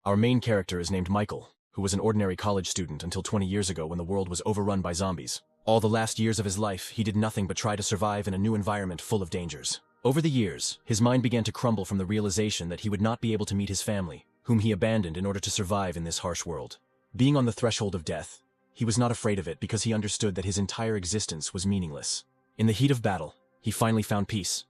Our main character is named Michael, who was an ordinary college student until 20 years ago when the world was overrun by zombies. All the last years of his life, he did nothing but try to survive in a new environment full of dangers. Over the years, his mind began to crumble from the realization that he would not be able to meet his family, whom he abandoned in order to survive in this harsh world. Being on the threshold of death, he was not afraid of it because he understood that his entire existence was meaningless. In the heat of battle, he finally found peace.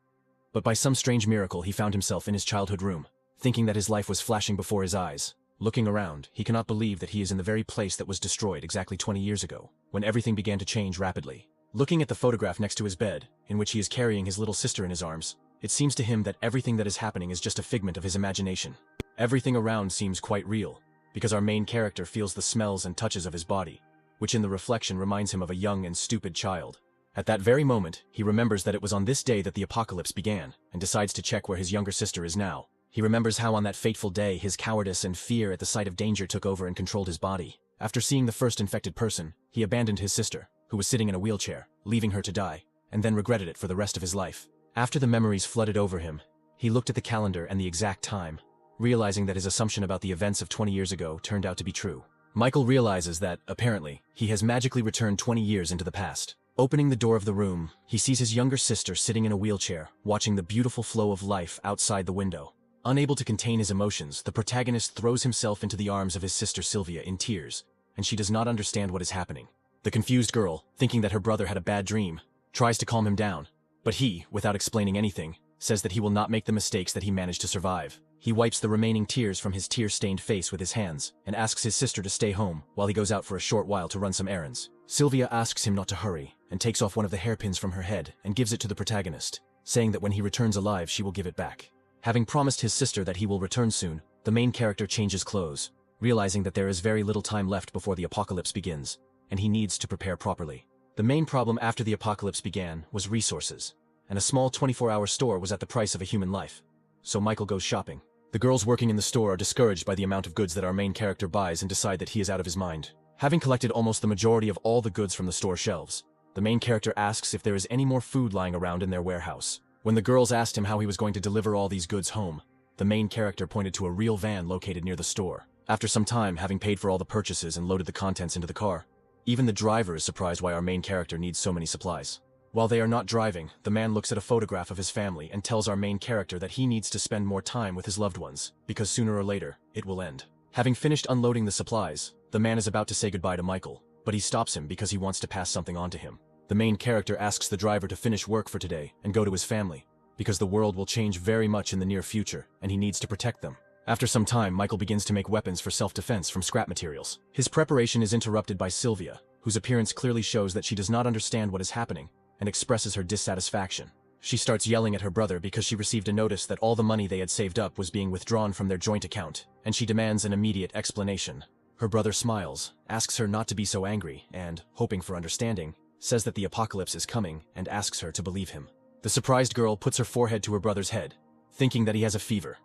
But by some strange miracle, he found himself in his childhood room, thinking that his life was flashing before his eyes. Looking around, he cannot believe that he is in the very place that was destroyed exactly 20 years ago, when everything began to change rapidly. Looking at the photograph next to his bed, in which he is carrying his little sister in his arms, it seems to him that everything that is happening is just a figment of his imagination. Everything around seems quite real, because our main character feels the smells and touches of his body, which in the reflection reminds him of a young and stupid child. At that very moment, he remembers that it was on this day that the apocalypse began, and decides to check where his younger sister is now. He remembers how on that fateful day his cowardice and fear at the sight of danger took over and controlled his body. After seeing the first infected person, he abandoned his sister, who was sitting in a wheelchair, leaving her to die, and then regretted it for the rest of his life. After the memories flooded over him, he looked at the calendar and the exact time, realizing that his assumption about the events of 20 years ago turned out to be true. Michael realizes that, apparently, he has magically returned 20 years into the past. Opening the door of the room, he sees his younger sister sitting in a wheelchair, watching the beautiful flow of life outside the window. Unable to contain his emotions, the protagonist throws himself into the arms of his sister Sylvia in tears, and she does not understand what is happening. The confused girl, thinking that her brother had a bad dream, tries to calm him down, but he, without explaining anything, says that he will not make the mistakes that he managed to survive. He wipes the remaining tears from his tear-stained face with his hands, and asks his sister to stay home while he goes out for a short while to run some errands. Sylvia asks him not to hurry, and takes off one of the hairpins from her head and gives it to the protagonist, saying that when he returns alive she will give it back. Having promised his sister that he will return soon, the main character changes clothes, realizing that there is very little time left before the apocalypse begins, and he needs to prepare properly. The main problem after the apocalypse began was resources, and a small 24-hour store was at the price of a human life. So Michael goes shopping. The girls working in the store are discouraged by the amount of goods that our main character buys and decide that he is out of his mind. Having collected almost the majority of all the goods from the store shelves, the main character asks if there is any more food lying around in their warehouse. When the girls asked him how he was going to deliver all these goods home, the main character pointed to a real van located near the store. After some time, having paid for all the purchases and loaded the contents into the car, even the driver is surprised why our main character needs so many supplies. While they are not driving, the man looks at a photograph of his family and tells our main character that he needs to spend more time with his loved ones, because sooner or later, it will end. Having finished unloading the supplies, the man is about to say goodbye to Michael, but he stops him because he wants to pass something on to him. The main character asks the driver to finish work for today and go to his family, because the world will change very much in the near future, and he needs to protect them. After some time, Michael begins to make weapons for self-defense from scrap materials. His preparation is interrupted by Sylvia, whose appearance clearly shows that she does not understand what is happening, and expresses her dissatisfaction. She starts yelling at her brother because she received a notice that all the money they had saved up was being withdrawn from their joint account, and she demands an immediate explanation. Her brother smiles, asks her not to be so angry, and, hoping for understanding, says that the apocalypse is coming and asks her to believe him. The surprised girl puts her forehead to her brother's head, thinking that he has a fever,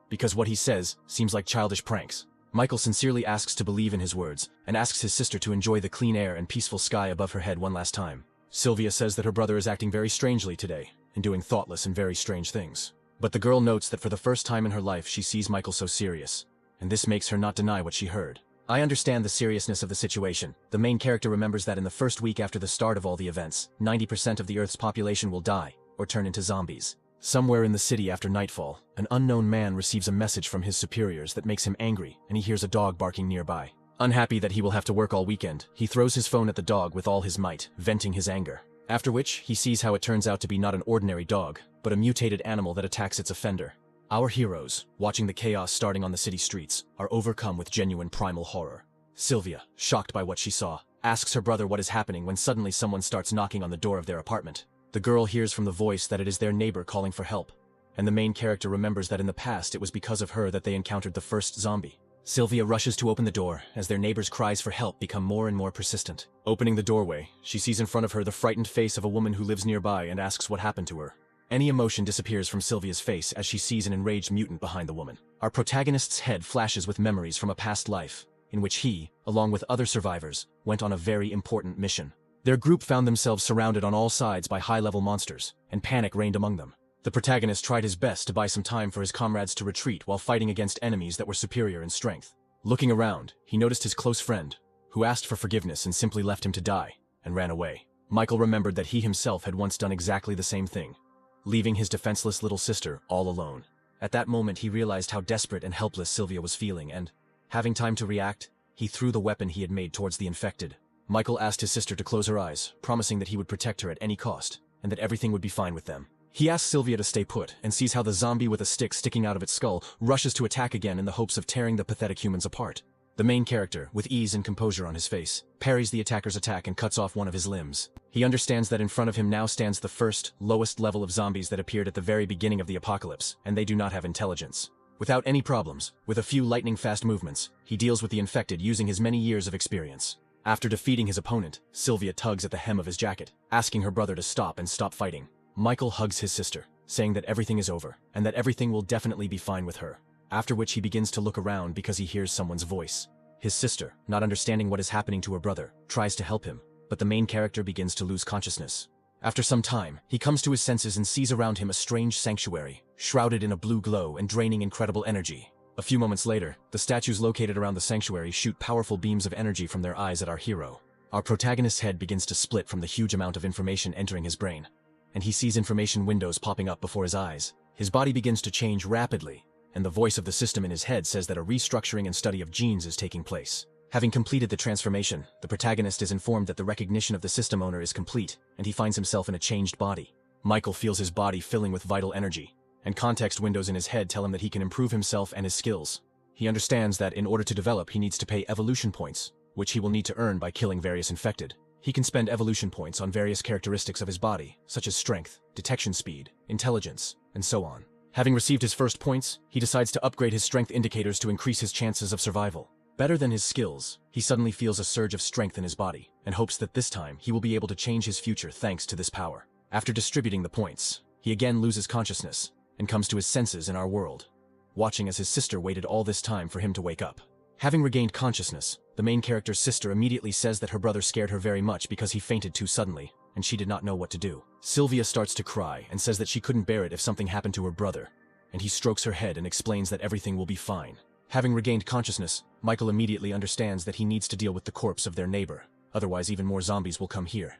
because what he says seems like childish pranks. Michael sincerely asks to believe in his words, and asks his sister to enjoy the clean air and peaceful sky above her head one last time. Sylvia says that her brother is acting very strangely today, and doing thoughtless and very strange things. But the girl notes that for the first time in her life she sees Michael so serious, and this makes her not deny what she heard. I understand the seriousness of the situation. The main character remembers that in the first week after the start of all the events, 90% of the Earth's population will die, or turn into zombies. Somewhere in the city after nightfall, an unknown man receives a message from his superiors that makes him angry, and he hears a dog barking nearby. Unhappy that he will have to work all weekend, he throws his phone at the dog with all his might, venting his anger. After which, he sees how it turns out to be not an ordinary dog, but a mutated animal that attacks its offender. Our heroes, watching the chaos starting on the city streets, are overcome with genuine primal horror. Sylvia, shocked by what she saw, asks her brother what is happening when suddenly someone starts knocking on the door of their apartment. The girl hears from the voice that it is their neighbor calling for help, and the main character remembers that in the past it was because of her that they encountered the first zombie. Sylvia rushes to open the door as their neighbor's cries for help become more and more persistent. Opening the doorway, she sees in front of her the frightened face of a woman who lives nearby and asks what happened to her. Any emotion disappears from Sylvia's face as she sees an enraged mutant behind the woman. Our protagonist's head flashes with memories from a past life, in which he, along with other survivors, went on a very important mission. Their group found themselves surrounded on all sides by high-level monsters, and panic reigned among them. The protagonist tried his best to buy some time for his comrades to retreat while fighting against enemies that were superior in strength. Looking around, he noticed his close friend, who asked for forgiveness and simply left him to die, and ran away. Michael remembered that he himself had once done exactly the same thing, leaving his defenseless little sister all alone. At that moment he realized how desperate and helpless Sylvia was feeling and, having time to react, he threw the weapon he had made towards the infected. Michael asked his sister to close her eyes, promising that he would protect her at any cost, and that everything would be fine with them. He asks Sylvia to stay put and sees how the zombie with a stick sticking out of its skull rushes to attack again in the hopes of tearing the pathetic humans apart. The main character, with ease and composure on his face, parries the attacker's attack and cuts off one of his limbs. He understands that in front of him now stands the first, lowest level of zombies that appeared at the very beginning of the apocalypse, and they do not have intelligence. Without any problems, with a few lightning-fast movements, he deals with the infected using his many years of experience. After defeating his opponent, Sylvia tugs at the hem of his jacket, asking her brother to stop fighting. Michael hugs his sister, saying that everything is over, and that everything will definitely be fine with her. After which he begins to look around because he hears someone's voice. His sister, not understanding what is happening to her brother, tries to help him, but the main character begins to lose consciousness. After some time, he comes to his senses and sees around him a strange sanctuary, shrouded in a blue glow and draining incredible energy. A few moments later, the statues located around the sanctuary shoot powerful beams of energy from their eyes at our hero. Our protagonist's head begins to split from the huge amount of information entering his brain, and he sees information windows popping up before his eyes. His body begins to change rapidly, and the voice of the system in his head says that a restructuring and study of genes is taking place. Having completed the transformation, the protagonist is informed that the recognition of the system owner is complete, and he finds himself in a changed body. Michael feels his body filling with vital energy, and context windows in his head tell him that he can improve himself and his skills. He understands that in order to develop, he needs to pay evolution points, which he will need to earn by killing various infected. He can spend evolution points on various characteristics of his body, such as strength, detection speed, intelligence, and so on. Having received his first points, he decides to upgrade his strength indicators to increase his chances of survival. Better than his skills, he suddenly feels a surge of strength in his body, and hopes that this time he will be able to change his future thanks to this power. After distributing the points, he again loses consciousness, and comes to his senses in our world, watching as his sister waited all this time for him to wake up. Having regained consciousness, the main character's sister immediately says that her brother scared her very much because he fainted too suddenly, and she did not know what to do. Sylvia starts to cry and says that she couldn't bear it if something happened to her brother, and he strokes her head and explains that everything will be fine. Having regained consciousness, Michael immediately understands that he needs to deal with the corpse of their neighbor, otherwise even more zombies will come here.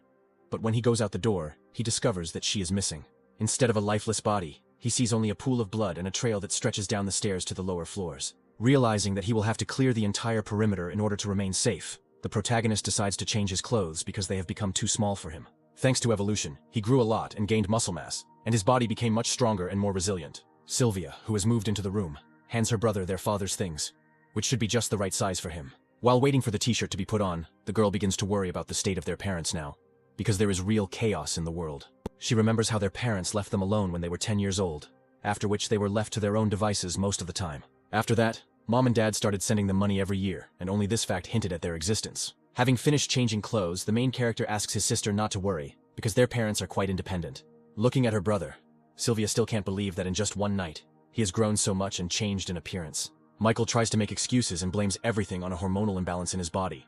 But when he goes out the door, he discovers that she is missing. Instead of a lifeless body, he sees only a pool of blood and a trail that stretches down the stairs to the lower floors. Realizing that he will have to clear the entire perimeter in order to remain safe, the protagonist decides to change his clothes because they have become too small for him. Thanks to evolution, he grew a lot and gained muscle mass, and his body became much stronger and more resilient. Sylvia, who has moved into the room, hands her brother their father's things, which should be just the right size for him. While waiting for the t-shirt to be put on, the girl begins to worry about the state of their parents now, because there is real chaos in the world. She remembers how their parents left them alone when they were 10 years old, after which they were left to their own devices most of the time. After that, Mom and Dad started sending them money every year, and only this fact hinted at their existence. Having finished changing clothes, the main character asks his sister not to worry, because their parents are quite independent. Looking at her brother, Sylvia still can't believe that in just one night, he has grown so much and changed in appearance. Michael tries to make excuses and blames everything on a hormonal imbalance in his body,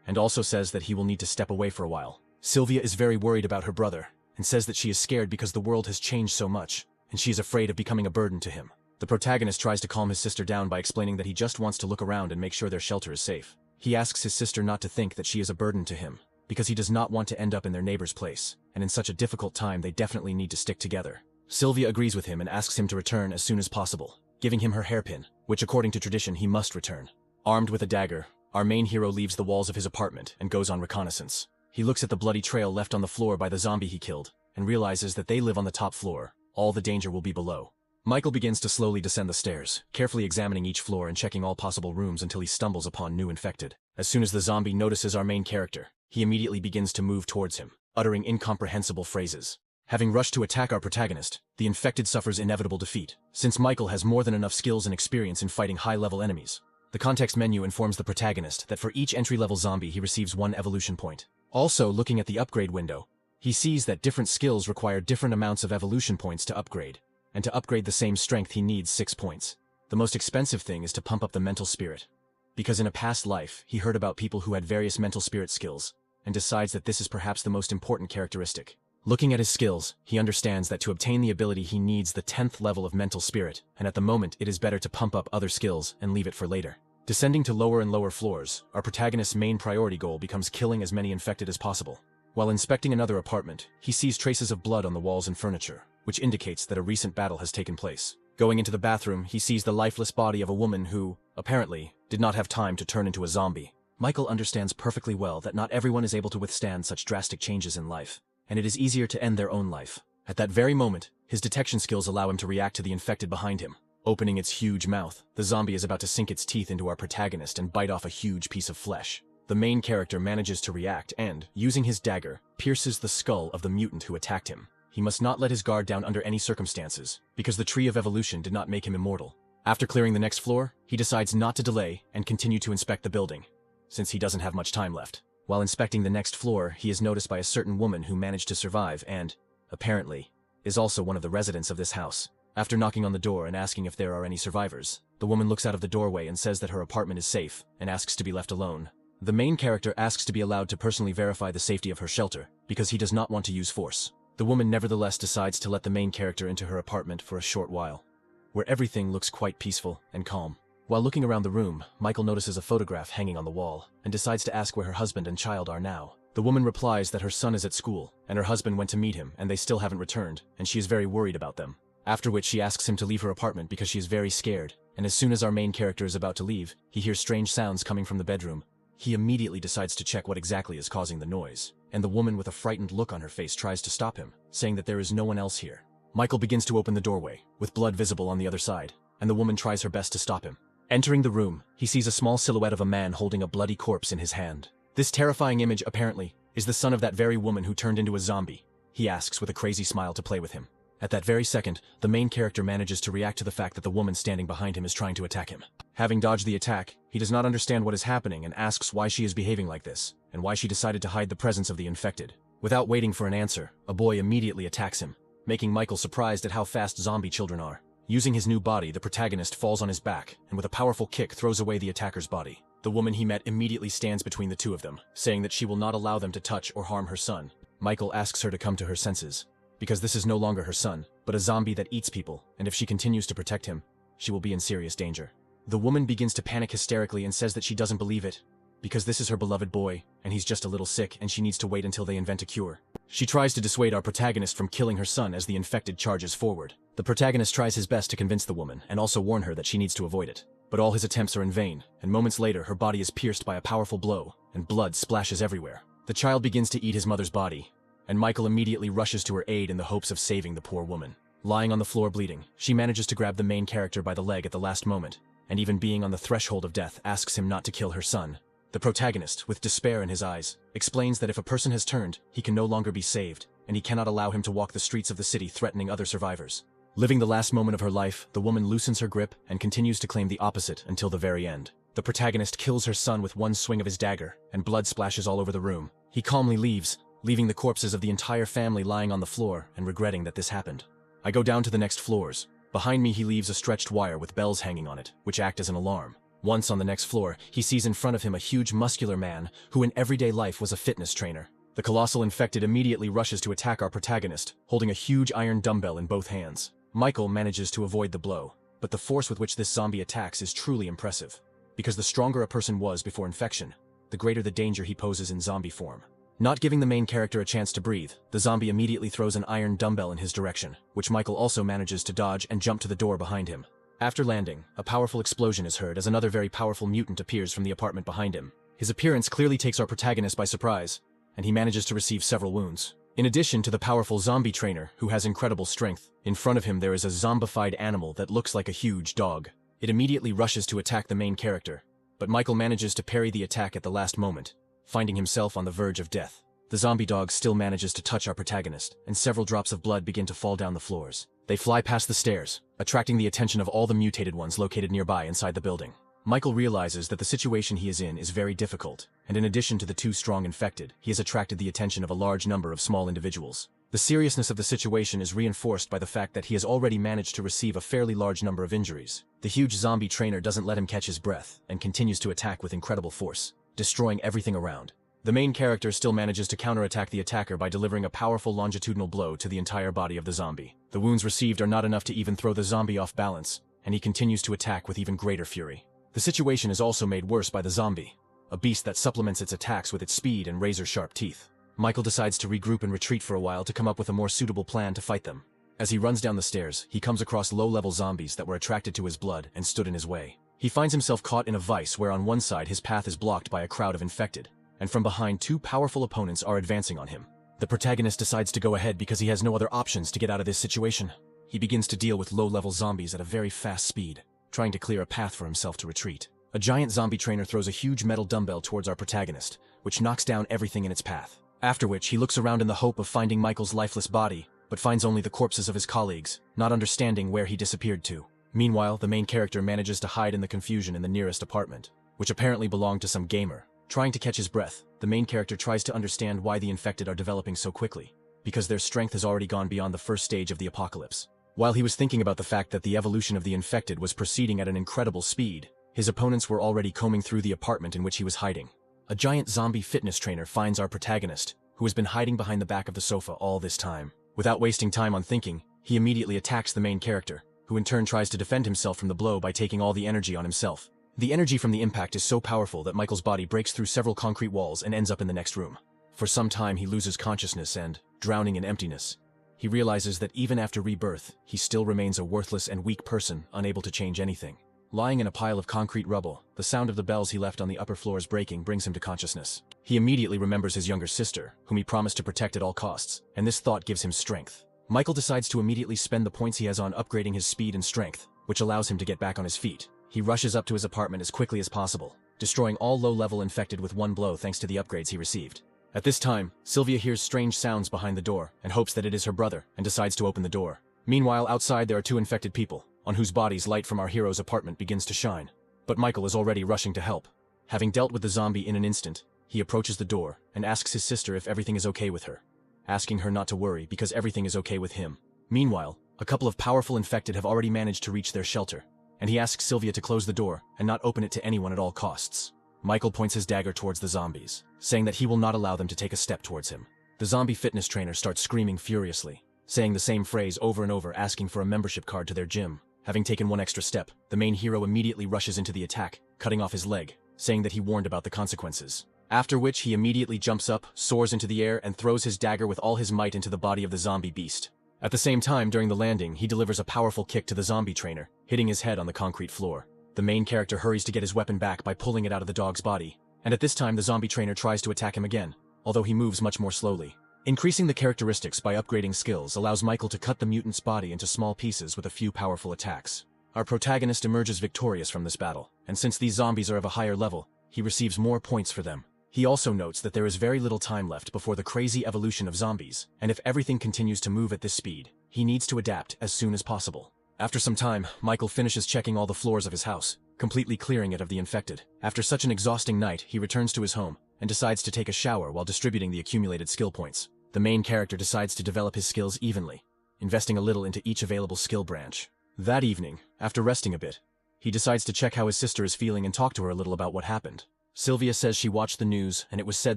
and also says that he will need to step away for a while. Sylvia is very worried about her brother, and says that she is scared because the world has changed so much, and she is afraid of becoming a burden to him. The protagonist tries to calm his sister down by explaining that he just wants to look around and make sure their shelter is safe. He asks his sister not to think that she is a burden to him, because he does not want to end up in their neighbor's place, and in such a difficult time they definitely need to stick together. Sylvia agrees with him and asks him to return as soon as possible, giving him her hairpin, which according to tradition he must return. Armed with a dagger, our main hero leaves the walls of his apartment and goes on reconnaissance. He looks at the bloody trail left on the floor by the zombie he killed, and realizes that they live on the top floor. All the danger will be below. Michael begins to slowly descend the stairs, carefully examining each floor and checking all possible rooms until he stumbles upon new infected. As soon as the zombie notices our main character, he immediately begins to move towards him, uttering incomprehensible phrases. Having rushed to attack our protagonist, the infected suffers inevitable defeat, since Michael has more than enough skills and experience in fighting high-level enemies. The context menu informs the protagonist that for each entry-level zombie he receives 1 evolution point. Also, looking at the upgrade window, he sees that different skills require different amounts of evolution points to upgrade, and to upgrade the same strength he needs 6 points. The most expensive thing is to pump up the mental spirit, because in a past life he heard about people who had various mental spirit skills, and decides that this is perhaps the most important characteristic. Looking at his skills, he understands that to obtain the ability he needs the 10th level of mental spirit, and at the moment it is better to pump up other skills and leave it for later. Descending to lower and lower floors, our protagonist's main priority goal becomes killing as many infected as possible. While inspecting another apartment, he sees traces of blood on the walls and furniture, which indicates that a recent battle has taken place. Going into the bathroom, he sees the lifeless body of a woman who, apparently, did not have time to turn into a zombie. Michael understands perfectly well that not everyone is able to withstand such drastic changes in life, and it is easier to end their own life. At that very moment, his detection skills allow him to react to the infected behind him. Opening its huge mouth, the zombie is about to sink its teeth into our protagonist and bite off a huge piece of flesh. The main character manages to react and, using his dagger, pierces the skull of the mutant who attacked him. He must not let his guard down under any circumstances, because the Tree of Evolution did not make him immortal. After clearing the next floor, he decides not to delay and continue to inspect the building, since he doesn't have much time left. While inspecting the next floor, he is noticed by a certain woman who managed to survive and, apparently, is also one of the residents of this house. After knocking on the door and asking if there are any survivors, the woman looks out of the doorway and says that her apartment is safe and asks to be left alone. The main character asks to be allowed to personally verify the safety of her shelter because he does not want to use force. The woman nevertheless decides to let the main character into her apartment for a short while, where everything looks quite peaceful and calm. While looking around the room, Michael notices a photograph hanging on the wall and decides to ask where her husband and child are now. The woman replies that her son is at school and her husband went to meet him and they still haven't returned, and she is very worried about them. After which she asks him to leave her apartment because she is very scared, and as soon as our main character is about to leave, he hears strange sounds coming from the bedroom. He immediately decides to check what exactly is causing the noise, and the woman with a frightened look on her face tries to stop him, saying that there is no one else here. Michael begins to open the doorway, with blood visible on the other side, and the woman tries her best to stop him. Entering the room, he sees a small silhouette of a man holding a bloody corpse in his hand. This terrifying image, apparently, is the son of that very woman who turned into a zombie. He asks with a crazy smile to play with him. At that very second, the main character manages to react to the fact that the woman standing behind him is trying to attack him. Having dodged the attack, he does not understand what is happening and asks why she is behaving like this, and why she decided to hide the presence of the infected. Without waiting for an answer, a boy immediately attacks him, making Michael surprised at how fast zombie children are. Using his new body, the protagonist falls on his back, and with a powerful kick throws away the attacker's body. The woman he met immediately stands between the two of them, saying that she will not allow them to touch or harm her son. Michael asks her to come to her senses, because this is no longer her son, but a zombie that eats people, and if she continues to protect him, she will be in serious danger. The woman begins to panic hysterically and says that she doesn't believe it, because this is her beloved boy, and he's just a little sick and she needs to wait until they invent a cure. She tries to dissuade our protagonist from killing her son as the infected charges forward. The protagonist tries his best to convince the woman and also warn her that she needs to avoid it. But all his attempts are in vain, and moments later her body is pierced by a powerful blow, and blood splashes everywhere. The child begins to eat his mother's body, and Michael immediately rushes to her aid in the hopes of saving the poor woman. Lying on the floor bleeding, she manages to grab the main character by the leg at the last moment, and even being on the threshold of death asks him not to kill her son. The protagonist, with despair in his eyes, explains that if a person has turned, he can no longer be saved, and he cannot allow him to walk the streets of the city threatening other survivors. Living the last moment of her life, the woman loosens her grip and continues to claim the opposite until the very end. The protagonist kills her son with one swing of his dagger, and blood splashes all over the room. He calmly leaves, leaving the corpses of the entire family lying on the floor and regretting that this happened. I go down to the next floors. Behind me he leaves a stretched wire with bells hanging on it, which act as an alarm. Once on the next floor, he sees in front of him a huge muscular man who in everyday life was a fitness trainer. The colossal infected immediately rushes to attack our protagonist, holding a huge iron dumbbell in both hands. Michael manages to avoid the blow, but the force with which this zombie attacks is truly impressive, because the stronger a person was before infection, the greater the danger he poses in zombie form. Not giving the main character a chance to breathe, the zombie immediately throws an iron dumbbell in his direction, which Michael also manages to dodge and jump to the door behind him. After landing, a powerful explosion is heard as another very powerful mutant appears from the apartment behind him. His appearance clearly takes our protagonist by surprise, and he manages to receive several wounds. In addition to the powerful zombie trainer, who has incredible strength, in front of him there is a zombified animal that looks like a huge dog. It immediately rushes to attack the main character, but Michael manages to parry the attack at the last moment, finding himself on the verge of death. The zombie dog still manages to touch our protagonist, and several drops of blood begin to fall down the floors. They fly past the stairs, attracting the attention of all the mutated ones located nearby inside the building. Michael realizes that the situation he is in is very difficult, and in addition to the two strong infected, he has attracted the attention of a large number of small individuals. The seriousness of the situation is reinforced by the fact that he has already managed to receive a fairly large number of injuries. The huge zombie trainer doesn't let him catch his breath, and continues to attack with incredible force, destroying everything around. The main character still manages to counterattack the attacker by delivering a powerful longitudinal blow to the entire body of the zombie. The wounds received are not enough to even throw the zombie off balance, and he continues to attack with even greater fury. The situation is also made worse by the zombie, a beast that supplements its attacks with its speed and razor-sharp teeth. Michael decides to regroup and retreat for a while to come up with a more suitable plan to fight them. As he runs down the stairs, he comes across low-level zombies that were attracted to his blood and stood in his way. He finds himself caught in a vice where on one side his path is blocked by a crowd of infected, and from behind two powerful opponents are advancing on him. The protagonist decides to go ahead because he has no other options to get out of this situation. He begins to deal with low-level zombies at a very fast speed, trying to clear a path for himself to retreat. A giant zombie trainer throws a huge metal dumbbell towards our protagonist, which knocks down everything in its path. After which, he looks around in the hope of finding Michael's lifeless body, but finds only the corpses of his colleagues, not understanding where he disappeared to. Meanwhile, the main character manages to hide in the confusion in the nearest apartment, which apparently belonged to some gamer. Trying to catch his breath, the main character tries to understand why the infected are developing so quickly, because their strength has already gone beyond the first stage of the apocalypse. While he was thinking about the fact that the evolution of the infected was proceeding at an incredible speed, his opponents were already combing through the apartment in which he was hiding. A giant zombie fitness trainer finds our protagonist, who has been hiding behind the back of the sofa all this time. Without wasting time on thinking, he immediately attacks the main character, who in turn tries to defend himself from the blow by taking all the energy on himself. The energy from the impact is so powerful that Michael's body breaks through several concrete walls and ends up in the next room. For some time he loses consciousness and, drowning in emptiness, he realizes that even after rebirth, he still remains a worthless and weak person, unable to change anything. Lying in a pile of concrete rubble, the sound of the bells he left on the upper floors breaking brings him to consciousness. He immediately remembers his younger sister, whom he promised to protect at all costs, and this thought gives him strength. Michael decides to immediately spend the points he has on upgrading his speed and strength, which allows him to get back on his feet. He rushes up to his apartment as quickly as possible, destroying all low-level infected with one blow thanks to the upgrades he received. At this time, Sylvia hears strange sounds behind the door and hopes that it is her brother and decides to open the door. Meanwhile, outside there are two infected people, on whose bodies light from our hero's apartment begins to shine. But Michael is already rushing to help. Having dealt with the zombie in an instant, he approaches the door and asks his sister if everything is okay with her, asking her not to worry because everything is okay with him. Meanwhile, a couple of powerful infected have already managed to reach their shelter, and he asks Sylvia to close the door and not open it to anyone at all costs. Michael points his dagger towards the zombies, saying that he will not allow them to take a step towards him. The zombie fitness trainer starts screaming furiously, saying the same phrase over and over, asking for a membership card to their gym. Having taken one extra step, the main hero immediately rushes into the attack, cutting off his leg, saying that he warned about the consequences. After which he immediately jumps up, soars into the air, and throws his dagger with all his might into the body of the zombie beast. At the same time, during the landing, he delivers a powerful kick to the zombie trainer, hitting his head on the concrete floor. The main character hurries to get his weapon back by pulling it out of the dog's body, and at this time the zombie trainer tries to attack him again, although he moves much more slowly. Increasing the characteristics by upgrading skills allows Michael to cut the mutant's body into small pieces with a few powerful attacks. Our protagonist emerges victorious from this battle, and since these zombies are of a higher level, he receives more points for them. He also notes that there is very little time left before the crazy evolution of zombies, and if everything continues to move at this speed, he needs to adapt as soon as possible. After some time, Michael finishes checking all the floors of his house, completely clearing it of the infected. After such an exhausting night, he returns to his home and decides to take a shower while distributing the accumulated skill points. The main character decides to develop his skills evenly, investing a little into each available skill branch. That evening, after resting a bit, he decides to check how his sister is feeling and talk to her a little about what happened. Sylvia says she watched the news and it was said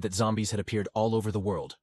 that zombies had appeared all over the world,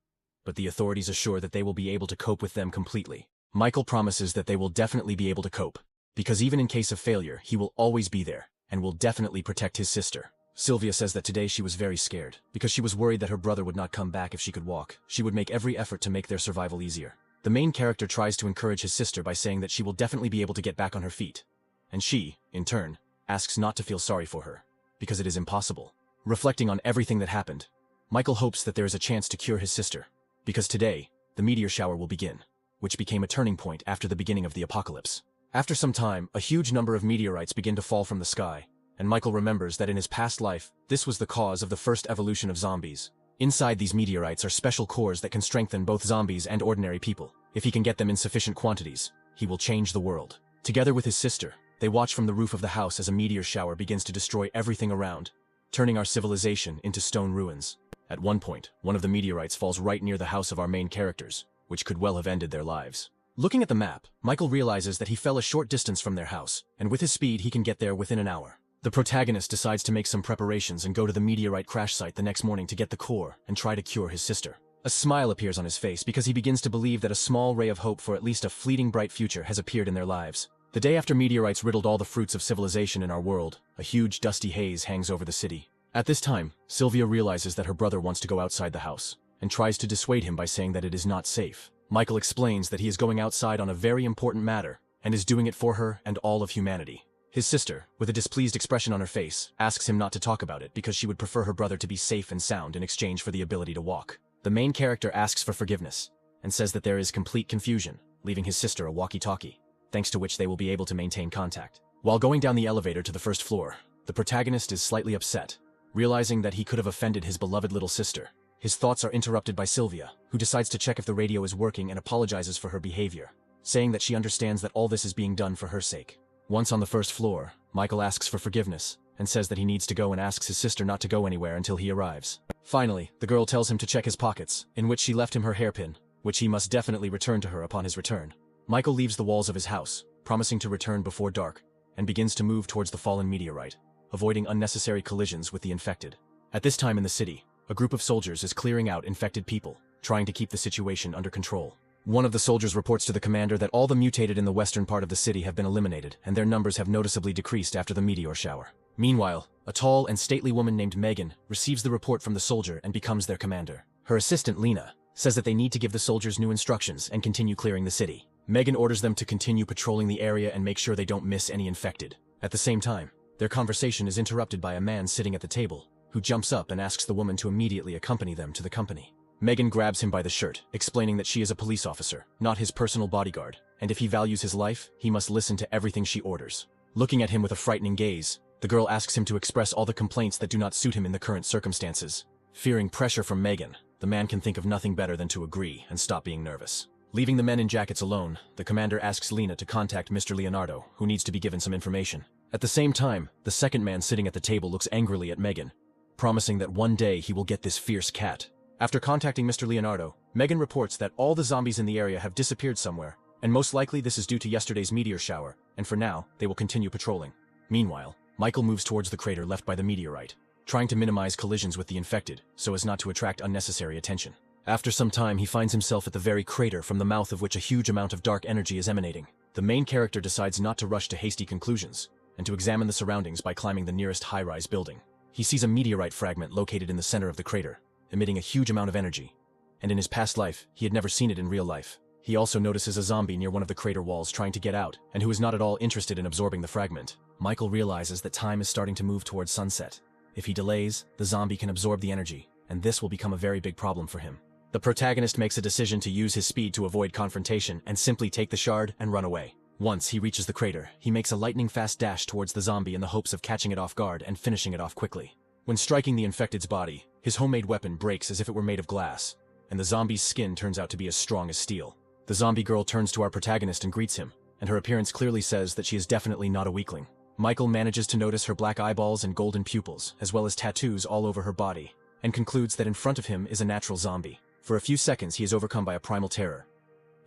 but the authorities assure that they will be able to cope with them completely. Michael promises that they will definitely be able to cope, because even in case of failure, he will always be there, and will definitely protect his sister. Sylvia says that today she was very scared, because she was worried that her brother would not come back if she could walk. She would make every effort to make their survival easier. The main character tries to encourage his sister by saying that she will definitely be able to get back on her feet, and she, in turn, asks not to feel sorry for her, because it is impossible. Reflecting on everything that happened, Michael hopes that there is a chance to cure his sister, because today, the meteor shower will begin, which became a turning point after the beginning of the apocalypse. After some time, a huge number of meteorites begin to fall from the sky, and Michael remembers that in his past life, this was the cause of the first evolution of zombies. Inside these meteorites are special cores that can strengthen both zombies and ordinary people. If he can get them in sufficient quantities, he will change the world. Together with his sister, they watch from the roof of the house as a meteor shower begins to destroy everything around, turning our civilization into stone ruins. At one point, one of the meteorites falls right near the house of our main characters, which could well have ended their lives. Looking at the map, Michael realizes that he fell a short distance from their house, and with his speed he can get there within an hour. The The protagonist decides to make some preparations and go to the meteorite crash site the next morning to get the core and try to cure his sister. A smile appears on his face because he begins to believe that a small ray of hope for at least a fleeting bright future has appeared in their lives. The day after meteorites riddled all the fruits of civilization in our world, a huge dusty haze hangs over the city. At this time, Sylvia realizes that her brother wants to go outside the house, and tries to dissuade him by saying that it is not safe. Michael explains that he is going outside on a very important matter, and is doing it for her and all of humanity. His sister, with a displeased expression on her face, asks him not to talk about it because she would prefer her brother to be safe and sound in exchange for the ability to walk. The main character asks for forgiveness, and says that there is complete confusion, leaving his sister a walkie-talkie, thanks to which they will be able to maintain contact. While going down the elevator to the first floor, the protagonist is slightly upset, realizing that he could have offended his beloved little sister. His thoughts are interrupted by Sylvia, who decides to check if the radio is working and apologizes for her behavior, saying that she understands that all this is being done for her sake. Once on the first floor, Michael asks for forgiveness, and says that he needs to go and asks his sister not to go anywhere until he arrives. Finally, the girl tells him to check his pockets, in which she left him her hairpin, which he must definitely return to her upon his return. Michael leaves the walls of his house, promising to return before dark, and begins to move towards the fallen meteorite, avoiding unnecessary collisions with the infected. At this time in the city, a group of soldiers is clearing out infected people, trying to keep the situation under control. One of the soldiers reports to the commander that all the mutated in the western part of the city have been eliminated, and their numbers have noticeably decreased after the meteor shower. Meanwhile, a tall and stately woman named Megan receives the report from the soldier and becomes their commander. Her assistant, Lena, says that they need to give the soldiers new instructions and continue clearing the city. Megan orders them to continue patrolling the area and make sure they don't miss any infected. At the same time, their conversation is interrupted by a man sitting at the table, who jumps up and asks the woman to immediately accompany them to the company. Megan grabs him by the shirt, explaining that she is a police officer, not his personal bodyguard, and if he values his life, he must listen to everything she orders. Looking at him with a frightening gaze, the girl asks him to express all the complaints that do not suit him in the current circumstances. Fearing pressure from Megan, the man can think of nothing better than to agree and stop being nervous. Leaving the men in jackets alone, the commander asks Lena to contact Mr. Leonardo, who needs to be given some information. At the same time, the second man sitting at the table looks angrily at Megan, promising that one day he will get this fierce cat. After contacting Mr. Leonardo, Megan reports that all the zombies in the area have disappeared somewhere, and most likely this is due to yesterday's meteor shower, and for now, they will continue patrolling. Meanwhile, Michael moves towards the crater left by the meteorite, trying to minimize collisions with the infected so as not to attract unnecessary attention. After some time, he finds himself at the very crater from the mouth of which a huge amount of dark energy is emanating. The main character decides not to rush to hasty conclusions, and to examine the surroundings by climbing the nearest high-rise building. He sees a meteorite fragment located in the center of the crater, emitting a huge amount of energy, and in his past life, he had never seen it in real life. He also notices a zombie near one of the crater walls trying to get out, and who is not at all interested in absorbing the fragment. Michael realizes that time is starting to move towards sunset. If he delays, the zombie can absorb the energy, and this will become a very big problem for him. The protagonist makes a decision to use his speed to avoid confrontation and simply take the shard and run away. Once he reaches the crater, he makes a lightning-fast dash towards the zombie in the hopes of catching it off guard and finishing it off quickly. When striking the infected's body, his homemade weapon breaks as if it were made of glass, and the zombie's skin turns out to be as strong as steel. The zombie girl turns to our protagonist and greets him, and her appearance clearly says that she is definitely not a weakling. Michael manages to notice her black eyeballs and golden pupils, as well as tattoos all over her body, and concludes that in front of him is a natural zombie. For a few seconds, he is overcome by a primal terror,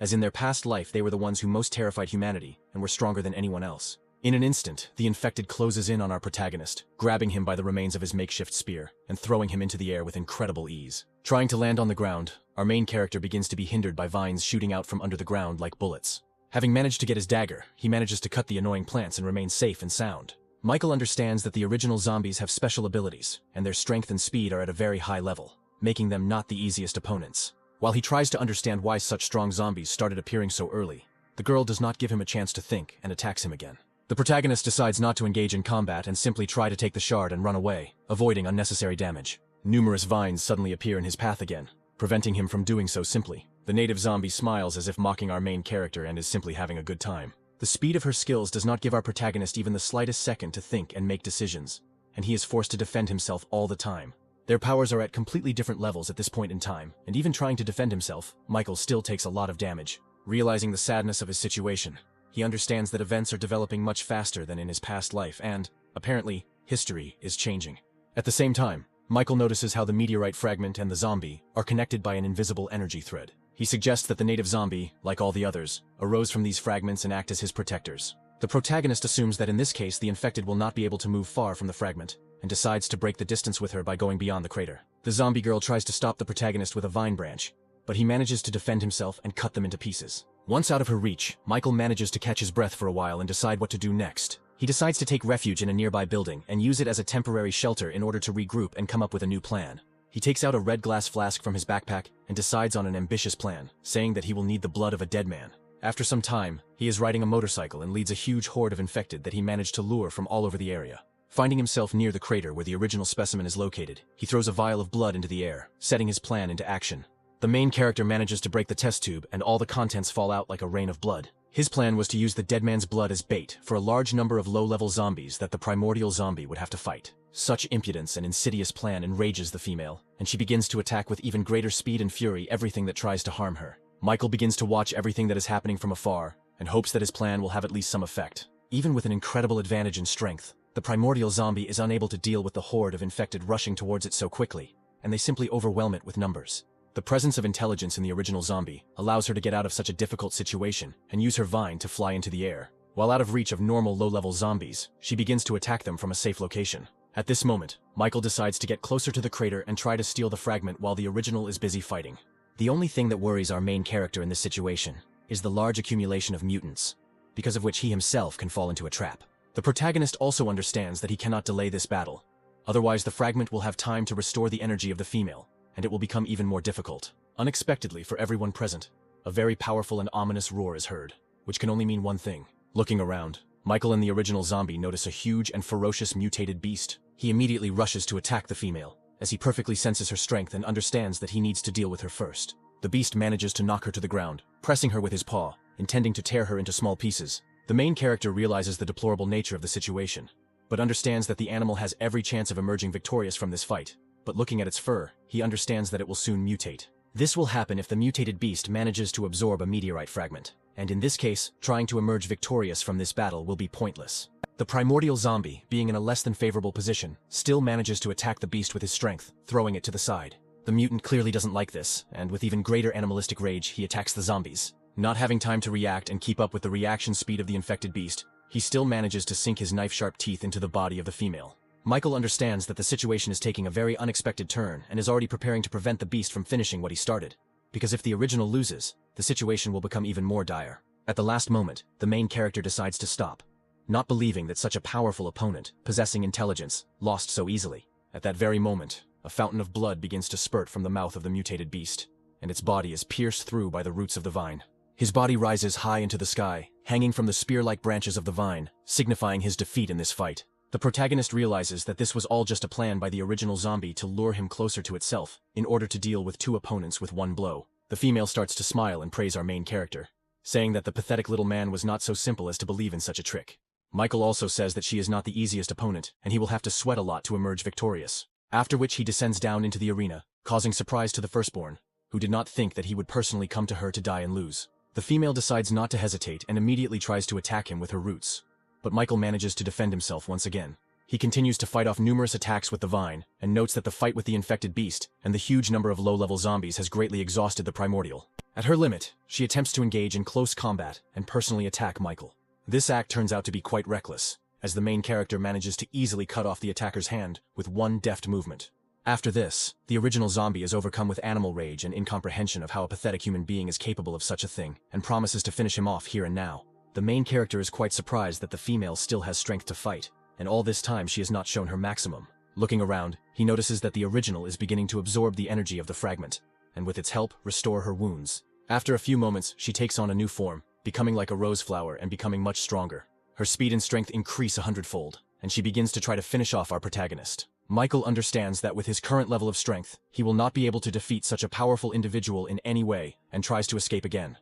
as in their past life they were the ones who most terrified humanity and were stronger than anyone else. In an instant, the infected closes in on our protagonist, grabbing him by the remains of his makeshift spear and throwing him into the air with incredible ease. Trying to land on the ground, our main character begins to be hindered by vines shooting out from under the ground like bullets. Having managed to get his dagger, he manages to cut the annoying plants and remain safe and sound. Michael understands that the original zombies have special abilities, and their strength and speed are at a very high level, making them not the easiest opponents. While he tries to understand why such strong zombies started appearing so early, the girl does not give him a chance to think and attacks him again. The protagonist decides not to engage in combat and simply try to take the shard and run away, avoiding unnecessary damage. Numerous vines suddenly appear in his path again, preventing him from doing so simply. The native zombie smiles as if mocking our main character and is simply having a good time. The speed of her skills does not give our protagonist even the slightest second to think and make decisions, and he is forced to defend himself all the time. Their powers are at completely different levels at this point in time, and even trying to defend himself, Michael still takes a lot of damage. Realizing the sadness of his situation, he understands that events are developing much faster than in his past life and, apparently, history is changing. At the same time, Michael notices how the meteorite fragment and the zombie are connected by an invisible energy thread. He suggests that the native zombie, like all the others, arose from these fragments and act as his protectors. The protagonist assumes that in this case the infected will not be able to move far from the fragment, and decides to break the distance with her by going beyond the crater. The zombie girl tries to stop the protagonist with a vine branch, but he manages to defend himself and cut them into pieces. Once out of her reach, Michael manages to catch his breath for a while and decide what to do next. He decides to take refuge in a nearby building and use it as a temporary shelter in order to regroup and come up with a new plan. He takes out a red glass flask from his backpack and decides on an ambitious plan, saying that he will need the blood of a dead man. After some time, he is riding a motorcycle and leads a huge horde of infected that he managed to lure from all over the area. Finding himself near the crater where the original specimen is located, he throws a vial of blood into the air, setting his plan into action. The main character manages to break the test tube and all the contents fall out like a rain of blood. His plan was to use the dead man's blood as bait for a large number of low-level zombies that the primordial zombie would have to fight. Such impudence and insidious plan enrages the female, and she begins to attack with even greater speed and fury everything that tries to harm her. Michael begins to watch everything that is happening from afar, and hopes that his plan will have at least some effect. Even with an incredible advantage in strength, the primordial zombie is unable to deal with the horde of infected rushing towards it so quickly, and they simply overwhelm it with numbers. The presence of intelligence in the original zombie allows her to get out of such a difficult situation and use her vine to fly into the air. While out of reach of normal low-level zombies, she begins to attack them from a safe location. At this moment, Michael decides to get closer to the crater and try to steal the fragment while the original is busy fighting. The only thing that worries our main character in this situation is the large accumulation of mutants, because of which he himself can fall into a trap. The protagonist also understands that he cannot delay this battle, otherwise the fragment will have time to restore the energy of the female, and it will become even more difficult. Unexpectedly for everyone present, a very powerful and ominous roar is heard, which can only mean one thing. Looking around, Michael and the original zombie notice a huge and ferocious mutated beast. He immediately rushes to attack the female, as he perfectly senses her strength and understands that he needs to deal with her first. The beast manages to knock her to the ground, pressing her with his paw, intending to tear her into small pieces. The main character realizes the deplorable nature of the situation, but understands that the animal has every chance of emerging victorious from this fight. But looking at its fur, he understands that it will soon mutate. This will happen if the mutated beast manages to absorb a meteorite fragment, and in this case, trying to emerge victorious from this battle will be pointless. The primordial zombie, being in a less than favorable position, still manages to attack the beast with his strength, throwing it to the side. The mutant clearly doesn't like this, and with even greater animalistic rage, he attacks the zombies. Not having time to react and keep up with the reaction speed of the infected beast, he still manages to sink his knife-sharp teeth into the body of the female. Michael understands that the situation is taking a very unexpected turn and is already preparing to prevent the beast from finishing what he started, because if the original loses, the situation will become even more dire. At the last moment, the main character decides to stop, not believing that such a powerful opponent, possessing intelligence, lost so easily. At that very moment, a fountain of blood begins to spurt from the mouth of the mutated beast, and its body is pierced through by the roots of the vine. His body rises high into the sky, hanging from the spear-like branches of the vine, signifying his defeat in this fight. The protagonist realizes that this was all just a plan by the original zombie to lure him closer to itself, in order to deal with two opponents with one blow. The female starts to smile and praise our main character, saying that the pathetic little man was not so simple as to believe in such a trick. Michael also says that she is not the easiest opponent, and he will have to sweat a lot to emerge victorious. After which he descends down into the arena, causing surprise to the firstborn, who did not think that he would personally come to her to die and lose. The female decides not to hesitate and immediately tries to attack him with her roots. But Michael manages to defend himself once again. He continues to fight off numerous attacks with the vine, and notes that the fight with the infected beast and the huge number of low-level zombies has greatly exhausted the primordial. At her limit, she attempts to engage in close combat and personally attack Michael. This act turns out to be quite reckless, as the main character manages to easily cut off the attacker's hand with one deft movement. After this, the original zombie is overcome with animal rage and incomprehension of how a pathetic human being is capable of such a thing, and promises to finish him off here and now. The main character is quite surprised that the female still has strength to fight, and all this time she has not shown her maximum. Looking around, he notices that the original is beginning to absorb the energy of the fragment, and with its help, restore her wounds. After a few moments, she takes on a new form, becoming like a rose flower and becoming much stronger. Her speed and strength increase 100-fold, and she begins to try to finish off our protagonist. Michael understands that with his current level of strength, he will not be able to defeat such a powerful individual in any way, and tries to escape again.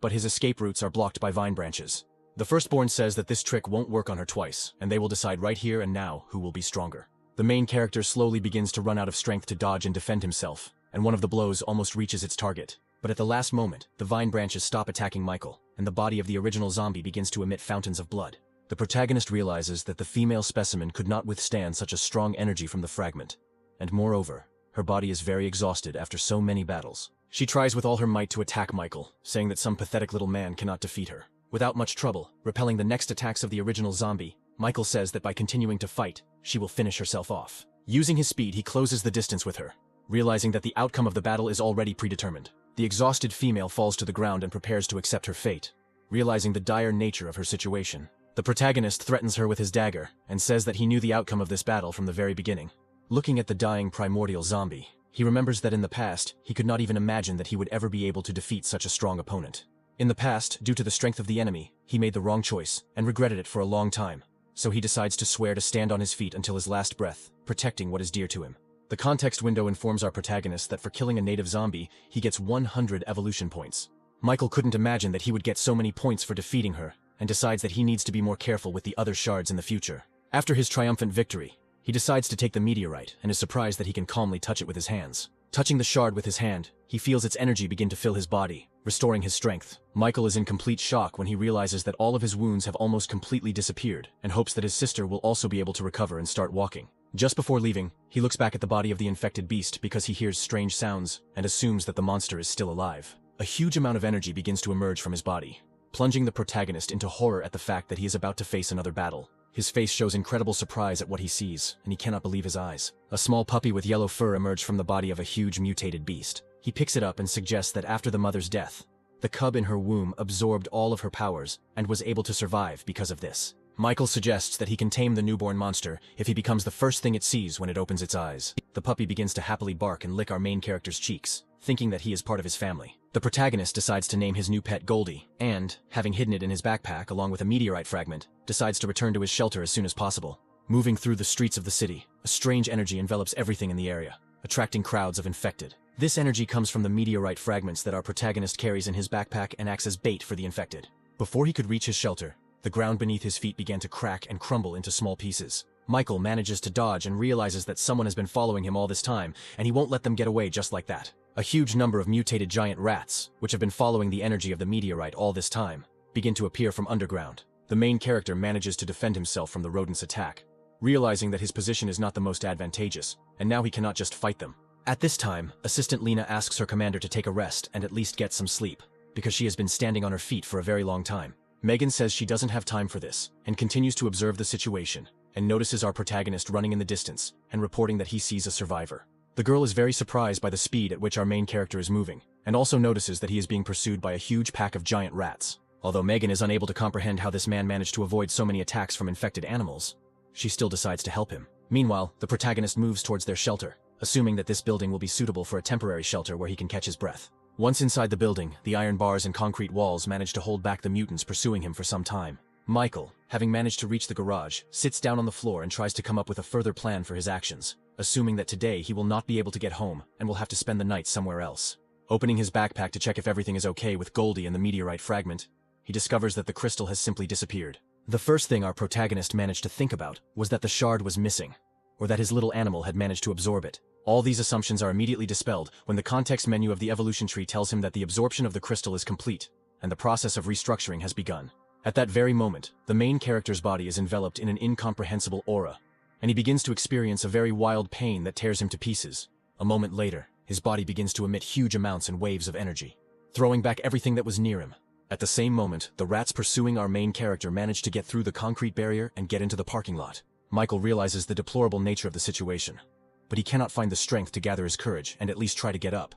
But his escape routes are blocked by vine branches. The firstborn says that this trick won't work on her twice, and they will decide right here and now who will be stronger. The main character slowly begins to run out of strength to dodge and defend himself, and one of the blows almost reaches its target. But at the last moment, the vine branches stop attacking Michael, and the body of the original zombie begins to emit fountains of blood. The protagonist realizes that the female specimen could not withstand such a strong energy from the fragment, and moreover, her body is very exhausted after so many battles. She tries with all her might to attack Michael, saying that some pathetic little man cannot defeat her. Without much trouble, repelling the next attacks of the original zombie, Michael says that by continuing to fight, she will finish herself off. Using his speed, he closes the distance with her, realizing that the outcome of the battle is already predetermined. The exhausted female falls to the ground and prepares to accept her fate, realizing the dire nature of her situation. The protagonist threatens her with his dagger and says that he knew the outcome of this battle from the very beginning. Looking at the dying primordial zombie, he remembers that in the past, he could not even imagine that he would ever be able to defeat such a strong opponent. In the past, due to the strength of the enemy, he made the wrong choice and regretted it for a long time. So he decides to swear to stand on his feet until his last breath, protecting what is dear to him. The context window informs our protagonist that for killing a native zombie, he gets 100 evolution points. Michael couldn't imagine that he would get so many points for defeating her, and decides that he needs to be more careful with the other shards in the future. After his triumphant victory, he decides to take the meteorite and is surprised that he can calmly touch it with his hands. Touching the shard with his hand, he feels its energy begin to fill his body, restoring his strength. Michael is in complete shock when he realizes that all of his wounds have almost completely disappeared and hopes that his sister will also be able to recover and start walking. Just before leaving, he looks back at the body of the infected beast because he hears strange sounds and assumes that the monster is still alive. A huge amount of energy begins to emerge from his body, plunging the protagonist into horror at the fact that he is about to face another battle. His face shows incredible surprise at what he sees, and he cannot believe his eyes. A small puppy with yellow fur emerged from the body of a huge mutated beast. He picks it up and suggests that after the mother's death, the cub in her womb absorbed all of her powers and was able to survive because of this. Michael suggests that he can tame the newborn monster if he becomes the first thing it sees when it opens its eyes. The puppy begins to happily bark and lick our main character's cheeks, thinking that he is part of his family. The protagonist decides to name his new pet Goldie, and, having hidden it in his backpack along with a meteorite fragment, decides to return to his shelter as soon as possible. Moving through the streets of the city, a strange energy envelops everything in the area, attracting crowds of infected. This energy comes from the meteorite fragments that our protagonist carries in his backpack and acts as bait for the infected. Before he could reach his shelter, the ground beneath his feet began to crack and crumble into small pieces. Michael manages to dodge and realizes that someone has been following him all this time, and he won't let them get away just like that. A huge number of mutated giant rats, which have been following the energy of the meteorite all this time, begin to appear from underground. The main character manages to defend himself from the rodents' attack, realizing that his position is not the most advantageous, and now he cannot just fight them. At this time, Assistant Lena asks her commander to take a rest and at least get some sleep, because she has been standing on her feet for a very long time. Megan says she doesn't have time for this, and continues to observe the situation, and notices our protagonist running in the distance, and reporting that he sees a survivor. The girl is very surprised by the speed at which our main character is moving, and also notices that he is being pursued by a huge pack of giant rats. Although Megan is unable to comprehend how this man managed to avoid so many attacks from infected animals, she still decides to help him. Meanwhile, the protagonist moves towards their shelter, assuming that this building will be suitable for a temporary shelter where he can catch his breath. Once inside the building, the iron bars and concrete walls manage to hold back the mutants pursuing him for some time. Michael, having managed to reach the garage, sits down on the floor and tries to come up with a further plan for his actions, assuming that today he will not be able to get home and will have to spend the night somewhere else. Opening his backpack to check if everything is okay with Goldie and the meteorite fragment, he discovers that the crystal has simply disappeared. The first thing our protagonist managed to think about was that the shard was missing, or that his little animal had managed to absorb it. All these assumptions are immediately dispelled when the context menu of the evolution tree tells him that the absorption of the crystal is complete, and the process of restructuring has begun. At that very moment, the main character's body is enveloped in an incomprehensible aura, and he begins to experience a very wild pain that tears him to pieces. A moment later, his body begins to emit huge amounts and waves of energy, throwing back everything that was near him. At the same moment, the rats pursuing our main character manage to get through the concrete barrier and get into the parking lot. Michael realizes the deplorable nature of the situation, but he cannot find the strength to gather his courage and at least try to get up.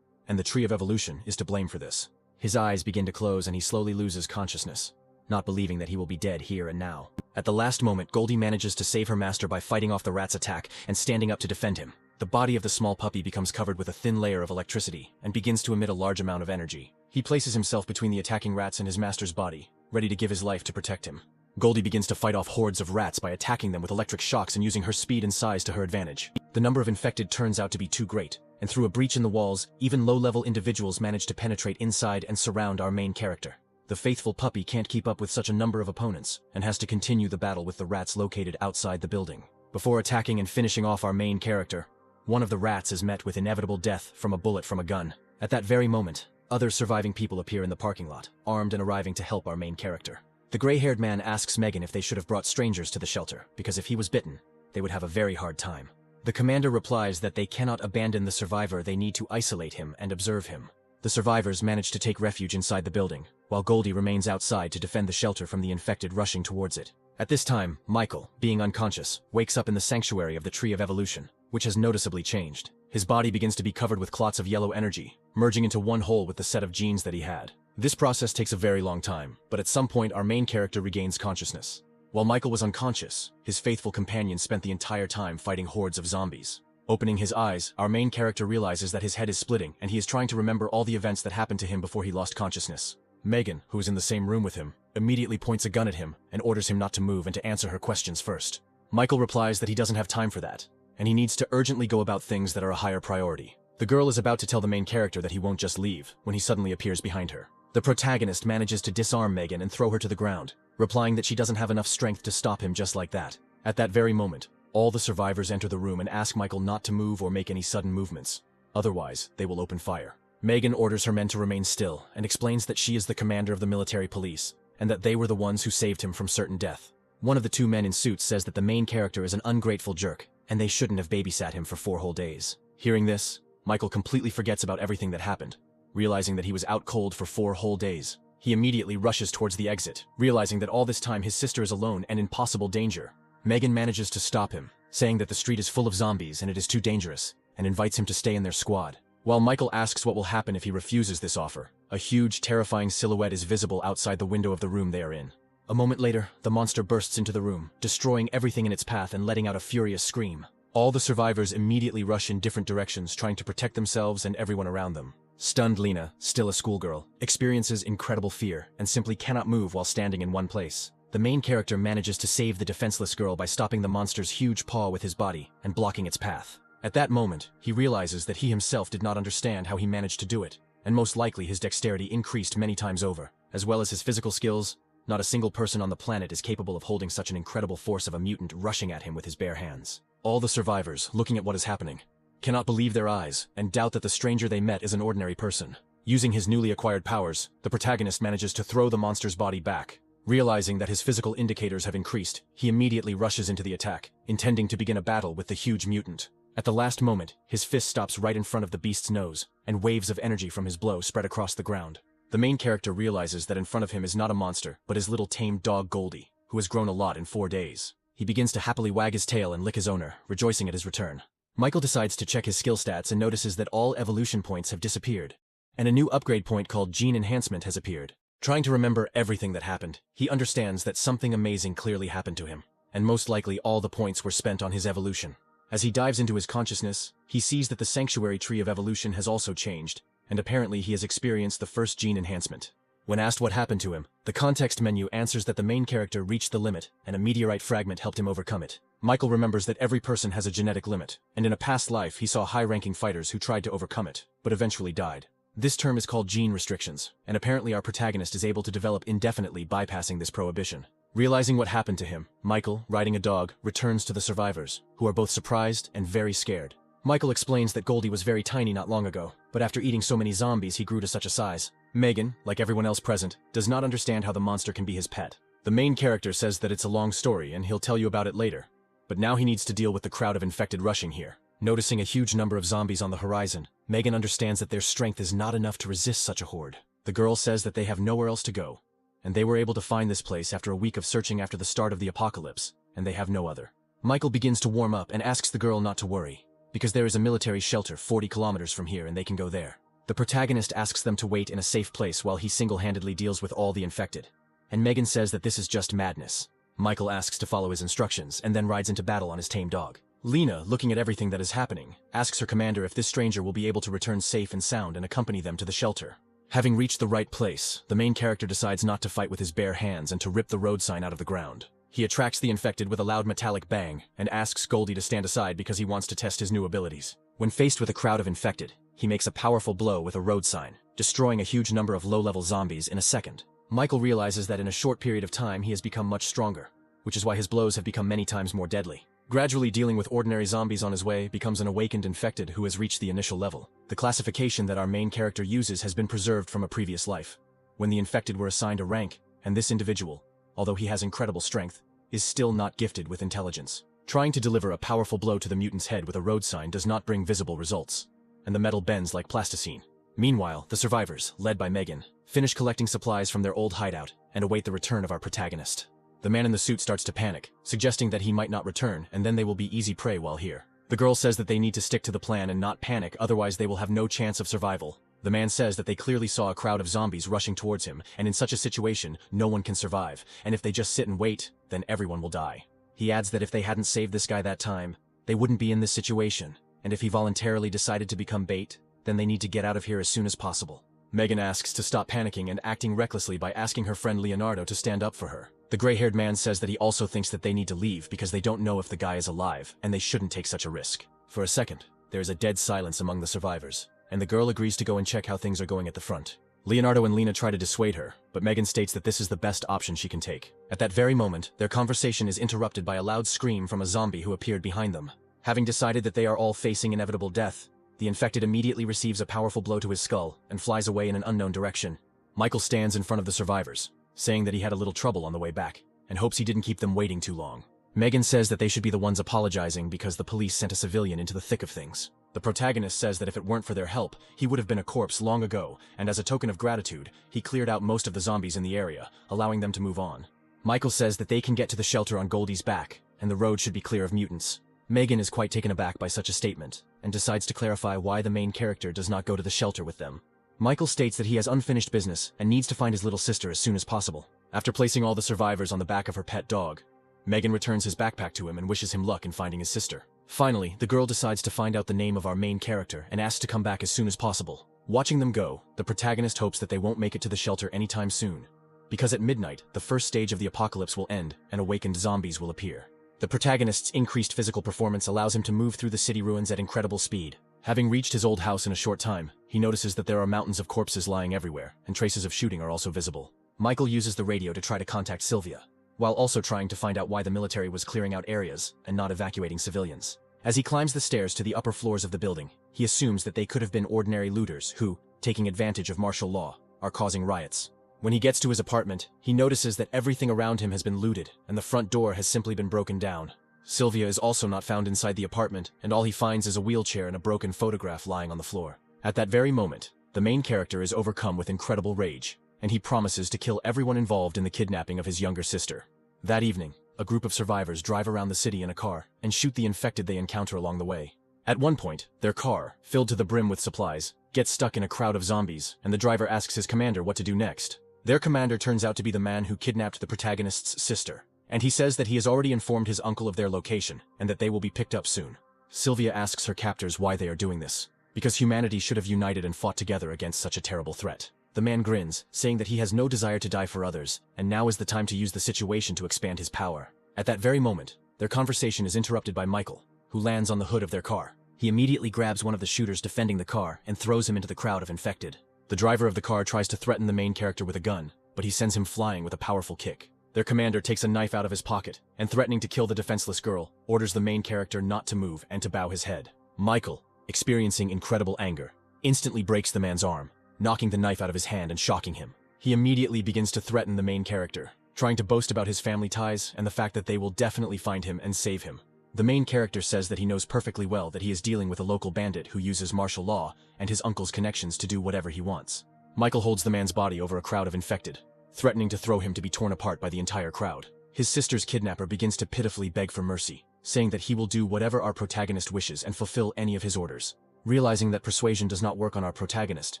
And the Tree of Evolution is to blame for this. His eyes begin to close and he slowly loses consciousness, not believing that he will be dead here and now. At the last moment, Goldie manages to save her master by fighting off the rat's attack and standing up to defend him. The body of the small puppy becomes covered with a thin layer of electricity and begins to emit a large amount of energy. He places himself between the attacking rats and his master's body, ready to give his life to protect him. Goldie begins to fight off hordes of rats by attacking them with electric shocks and using her speed and size to her advantage. The number of infected turns out to be too great, and through a breach in the walls, even low-level individuals manage to penetrate inside and surround our main character. The faithful puppy can't keep up with such a number of opponents, and has to continue the battle with the rats located outside the building. Before attacking and finishing off our main character, one of the rats is met with inevitable death from a bullet from a gun. At that very moment, other surviving people appear in the parking lot, armed and arriving to help our main character. The gray-haired man asks Megan if they should have brought strangers to the shelter, because if he was bitten, they would have a very hard time. The commander replies that they cannot abandon the survivor, they need to isolate him and observe him. The survivors manage to take refuge inside the building, while Goldie remains outside to defend the shelter from the infected rushing towards it. At this time, Michael, being unconscious, wakes up in the sanctuary of the Tree of Evolution, which has noticeably changed. His body begins to be covered with clots of yellow energy, merging into one whole with the set of genes that he had. This process takes a very long time, but at some point our main character regains consciousness. While Michael was unconscious, his faithful companion spent the entire time fighting hordes of zombies. Opening his eyes, our main character realizes that his head is splitting and he is trying to remember all the events that happened to him before he lost consciousness. Megan, who is in the same room with him, immediately points a gun at him and orders him not to move and to answer her questions first. Michael replies that he doesn't have time for that, and he needs to urgently go about things that are a higher priority. The girl is about to tell the main character that he won't just leave, when he suddenly appears behind her. The protagonist manages to disarm Megan and throw her to the ground, replying that she doesn't have enough strength to stop him just like that. At that very moment, all the survivors enter the room and ask Michael not to move or make any sudden movements. Otherwise, they will open fire. Megan orders her men to remain still and explains that she is the commander of the military police, and that they were the ones who saved him from certain death. One of the two men in suits says that the main character is an ungrateful jerk, and they shouldn't have babysat him for 4 whole days. Hearing this, Michael completely forgets about everything that happened. Realizing that he was out cold for 4 whole days, he immediately rushes towards the exit, realizing that all this time his sister is alone and in possible danger. Megan manages to stop him, saying that the street is full of zombies and it is too dangerous, and invites him to stay in their squad. While Michael asks what will happen if he refuses this offer, a huge, terrifying silhouette is visible outside the window of the room they are in. A moment later, the monster bursts into the room, destroying everything in its path and letting out a furious scream. All the survivors immediately rush in different directions, trying to protect themselves and everyone around them. Stunned Lena, still a schoolgirl, experiences incredible fear and simply cannot move while standing in one place. The main character manages to save the defenseless girl by stopping the monster's huge paw with his body and blocking its path. At that moment, he realizes that he himself did not understand how he managed to do it, and most likely his dexterity increased many times over, as well as his physical skills. Not a single person on the planet is capable of holding such an incredible force of a mutant rushing at him with his bare hands. All the survivors, looking at what is happening, cannot believe their eyes and doubt that the stranger they met is an ordinary person. Using his newly acquired powers, the protagonist manages to throw the monster's body back. Realizing that his physical indicators have increased, he immediately rushes into the attack, intending to begin a battle with the huge mutant. At the last moment, his fist stops right in front of the beast's nose, and waves of energy from his blow spread across the ground. The main character realizes that in front of him is not a monster, but his little tame dog Goldie, who has grown a lot in 4 days. He begins to happily wag his tail and lick his owner, rejoicing at his return. Michael decides to check his skill stats and notices that all evolution points have disappeared, and a new upgrade point called Gene Enhancement has appeared. Trying to remember everything that happened, he understands that something amazing clearly happened to him, and most likely all the points were spent on his evolution. As he dives into his consciousness, he sees that the Sanctuary Tree of Evolution has also changed, and apparently he has experienced the first gene enhancement. When asked what happened to him, the context menu answers that the main character reached the limit, and a meteorite fragment helped him overcome it. Michael remembers that every person has a genetic limit, and in a past life he saw high-ranking fighters who tried to overcome it, but eventually died. This term is called gene restrictions, and apparently our protagonist is able to develop indefinitely bypassing this prohibition. Realizing what happened to him, Michael, riding a dog, returns to the survivors, who are both surprised and very scared. Michael explains that Goldie was very tiny not long ago, but after eating so many zombies he grew to such a size. Megan, like everyone else present, does not understand how the monster can be his pet. The main character says that it's a long story and he'll tell you about it later. But now he needs to deal with the crowd of infected rushing here. Noticing a huge number of zombies on the horizon, Megan understands that their strength is not enough to resist such a horde. The girl says that they have nowhere else to go, and they were able to find this place after a week of searching after the start of the apocalypse, and they have no other. Michael begins to warm up and asks the girl not to worry, because there is a military shelter 40 kilometers from here and they can go there. The protagonist asks them to wait in a safe place while he single-handedly deals with all the infected, and Megan says that this is just madness. Michael asks to follow his instructions and then rides into battle on his tame dog. Lena, looking at everything that is happening, asks her commander if this stranger will be able to return safe and sound and accompany them to the shelter. Having reached the right place, the main character decides not to fight with his bare hands and to rip the road sign out of the ground. He attracts the infected with a loud metallic bang and asks Goldie to stand aside because he wants to test his new abilities. When faced with a crowd of infected, he makes a powerful blow with a road sign, destroying a huge number of low-level zombies in a second. Michael realizes that in a short period of time he has become much stronger, which is why his blows have become many times more deadly. Gradually dealing with ordinary zombies on his way becomes an awakened infected who has reached the initial level. The classification that our main character uses has been preserved from a previous life, when the infected were assigned a rank, and this individual, although he has incredible strength, is still not gifted with intelligence. Trying to deliver a powerful blow to the mutant's head with a road sign does not bring visible results, and the metal bends like plasticine. Meanwhile, the survivors, led by Megan, finish collecting supplies from their old hideout, and await the return of our protagonist. The man in the suit starts to panic, suggesting that he might not return, and then they will be easy prey while here. The girl says that they need to stick to the plan and not panic, otherwise they will have no chance of survival. The man says that they clearly saw a crowd of zombies rushing towards him, and in such a situation, no one can survive, and if they just sit and wait, then everyone will die. He adds that if they hadn't saved this guy that time, they wouldn't be in this situation, and if he voluntarily decided to become bait, then they need to get out of here as soon as possible. Megan asks to stop panicking and acting recklessly by asking her friend Leonardo to stand up for her. The gray-haired man says that he also thinks that they need to leave because they don't know if the guy is alive, and they shouldn't take such a risk. For a second, there is a dead silence among the survivors, and the girl agrees to go and check how things are going at the front. Leonardo and Lena try to dissuade her, but Megan states that this is the best option she can take. At that very moment, their conversation is interrupted by a loud scream from a zombie who appeared behind them. Having decided that they are all facing inevitable death, the infected immediately receives a powerful blow to his skull and flies away in an unknown direction. Michael stands in front of the survivors, saying that he had a little trouble on the way back, and hopes he didn't keep them waiting too long. Megan says that they should be the ones apologizing because the police sent a civilian into the thick of things. The protagonist says that if it weren't for their help, he would have been a corpse long ago, and as a token of gratitude, he cleared out most of the zombies in the area, allowing them to move on. Michael says that they can get to the shelter on Goldie's back, and the road should be clear of mutants. Megan is quite taken aback by such a statement, and decides to clarify why the main character does not go to the shelter with them. Michael states that he has unfinished business and needs to find his little sister as soon as possible. After placing all the survivors on the back of her pet dog, Megan returns his backpack to him and wishes him luck in finding his sister. Finally, the girl decides to find out the name of our main character and asks to come back as soon as possible. Watching them go, the protagonist hopes that they won't make it to the shelter anytime soon, because at midnight, the first stage of the apocalypse will end and awakened zombies will appear. The protagonist's increased physical performance allows him to move through the city ruins at incredible speed. Having reached his old house in a short time, he notices that there are mountains of corpses lying everywhere, and traces of shooting are also visible. Michael uses the radio to try to contact Sylvia, while also trying to find out why the military was clearing out areas and not evacuating civilians. As he climbs the stairs to the upper floors of the building, he assumes that they could have been ordinary looters who, taking advantage of martial law, are causing riots. When he gets to his apartment, he notices that everything around him has been looted, and the front door has simply been broken down. Sylvia is also not found inside the apartment, and all he finds is a wheelchair and a broken photograph lying on the floor. At that very moment, the main character is overcome with incredible rage, and he promises to kill everyone involved in the kidnapping of his younger sister. That evening, a group of survivors drive around the city in a car and shoot the infected they encounter along the way. At one point, their car, filled to the brim with supplies, gets stuck in a crowd of zombies, and the driver asks his commander what to do next. Their commander turns out to be the man who kidnapped the protagonist's sister, and he says that he has already informed his uncle of their location and that they will be picked up soon. Sylvia asks her captors why they are doing this, because humanity should have united and fought together against such a terrible threat. The man grins, saying that he has no desire to die for others, and now is the time to use the situation to expand his power. At that very moment, their conversation is interrupted by Michael, who lands on the hood of their car. He immediately grabs one of the shooters defending the car and throws him into the crowd of infected. The driver of the car tries to threaten the main character with a gun, but he sends him flying with a powerful kick. Their commander takes a knife out of his pocket, and threatening to kill the defenseless girl, orders the main character not to move and to bow his head. Michael, experiencing incredible anger, instantly breaks the man's arm, knocking the knife out of his hand and shocking him. He immediately begins to threaten the main character, trying to boast about his family ties and the fact that they will definitely find him and save him. The main character says that he knows perfectly well that he is dealing with a local bandit who uses martial law and his uncle's connections to do whatever he wants. Michael holds the man's body over a crowd of infected, threatening to throw him to be torn apart by the entire crowd. His sister's kidnapper begins to pitifully beg for mercy, saying that he will do whatever our protagonist wishes and fulfill any of his orders. Realizing that persuasion does not work on our protagonist,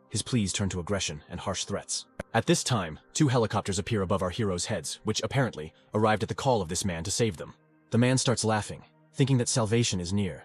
his pleas turn to aggression and harsh threats. At this time, 2 helicopters appear above our heroes' heads, which apparently arrived at the call of this man to save them. The man starts laughing, thinking that salvation is near,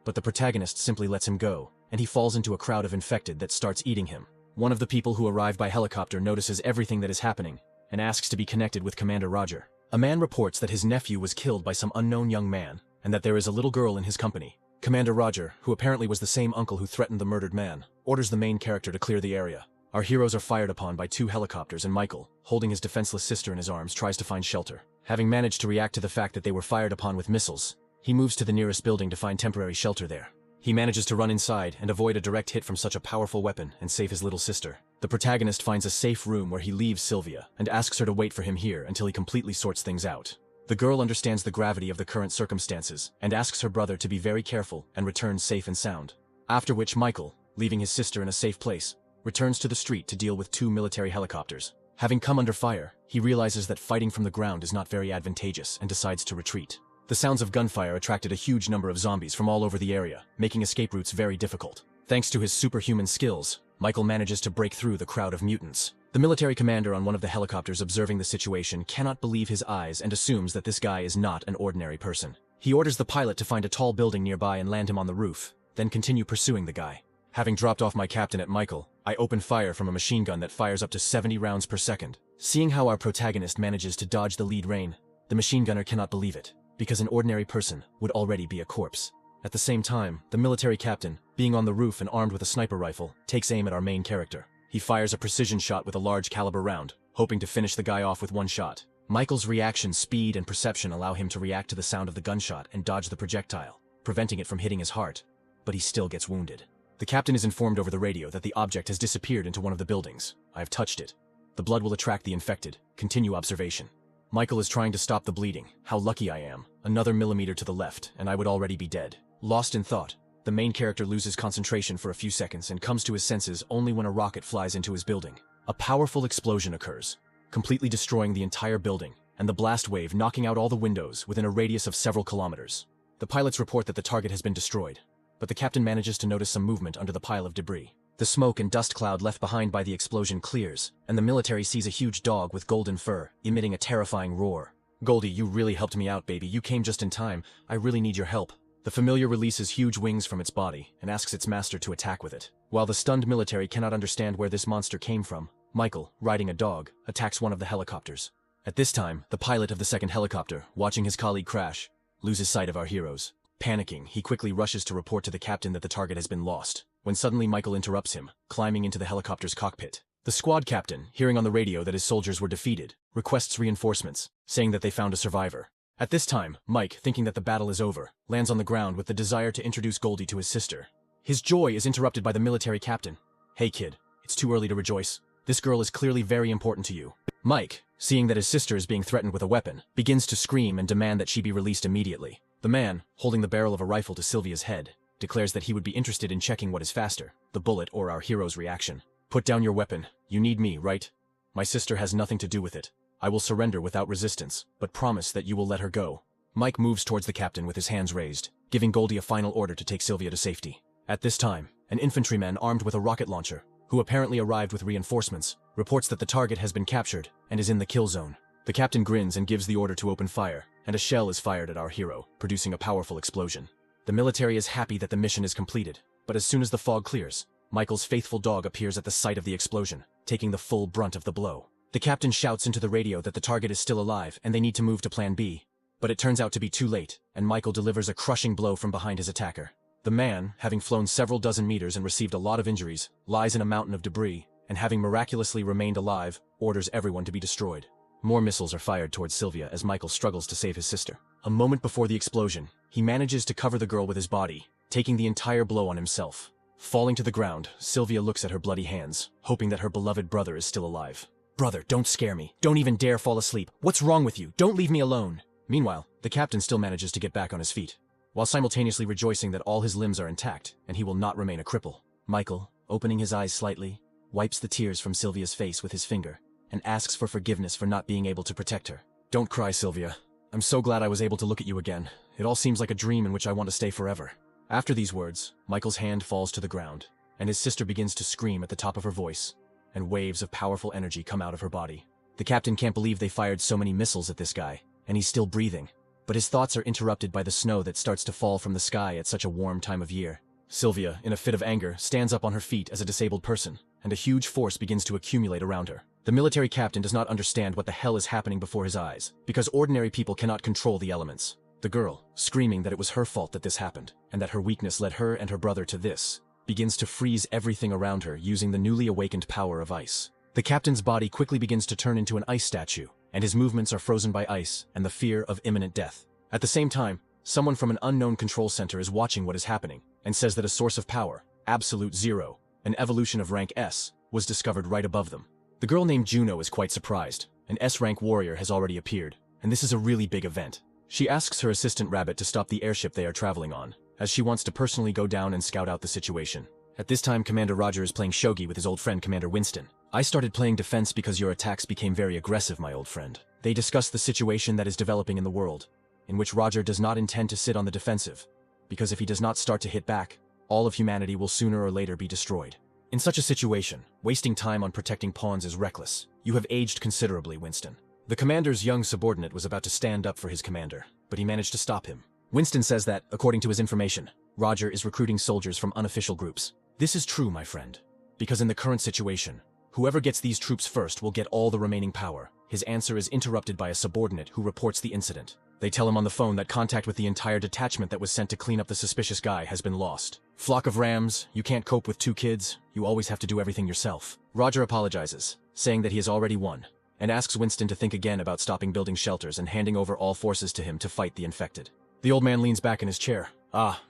but the protagonist simply lets him go, and he falls into a crowd of infected that starts eating him. One of the people who arrived by helicopter notices everything that is happening and asks to be connected with Commander Roger. A man reports that his nephew was killed by some unknown young man and that there is a little girl in his company. Commander Roger, who apparently was the same uncle who threatened the murdered man, orders the main character to clear the area. Our heroes are fired upon by 2 helicopters, and Michael, holding his defenseless sister in his arms, tries to find shelter. Having managed to react to the fact that they were fired upon with missiles, he moves to the nearest building to find temporary shelter there. He manages to run inside and avoid a direct hit from such a powerful weapon and save his little sister. The protagonist finds a safe room where he leaves Sylvia and asks her to wait for him here until he completely sorts things out. The girl understands the gravity of the current circumstances and asks her brother to be very careful and returns safe and sound. After which Michael, leaving his sister in a safe place, returns to the street to deal with 2 military helicopters. Having come under fire, he realizes that fighting from the ground is not very advantageous and decides to retreat. The sounds of gunfire attracted a huge number of zombies from all over the area, making escape routes very difficult. Thanks to his superhuman skills, Michael manages to break through the crowd of mutants. The military commander on one of the helicopters observing the situation cannot believe his eyes and assumes that this guy is not an ordinary person. He orders the pilot to find a tall building nearby and land him on the roof, then continue pursuing the guy. Having dropped off my captain at Michael, I open fire from a machine gun that fires up to 70 rounds per second. Seeing how our protagonist manages to dodge the lead rain, the machine gunner cannot believe it, because an ordinary person would already be a corpse. At the same time, the military captain, being on the roof and armed with a sniper rifle, takes aim at our main character. He fires a precision shot with a large caliber round, hoping to finish the guy off with one shot. Michael's reaction speed and perception allow him to react to the sound of the gunshot and dodge the projectile, preventing it from hitting his heart, but he still gets wounded. The captain is informed over the radio that the object has disappeared into one of the buildings. I have touched it. The blood will attract the infected. Continue observation. Michael is trying to stop the bleeding. How lucky I am. Another millimeter to the left, and I would already be dead. Lost in thought, the main character loses concentration for a few seconds and comes to his senses only when a rocket flies into his building. A powerful explosion occurs, completely destroying the entire building, and the blast wave knocking out all the windows within a radius of several kilometers. The pilots report that the target has been destroyed, but the captain manages to notice some movement under the pile of debris. The smoke and dust cloud left behind by the explosion clears, and the military sees a huge dog with golden fur, emitting a terrifying roar. "Goldie, you really helped me out, baby. You came just in time. I really need your help." The familiar releases huge wings from its body and asks its master to attack with it. While the stunned military cannot understand where this monster came from, Michael, riding a dog, attacks one of the helicopters. At this time, the pilot of the second helicopter, watching his colleague crash, loses sight of our heroes. Panicking, he quickly rushes to report to the captain that the target has been lost, when suddenly Michael interrupts him, climbing into the helicopter's cockpit. The squad captain, hearing on the radio that his soldiers were defeated, requests reinforcements, saying that they found a survivor. At this time, Mike, thinking that the battle is over, lands on the ground with the desire to introduce Goldie to his sister. His joy is interrupted by the military captain. "Hey kid, it's too early to rejoice. This girl is clearly very important to you." Mike, seeing that his sister is being threatened with a weapon, begins to scream and demand that she be released immediately. The man, holding the barrel of a rifle to Sylvia's head, declares that he would be interested in checking what is faster, the bullet or our hero's reaction. "Put down your weapon. You need me, right? My sister has nothing to do with it. I will surrender without resistance, but promise that you will let her go." Mike moves towards the captain with his hands raised, giving Goldie a final order to take Sylvia to safety. At this time, an infantryman armed with a rocket launcher, who apparently arrived with reinforcements, reports that the target has been captured and is in the kill zone. The captain grins and gives the order to open fire, and a shell is fired at our hero, producing a powerful explosion. The military is happy that the mission is completed, but as soon as the fog clears, Michael's faithful dog appears at the site of the explosion, taking the full brunt of the blow. The captain shouts into the radio that the target is still alive and they need to move to Plan B, but it turns out to be too late, and Michael delivers a crushing blow from behind his attacker. The man, having flown several dozen meters and received a lot of injuries, lies in a mountain of debris, and having miraculously remained alive, orders everyone to be destroyed. More missiles are fired towards Sylvia as Michael struggles to save his sister. A moment before the explosion, he manages to cover the girl with his body, taking the entire blow on himself. Falling to the ground, Sylvia looks at her bloody hands, hoping that her beloved brother is still alive. "Brother, don't scare me. Don't even dare fall asleep. What's wrong with you? Don't leave me alone." Meanwhile, the captain still manages to get back on his feet, while simultaneously rejoicing that all his limbs are intact and he will not remain a cripple. Michael, opening his eyes slightly, wipes the tears from Sylvia's face with his finger and asks for forgiveness for not being able to protect her. "Don't cry, Sylvia. I'm so glad I was able to look at you again. It all seems like a dream in which I want to stay forever." After these words, Michael's hand falls to the ground, and his sister begins to scream at the top of her voice, and waves of powerful energy come out of her body. The captain can't believe they fired so many missiles at this guy, and he's still breathing, but his thoughts are interrupted by the snow that starts to fall from the sky at such a warm time of year. Sylvia, in a fit of anger, stands up on her feet as a disabled person, and a huge force begins to accumulate around her. The military captain does not understand what the hell is happening before his eyes, because ordinary people cannot control the elements. The girl, screaming that it was her fault that this happened, and that her weakness led her and her brother to this, begins to freeze everything around her using the newly awakened power of ice. The captain's body quickly begins to turn into an ice statue, and his movements are frozen by ice and the fear of imminent death. At the same time, someone from an unknown control center is watching what is happening, and says that a source of power, Absolute Zero, an evolution of rank S, was discovered right above them. The girl named Juno is quite surprised. An S-rank warrior has already appeared, and this is a really big event. She asks her assistant Rabbit to stop the airship they are traveling on, as she wants to personally go down and scout out the situation. At this time, Commander Roger is playing shogi with his old friend Commander Winston. I started playing defense because your attacks became very aggressive, my old friend. They discuss the situation that is developing in the world, in which Roger does not intend to sit on the defensive, because if he does not start to hit back, all of humanity will sooner or later be destroyed. In such a situation, wasting time on protecting pawns is reckless. You have aged considerably, Winston. The commander's young subordinate was about to stand up for his commander, but he managed to stop him. Winston says that, according to his information, Roger is recruiting soldiers from unofficial groups. This is true, my friend, because in the current situation, whoever gets these troops first will get all the remaining power. His answer is interrupted by a subordinate who reports the incident. They tell him on the phone that contact with the entire detachment that was sent to clean up the suspicious guy has been lost. Flock of rams, you can't cope with 2 kids, you always have to do everything yourself. Roger apologizes, saying that he has already won, and asks Winston to think again about stopping building shelters and handing over all forces to him to fight the infected. The old man leans back in his chair.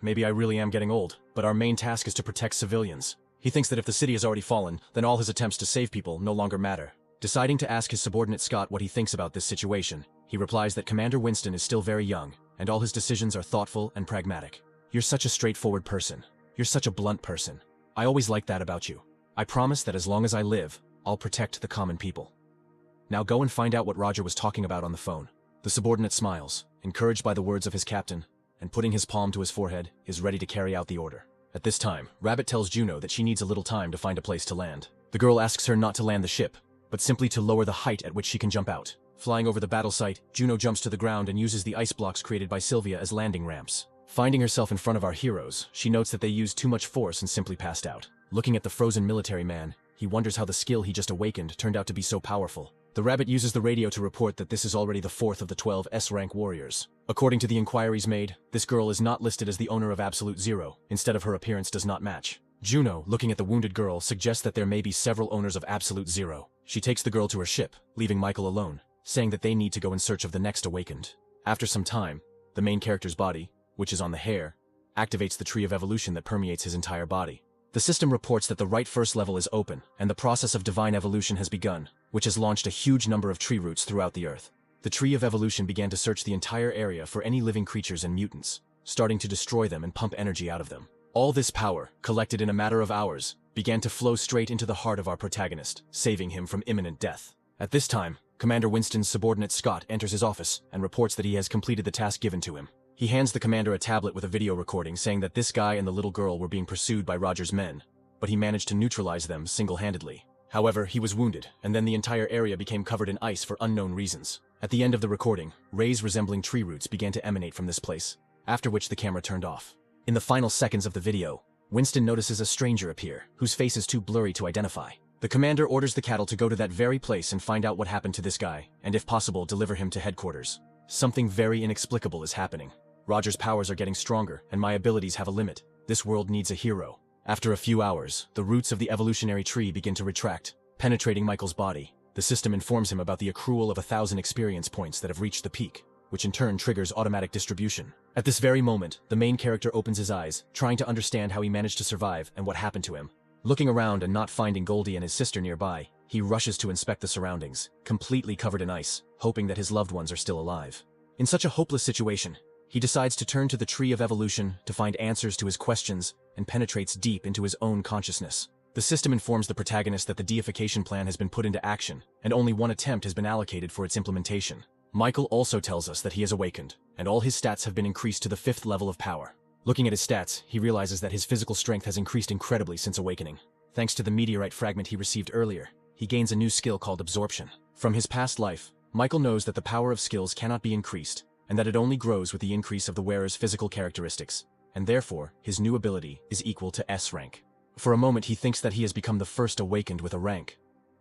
Maybe I really am getting old, but our main task is to protect civilians. He thinks that if the city has already fallen, then all his attempts to save people no longer matter. Deciding to ask his subordinate Scott what he thinks about this situation, he replies that Commander Winston is still very young, and all his decisions are thoughtful and pragmatic. You're such a straightforward person. You're such a blunt person. I always liked that about you. I promise that as long as I live, I'll protect the common people. Now go and find out what Roger was talking about on the phone. The subordinate smiles, encouraged by the words of his captain, and putting his palm to his forehead, is ready to carry out the order. At this time, Rabbit tells Juno that she needs a little time to find a place to land. The girl asks her not to land the ship, but simply to lower the height at which she can jump out. Flying over the battle site, Juno jumps to the ground and uses the ice blocks created by Sylvia as landing ramps. Finding herself in front of our heroes, she notes that they used too much force and simply passed out. Looking at the frozen military man, he wonders how the skill he just awakened turned out to be so powerful. The Rabbit uses the radio to report that this is already the 4th of the 12 S-rank warriors. According to the inquiries made, this girl is not listed as the owner of Absolute Zero. Instead of her appearance does not match. Juno, looking at the wounded girl, suggests that there may be several owners of Absolute Zero. She takes the girl to her ship, leaving Michael alone, saying that they need to go in search of the next awakened. After some time, the main character's body, which is on the hair, activates the tree of evolution that permeates his entire body. The system reports that the right first level is open, and the process of divine evolution has begun, which has launched a huge number of tree roots throughout the earth. The tree of evolution began to search the entire area for any living creatures and mutants, starting to destroy them and pump energy out of them. All this power, collected in a matter of hours, began to flow straight into the heart of our protagonist, saving him from imminent death. At this time, Commander Winston's subordinate Scott enters his office and reports that he has completed the task given to him. He hands the commander a tablet with a video recording saying that this guy and the little girl were being pursued by Roger's men, but he managed to neutralize them single-handedly. However, he was wounded, and then the entire area became covered in ice for unknown reasons. At the end of the recording, rays resembling tree roots began to emanate from this place, after which the camera turned off. In the final seconds of the video, Winston notices a stranger appear, whose face is too blurry to identify. The commander orders the cattle to go to that very place and find out what happened to this guy, and if possible, deliver him to headquarters. Something very inexplicable is happening. Roger's powers are getting stronger, and my abilities have a limit. This world needs a hero. After a few hours, the roots of the evolutionary tree begin to retract, penetrating Michael's body. The system informs him about the accrual of 1,000 experience points that have reached the peak, which in turn triggers automatic distribution. At this very moment, the main character opens his eyes, trying to understand how he managed to survive and what happened to him. Looking around and not finding Goldie and his sister nearby, he rushes to inspect the surroundings, completely covered in ice, hoping that his loved ones are still alive. In such a hopeless situation, he decides to turn to the Tree of Evolution to find answers to his questions and penetrates deep into his own consciousness. The system informs the protagonist that the deification plan has been put into action, and only one attempt has been allocated for its implementation. Michael also tells us that he has awakened, and all his stats have been increased to the 5th level of power. Looking at his stats, he realizes that his physical strength has increased incredibly since awakening. Thanks to the meteorite fragment he received earlier, he gains a new skill called absorption. From his past life, Michael knows that the power of skills cannot be increased, and that it only grows with the increase of the wearer's physical characteristics, and therefore, his new ability is equal to S rank. For a moment he thinks that he has become the first awakened with a rank,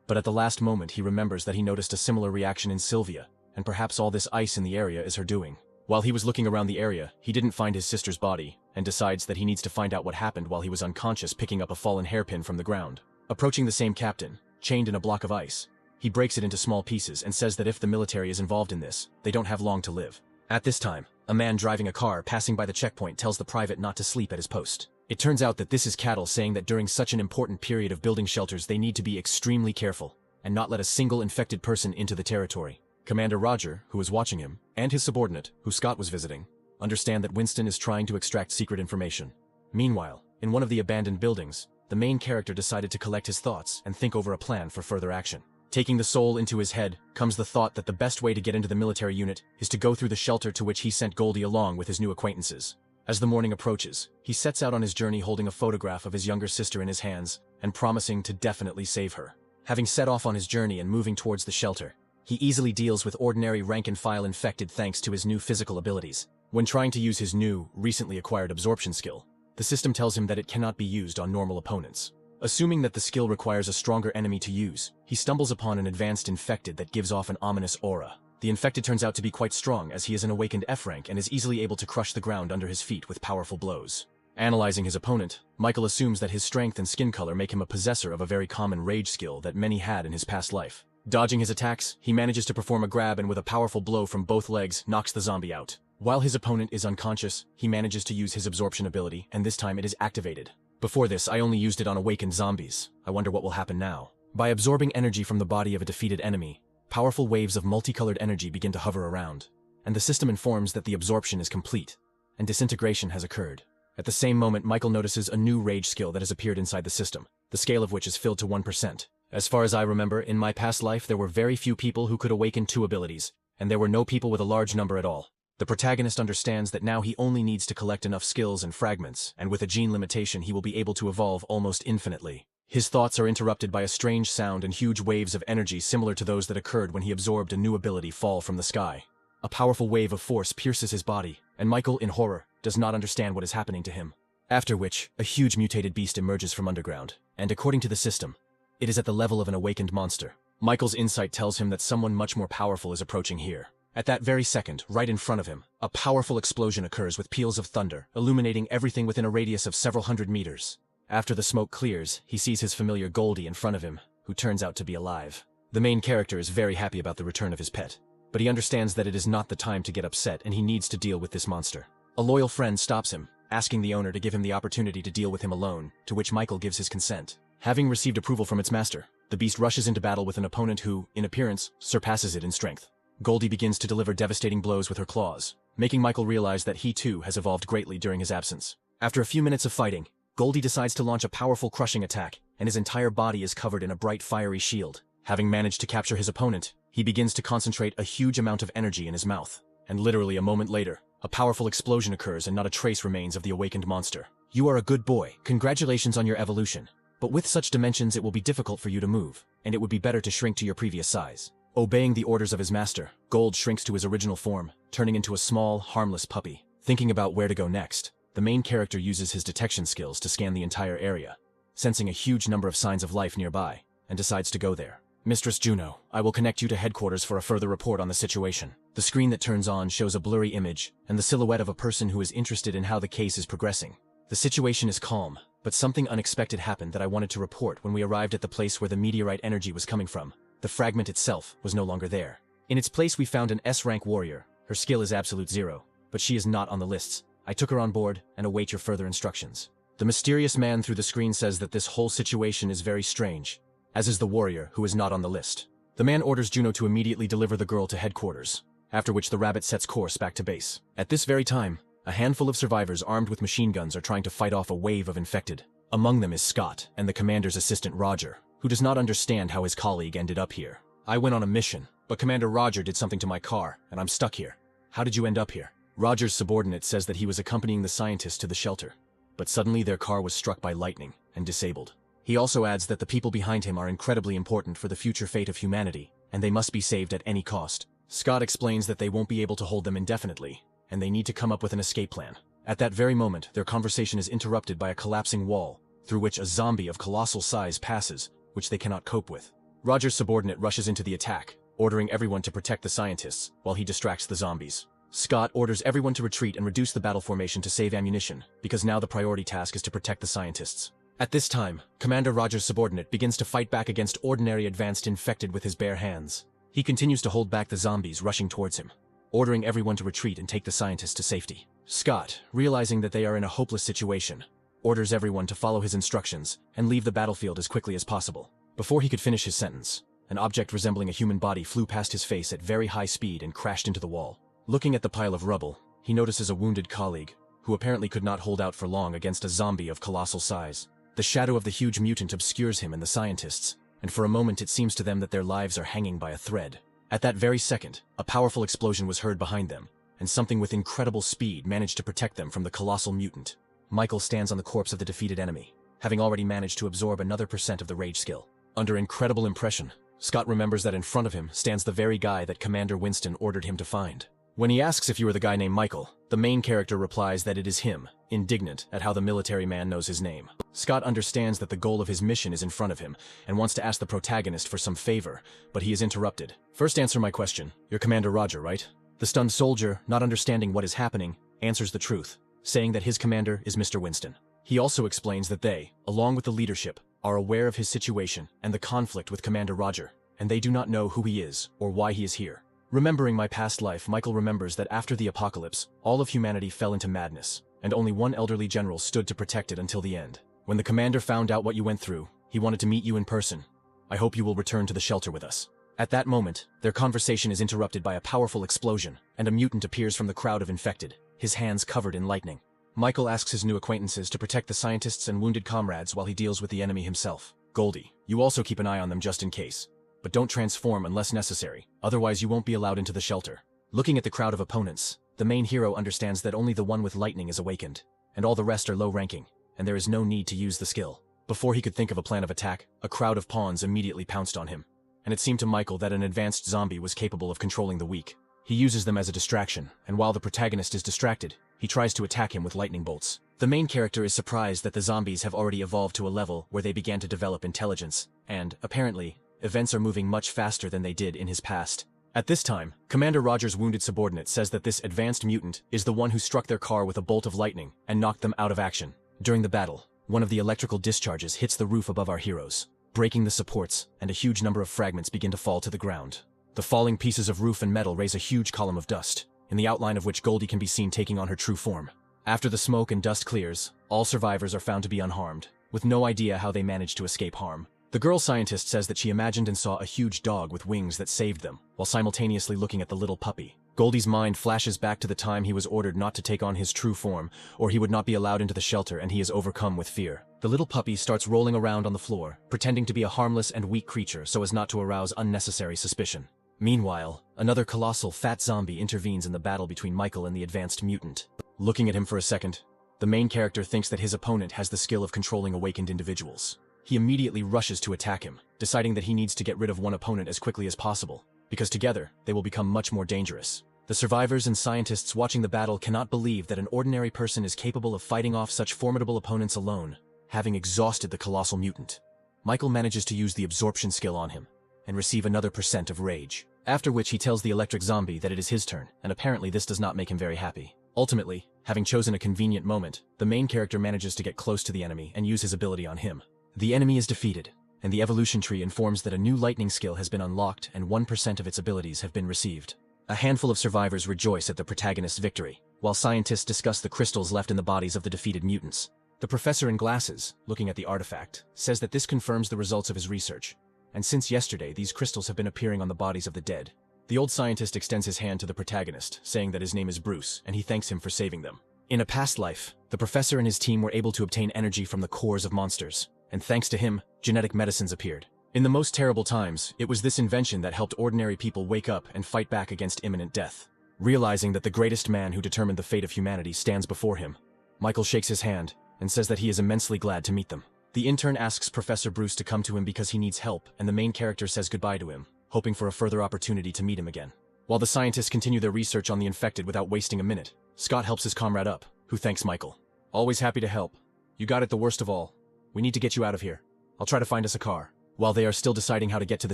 but at the last moment he remembers that he noticed a similar reaction in Sylvia, and perhaps all this ice in the area is her doing. While he was looking around the area, he didn't find his sister's body, and decides that he needs to find out what happened while he was unconscious picking up a fallen hairpin from the ground. Approaching the same captain, chained in a block of ice, he breaks it into small pieces and says that if the military is involved in this, they don't have long to live. At this time, a man driving a car passing by the checkpoint tells the private not to sleep at his post. It turns out that this is Cattle saying that during such an important period of building shelters they need to be extremely careful, and not let a single infected person into the territory. Commander Roger, who is watching him, and his subordinate, who Scott was visiting, understand that Winston is trying to extract secret information. Meanwhile, in one of the abandoned buildings, the main character decided to collect his thoughts and think over a plan for further action. Taking the soul into his head comes the thought that the best way to get into the military unit is to go through the shelter to which he sent Goldie along with his new acquaintances. As the morning approaches, he sets out on his journey holding a photograph of his younger sister in his hands and promising to definitely save her. Having set off on his journey and moving towards the shelter, he easily deals with ordinary rank-and-file infected thanks to his new physical abilities. When trying to use his new, recently acquired absorption skill, the system tells him that it cannot be used on normal opponents. Assuming that the skill requires a stronger enemy to use, he stumbles upon an advanced infected that gives off an ominous aura. The infected turns out to be quite strong as he is an awakened F rank and is easily able to crush the ground under his feet with powerful blows. Analyzing his opponent, Michael assumes that his strength and skin color make him a possessor of a very common rage skill that many had in his past life. Dodging his attacks, he manages to perform a grab and with a powerful blow from both legs knocks the zombie out. While his opponent is unconscious, he manages to use his absorption ability, and this time it is activated. Before this, I only used it on awakened zombies. I wonder what will happen now. By absorbing energy from the body of a defeated enemy, powerful waves of multicolored energy begin to hover around, and the system informs that the absorption is complete, and disintegration has occurred. At the same moment, Michael notices a new rage skill that has appeared inside the system, the scale of which is filled to 1%. As far as I remember, in my past life there were very few people who could awaken 2 abilities, and there were no people with a large number at all. The protagonist understands that now he only needs to collect enough skills and fragments, and with a gene limitation he will be able to evolve almost infinitely. His thoughts are interrupted by a strange sound and huge waves of energy similar to those that occurred when he absorbed a new ability fall from the sky. A powerful wave of force pierces his body, and Michael, in horror, does not understand what is happening to him. After which, a huge mutated beast emerges from underground, and according to the system, it is at the level of an awakened monster. Michael's insight tells him that someone much more powerful is approaching here. At that very second, right in front of him, a powerful explosion occurs with peals of thunder, illuminating everything within a radius of several hundred meters. After the smoke clears, he sees his familiar Goldie in front of him, who turns out to be alive. The main character is very happy about the return of his pet, but he understands that it is not the time to get upset and he needs to deal with this monster. A loyal friend stops him, asking the owner to give him the opportunity to deal with him alone, to which Michael gives his consent. Having received approval from its master, the beast rushes into battle with an opponent who, in appearance, surpasses it in strength. Goldie begins to deliver devastating blows with her claws, making Michael realize that he too has evolved greatly during his absence. After a few minutes of fighting, Goldie decides to launch a powerful crushing attack, and his entire body is covered in a bright fiery shield. Having managed to capture his opponent, he begins to concentrate a huge amount of energy in his mouth. And literally a moment later, a powerful explosion occurs and not a trace remains of the awakened monster. You are a good boy. Congratulations on your evolution. But with such dimensions it will be difficult for you to move, and it would be better to shrink to your previous size. Obeying the orders of his master, Gold shrinks to his original form, turning into a small, harmless puppy. Thinking about where to go next, the main character uses his detection skills to scan the entire area, sensing a huge number of signs of life nearby, and decides to go there. Mistress Juno, I will connect you to headquarters for a further report on the situation. The screen that turns on shows a blurry image and the silhouette of a person who is interested in how the case is progressing. The situation is calm, but something unexpected happened that I wanted to report when we arrived at the place where the meteorite energy was coming from. The fragment itself was no longer there. In its place we found an S-rank warrior. Her skill is absolute 0, but she is not on the lists. I took her on board and await your further instructions. The mysterious man through the screen says that this whole situation is very strange, as is the warrior who is not on the list. The man orders Juno to immediately deliver the girl to headquarters, after which the rabbit sets course back to base. At this very time, a handful of survivors armed with machine guns are trying to fight off a wave of infected. Among them is Scott and the commander's assistant Roger, who does not understand how his colleague ended up here. I went on a mission, but Commander Roger did something to my car, and I'm stuck here. How did you end up here? Roger's subordinate says that he was accompanying the scientists to the shelter, but suddenly their car was struck by lightning and disabled. He also adds that the people behind him are incredibly important for the future fate of humanity, and they must be saved at any cost. Scott explains that they won't be able to hold them indefinitely, and they need to come up with an escape plan. At that very moment, their conversation is interrupted by a collapsing wall, through which a zombie of colossal size passes, which they cannot cope with. Roger's subordinate rushes into the attack, ordering everyone to protect the scientists, while he distracts the zombies. Scott orders everyone to retreat and reduce the battle formation to save ammunition, because now the priority task is to protect the scientists. At this time, Commander Roger's subordinate begins to fight back against ordinary advanced infected with his bare hands. He continues to hold back the zombies rushing towards him, ordering everyone to retreat and take the scientists to safety. Scott, realizing that they are in a hopeless situation, orders everyone to follow his instructions and leave the battlefield as quickly as possible. Before he could finish his sentence, an object resembling a human body flew past his face at very high speed and crashed into the wall. Looking at the pile of rubble, he notices a wounded colleague, who apparently could not hold out for long against a zombie of colossal size. The shadow of the huge mutant obscures him and the scientists, and for a moment it seems to them that their lives are hanging by a thread. At that very second, a powerful explosion was heard behind them, and something with incredible speed managed to protect them from the colossal mutant. Michael stands on the corpse of the defeated enemy, having already managed to absorb another percent of the rage skill. Under incredible impression, Scott remembers that in front of him stands the very guy that Commander Winston ordered him to find. When he asks if you are the guy named Michael, the main character replies that it is him, indignant at how the military man knows his name. Scott understands that the goal of his mission is in front of him, and wants to ask the protagonist for some favor, but he is interrupted. First, answer my question. You're Commander Roger, right? The stunned soldier, not understanding what is happening, answers the truth, saying that his commander is Mr. Winston. He also explains that they, along with the leadership, are aware of his situation and the conflict with Commander Roger, and they do not know who he is or why he is here. Remembering my past life, Michael remembers that after the apocalypse, all of humanity fell into madness, and only one elderly general stood to protect it until the end. When the commander found out what you went through, he wanted to meet you in person. I hope you will return to the shelter with us. At that moment, their conversation is interrupted by a powerful explosion, and a mutant appears from the crowd of infected, his hands covered in lightning. Michael asks his new acquaintances to protect the scientists and wounded comrades while he deals with the enemy himself. Goldie, you also keep an eye on them just in case. But don't transform unless necessary, otherwise you won't be allowed into the shelter. Looking at the crowd of opponents, the main hero understands that only the one with lightning is awakened, and all the rest are low-ranking, and there is no need to use the skill. Before he could think of a plan of attack, a crowd of pawns immediately pounced on him, and it seemed to Michael that an advanced zombie was capable of controlling the weak. He uses them as a distraction, and while the protagonist is distracted, he tries to attack him with lightning bolts. The main character is surprised that the zombies have already evolved to a level where they began to develop intelligence, and, apparently, events are moving much faster than they did in his past. At this time, Commander Roger's wounded subordinate says that this advanced mutant is the one who struck their car with a bolt of lightning and knocked them out of action. During the battle, one of the electrical discharges hits the roof above our heroes, breaking the supports, and a huge number of fragments begin to fall to the ground. The falling pieces of roof and metal raise a huge column of dust, in the outline of which Goldie can be seen taking on her true form. After the smoke and dust clears, all survivors are found to be unharmed, with no idea how they managed to escape harm. The girl scientist says that she imagined and saw a huge dog with wings that saved them, while simultaneously looking at the little puppy. Goldie's mind flashes back to the time he was ordered not to take on his true form, or he would not be allowed into the shelter, and he is overcome with fear. The little puppy starts rolling around on the floor, pretending to be a harmless and weak creature so as not to arouse unnecessary suspicion. Meanwhile, another colossal fat zombie intervenes in the battle between Michael and the advanced mutant. Looking at him for a second, the main character thinks that his opponent has the skill of controlling awakened individuals. He immediately rushes to attack him, deciding that he needs to get rid of one opponent as quickly as possible, because together, they will become much more dangerous. The survivors and scientists watching the battle cannot believe that an ordinary person is capable of fighting off such formidable opponents alone, having exhausted the colossal mutant. Michael manages to use the absorption skill on him, and receive another percent of rage, after which he tells the electric zombie that it is his turn, and apparently this does not make him very happy. Ultimately, having chosen a convenient moment, the main character manages to get close to the enemy and use his ability on him. The enemy is defeated, and the evolution tree informs that a new lightning skill has been unlocked and 1% of its abilities have been received. A handful of survivors rejoice at the protagonist's victory, while scientists discuss the crystals left in the bodies of the defeated mutants. The professor in glasses, looking at the artifact, says that this confirms the results of his research, and since yesterday these crystals have been appearing on the bodies of the dead. The old scientist extends his hand to the protagonist, saying that his name is Bruce, and he thanks him for saving them. In a past life, the professor and his team were able to obtain energy from the cores of monsters, and thanks to him, genetic medicines appeared. In the most terrible times, it was this invention that helped ordinary people wake up and fight back against imminent death. Realizing that the greatest man who determined the fate of humanity stands before him, Michael shakes his hand and says that he is immensely glad to meet them. The intern asks Professor Bruce to come to him because he needs help, and the main character says goodbye to him, hoping for a further opportunity to meet him again. While the scientists continue their research on the infected without wasting a minute, Scott helps his comrade up, who thanks Michael. Always happy to help. You got it the worst of all. We need to get you out of here. I'll try to find us a car. While they are still deciding how to get to the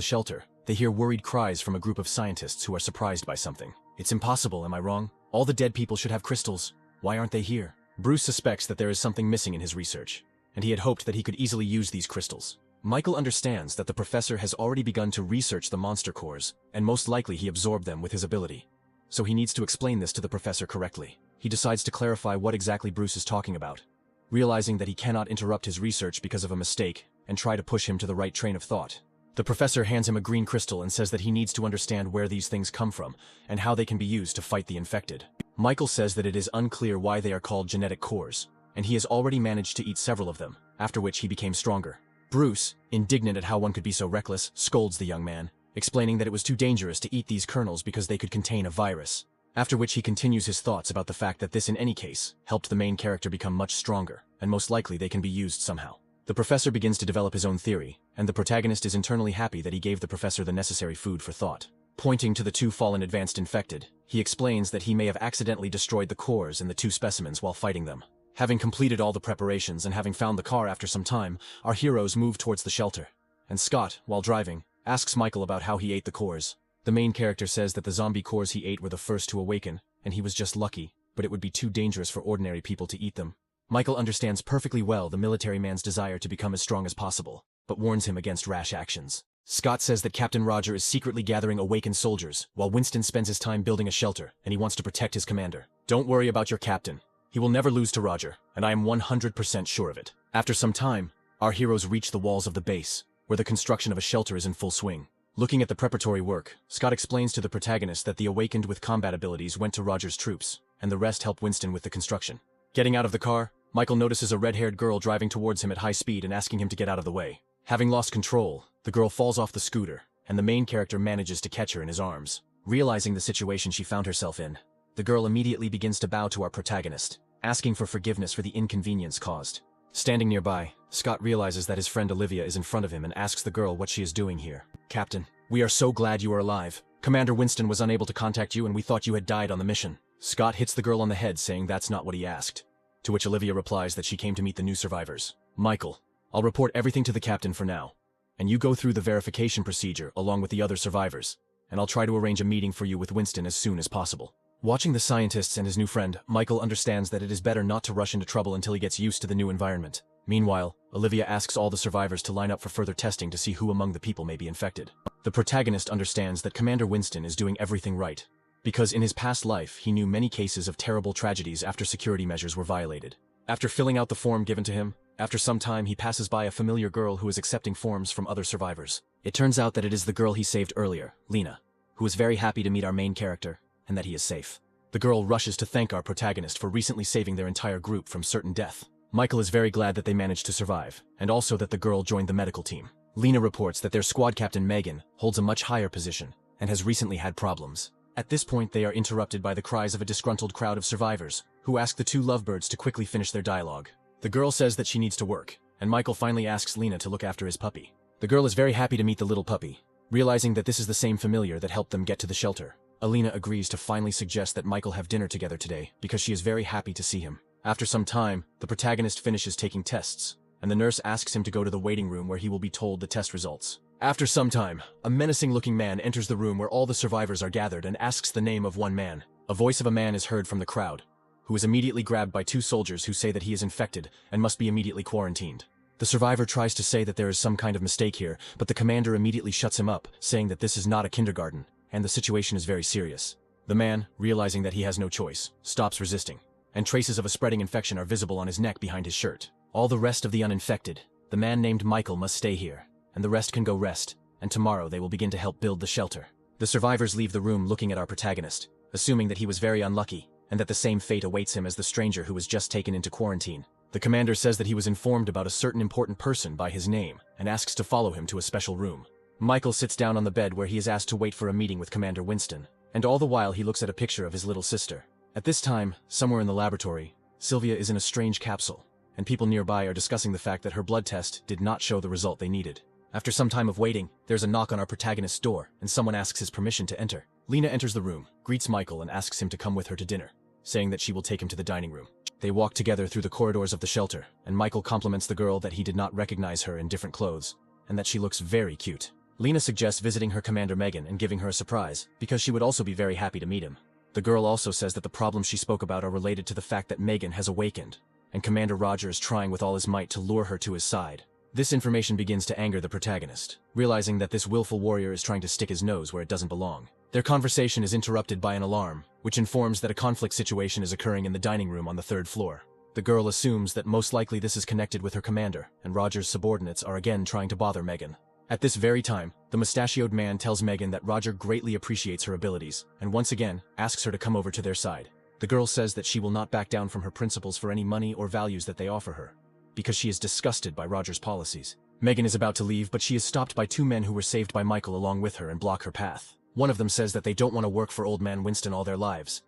shelter, they hear worried cries from a group of scientists who are surprised by something. It's impossible, am I wrong? All the dead people should have crystals. Why aren't they here? Bruce suspects that there is something missing in his research, and he had hoped that he could easily use these crystals. Michael understands that the professor has already begun to research the monster cores, and most likely he absorbed them with his ability. So he needs to explain this to the professor correctly. He decides to clarify what exactly Bruce is talking about, realizing that he cannot interrupt his research because of a mistake, and try to push him to the right train of thought. The professor hands him a green crystal and says that he needs to understand where these things come from, and how they can be used to fight the infected. Michael says that it is unclear why they are called genetic cores, and he has already managed to eat several of them, after which he became stronger. Bruce, indignant at how one could be so reckless, scolds the young man, explaining that it was too dangerous to eat these kernels because they could contain a virus. After which he continues his thoughts about the fact that this in any case helped the main character become much stronger, and most likely they can be used somehow. The professor begins to develop his own theory, and the protagonist is internally happy that he gave the professor the necessary food for thought. Pointing to the two fallen advanced infected, he explains that he may have accidentally destroyed the cores in the two specimens while fighting them. Having completed all the preparations and having found the car after some time, our heroes move towards the shelter. And Scott, while driving, asks Michael about how he ate the cores. The main character says that the zombie cores he ate were the first to awaken, and he was just lucky, but it would be too dangerous for ordinary people to eat them. Michael understands perfectly well the military man's desire to become as strong as possible, but warns him against rash actions. Scott says that Captain Roger is secretly gathering awakened soldiers, while Winston spends his time building a shelter, and he wants to protect his commander. Don't worry about your captain. He will never lose to Roger, and I am 100% sure of it. After some time, our heroes reach the walls of the base, where the construction of a shelter is in full swing. Looking at the preparatory work, Scott explains to the protagonist that the awakened with combat abilities went to Roger's troops, and the rest helped Winston with the construction. Getting out of the car, Michael notices a red-haired girl driving towards him at high speed and asking him to get out of the way. Having lost control, the girl falls off the scooter, and the main character manages to catch her in his arms. Realizing the situation she found herself in, the girl immediately begins to bow to our protagonist, asking for forgiveness for the inconvenience caused. Standing nearby, Scott realizes that his friend Olivia is in front of him and asks the girl what she is doing here. Captain, we are so glad you are alive. Commander Winston was unable to contact you and we thought you had died on the mission. Scott hits the girl on the head saying that's not what he asked, to which Olivia replies that she came to meet the new survivors. Michael, I'll report everything to the captain for now, and you go through the verification procedure along with the other survivors, and I'll try to arrange a meeting for you with Winston as soon as possible. Watching the scientists and his new friend, Michael understands that it is better not to rush into trouble until he gets used to the new environment. Meanwhile, Olivia asks all the survivors to line up for further testing to see who among the people may be infected. The protagonist understands that Commander Winston is doing everything right, because in his past life he knew many cases of terrible tragedies after security measures were violated. After filling out the form given to him, after some time he passes by a familiar girl who is accepting forms from other survivors. It turns out that it is the girl he saved earlier, Lena, who is very happy to meet our main character, and that he is safe. The girl rushes to thank our protagonist for recently saving their entire group from certain death. Michael is very glad that they managed to survive, and also that the girl joined the medical team. Lena reports that their squad captain Megan holds a much higher position, and has recently had problems. At this point they are interrupted by the cries of a disgruntled crowd of survivors, who ask the two lovebirds to quickly finish their dialogue. The girl says that she needs to work, and Michael finally asks Lena to look after his puppy. The girl is very happy to meet the little puppy, realizing that this is the same familiar that helped them get to the shelter. Alina agrees to finally suggest that Michael have dinner together today because she is very happy to see him. After some time, the protagonist finishes taking tests, and the nurse asks him to go to the waiting room where he will be told the test results. After some time, a menacing-looking man enters the room where all the survivors are gathered and asks the name of one man. A voice of a man is heard from the crowd, who is immediately grabbed by two soldiers who say that he is infected and must be immediately quarantined. The survivor tries to say that there is some kind of mistake here, but the commander immediately shuts him up, saying that this is not a kindergarten, and the situation is very serious. The man, realizing that he has no choice, stops resisting, and traces of a spreading infection are visible on his neck behind his shirt. All the rest of the uninfected, the man named Michael must stay here, and the rest can go rest, and tomorrow they will begin to help build the shelter. The survivors leave the room looking at our protagonist, assuming that he was very unlucky, and that the same fate awaits him as the stranger who was just taken into quarantine. The commander says that he was informed about a certain important person by his name, and asks to follow him to a special room. Michael sits down on the bed where he is asked to wait for a meeting with Commander Winston, and all the while he looks at a picture of his little sister. At this time, somewhere in the laboratory, Sylvia is in a strange capsule, and people nearby are discussing the fact that her blood test did not show the result they needed. After some time of waiting, there's a knock on our protagonist's door, and someone asks his permission to enter. Lena enters the room, greets Michael and asks him to come with her to dinner, saying that she will take him to the dining room. They walk together through the corridors of the shelter, and Michael compliments the girl that he did not recognize her in different clothes, and that she looks very cute. Lena suggests visiting her commander Megan and giving her a surprise, because she would also be very happy to meet him. The girl also says that the problems she spoke about are related to the fact that Megan has awakened, and Commander Roger is trying with all his might to lure her to his side. This information begins to anger the protagonist, realizing that this willful warrior is trying to stick his nose where it doesn't belong. Their conversation is interrupted by an alarm, which informs that a conflict situation is occurring in the dining room on the 3rd floor. The girl assumes that most likely this is connected with her commander, and Roger's subordinates are again trying to bother Megan. At this very time, the mustachioed man tells Megan that Roger greatly appreciates her abilities, and once again asks her to come over to their side. The girl says that she will not back down from her principles for any money or values that they offer her, because she is disgusted by Roger's policies. Megan is about to leave, but she is stopped by two men who were saved by Michael along with her and block her path. One of them says that they don't want to work for old man Winston all their lives.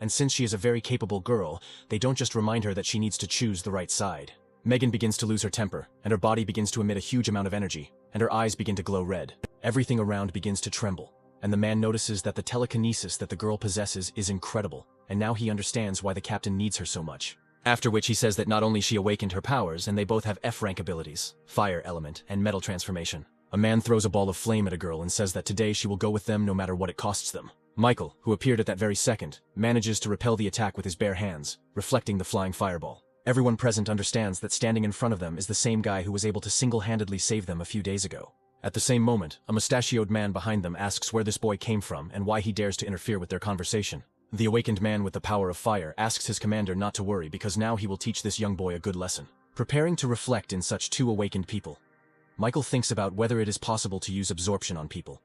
And since she is a very capable girl, they don't just remind her that she needs to choose the right side. Megan begins to lose her temper, and her body begins to emit a huge amount of energy, and her eyes begin to glow red. Everything around begins to tremble, and the man notices that the telekinesis that the girl possesses is incredible, and now he understands why the captain needs her so much. After which he says that not only she awakened her powers, and they both have F-rank abilities, fire element, and metal transformation. A man throws a ball of flame at a girl and says that today she will go with them no matter what it costs them. Michael, who appeared at that very second, manages to repel the attack with his bare hands, reflecting the flying fireball. Everyone present understands that standing in front of them is the same guy who was able to single-handedly save them a few days ago. At the same moment, a mustachioed man behind them asks where this boy came from and why he dares to interfere with their conversation. The awakened man with the power of fire asks his commander not to worry because now he will teach this young boy a good lesson. Preparing to reflect in such two awakened people, Michael thinks about whether it is possible to use absorption on people,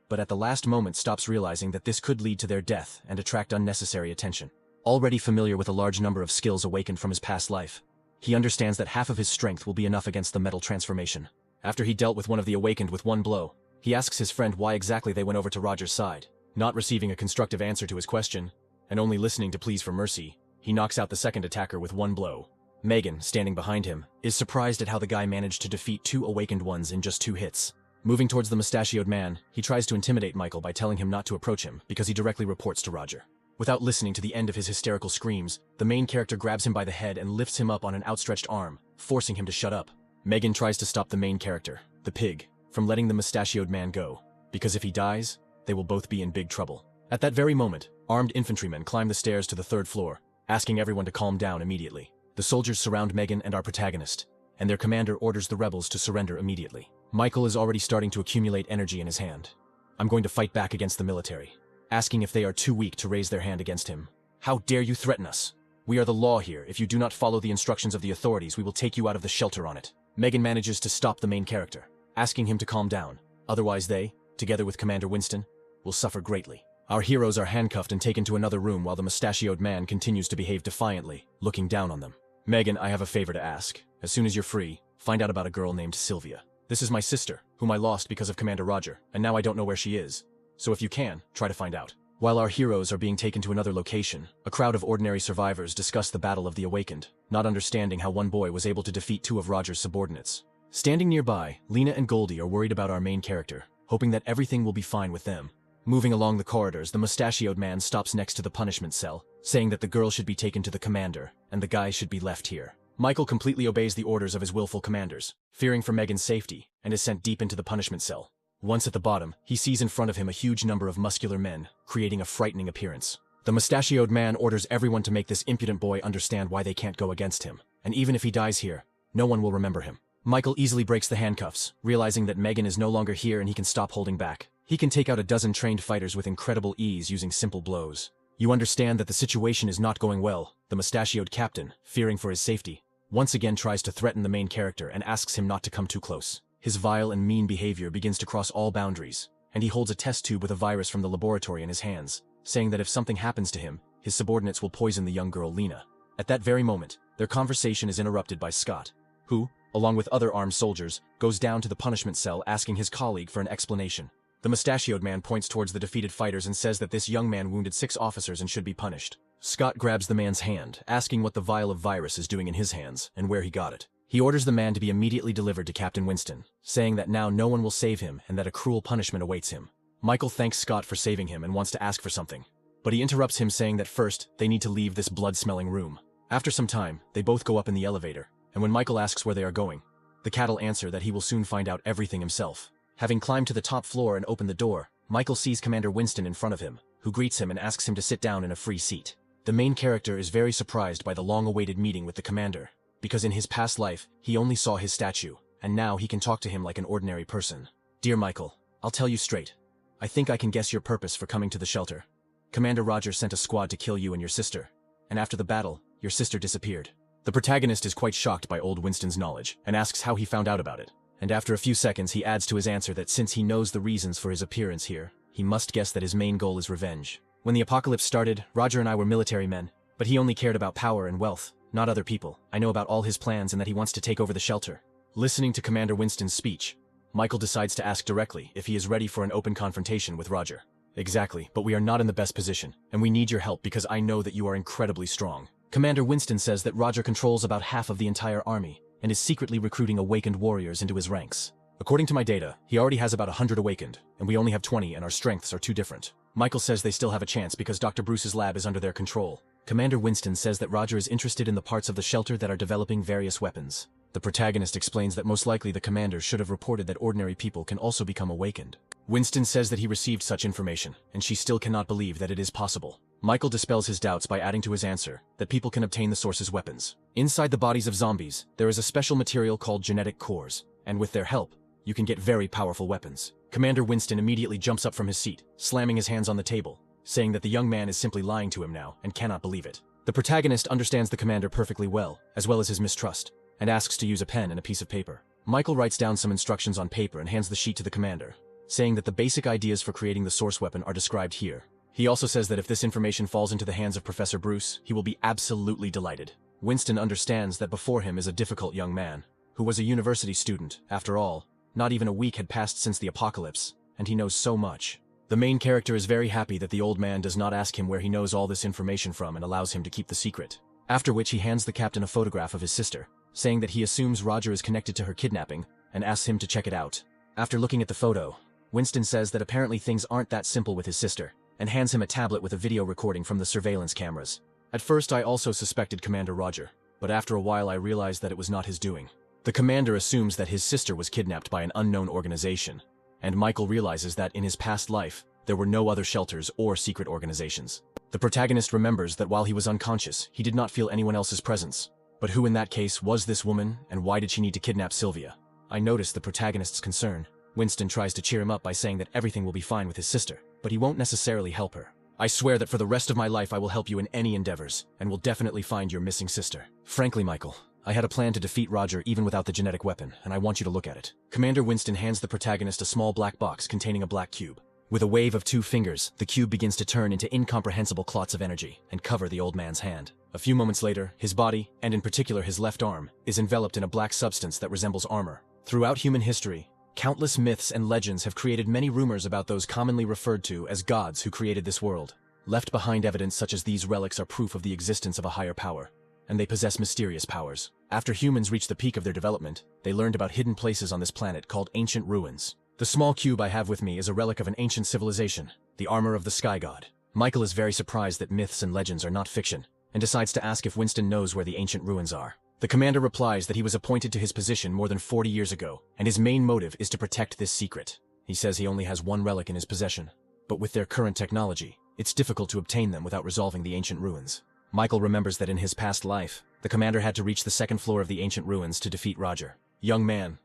but at the last moment stops realizing that this could lead to their death and attract unnecessary attention. Already familiar with a large number of skills awakened from his past life, he understands that half of his strength will be enough against the metal transformation. After he dealt with one of the awakened with one blow, he asks his friend why exactly they went over to Roger's side. Not receiving a constructive answer to his question, and only listening to pleas for mercy, he knocks out the second attacker with one blow. Megan, standing behind him, is surprised at how the guy managed to defeat two awakened ones in just 2 hits. Moving towards the mustachioed man, he tries to intimidate Michael by telling him not to approach him because he directly reports to Roger. Without listening to the end of his hysterical screams, the main character grabs him by the head and lifts him up on an outstretched arm, forcing him to shut up. Megan tries to stop the main character, the pig, from letting the mustachioed man go, because if he dies, they will both be in big trouble. At that very moment, armed infantrymen climb the stairs to the 3rd floor, asking everyone to calm down immediately. The soldiers surround Megan and our protagonist, and their commander orders the rebels to surrender immediately. Michael is already starting to accumulate energy in his hand. I'm going to fight back against the military, asking if they are too weak to raise their hand against him. How dare you threaten us? We are the law here. If you do not follow the instructions of the authorities, we will take you out of the shelter on it. Megan manages to stop the main character, asking him to calm down. Otherwise they, together with Commander Winston, will suffer greatly. Our heroes are handcuffed and taken to another room while the mustachioed man continues to behave defiantly, looking down on them. Megan, I have a favor to ask. As soon as you're free, find out about a girl named Sylvia. This is my sister, whom I lost because of Commander Roger, and now I don't know where she is. So if you can, try to find out. While our heroes are being taken to another location, a crowd of ordinary survivors discuss the Battle of the Awakened, not understanding how one boy was able to defeat 2 of Roger's subordinates. Standing nearby, Lena and Goldie are worried about our main character, hoping that everything will be fine with them. Moving along the corridors, the mustachioed man stops next to the punishment cell, saying that the girl should be taken to the commander, and the guy should be left here. Michael completely obeys the orders of his willful commanders, fearing for Megan's safety, and is sent deep into the punishment cell. Once at the bottom, he sees in front of him a huge number of muscular men, creating a frightening appearance. The mustachioed man orders everyone to make this impudent boy understand why they can't go against him, and even if he dies here, no one will remember him. Michael easily breaks the handcuffs, realizing that Megan is no longer here and he can stop holding back. He can take out a dozen trained fighters with incredible ease using simple blows. You understand that the situation is not going well. The mustachioed captain, fearing for his safety, once again tries to threaten the main character and asks him not to come too close. His vile and mean behavior begins to cross all boundaries, and he holds a test tube with a virus from the laboratory in his hands, saying that if something happens to him, his subordinates will poison the young girl Lena. At that very moment, their conversation is interrupted by Scott, who, along with other armed soldiers, goes down to the punishment cell asking his colleague for an explanation. The mustachioed man points towards the defeated fighters and says that this young man wounded 6 officers and should be punished. Scott grabs the man's hand, asking what the vial of virus is doing in his hands and where he got it. He orders the man to be immediately delivered to Captain Winston, saying that now no one will save him and that a cruel punishment awaits him. Michael thanks Scott for saving him and wants to ask for something, but he interrupts him saying that first, they need to leave this blood-smelling room. After some time, they both go up in the elevator, and when Michael asks where they are going, the cattle answer that he will soon find out everything himself. Having climbed to the top floor and opened the door, Michael sees Commander Winston in front of him, who greets him and asks him to sit down in a free seat. The main character is very surprised by the long-awaited meeting with the commander, because in his past life, he only saw his statue, and now he can talk to him like an ordinary person. Dear Michael, I'll tell you straight. I think I can guess your purpose for coming to the shelter. Commander Roger sent a squad to kill you and your sister, and after the battle, your sister disappeared. The protagonist is quite shocked by old Winston's knowledge, and asks how he found out about it. And after a few seconds he adds to his answer that since he knows the reasons for his appearance here, he must guess that his main goal is revenge. When the apocalypse started, Roger and I were military men, but he only cared about power and wealth, not other people. I know about all his plans and that he wants to take over the shelter. Listening to Commander Winston's speech, Michael decides to ask directly if he is ready for an open confrontation with Roger. Exactly, but we are not in the best position, and we need your help because I know that you are incredibly strong. Commander Winston says that Roger controls about half of the entire army and is secretly recruiting awakened warriors into his ranks. According to my data, he already has about 100 awakened, and we only have 20 and our strengths are too different. Michael says they still have a chance because Dr. Bruce's lab is under their control. Commander Winston says that Roger is interested in the parts of the shelter that are developing various weapons. The protagonist explains that most likely the commander should have reported that ordinary people can also become awakened. Winston says that he received such information, and she still cannot believe that it is possible. Michael dispels his doubts by adding to his answer that people can obtain the source's weapons. Inside the bodies of zombies, there is a special material called genetic cores, and with their help, you can get very powerful weapons. Commander Winston immediately jumps up from his seat, slamming his hands on the table, saying that the young man is simply lying to him now and cannot believe it. The protagonist understands the commander perfectly well as his mistrust, and asks to use a pen and a piece of paper. Michael writes down some instructions on paper and hands the sheet to the commander, saying that the basic ideas for creating the source weapon are described here. He also says that if this information falls into the hands of Professor Bruce, he will be absolutely delighted. Winston understands that before him is a difficult young man, who was a university student. After all, not even a week had passed since the apocalypse, and he knows so much. The main character is very happy that the old man does not ask him where he knows all this information from and allows him to keep the secret. After which he hands the captain a photograph of his sister, saying that he assumes Roger is connected to her kidnapping, and asks him to check it out. After looking at the photo, Winston says that apparently things aren't that simple with his sister, and hands him a tablet with a video recording from the surveillance cameras. At first I also suspected Commander Roger, but after a while I realized that it was not his doing. The commander assumes that his sister was kidnapped by an unknown organization, and Michael realizes that in his past life, there were no other shelters or secret organizations. The protagonist remembers that while he was unconscious, he did not feel anyone else's presence. But who in that case was this woman, and why did she need to kidnap Sylvia? I notice the protagonist's concern. Winston tries to cheer him up by saying that everything will be fine with his sister, but he won't necessarily help her. I swear that for the rest of my life I will help you in any endeavors, and will definitely find your missing sister. Frankly, Michael, I had a plan to defeat Roger even without the genetic weapon, and I want you to look at it. Commander Winston hands the protagonist a small black box containing a black cube. With a wave of 2 fingers, the cube begins to turn into incomprehensible clots of energy and cover the old man's hand. A few moments later, his body, and in particular his left arm, is enveloped in a black substance that resembles armor. Throughout human history, countless myths and legends have created many rumors about those commonly referred to as gods who created this world. Left behind evidence such as these relics are proof of the existence of a higher power, and they possess mysterious powers. After humans reached the peak of their development, they learned about hidden places on this planet called ancient ruins. The small cube I have with me is a relic of an ancient civilization, the armor of the sky god. Michael is very surprised that myths and legends are not fiction, and decides to ask if Winston knows where the ancient ruins are. The commander replies that he was appointed to his position more than 40 years ago, and his main motive is to protect this secret. He says he only has one relic in his possession, but with their current technology, it's difficult to obtain them without resolving the ancient ruins. Michael remembers that in his past life, the commander had to reach the 2nd floor of the ancient ruins to defeat Roger. Young man,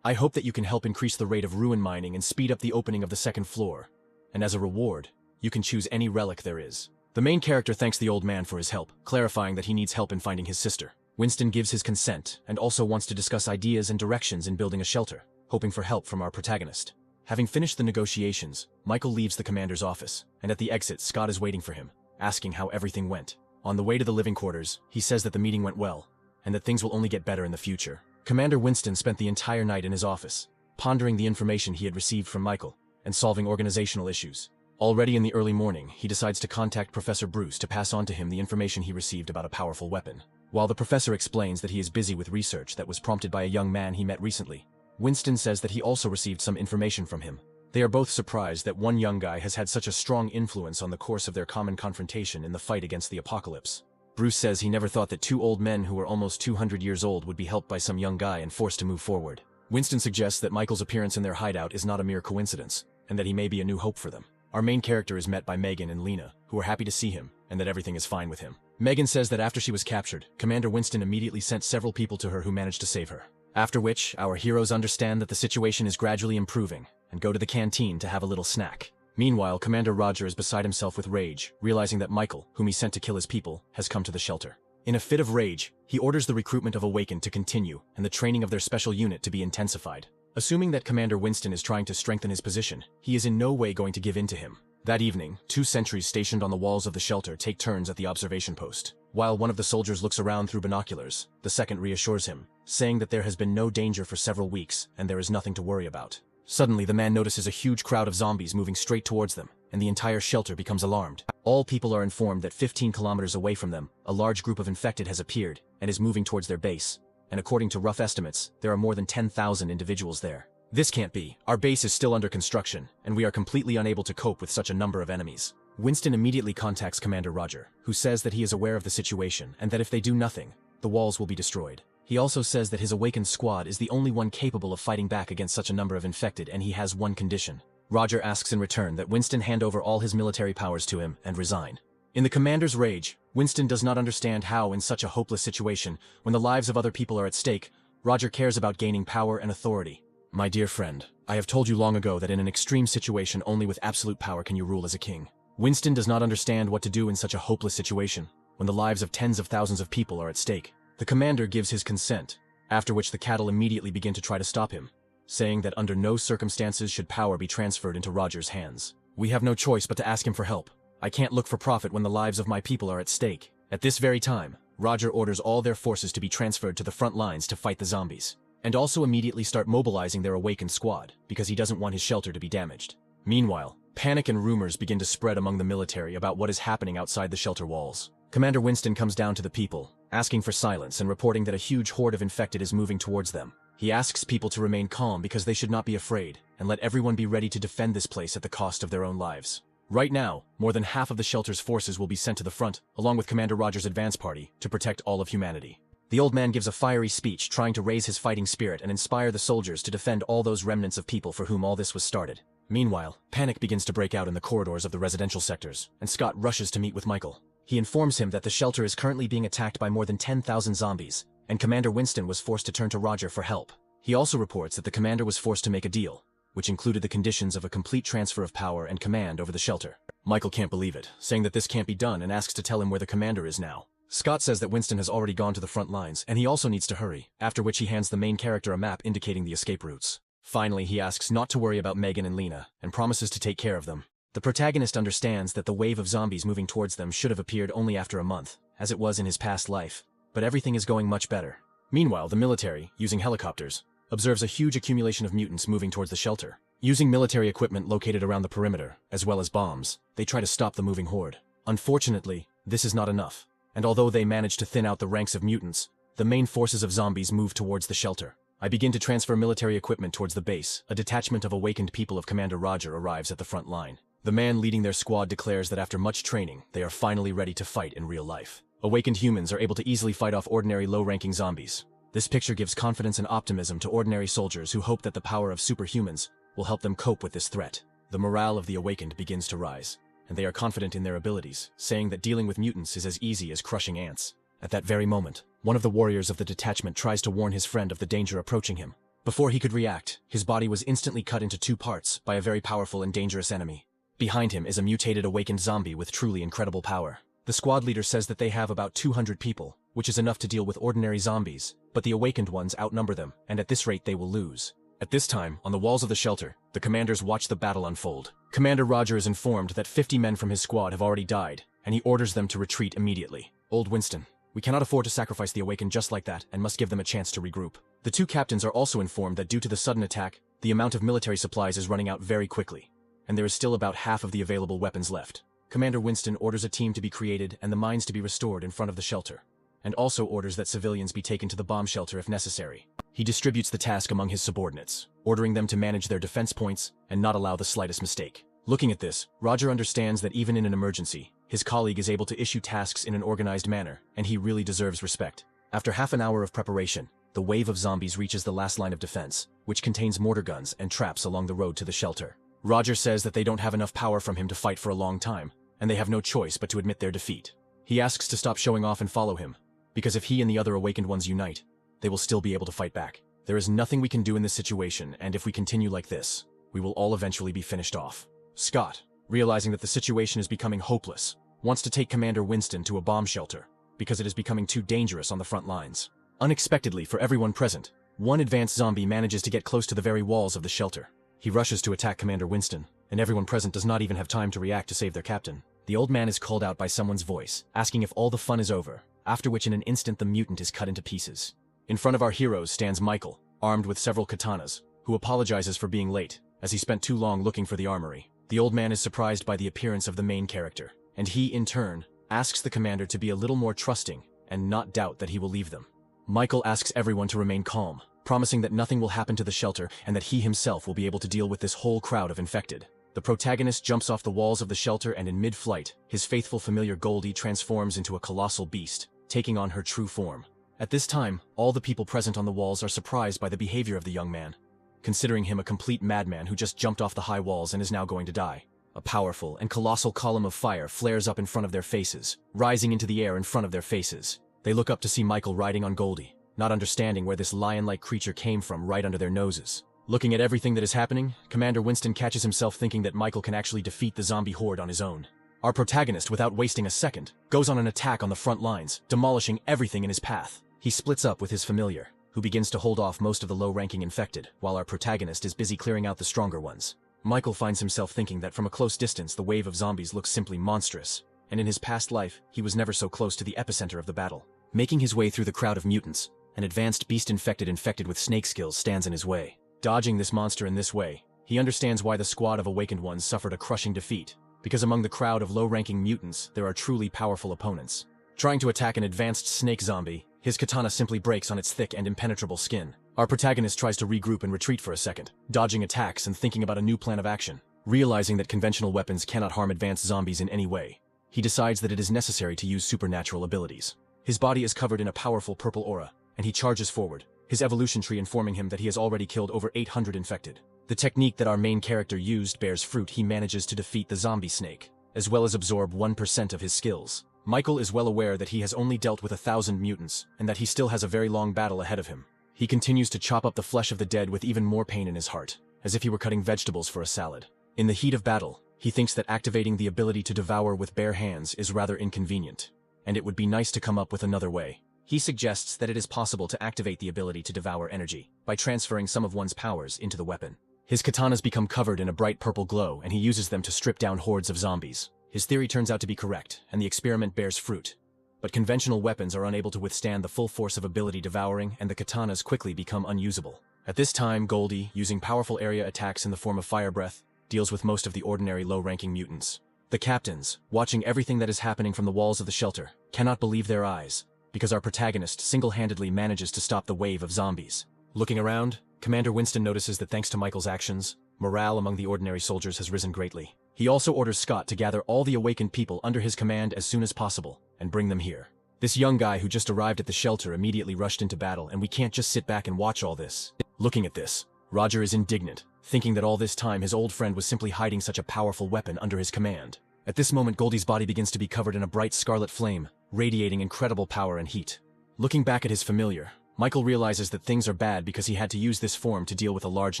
I hope that you can help increase the rate of ruin mining and speed up the opening of the 2nd floor. And as a reward, you can choose any relic there is. The main character thanks the old man for his help, clarifying that he needs help in finding his sister. Winston gives his consent and also wants to discuss ideas and directions in building a shelter, hoping for help from our protagonist. Having finished the negotiations, Michael leaves the commander's office, and at the exit Scott is waiting for him, asking how everything went. On the way to the living quarters, he says that the meeting went well, and that things will only get better in the future. Commander Winston spent the entire night in his office, pondering the information he had received from Michael, and solving organizational issues. Already in the early morning, he decides to contact Professor Bruce to pass on to him the information he received about a powerful weapon. While the professor explains that he is busy with research that was prompted by a young man he met recently, Winston says that he also received some information from him. They are both surprised that one young guy has had such a strong influence on the course of their common confrontation in the fight against the apocalypse. Bruce says he never thought that 2 old men who were almost 200 years old would be helped by some young guy and forced to move forward. Winston suggests that Michael's appearance in their hideout is not a mere coincidence, and that he may be a new hope for them. Our main character is met by Megan and Lena, who are happy to see him, and that everything is fine with him. Megan says that after she was captured, Commander Winston immediately sent several people to her who managed to save her. After which, our heroes understand that the situation is gradually improving, and go to the canteen to have a little snack. Meanwhile, Commander Roger is beside himself with rage, realizing that Michael, whom he sent to kill his people, has come to the shelter. In a fit of rage, he orders the recruitment of Awakened to continue, and the training of their special unit to be intensified. Assuming that Commander Winston is trying to strengthen his position, he is in no way going to give in to him. That evening, 2 sentries stationed on the walls of the shelter take turns at the observation post. While one of the soldiers looks around through binoculars, the second reassures him, saying that there has been no danger for several weeks and there is nothing to worry about. Suddenly, the man notices a huge crowd of zombies moving straight towards them, and the entire shelter becomes alarmed. All people are informed that 15 kilometers away from them, a large group of infected has appeared and is moving towards their base, and according to rough estimates, there are more than 10,000 individuals there. This can't be. Our base is still under construction, and we are completely unable to cope with such a number of enemies. Winston immediately contacts Commander Roger, who says that he is aware of the situation and that if they do nothing, the walls will be destroyed. He also says that his awakened squad is the only one capable of fighting back against such a number of infected, and he has one condition. Roger asks in return that Winston hand over all his military powers to him and resign. In the commander's rage, Winston does not understand how, in such a hopeless situation, when the lives of other people are at stake, Roger cares about gaining power and authority. My dear friend, I have told you long ago that in an extreme situation only with absolute power can you rule as a king. Winston does not understand what to do in such a hopeless situation, when the lives of tens of thousands of people are at stake. The commander gives his consent, after which the cattle immediately begin to try to stop him, saying that under no circumstances should power be transferred into Roger's hands. We have no choice but to ask him for help. I can't look for profit when the lives of my people are at stake. At this very time, Roger orders all their forces to be transferred to the front lines to fight the zombies, and also immediately start mobilizing their awakened squad, because he doesn't want his shelter to be damaged. Meanwhile, panic and rumors begin to spread among the military about what is happening outside the shelter walls. Commander Winston comes down to the people, asking for silence and reporting that a huge horde of infected is moving towards them. He asks people to remain calm because they should not be afraid, and let everyone be ready to defend this place at the cost of their own lives. Right now, more than half of the shelter's forces will be sent to the front, along with Commander Roger's advance party, to protect all of humanity. The old man gives a fiery speech trying to raise his fighting spirit and inspire the soldiers to defend all those remnants of people for whom all this was started. Meanwhile, panic begins to break out in the corridors of the residential sectors, and Scott rushes to meet with Michael. He informs him that the shelter is currently being attacked by more than 10,000 zombies, and Commander Winston was forced to turn to Roger for help. He also reports that the commander was forced to make a deal, which included the conditions of a complete transfer of power and command over the shelter. Michael can't believe it, saying that this can't be done and asks to tell him where the commander is now. Scott says that Winston has already gone to the front lines, and he also needs to hurry, after which he hands the main character a map indicating the escape routes. Finally, he asks not to worry about Megan and Lena, and promises to take care of them. The protagonist understands that the wave of zombies moving towards them should have appeared only after a month, as it was in his past life, but everything is going much better. Meanwhile, the military, using helicopters, observes a huge accumulation of mutants moving towards the shelter. Using military equipment located around the perimeter, as well as bombs, they try to stop the moving horde. Unfortunately, this is not enough, and although they manage to thin out the ranks of mutants, the main forces of zombies move towards the shelter. I begin to transfer military equipment towards the base. A detachment of awakened people of Commander Roger arrives at the front line. The man leading their squad declares that after much training, they are finally ready to fight in real life. Awakened humans are able to easily fight off ordinary low-ranking zombies. This picture gives confidence and optimism to ordinary soldiers who hope that the power of superhumans will help them cope with this threat. The morale of the awakened begins to rise, and they are confident in their abilities, saying that dealing with mutants is as easy as crushing ants. At that very moment, one of the warriors of the detachment tries to warn his friend of the danger approaching him. Before he could react, his body was instantly cut into 2 parts by a very powerful and dangerous enemy. Behind him is a mutated awakened zombie with truly incredible power. The squad leader says that they have about 200 people, which is enough to deal with ordinary zombies, but the awakened ones outnumber them, and at this rate they will lose. At this time, on the walls of the shelter, the commanders watch the battle unfold. Commander Roger is informed that 50 men from his squad have already died, and he orders them to retreat immediately. Old Winston, we cannot afford to sacrifice the awakened just like that, and must give them a chance to regroup. The 2 captains are also informed that due to the sudden attack, the amount of military supplies is running out very quickly, and there is still about half of the available weapons left. Commander Winston orders a team to be created and the mines to be restored in front of the shelter, and also orders that civilians be taken to the bomb shelter if necessary. He distributes the task among his subordinates, ordering them to manage their defense points and not allow the slightest mistake. Looking at this, Roger understands that even in an emergency, his colleague is able to issue tasks in an organized manner, and he really deserves respect. After half an hour of preparation, the wave of zombies reaches the last line of defense, which contains mortar guns and traps along the road to the shelter. Roger says that they don't have enough power from him to fight for a long time, and they have no choice but to admit their defeat. He asks to stop showing off and follow him, because if he and the other awakened ones unite, they will still be able to fight back. There is nothing we can do in this situation, and if we continue like this, we will all eventually be finished off. Scott, realizing that the situation is becoming hopeless, wants to take Commander Winston to a bomb shelter, because it is becoming too dangerous on the front lines. Unexpectedly for everyone present, one advanced zombie manages to get close to the very walls of the shelter. He rushes to attack Commander Winston, and everyone present does not even have time to react to save their captain. The old man is called out by someone's voice, asking if all the fun is over, after which in an instant the mutant is cut into pieces. In front of our heroes stands Michael, armed with several katanas, who apologizes for being late, as he spent too long looking for the armory. The old man is surprised by the appearance of the main character, and he, in turn, asks the commander to be a little more trusting and not doubt that he will leave them. Michael asks everyone to remain calm, promising that nothing will happen to the shelter and that he himself will be able to deal with this whole crowd of infected. The protagonist jumps off the walls of the shelter and in mid-flight, his faithful familiar Goldie transforms into a colossal beast, taking on her true form. At this time, all the people present on the walls are surprised by the behavior of the young man, considering him a complete madman who just jumped off the high walls and is now going to die. A powerful and colossal column of fire flares up in front of their faces, rising into the air in front of their faces. They look up to see Michael riding on Goldie, not understanding where this lion-like creature came from right under their noses. Looking at everything that is happening, Commander Winston catches himself thinking that Michael can actually defeat the zombie horde on his own. Our protagonist, without wasting a second, goes on an attack on the front lines, demolishing everything in his path. He splits up with his familiar, who begins to hold off most of the low-ranking infected, while our protagonist is busy clearing out the stronger ones. Michael finds himself thinking that from a close distance the wave of zombies looks simply monstrous, and in his past life he was never so close to the epicenter of the battle. Making his way through the crowd of mutants, an advanced beast infected with snake skills stands in his way. Dodging this monster in this way, he understands why the squad of awakened ones suffered a crushing defeat, because among the crowd of low-ranking mutants there are truly powerful opponents. Trying to attack an advanced snake zombie, his katana simply breaks on its thick and impenetrable skin. Our protagonist tries to regroup and retreat for a second, dodging attacks and thinking about a new plan of action. Realizing that conventional weapons cannot harm advanced zombies in any way, he decides that it is necessary to use supernatural abilities. His body is covered in a powerful purple aura, and he charges forward, his evolution tree informing him that he has already killed over 800 infected. The technique that our main character used bears fruit. He manages to defeat the zombie snake, as well as absorb 1% of his skills. Michael is well aware that he has only dealt with 1,000 mutants, and that he still has a very long battle ahead of him. He continues to chop up the flesh of the dead with even more pain in his heart, as if he were cutting vegetables for a salad. In the heat of battle, he thinks that activating the ability to devour with bare hands is rather inconvenient, and it would be nice to come up with another way. He suggests that it is possible to activate the ability to devour energy by transferring some of one's powers into the weapon. His katanas become covered in a bright purple glow, and he uses them to strip down hordes of zombies. His theory turns out to be correct, and the experiment bears fruit. But conventional weapons are unable to withstand the full force of ability devouring, and the katanas quickly become unusable. At this time, Goldie, using powerful area attacks in the form of fire breath, deals with most of the ordinary low-ranking mutants. The captains, watching everything that is happening from the walls of the shelter, cannot believe their eyes, because our protagonist single-handedly manages to stop the wave of zombies. Looking around, Commander Winston notices that thanks to Michael's actions, morale among the ordinary soldiers has risen greatly. He also orders Scott to gather all the awakened people under his command as soon as possible, and bring them here. This young guy who just arrived at the shelter immediately rushed into battle, and we can't just sit back and watch all this. Looking at this, Roger is indignant, thinking that all this time his old friend was simply hiding such a powerful weapon under his command. At this moment, Goldie's body begins to be covered in a bright scarlet flame, radiating incredible power and heat. Looking back at his familiar, Michael realizes that things are bad because he had to use this form to deal with a large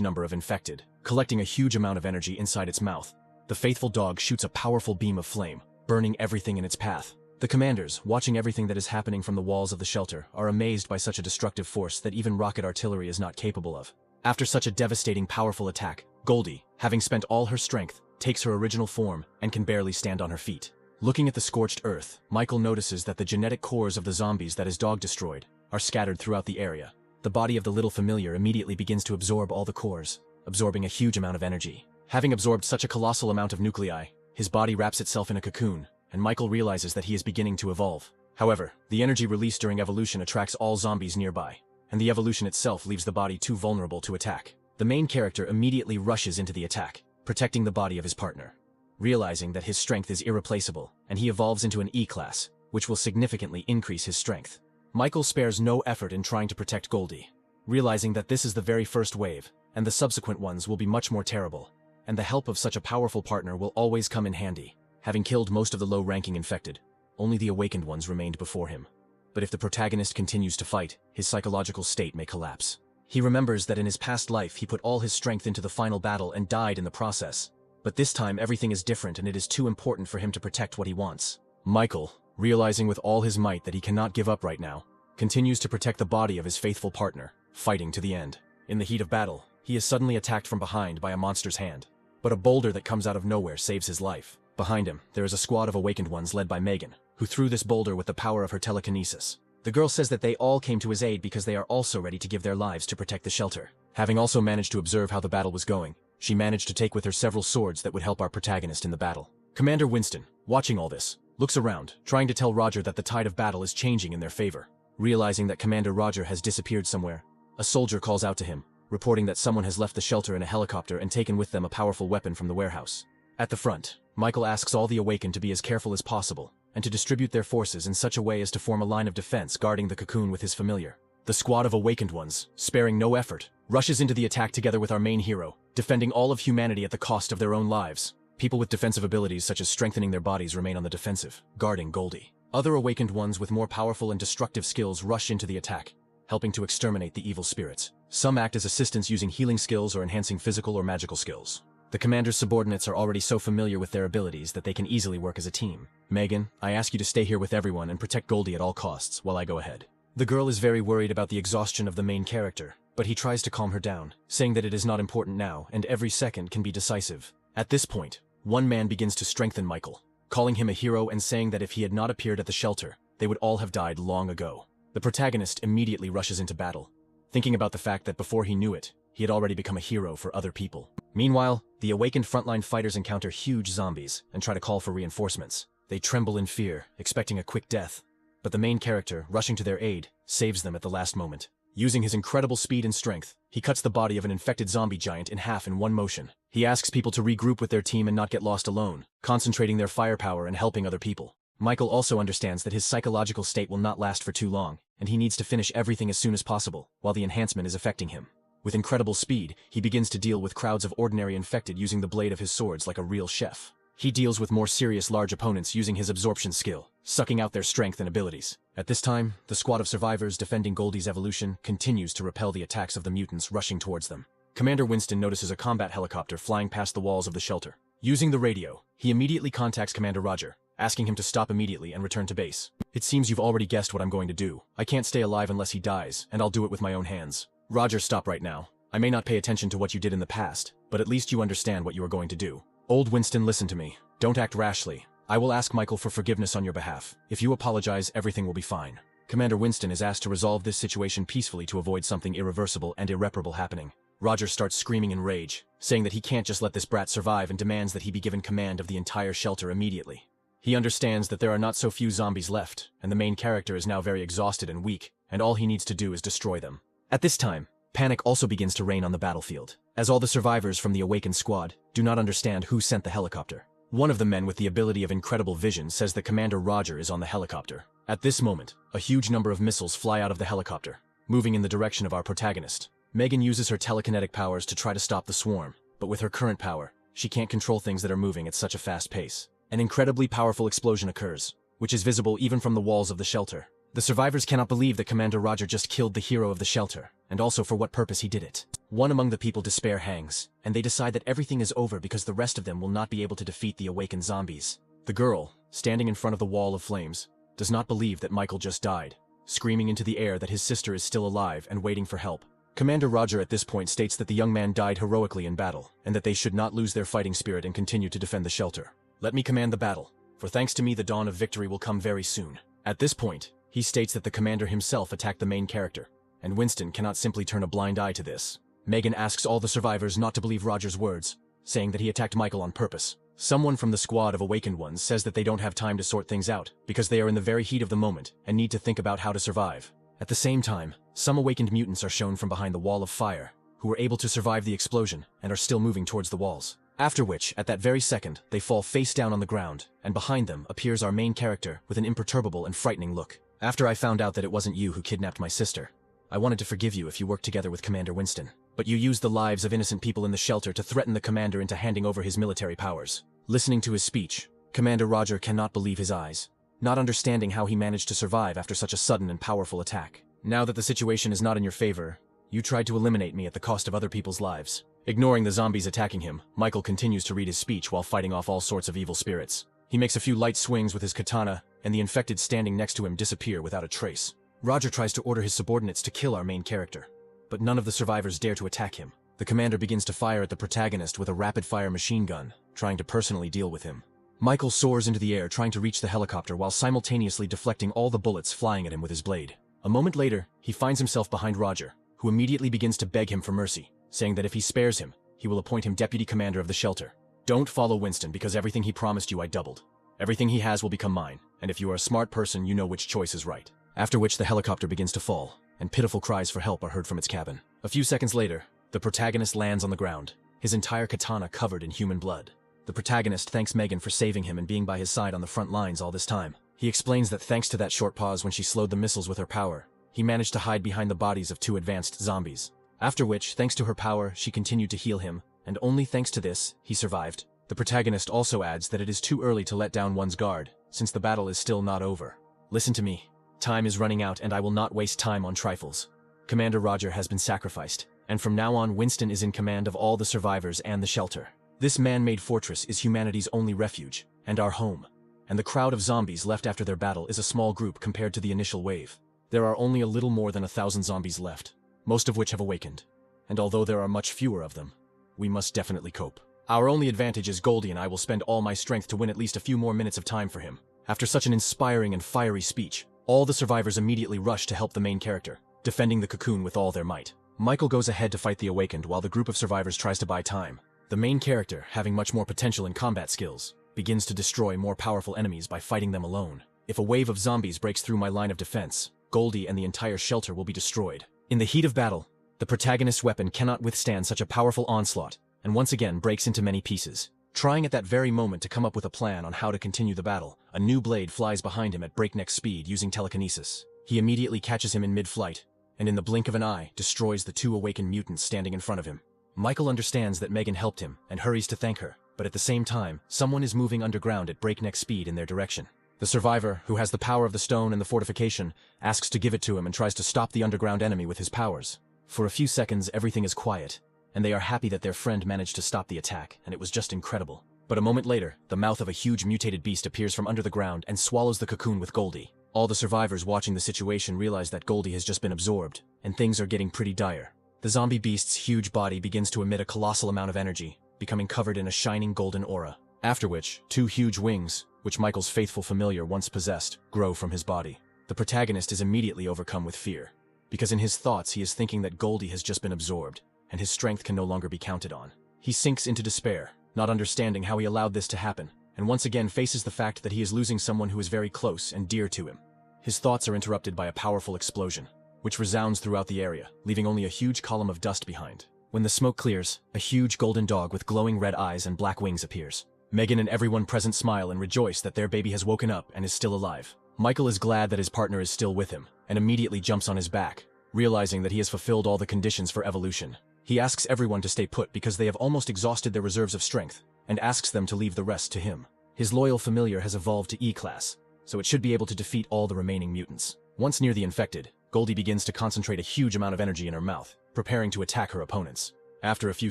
number of infected, collecting a huge amount of energy inside its mouth. The faithful dog shoots a powerful beam of flame, burning everything in its path. The commanders, watching everything that is happening from the walls of the shelter, are amazed by such a destructive force that even rocket artillery is not capable of. After such a devastating, powerful attack, Goldie, having spent all her strength, takes her original form and can barely stand on her feet. Looking at the scorched earth, Michael notices that the genetic cores of the zombies that his dog destroyed are scattered throughout the area. The body of the little familiar immediately begins to absorb all the cores, absorbing a huge amount of energy. Having absorbed such a colossal amount of nuclei, his body wraps itself in a cocoon, and Michael realizes that he is beginning to evolve. However, the energy released during evolution attracts all zombies nearby, and the evolution itself leaves the body too vulnerable to attack. The main character immediately rushes into the attack, protecting the body of his partner. Realizing that his strength is irreplaceable, and he evolves into an E-class, which will significantly increase his strength. Michael spares no effort in trying to protect Goldie, realizing that this is the very first wave, and the subsequent ones will be much more terrible, and the help of such a powerful partner will always come in handy. Having killed most of the low-ranking infected, only the awakened ones remained before him. But if the protagonist continues to fight, his psychological state may collapse. He remembers that in his past life he put all his strength into the final battle and died in the process. But this time everything is different, and it is too important for him to protect what he wants. Michael, realizing with all his might that he cannot give up right now, continues to protect the body of his faithful partner, fighting to the end. In the heat of battle, he is suddenly attacked from behind by a monster's hand. But a boulder that comes out of nowhere saves his life. Behind him, there is a squad of awakened ones led by Megan, who threw this boulder with the power of her telekinesis. The girl says that they all came to his aid because they are also ready to give their lives to protect the shelter. Having also managed to observe how the battle was going, she managed to take with her several swords that would help our protagonist in the battle. Commander Winston, watching all this, looks around, trying to tell Roger that the tide of battle is changing in their favor. Realizing that Commander Roger has disappeared somewhere, a soldier calls out to him, reporting that someone has left the shelter in a helicopter and taken with them a powerful weapon from the warehouse. At the front, Michael asks all the awakened to be as careful as possible, and to distribute their forces in such a way as to form a line of defense guarding the cocoon with his familiar. The squad of awakened ones, sparing no effort, rushes into the attack together with our main hero, defending all of humanity at the cost of their own lives. People with defensive abilities such as strengthening their bodies remain on the defensive, guarding Goldie. Other awakened ones with more powerful and destructive skills rush into the attack, helping to exterminate the evil spirits. Some act as assistants using healing skills or enhancing physical or magical skills. The commander's subordinates are already so familiar with their abilities that they can easily work as a team. Megan, I ask you to stay here with everyone and protect Goldie at all costs while I go ahead. The girl is very worried about the exhaustion of the main character, but he tries to calm her down, saying that it is not important now and every second can be decisive. At this point, one man begins to strengthen Michael, calling him a hero and saying that if he had not appeared at the shelter, they would all have died long ago. The protagonist immediately rushes into battle, thinking about the fact that before he knew it, he had already become a hero for other people. Meanwhile, the awakened frontline fighters encounter huge zombies and try to call for reinforcements. They tremble in fear, expecting a quick death. But the main character, rushing to their aid, saves them at the last moment. Using his incredible speed and strength, he cuts the body of an infected zombie giant in half in one motion. He asks people to regroup with their team and not get lost alone, concentrating their firepower and helping other people. Michael also understands that his psychological state will not last for too long, and he needs to finish everything as soon as possible, while the enhancement is affecting him. With incredible speed, he begins to deal with crowds of ordinary infected using the blade of his swords like a real chef. He deals with more serious large opponents using his absorption skill, sucking out their strength and abilities. At this time, the squad of survivors defending Goldie's evolution continues to repel the attacks of the mutants rushing towards them. Commander Winston notices a combat helicopter flying past the walls of the shelter. Using the radio, he immediately contacts Commander Roger, asking him to stop immediately and return to base. It seems you've already guessed what I'm going to do. I can't stay alive unless he dies, and I'll do it with my own hands. Roger, stop right now. I may not pay attention to what you did in the past, but at least you understand what you are going to do. Old Winston, listen to me. Don't act rashly. I will ask Michael for forgiveness on your behalf. If you apologize, everything will be fine. Commander Winston is asked to resolve this situation peacefully to avoid something irreversible and irreparable happening. Roger starts screaming in rage, saying that he can't just let this brat survive and demands that he be given command of the entire shelter immediately. He understands that there are not so few zombies left, and the main character is now very exhausted and weak, and all he needs to do is destroy them. At this time, panic also begins to reign on the battlefield, as all the survivors from the awakened squad do not understand who sent the helicopter. One of the men with the ability of incredible vision says that Commander Roger is on the helicopter. At this moment, a huge number of missiles fly out of the helicopter, moving in the direction of our protagonist. Megan uses her telekinetic powers to try to stop the swarm, but with her current power, she can't control things that are moving at such a fast pace. An incredibly powerful explosion occurs, which is visible even from the walls of the shelter. The survivors cannot believe that Commander Roger just killed the hero of the shelter, and also for what purpose he did it. One among the people despair hangs, and they decide that everything is over because the rest of them will not be able to defeat the awakened zombies. The girl, standing in front of the wall of flames, does not believe that Michael just died, screaming into the air that his sister is still alive and waiting for help. Commander Roger at this point states that the young man died heroically in battle, and that they should not lose their fighting spirit and continue to defend the shelter. Let me command the battle, for thanks to me the dawn of victory will come very soon. At this point, he states that the commander himself attacked the main character, and Winston cannot simply turn a blind eye to this. Megan asks all the survivors not to believe Roger's words, saying that he attacked Michael on purpose. Someone from the squad of awakened ones says that they don't have time to sort things out, because they are in the very heat of the moment and need to think about how to survive. At the same time, some awakened mutants are shown from behind the wall of fire, who were able to survive the explosion and are still moving towards the walls. After which, at that very second, they fall face down on the ground, and behind them appears our main character with an imperturbable and frightening look. After I found out that it wasn't you who kidnapped my sister, I wanted to forgive you if you worked together with Commander Winston. But you used the lives of innocent people in the shelter to threaten the commander into handing over his military powers. Listening to his speech, Commander Roger cannot believe his eyes, not understanding how he managed to survive after such a sudden and powerful attack. Now that the situation is not in your favor, you tried to eliminate me at the cost of other people's lives. Ignoring the zombies attacking him, Michael continues to read his speech while fighting off all sorts of evil spirits. He makes a few light swings with his katana, and the infected standing next to him disappear without a trace. Roger tries to order his subordinates to kill our main character, but none of the survivors dare to attack him. The commander begins to fire at the protagonist with a rapid-fire machine gun, trying to personally deal with him. Michael soars into the air trying to reach the helicopter while simultaneously deflecting all the bullets flying at him with his blade. A moment later, he finds himself behind Roger, who immediately begins to beg him for mercy, saying that if he spares him, he will appoint him deputy commander of the shelter. Don't follow Winston because everything he promised you I doubled. Everything he has will become mine, and if you are a smart person you know which choice is right. After which the helicopter begins to fall, and pitiful cries for help are heard from its cabin. A few seconds later, the protagonist lands on the ground, his entire katana covered in human blood. The protagonist thanks Megan for saving him and being by his side on the front lines all this time. He explains that thanks to that short pause when she slowed the missiles with her power, he managed to hide behind the bodies of 2 advanced zombies. After which, thanks to her power, she continued to heal him, and only thanks to this, he survived. The protagonist also adds that it is too early to let down one's guard, since the battle is still not over. Listen to me. Time is running out and I will not waste time on trifles. Commander Roger has been sacrificed, and from now on Winston is in command of all the survivors and the shelter. This man-made fortress is humanity's only refuge, and our home. And the crowd of zombies left after their battle is a small group compared to the initial wave. There are only a little more than 1,000 zombies left, most of which have awakened. And although there are much fewer of them, we must definitely cope. Our only advantage is Goldie and I will spend all my strength to win at least a few more minutes of time for him. After such an inspiring and fiery speech, all the survivors immediately rush to help the main character, defending the cocoon with all their might. Michael goes ahead to fight the awakened while the group of survivors tries to buy time. The main character, having much more potential in combat skills, begins to destroy more powerful enemies by fighting them alone. If a wave of zombies breaks through my line of defense, Goldie and the entire shelter will be destroyed. In the heat of battle, the protagonist's weapon cannot withstand such a powerful onslaught, and once again breaks into many pieces. Trying at that very moment to come up with a plan on how to continue the battle, a new blade flies behind him at breakneck speed using telekinesis. He immediately catches him in mid-flight, and in the blink of an eye, destroys the 2 awakened mutants standing in front of him. Michael understands that Megan helped him and hurries to thank her, but at the same time, someone is moving underground at breakneck speed in their direction. The survivor, who has the power of the stone and the fortification, asks to give it to him and tries to stop the underground enemy with his powers. For a few seconds, everything is quiet, and they are happy that their friend managed to stop the attack, and it was just incredible. But a moment later, the mouth of a huge mutated beast appears from under the ground and swallows the cocoon with Goldie. All the survivors watching the situation realize that Goldie has just been absorbed, and things are getting pretty dire. The zombie beast's huge body begins to emit a colossal amount of energy, becoming covered in a shining golden aura. After which, 2 huge wings, which Michael's faithful familiar once possessed, grow from his body. The protagonist is immediately overcome with fear, because in his thoughts he is thinking that Goldie has just been absorbed, and his strength can no longer be counted on. He sinks into despair, not understanding how he allowed this to happen, and once again faces the fact that he is losing someone who is very close and dear to him. His thoughts are interrupted by a powerful explosion, which resounds throughout the area, leaving only a huge column of dust behind. When the smoke clears, a huge golden dog with glowing red eyes and black wings appears. Megan and everyone present smile and rejoice that their baby has woken up and is still alive. Michael is glad that his partner is still with him, and immediately jumps on his back, realizing that he has fulfilled all the conditions for evolution. He asks everyone to stay put because they have almost exhausted their reserves of strength, and asks them to leave the rest to him. His loyal familiar has evolved to E-class, so it should be able to defeat all the remaining mutants. Once near the infected, Goldie begins to concentrate a huge amount of energy in her mouth, preparing to attack her opponents. After a few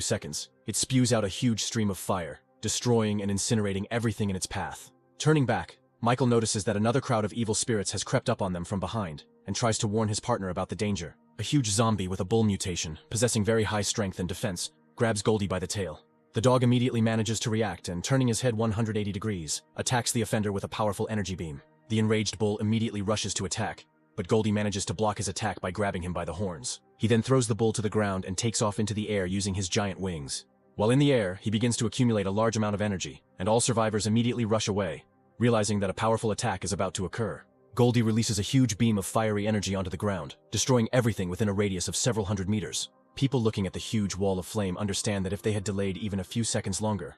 seconds, it spews out a huge stream of fire, destroying and incinerating everything in its path. Turning back, Michael notices that another crowd of evil spirits has crept up on them from behind, and tries to warn his partner about the danger. A huge zombie with a bull mutation, possessing very high strength and defense, grabs Goldie by the tail. The dog immediately manages to react and, turning his head 180 degrees, attacks the offender with a powerful energy beam. The enraged bull immediately rushes to attack, but Goldie manages to block his attack by grabbing him by the horns. He then throws the bull to the ground and takes off into the air using his giant wings. While in the air, he begins to accumulate a large amount of energy, and all survivors immediately rush away, realizing that a powerful attack is about to occur. Goldie releases a huge beam of fiery energy onto the ground, destroying everything within a radius of several hundred meters. People looking at the huge wall of flame understand that if they had delayed even a few seconds longer,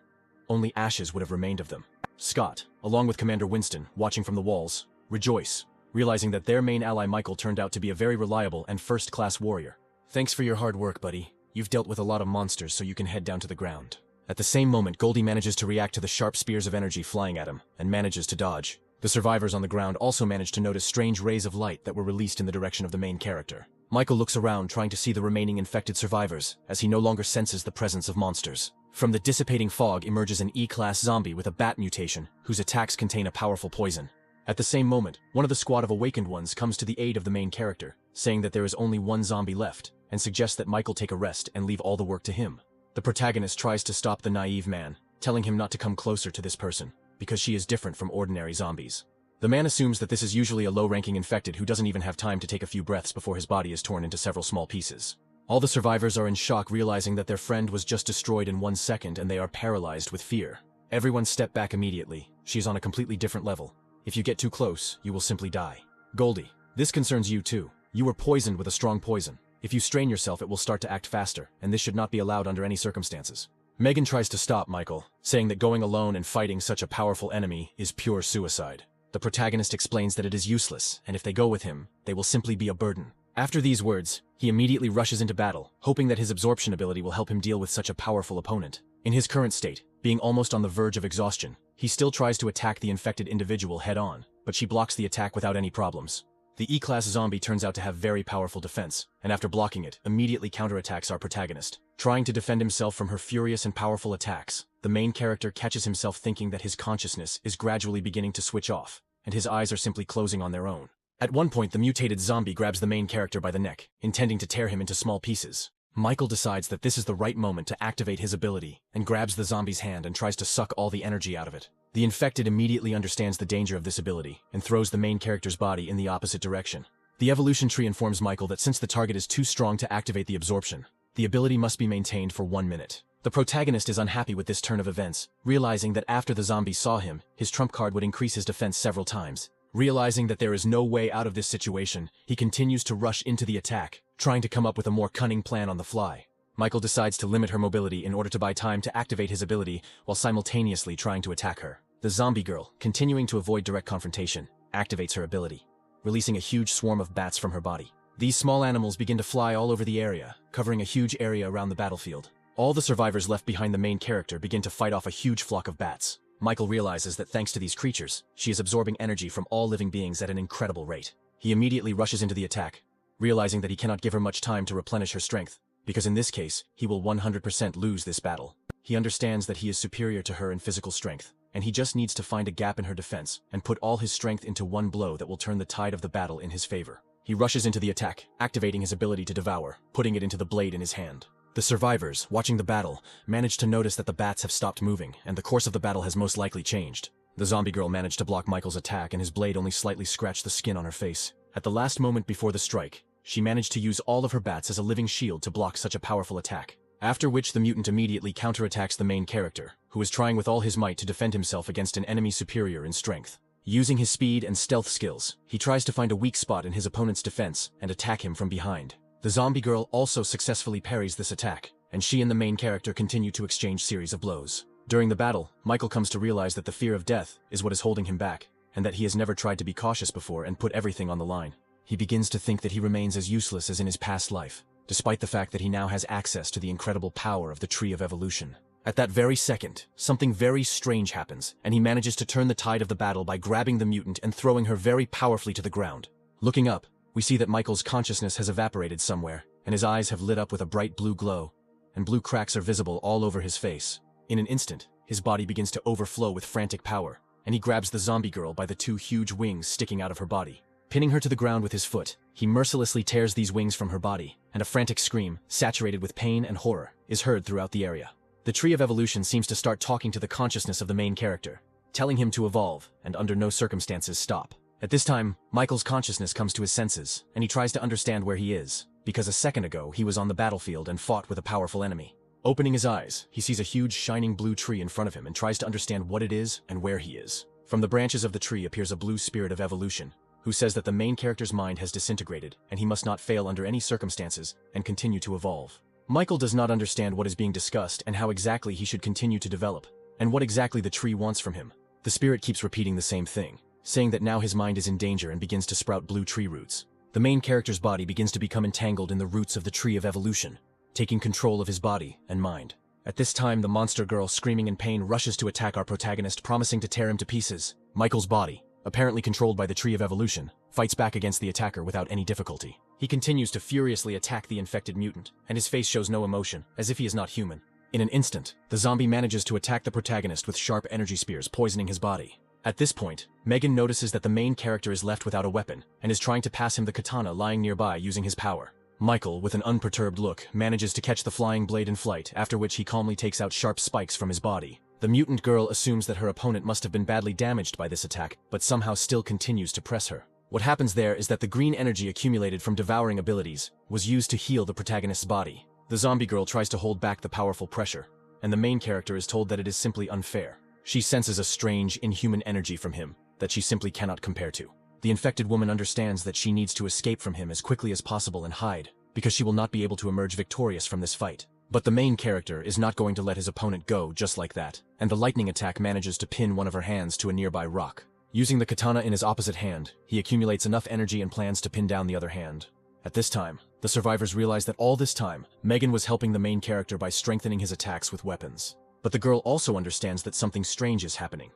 only ashes would have remained of them. Scott, along with Commander Winston, watching from the walls, rejoice, realizing that their main ally Michael turned out to be a very reliable and first-class warrior. Thanks for your hard work, buddy. You've dealt with a lot of monsters, so you can head down to the ground. At the same moment, Goldie manages to react to the sharp spears of energy flying at him, and manages to dodge. The survivors on the ground also manage to notice strange rays of light that were released in the direction of the main character. Michael looks around trying to see the remaining infected survivors, as he no longer senses the presence of monsters. From the dissipating fog emerges an E-class zombie with a bat mutation, whose attacks contain a powerful poison. At the same moment, one of the squad of awakened ones comes to the aid of the main character, saying that there is only one zombie left, and suggests that Michael take a rest and leave all the work to him. The protagonist tries to stop the naive man, telling him not to come closer to this person. because she is different from ordinary zombies. The man assumes that this is usually a low-ranking infected who doesn't even have time to take a few breaths before his body is torn into several small pieces. All the survivors are in shock, realizing that their friend was just destroyed in 1 second, and they are paralyzed with fear. Everyone step back immediately. She is on a completely different level. If you get too close, you will simply die. Goldie, this concerns you too. You were poisoned with a strong poison. If you strain yourself, it will start to act faster, and this should not be allowed under any circumstances. Megan tries to stop Michael, saying that going alone and fighting such a powerful enemy is pure suicide. The protagonist explains that it is useless, and if they go with him, they will simply be a burden. After these words, he immediately rushes into battle, hoping that his absorption ability will help him deal with such a powerful opponent. In his current state, being almost on the verge of exhaustion, he still tries to attack the infected individual head-on, but she blocks the attack without any problems. The E-class zombie turns out to have very powerful defense, and after blocking it, immediately counterattacks our protagonist. Trying to defend himself from her furious and powerful attacks, the main character catches himself thinking that his consciousness is gradually beginning to switch off, and his eyes are simply closing on their own. At one point, the mutated zombie grabs the main character by the neck, intending to tear him into small pieces. Michael decides that this is the right moment to activate his ability, and grabs the zombie's hand and tries to suck all the energy out of it. The infected immediately understands the danger of this ability, and throws the main character's body in the opposite direction. The evolution tree informs Michael that since the target is too strong to activate the absorption, the ability must be maintained for 1 minute. The protagonist is unhappy with this turn of events, realizing that after the zombie saw him, his trump card would increase his defense several times. Realizing that there is no way out of this situation, he continues to rush into the attack, trying to come up with a more cunning plan on the fly. Michael decides to limit her mobility in order to buy time to activate his ability while simultaneously trying to attack her. The zombie girl, continuing to avoid direct confrontation, activates her ability, releasing a huge swarm of bats from her body. These small animals begin to fly all over the area, covering a huge area around the battlefield. All the survivors left behind the main character begin to fight off a huge flock of bats. Michael realizes that thanks to these creatures, she is absorbing energy from all living beings at an incredible rate. He immediately rushes into the attack, realizing that he cannot give her much time to replenish her strength, because in this case, he will 100% lose this battle. He understands that he is superior to her in physical strength, and he just needs to find a gap in her defense and put all his strength into one blow that will turn the tide of the battle in his favor. He rushes into the attack, activating his ability to devour, putting it into the blade in his hand. The survivors, watching the battle, manage to notice that the bats have stopped moving, and the course of the battle has most likely changed. The zombie girl managed to block Michael's attack, and his blade only slightly scratched the skin on her face. At the last moment before the strike, she managed to use all of her bats as a living shield to block such a powerful attack. After which the mutant immediately counterattacks the main character, who is trying with all his might to defend himself against an enemy superior in strength. Using his speed and stealth skills, he tries to find a weak spot in his opponent's defense and attack him from behind. The zombie girl also successfully parries this attack, and she and the main character continue to exchange series of blows. During the battle, Michael comes to realize that the fear of death is what is holding him back, and that he has never tried to be cautious before and put everything on the line. He begins to think that he remains as useless as in his past life, despite the fact that he now has access to the incredible power of the Tree of Evolution. At that very second, something very strange happens, and he manages to turn the tide of the battle by grabbing the mutant and throwing her very powerfully to the ground. Looking up, we see that Michael's consciousness has evaporated somewhere, and his eyes have lit up with a bright blue glow, and blue cracks are visible all over his face. In an instant, his body begins to overflow with frantic power, and he grabs the zombie girl by the 2 huge wings sticking out of her body. Pinning her to the ground with his foot, he mercilessly tears these wings from her body, and a frantic scream, saturated with pain and horror, is heard throughout the area. The Tree of Evolution seems to start talking to the consciousness of the main character, telling him to evolve, and under no circumstances stop. At this time, Michael's consciousness comes to his senses, and he tries to understand where he is, because a second ago he was on the battlefield and fought with a powerful enemy. Opening his eyes, he sees a huge shining blue tree in front of him and tries to understand what it is and where he is. From the branches of the tree appears a blue spirit of evolution, who says that the main character's mind has disintegrated and he must not fail under any circumstances and continue to evolve. Michael does not understand what is being discussed and how exactly he should continue to develop, and what exactly the tree wants from him. The spirit keeps repeating the same thing, saying that now his mind is in danger and begins to sprout blue tree roots. The main character's body begins to become entangled in the roots of the Tree of Evolution, taking control of his body and mind. At this time, the monster girl, screaming in pain, rushes to attack our protagonist, promising to tear him to pieces. Michael's body, apparently controlled by the Tree of Evolution, fights back against the attacker without any difficulty. He continues to furiously attack the infected mutant, and his face shows no emotion, as if he is not human. In an instant, the zombie manages to attack the protagonist with sharp energy spears, poisoning his body. At this point, Megan notices that the main character is left without a weapon, and is trying to pass him the katana lying nearby using his power. Michael, with an unperturbed look, manages to catch the flying blade in flight, after which he calmly takes out sharp spikes from his body, The mutant girl assumes that her opponent must have been badly damaged by this attack, but somehow still continues to press her. What happens there is that the green energy accumulated from devouring abilities was used to heal the protagonist's body. The zombie girl tries to hold back the powerful pressure, and the main character is told that it is simply unfair. She senses a strange, inhuman energy from him that she simply cannot compare to. The infected woman understands that she needs to escape from him as quickly as possible and hide, because she will not be able to emerge victorious from this fight. But the main character is not going to let his opponent go just like that, and the lightning attack manages to pin one of her hands to a nearby rock. Using the katana in his opposite hand, he accumulates enough energy and plans to pin down the other hand. At this time, the survivors realize that all this time, Megan was helping the main character by strengthening his attacks with weapons. But the girl also understands that something strange is happening,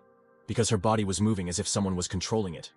because her body was moving as if someone was controlling it,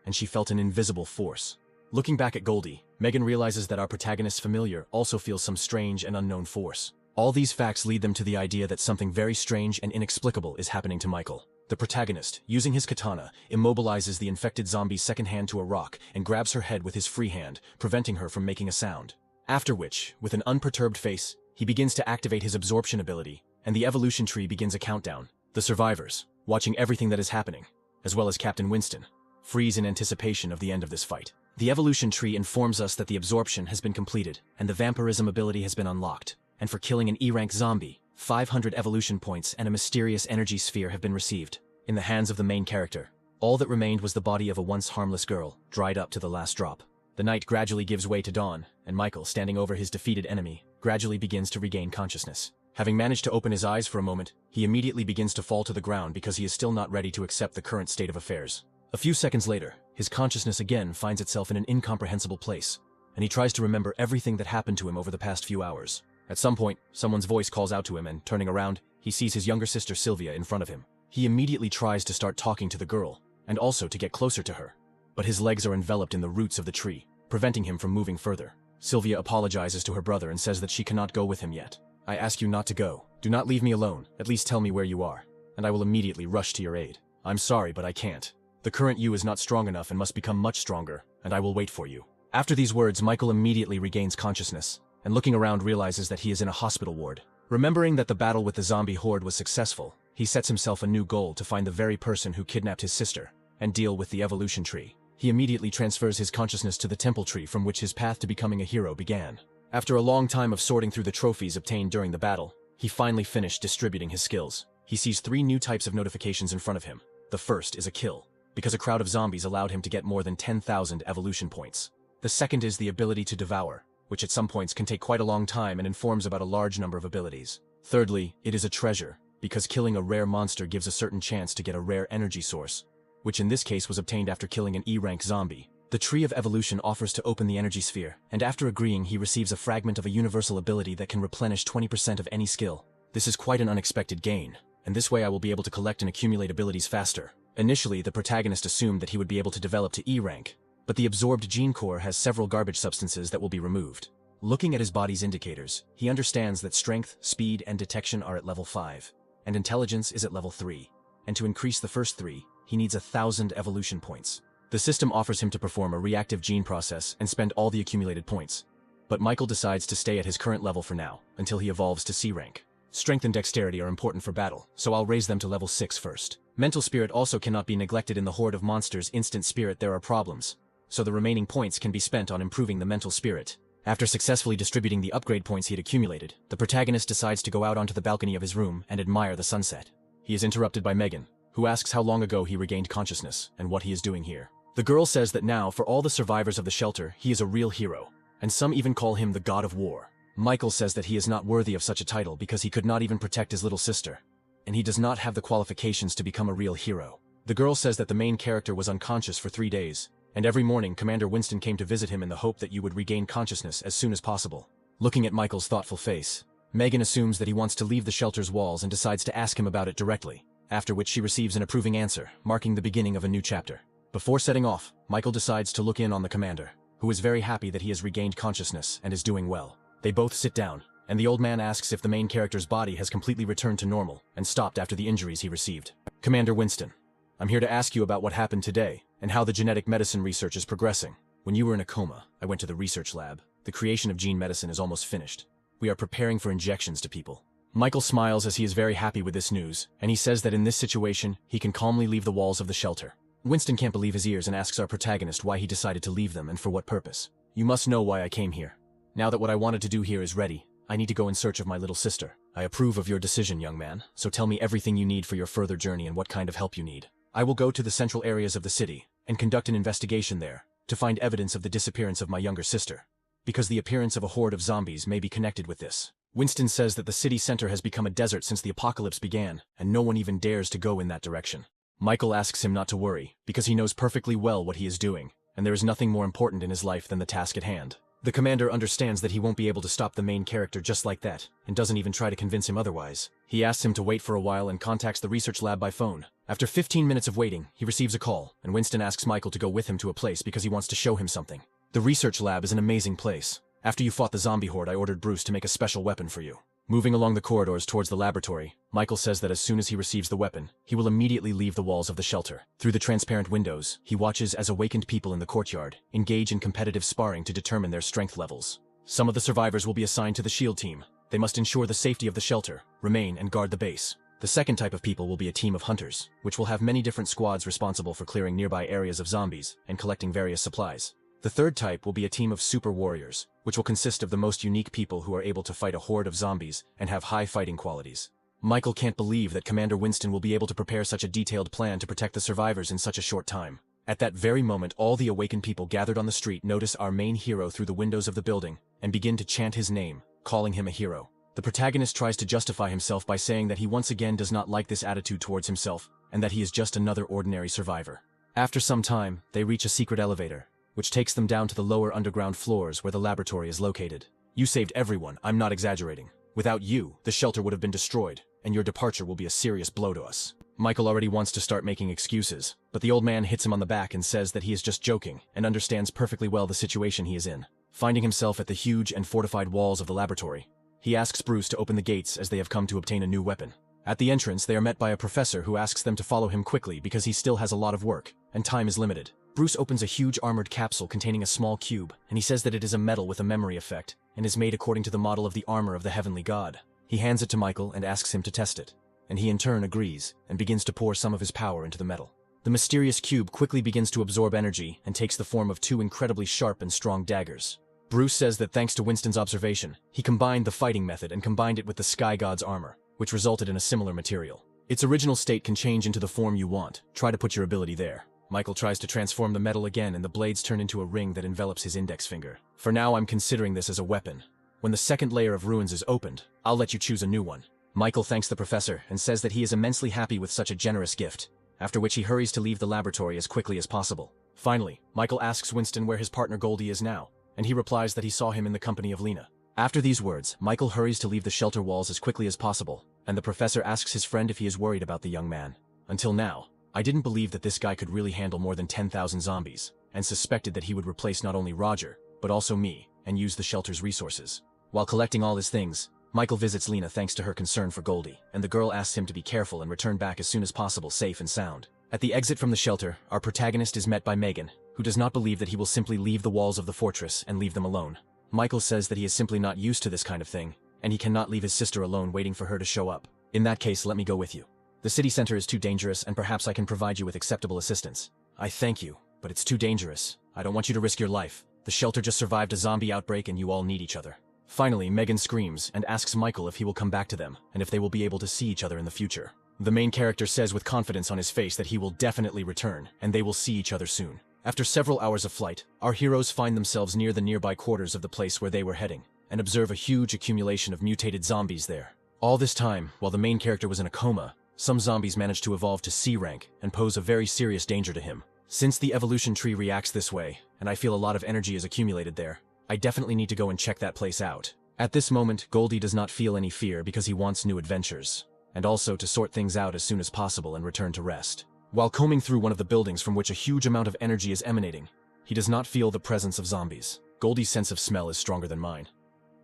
and she felt an invisible force. Looking back at Goldie, Megan realizes that our protagonist's familiar also feels some strange and unknown force. All these facts lead them to the idea that something very strange and inexplicable is happening to Michael. The protagonist, using his katana, immobilizes the infected zombie's second hand to a rock and grabs her head with his free hand, preventing her from making a sound. After which, with an unperturbed face, he begins to activate his absorption ability, and the evolution tree begins a countdown. The survivors, watching everything that is happening, as well as Captain Winston, freeze in anticipation of the end of this fight. The evolution tree informs us that the absorption has been completed, and the vampirism ability has been unlocked, and for killing an E-rank zombie, 500 evolution points and a mysterious energy sphere have been received. In the hands of the main character, all that remained was the body of a once harmless girl, dried up to the last drop. The night gradually gives way to dawn, and Michael, standing over his defeated enemy, gradually begins to regain consciousness. Having managed to open his eyes for a moment, he immediately begins to fall to the ground because he is still not ready to accept the current state of affairs. A few seconds later, his consciousness again finds itself in an incomprehensible place, and he tries to remember everything that happened to him over the past few hours. At some point, someone's voice calls out to him and, turning around, he sees his younger sister Sylvia in front of him. He immediately tries to start talking to the girl, and also to get closer to her. But his legs are enveloped in the roots of the tree, preventing him from moving further. Sylvia apologizes to her brother and says that she cannot go with him yet. "I ask you not to go. Do not leave me alone. At least tell me where you are, and I will immediately rush to your aid. I'm sorry, but I can't. The current you is not strong enough and must become much stronger, and I will wait for you." After these words, Michael immediately regains consciousness, and looking around realizes that he is in a hospital ward. Remembering that the battle with the zombie horde was successful, he sets himself a new goal to find the very person who kidnapped his sister, and deal with the evolution tree. He immediately transfers his consciousness to the temple tree from which his path to becoming a hero began. After a long time of sorting through the trophies obtained during the battle, he finally finished distributing his skills. He sees 3 new types of notifications in front of him. The first is a kill, because a crowd of zombies allowed him to get more than 10,000 evolution points. The second is the ability to devour, which at some points can take quite a long time and informs about a large number of abilities. Thirdly, it is a treasure, because killing a rare monster gives a certain chance to get a rare energy source, which in this case was obtained after killing an E-rank zombie. The Tree of Evolution offers to open the energy sphere, and after agreeing he receives a fragment of a universal ability that can replenish 20% of any skill. This is quite an unexpected gain, and this way I will be able to collect and accumulate abilities faster. Initially, the protagonist assumed that he would be able to develop to E-rank, but the absorbed gene core has several garbage substances that will be removed. Looking at his body's indicators, he understands that strength, speed, and detection are at level 5, and intelligence is at level 3, and to increase the first 3, he needs 1,000 evolution points. The system offers him to perform a reactive gene process and spend all the accumulated points, but Michael decides to stay at his current level for now, until he evolves to C rank. Strength and dexterity are important for battle, so I'll raise them to level 6 first. Mental spirit also cannot be neglected in the horde of monsters. Instant spirit, there are problems, so the remaining points can be spent on improving the mental spirit. After successfully distributing the upgrade points he had accumulated, the protagonist decides to go out onto the balcony of his room and admire the sunset. He is interrupted by Megan, who asks how long ago he regained consciousness and what he is doing here. The girl says that now, for all the survivors of the shelter, he is a real hero, and some even call him the God of War. Michael says that he is not worthy of such a title because he could not even protect his little sister, and he does not have the qualifications to become a real hero. The girl says that the main character was unconscious for 3 days, and every morning Commander Winston came to visit him in the hope that you would regain consciousness as soon as possible. Looking at Michael's thoughtful face, Megan assumes that he wants to leave the shelter's walls and decides to ask him about it directly, after which she receives an approving answer, marking the beginning of a new chapter. Before setting off, Michael decides to look in on the commander, who is very happy that he has regained consciousness and is doing well. They both sit down, and the old man asks if the main character's body has completely returned to normal and stopped after the injuries he received. "Commander Winston, I'm here to ask you about what happened today and how the genetic medicine research is progressing. When you were in a coma, I went to the research lab. The creation of gene medicine is almost finished. We are preparing for injections to people. Michael smiles as he is very happy with this news, and he says that in this situation, he can calmly leave the walls of the shelter. Winston can't believe his ears and asks our protagonist why he decided to leave them and for what purpose. You must know why I came here. Now that what I wanted to do here is ready, I need to go in search of my little sister. I approve of your decision, young man, so tell me everything you need for your further journey and what kind of help you need. I will go to the central areas of the city and conduct an investigation there to find evidence of the disappearance of my younger sister, because the appearance of a horde of zombies may be connected with this. Winston says that the city center has become a desert since the apocalypse began, and no one even dares to go in that direction. Michael asks him not to worry, because he knows perfectly well what he is doing, and there is nothing more important in his life than the task at hand. The commander understands that he won't be able to stop the main character just like that, and doesn't even try to convince him otherwise. He asks him to wait for a while and contacts the research lab by phone. After 15 minutes of waiting, he receives a call, and Winston asks Michael to go with him to a place because he wants to show him something. The research lab is an amazing place. After you fought the zombie horde, I ordered Bruce to make a special weapon for you. Moving along the corridors towards the laboratory, Michael says that as soon as he receives the weapon, he will immediately leave the walls of the shelter. Through the transparent windows, he watches as awakened people in the courtyard engage in competitive sparring to determine their strength levels. Some of the survivors will be assigned to the SHIELD team. They must ensure the safety of the shelter, remain and guard the base. The second type of people will be a team of hunters, which will have many different squads responsible for clearing nearby areas of zombies and collecting various supplies. The third type will be a team of super warriors, which will consist of the most unique people who are able to fight a horde of zombies and have high fighting qualities. Michael can't believe that Commander Winston will be able to prepare such a detailed plan to protect the survivors in such a short time. At that very moment, all the awakened people gathered on the street notice our main hero through the windows of the building and begin to chant his name, calling him a hero. The protagonist tries to justify himself by saying that he once again does not like this attitude towards himself and that he is just another ordinary survivor. After some time, they reach a secret elevator, which takes them down to the lower underground floors where the laboratory is located. You saved everyone, I'm not exaggerating. Without you, the shelter would have been destroyed, and your departure will be a serious blow to us. Michael already wants to start making excuses, but the old man hits him on the back and says that he is just joking and understands perfectly well the situation he is in. Finding himself at the huge and fortified walls of the laboratory, he asks Bruce to open the gates as they have come to obtain a new weapon. At the entrance, they are met by a professor who asks them to follow him quickly because he still has a lot of work, and time is limited. Bruce opens a huge armored capsule containing a small cube, and he says that it is a metal with a memory effect, and is made according to the model of the armor of the heavenly god. He hands it to Michael and asks him to test it, and he in turn agrees, and begins to pour some of his power into the metal. The mysterious cube quickly begins to absorb energy and takes the form of two incredibly sharp and strong daggers. Bruce says that thanks to Winston's observation, he combined the fighting method and combined it with the sky god's armor, which resulted in a similar material. Its original state can change into the form you want. Try to put your ability there. Michael tries to transform the metal again and the blades turn into a ring that envelops his index finger. For now, I'm considering this as a weapon. When the second layer of ruins is opened, I'll let you choose a new one. Michael thanks the professor and says that he is immensely happy with such a generous gift, after which he hurries to leave the laboratory as quickly as possible. Finally, Michael asks Winston where his partner Goldie is now, and he replies that he saw him in the company of Lena. After these words, Michael hurries to leave the shelter walls as quickly as possible, and the professor asks his friend if he is worried about the young man. Until now, I didn't believe that this guy could really handle more than 10,000 zombies, and suspected that he would replace not only Roger, but also me, and use the shelter's resources. While collecting all his things, Michael visits Lena thanks to her concern for Goldie, and the girl asks him to be careful and return back as soon as possible safe and sound. At the exit from the shelter, our protagonist is met by Megan, who does not believe that he will simply leave the walls of the fortress and leave them alone. Michael says that he is simply not used to this kind of thing, and he cannot leave his sister alone waiting for her to show up. In that case, let me go with you. The city center is too dangerous, and perhaps I can provide you with acceptable assistance. I thank you, but it's too dangerous. I don't want you to risk your life. The shelter just survived a zombie outbreak and you all need each other. Finally, Megan screams and asks Michael if he will come back to them, and if they will be able to see each other in the future. The main character says with confidence on his face that he will definitely return, and they will see each other soon. After several hours of flight, our heroes find themselves near the nearby quarters of the place where they were heading, and observe a huge accumulation of mutated zombies there. All this time, while the main character was in a coma, some zombies managed to evolve to C rank and pose a very serious danger to him. Since the evolution tree reacts this way, and I feel a lot of energy is accumulated there, I definitely need to go and check that place out. At this moment, Goldie does not feel any fear because he wants new adventures, and also to sort things out as soon as possible and return to rest. While combing through one of the buildings from which a huge amount of energy is emanating, he does not feel the presence of zombies. Goldie's sense of smell is stronger than mine.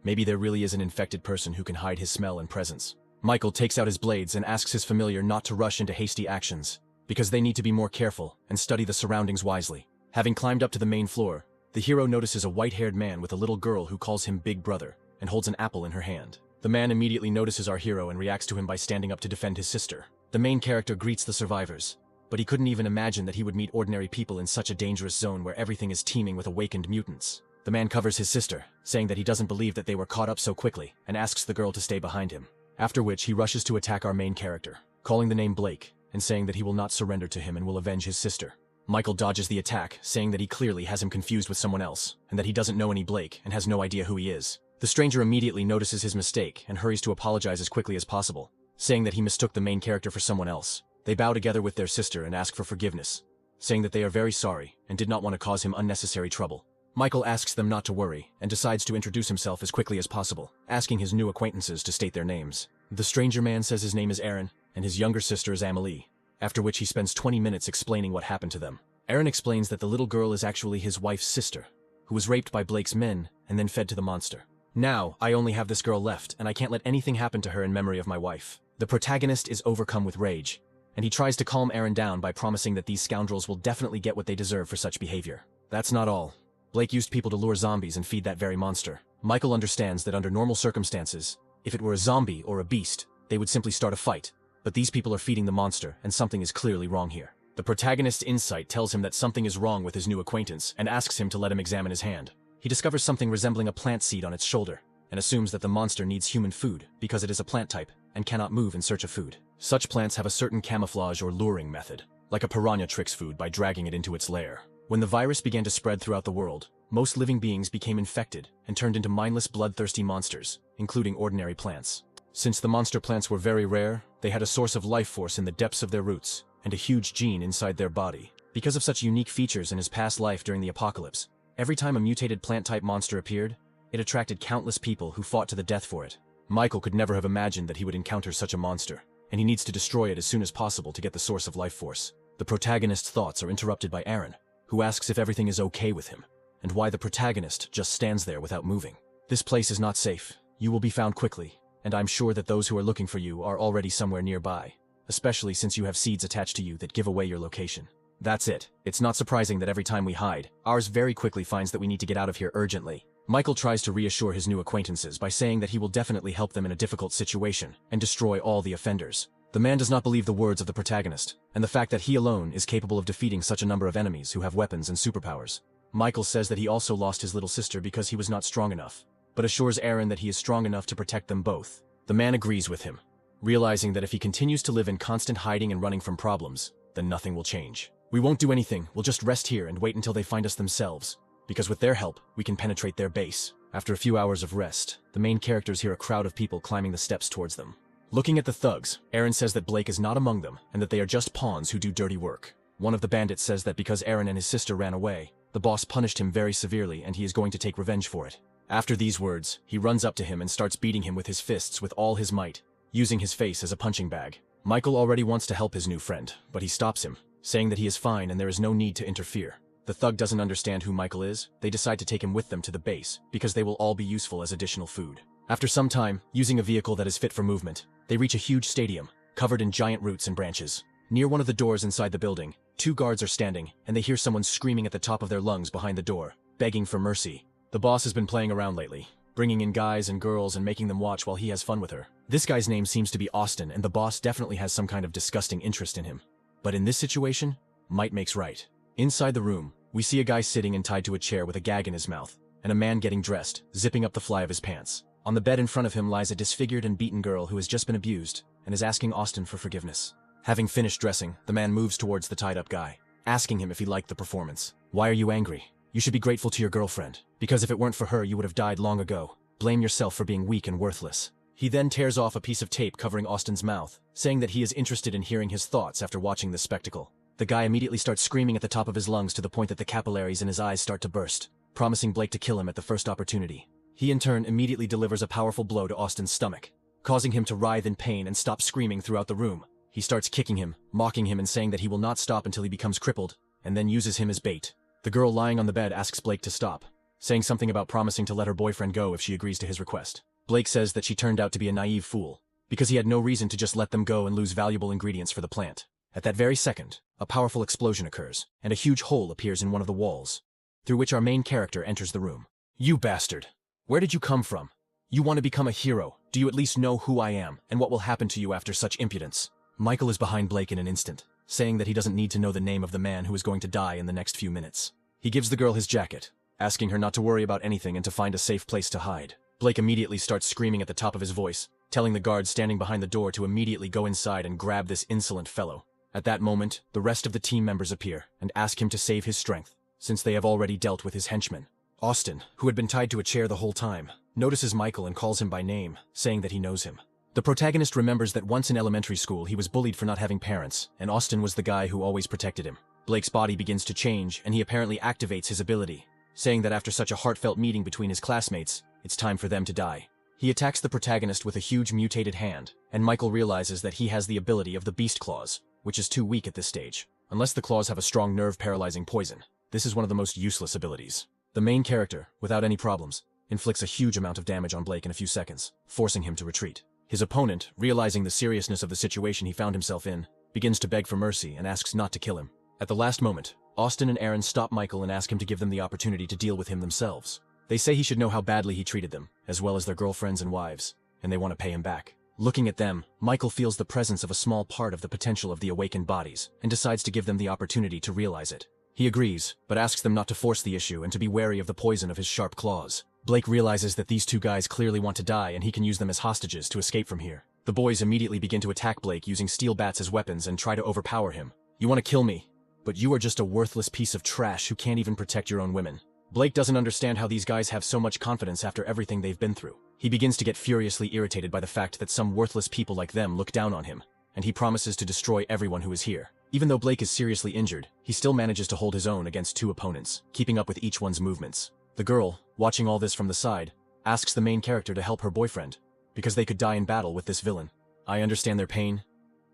Maybe there really is an infected person who can hide his smell and presence. Michael takes out his blades and asks his familiar not to rush into hasty actions, because they need to be more careful and study the surroundings wisely. Having climbed up to the main floor, the hero notices a white-haired man with a little girl who calls him Big Brother and holds an apple in her hand. The man immediately notices our hero and reacts to him by standing up to defend his sister. The main character greets the survivors, but he couldn't even imagine that he would meet ordinary people in such a dangerous zone where everything is teeming with awakened mutants. The man covers his sister, saying that he doesn't believe that they were caught up so quickly, and asks the girl to stay behind him. After which, he rushes to attack our main character, calling the name Blake, and saying that he will not surrender to him and will avenge his sister. Michael dodges the attack, saying that he clearly has him confused with someone else, and that he doesn't know any Blake and has no idea who he is. The stranger immediately notices his mistake and hurries to apologize as quickly as possible, saying that he mistook the main character for someone else. They bow together with their sister and ask for forgiveness, saying that they are very sorry and did not want to cause him unnecessary trouble. Michael asks them not to worry and decides to introduce himself as quickly as possible, asking his new acquaintances to state their names. The stranger man says his name is Aaron and his younger sister is Amelie, after which he spends 20 minutes explaining what happened to them. Aaron explains that the little girl is actually his wife's sister, who was raped by Blake's men and then fed to the monster. Now, I only have this girl left, and I can't let anything happen to her in memory of my wife. The protagonist is overcome with rage, and he tries to calm Aaron down by promising that these scoundrels will definitely get what they deserve for such behavior. That's not all. Blake used people to lure zombies and feed that very monster. Michael understands that under normal circumstances, if it were a zombie or a beast, they would simply start a fight, but these people are feeding the monster, and something is clearly wrong here. The protagonist's insight tells him that something is wrong with his new acquaintance and asks him to let him examine his hand. He discovers something resembling a plant seed on its shoulder, and assumes that the monster needs human food because it is a plant type and cannot move in search of food. Such plants have a certain camouflage or luring method, like a piranha tricks food by dragging it into its lair. When the virus began to spread throughout the world, most living beings became infected and turned into mindless bloodthirsty monsters, including ordinary plants. Since the monster plants were very rare, they had a source of life force in the depths of their roots, and a huge gene inside their body. Because of such unique features in his past life during the apocalypse, every time a mutated plant-type monster appeared, it attracted countless people who fought to the death for it. Michael could never have imagined that he would encounter such a monster, and he needs to destroy it as soon as possible to get the source of life force. The protagonist's thoughts are interrupted by Aaron, who asks if everything is okay with him, and why the protagonist just stands there without moving. This place is not safe. You will be found quickly, and I'm sure that those who are looking for you are already somewhere nearby, especially since you have seeds attached to you that give away your location. That's it. It's not surprising that every time we hide, ours very quickly finds that we need to get out of here urgently. Michael tries to reassure his new acquaintances by saying that he will definitely help them in a difficult situation and destroy all the offenders. The man does not believe the words of the protagonist, and the fact that he alone is capable of defeating such a number of enemies who have weapons and superpowers. Michael says that he also lost his little sister because he was not strong enough, but assures Aaron that he is strong enough to protect them both. The man agrees with him, realizing that if he continues to live in constant hiding and running from problems, then nothing will change. We won't do anything, we'll just rest here and wait until they find us themselves, because with their help, we can penetrate their base. After a few hours of rest, the main characters hear a crowd of people climbing the steps towards them. Looking at the thugs, Aaron says that Blake is not among them and that they are just pawns who do dirty work. One of the bandits says that because Aaron and his sister ran away, the boss punished him very severely and he is going to take revenge for it. After these words, he runs up to him and starts beating him with his fists with all his might, using his face as a punching bag. Michael already wants to help his new friend, but he stops him, saying that he is fine and there is no need to interfere. The thug doesn't understand who Michael is. They decide to take him with them to the base, because they will all be useful as additional food. After some time, using a vehicle that is fit for movement, they reach a huge stadium, covered in giant roots and branches. Near one of the doors inside the building, 2 guards are standing, and they hear someone screaming at the top of their lungs behind the door, begging for mercy. The boss has been playing around lately, bringing in guys and girls and making them watch while he has fun with her. This guy's name seems to be Austin, and the boss definitely has some kind of disgusting interest in him. But in this situation, might makes right. Inside the room, we see a guy sitting and tied to a chair with a gag in his mouth, and a man getting dressed, zipping up the fly of his pants. On the bed in front of him lies a disfigured and beaten girl who has just been abused, and is asking Austin for forgiveness. Having finished dressing, the man moves towards the tied-up guy, asking him if he liked the performance. Why are you angry? You should be grateful to your girlfriend, because if it weren't for her you would have died long ago. Blame yourself for being weak and worthless. He then tears off a piece of tape covering Austin's mouth, saying that he is interested in hearing his thoughts after watching this spectacle. The guy immediately starts screaming at the top of his lungs to the point that the capillaries in his eyes start to burst, promising Blake to kill him at the first opportunity. He in turn immediately delivers a powerful blow to Austin's stomach, causing him to writhe in pain and stop screaming throughout the room. He starts kicking him, mocking him and saying that he will not stop until he becomes crippled, and then uses him as bait. The girl lying on the bed asks Blake to stop, saying something about promising to let her boyfriend go if she agrees to his request. Blake says that she turned out to be a naive fool, because he had no reason to just let them go and lose valuable ingredients for the plant. At that very second, a powerful explosion occurs, and a huge hole appears in one of the walls, through which our main character enters the room. You bastard! Where did you come from? You want to become a hero, Do you at least know who I am, and what will happen to you after such impudence? Michael is behind Blake in an instant, saying that he doesn't need to know the name of the man who is going to die in the next few minutes. He gives the girl his jacket, asking her not to worry about anything and to find a safe place to hide. Blake immediately starts screaming at the top of his voice, telling the guards standing behind the door to immediately go inside and grab this insolent fellow. At that moment, the rest of the team members appear and ask him to save his strength, since they have already dealt with his henchmen. Austin, who had been tied to a chair the whole time, notices Michael and calls him by name, saying that he knows him. The protagonist remembers that once in elementary school he was bullied for not having parents, and Austin was the guy who always protected him. Blake's body begins to change, and he apparently activates his ability, saying that after such a heartfelt meeting between his classmates, it's time for them to die. He attacks the protagonist with a huge mutated hand, and Michael realizes that he has the ability of the Beast Claws, which is too weak at this stage. Unless the claws have a strong nerve-paralyzing poison, this is one of the most useless abilities. The main character, without any problems, inflicts a huge amount of damage on Blake in a few seconds, forcing him to retreat. His opponent, realizing the seriousness of the situation he found himself in, begins to beg for mercy and asks not to kill him. At the last moment, Austin and Aaron stop Michael and ask him to give them the opportunity to deal with him themselves. They say he should know how badly he treated them, as well as their girlfriends and wives, and they want to pay him back. Looking at them, Michael feels the presence of a small part of the potential of the awakened bodies, and decides to give them the opportunity to realize it. He agrees, but asks them not to force the issue and to be wary of the poison of his sharp claws. Blake realizes that these two guys clearly want to die and he can use them as hostages to escape from here. The boys immediately begin to attack Blake using steel bats as weapons and try to overpower him. You want to kill me, but you are just a worthless piece of trash who can't even protect your own women. Blake doesn't understand how these guys have so much confidence after everything they've been through. He begins to get furiously irritated by the fact that some worthless people like them look down on him, and he promises to destroy everyone who is here. Even though Blake is seriously injured, he still manages to hold his own against two opponents, keeping up with each one's movements. The girl, watching all this from the side, asks the main character to help her boyfriend, because they could die in battle with this villain. I understand their pain.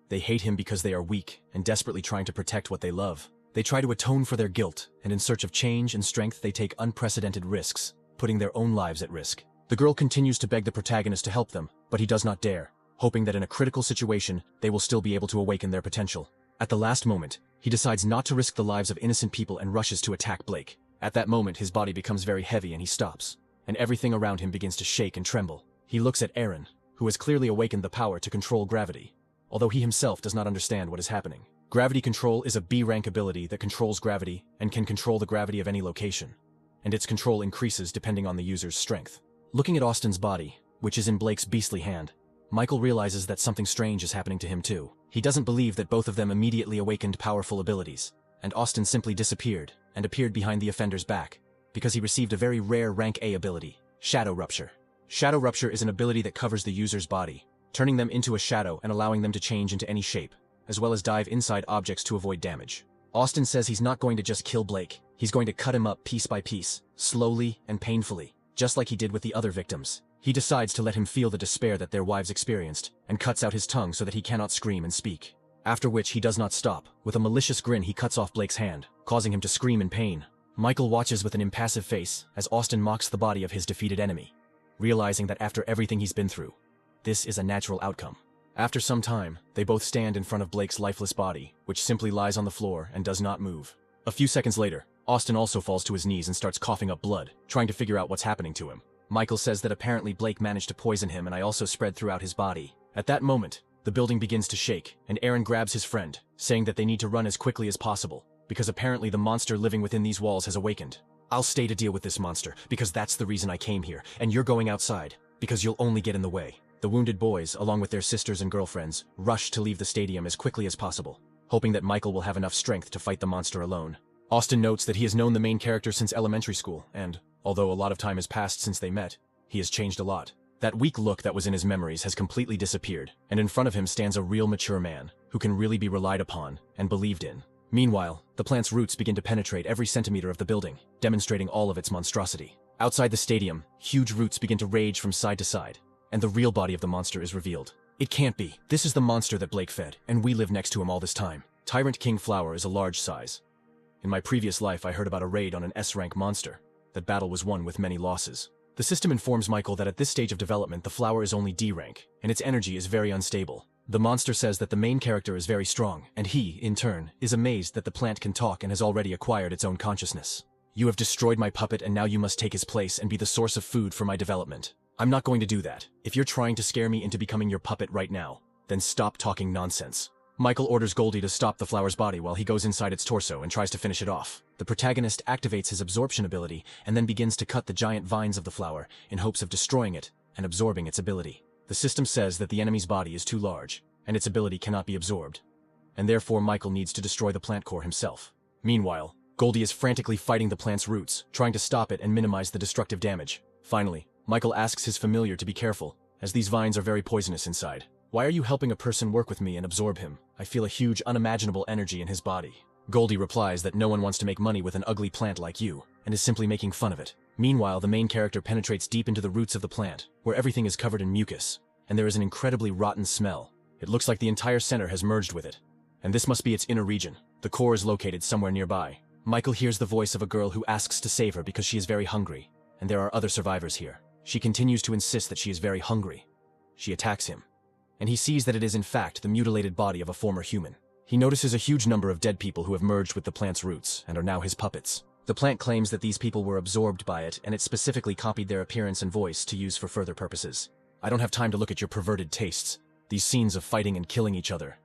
They hate him because they are weak and desperately trying to protect what they love. They try to atone for their guilt, and in search of change and strength they take unprecedented risks, putting their own lives at risk. The girl continues to beg the protagonist to help them, but he does not dare, hoping that in a critical situation they will still be able to awaken their potential. At the last moment, he decides not to risk the lives of innocent people and rushes to attack Blake. At that moment his body becomes very heavy and he stops, and everything around him begins to shake and tremble. He looks at Aaron, who has clearly awakened the power to control gravity, although he himself does not understand what is happening. Gravity control is a B-rank ability that controls gravity and can control the gravity of any location, and its control increases depending on the user's strength. Looking at Austin's body, which is in Blake's beastly hand, Michael realizes that something strange is happening to him too. He doesn't believe that both of them immediately awakened powerful abilities, and Austin simply disappeared and appeared behind the offender's back, because he received a very rare rank A ability, Shadow Rupture. Shadow Rupture is an ability that covers the user's body, turning them into a shadow and allowing them to change into any shape, as well as dive inside objects to avoid damage. Austin says he's not going to just kill Blake, he's going to cut him up piece by piece, slowly and painfully, just like he did with the other victims. He decides to let him feel the despair that their wives experienced, and cuts out his tongue so that he cannot scream and speak. After which he does not stop. With a malicious grin he cuts off Blake's hand, causing him to scream in pain. Michael watches with an impassive face as Austin mocks the body of his defeated enemy, realizing that after everything he's been through, this is a natural outcome. After some time, they both stand in front of Blake's lifeless body, which simply lies on the floor and does not move. A few seconds later, Austin also falls to his knees and starts coughing up blood, trying to figure out what's happening to him. Michael says that apparently Blake managed to poison him and I also spread throughout his body. At that moment, the building begins to shake, and Aaron grabs his friend, saying that they need to run as quickly as possible, because apparently the monster living within these walls has awakened. I'll stay to deal with this monster, because that's the reason I came here, and you're going outside, because you'll only get in the way. The wounded boys, along with their sisters and girlfriends, rush to leave the stadium as quickly as possible, hoping that Michael will have enough strength to fight the monster alone. Austin notes that he has known the main character since elementary school, and, although a lot of time has passed since they met, he has changed a lot. That weak look that was in his memories has completely disappeared, and in front of him stands a real mature man, who can really be relied upon and believed in. Meanwhile, the plant's roots begin to penetrate every centimeter of the building, demonstrating all of its monstrosity. Outside the stadium, huge roots begin to rage from side to side, and the real body of the monster is revealed. It can't be. This is the monster that Blake fed, and we live next to him all this time. Tyrant King Flower is a large size. In my previous life I heard about a raid on an S-rank monster. That battle was won with many losses. The system informs Michael that at this stage of development the flower is only D rank, and its energy is very unstable. The monster says that the main character is very strong, and he, in turn, is amazed that the plant can talk and has already acquired its own consciousness. You have destroyed my puppet and now you must take his place and be the source of food for my development. I'm not going to do that. If you're trying to scare me into becoming your puppet right now, then stop talking nonsense. Michael orders Goldie to stop the flower's body while he goes inside its torso and tries to finish it off. The protagonist activates his absorption ability and then begins to cut the giant vines of the flower in hopes of destroying it and absorbing its ability. The system says that the enemy's body is too large and its ability cannot be absorbed, and therefore Michael needs to destroy the plant core himself. Meanwhile, Goldie is frantically fighting the plant's roots, trying to stop it and minimize the destructive damage. Finally, Michael asks his familiar to be careful, as these vines are very poisonous inside. Why are you helping a person work with me and absorb him? I feel a huge unimaginable energy in his body. Goldie replies that no one wants to make money with an ugly plant like you, and is simply making fun of it. Meanwhile, the main character penetrates deep into the roots of the plant, where everything is covered in mucus, and there is an incredibly rotten smell. It looks like the entire center has merged with it, and this must be its inner region. The core is located somewhere nearby. Michael hears the voice of a girl who asks to save her because she is very hungry, and there are other survivors here. She continues to insist that she is very hungry. She attacks him, and he sees that it is in fact the mutilated body of a former human. He notices a huge number of dead people who have merged with the plant's roots and are now his puppets. The plant claims that these people were absorbed by it, and it specifically copied their appearance and voice to use for further purposes. I don't have time to look at your perverted tastes, these scenes of fighting and killing each other.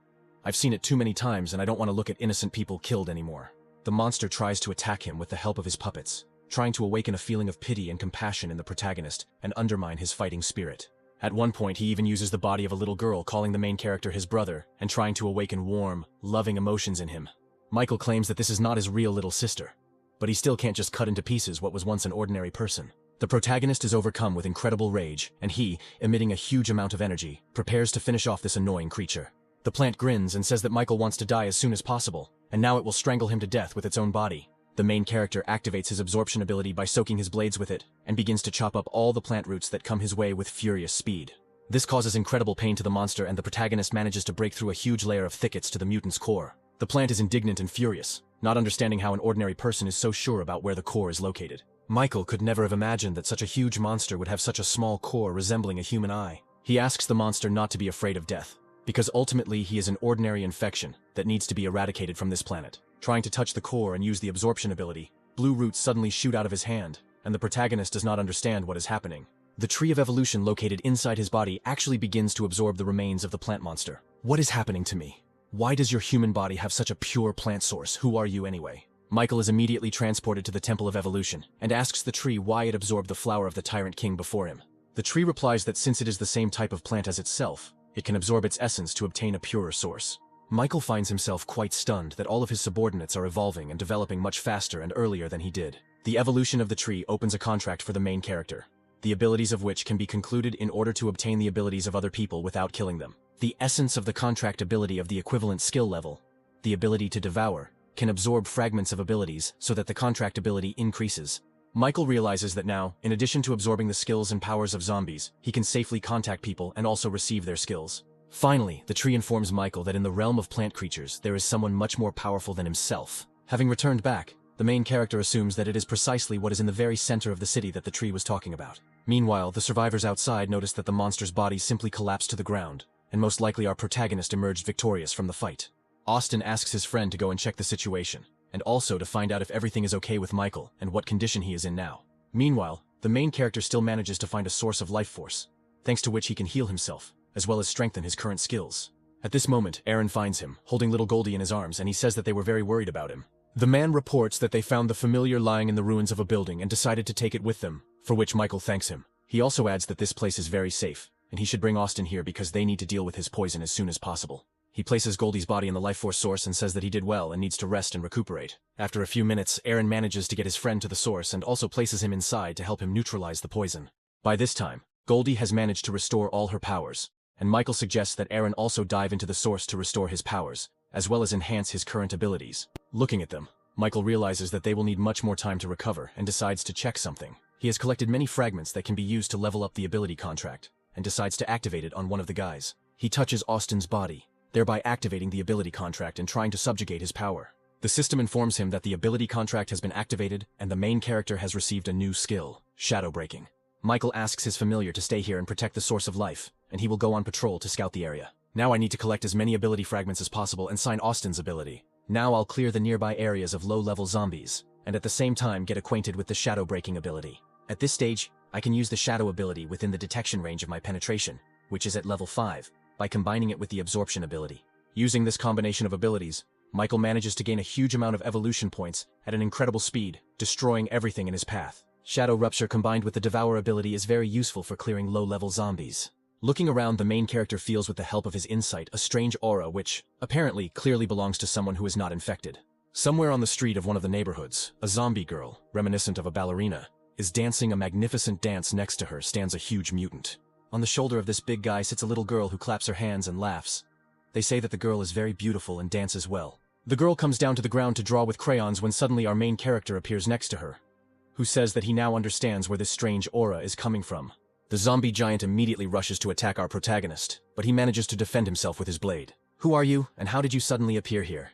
I've seen it too many times and I don't want to look at innocent people killed anymore. The monster tries to attack him with the help of his puppets, trying to awaken a feeling of pity and compassion in the protagonist and undermine his fighting spirit. At one point, he even uses the body of a little girl, calling the main character his brother, and trying to awaken warm, loving emotions in him. Michael claims that this is not his real little sister, but he still can't just cut into pieces what was once an ordinary person. The protagonist is overcome with incredible rage, and he, emitting a huge amount of energy, prepares to finish off this annoying creature. The plant grins and says that Michael wants to die as soon as possible, and now it will strangle him to death with its own body. The main character activates his absorption ability by soaking his blades with it, and begins to chop up all the plant roots that come his way with furious speed. This causes incredible pain to the monster, and the protagonist manages to break through a huge layer of thickets to the mutant's core. The plant is indignant and furious, not understanding how an ordinary person is so sure about where the core is located. Michael could never have imagined that such a huge monster would have such a small core resembling a human eye. He asks the monster not to be afraid of death, because ultimately he is an ordinary infection that needs to be eradicated from this planet. Trying to touch the core and use the absorption ability, blue roots suddenly shoot out of his hand, and the protagonist does not understand what is happening. The tree of evolution located inside his body actually begins to absorb the remains of the plant monster. What is happening to me? Why does your human body have such a pure plant source? Who are you anyway? Michael is immediately transported to the Temple of Evolution and asks the tree why it absorbed the flower of the Tyrant King before him. The tree replies that since it is the same type of plant as itself, it can absorb its essence to obtain a purer source. Michael finds himself quite stunned that all of his subordinates are evolving and developing much faster and earlier than he did. The evolution of the tree opens a contract for the main character, the abilities of which can be concluded in order to obtain the abilities of other people without killing them. The essence of the contract ability of the equivalent skill level, the ability to devour, can absorb fragments of abilities so that the contract ability increases. Michael realizes that now, in addition to absorbing the skills and powers of zombies, he can safely contact people and also receive their skills. Finally, the tree informs Michael that in the realm of plant creatures, there is someone much more powerful than himself. Having returned back, the main character assumes that it is precisely what is in the very center of the city that the tree was talking about. Meanwhile, the survivors outside notice that the monster's body simply collapsed to the ground, and most likely our protagonist emerged victorious from the fight. Austin asks his friend to go and check the situation, and also to find out if everything is okay with Michael and what condition he is in now. Meanwhile, the main character still manages to find a source of life force, thanks to which he can heal himself, as well as strengthen his current skills. At this moment, Aaron finds him, holding little Goldie in his arms, and he says that they were very worried about him. The man reports that they found the familiar lying in the ruins of a building and decided to take it with them, for which Michael thanks him. He also adds that this place is very safe, and he should bring Austin here because they need to deal with his poison as soon as possible. He places Goldie's body in the life force source and says that he did well and needs to rest and recuperate. After a few minutes, Aaron manages to get his friend to the source and also places him inside to help him neutralize the poison. By this time, Goldie has managed to restore all her powers, and Michael suggests that Aaron also dive into the source to restore his powers, as well as enhance his current abilities. Looking at them, Michael realizes that they will need much more time to recover and decides to check something. He has collected many fragments that can be used to level up the ability contract, and decides to activate it on one of the guys. He touches Austin's body, thereby activating the ability contract and trying to subjugate his power. The system informs him that the ability contract has been activated and the main character has received a new skill, shadow breaking. Michael asks his familiar to stay here and protect the source of life, and he will go on patrol to scout the area. Now I need to collect as many ability fragments as possible and sign Austin's ability. Now I'll clear the nearby areas of low-level zombies, and at the same time get acquainted with the shadow breaking ability. At this stage, I can use the shadow ability within the detection range of my penetration, which is at level 5, by combining it with the absorption ability. Using this combination of abilities, Michael manages to gain a huge amount of evolution points at an incredible speed, destroying everything in his path. Shadow Rupture combined with the Devour ability is very useful for clearing low-level zombies. Looking around, the main character feels with the help of his insight a strange aura which, apparently, clearly belongs to someone who is not infected. Somewhere on the street of one of the neighborhoods, a zombie girl, reminiscent of a ballerina, is dancing a magnificent dance. Next to her stands a huge mutant. On the shoulder of this big guy sits a little girl who claps her hands and laughs. They say that the girl is very beautiful and dances well. The girl comes down to the ground to draw with crayons when suddenly our main character appears next to her, who says that he now understands where this strange aura is coming from. The zombie giant immediately rushes to attack our protagonist, but he manages to defend himself with his blade. "Who are you, and how did you suddenly appear here?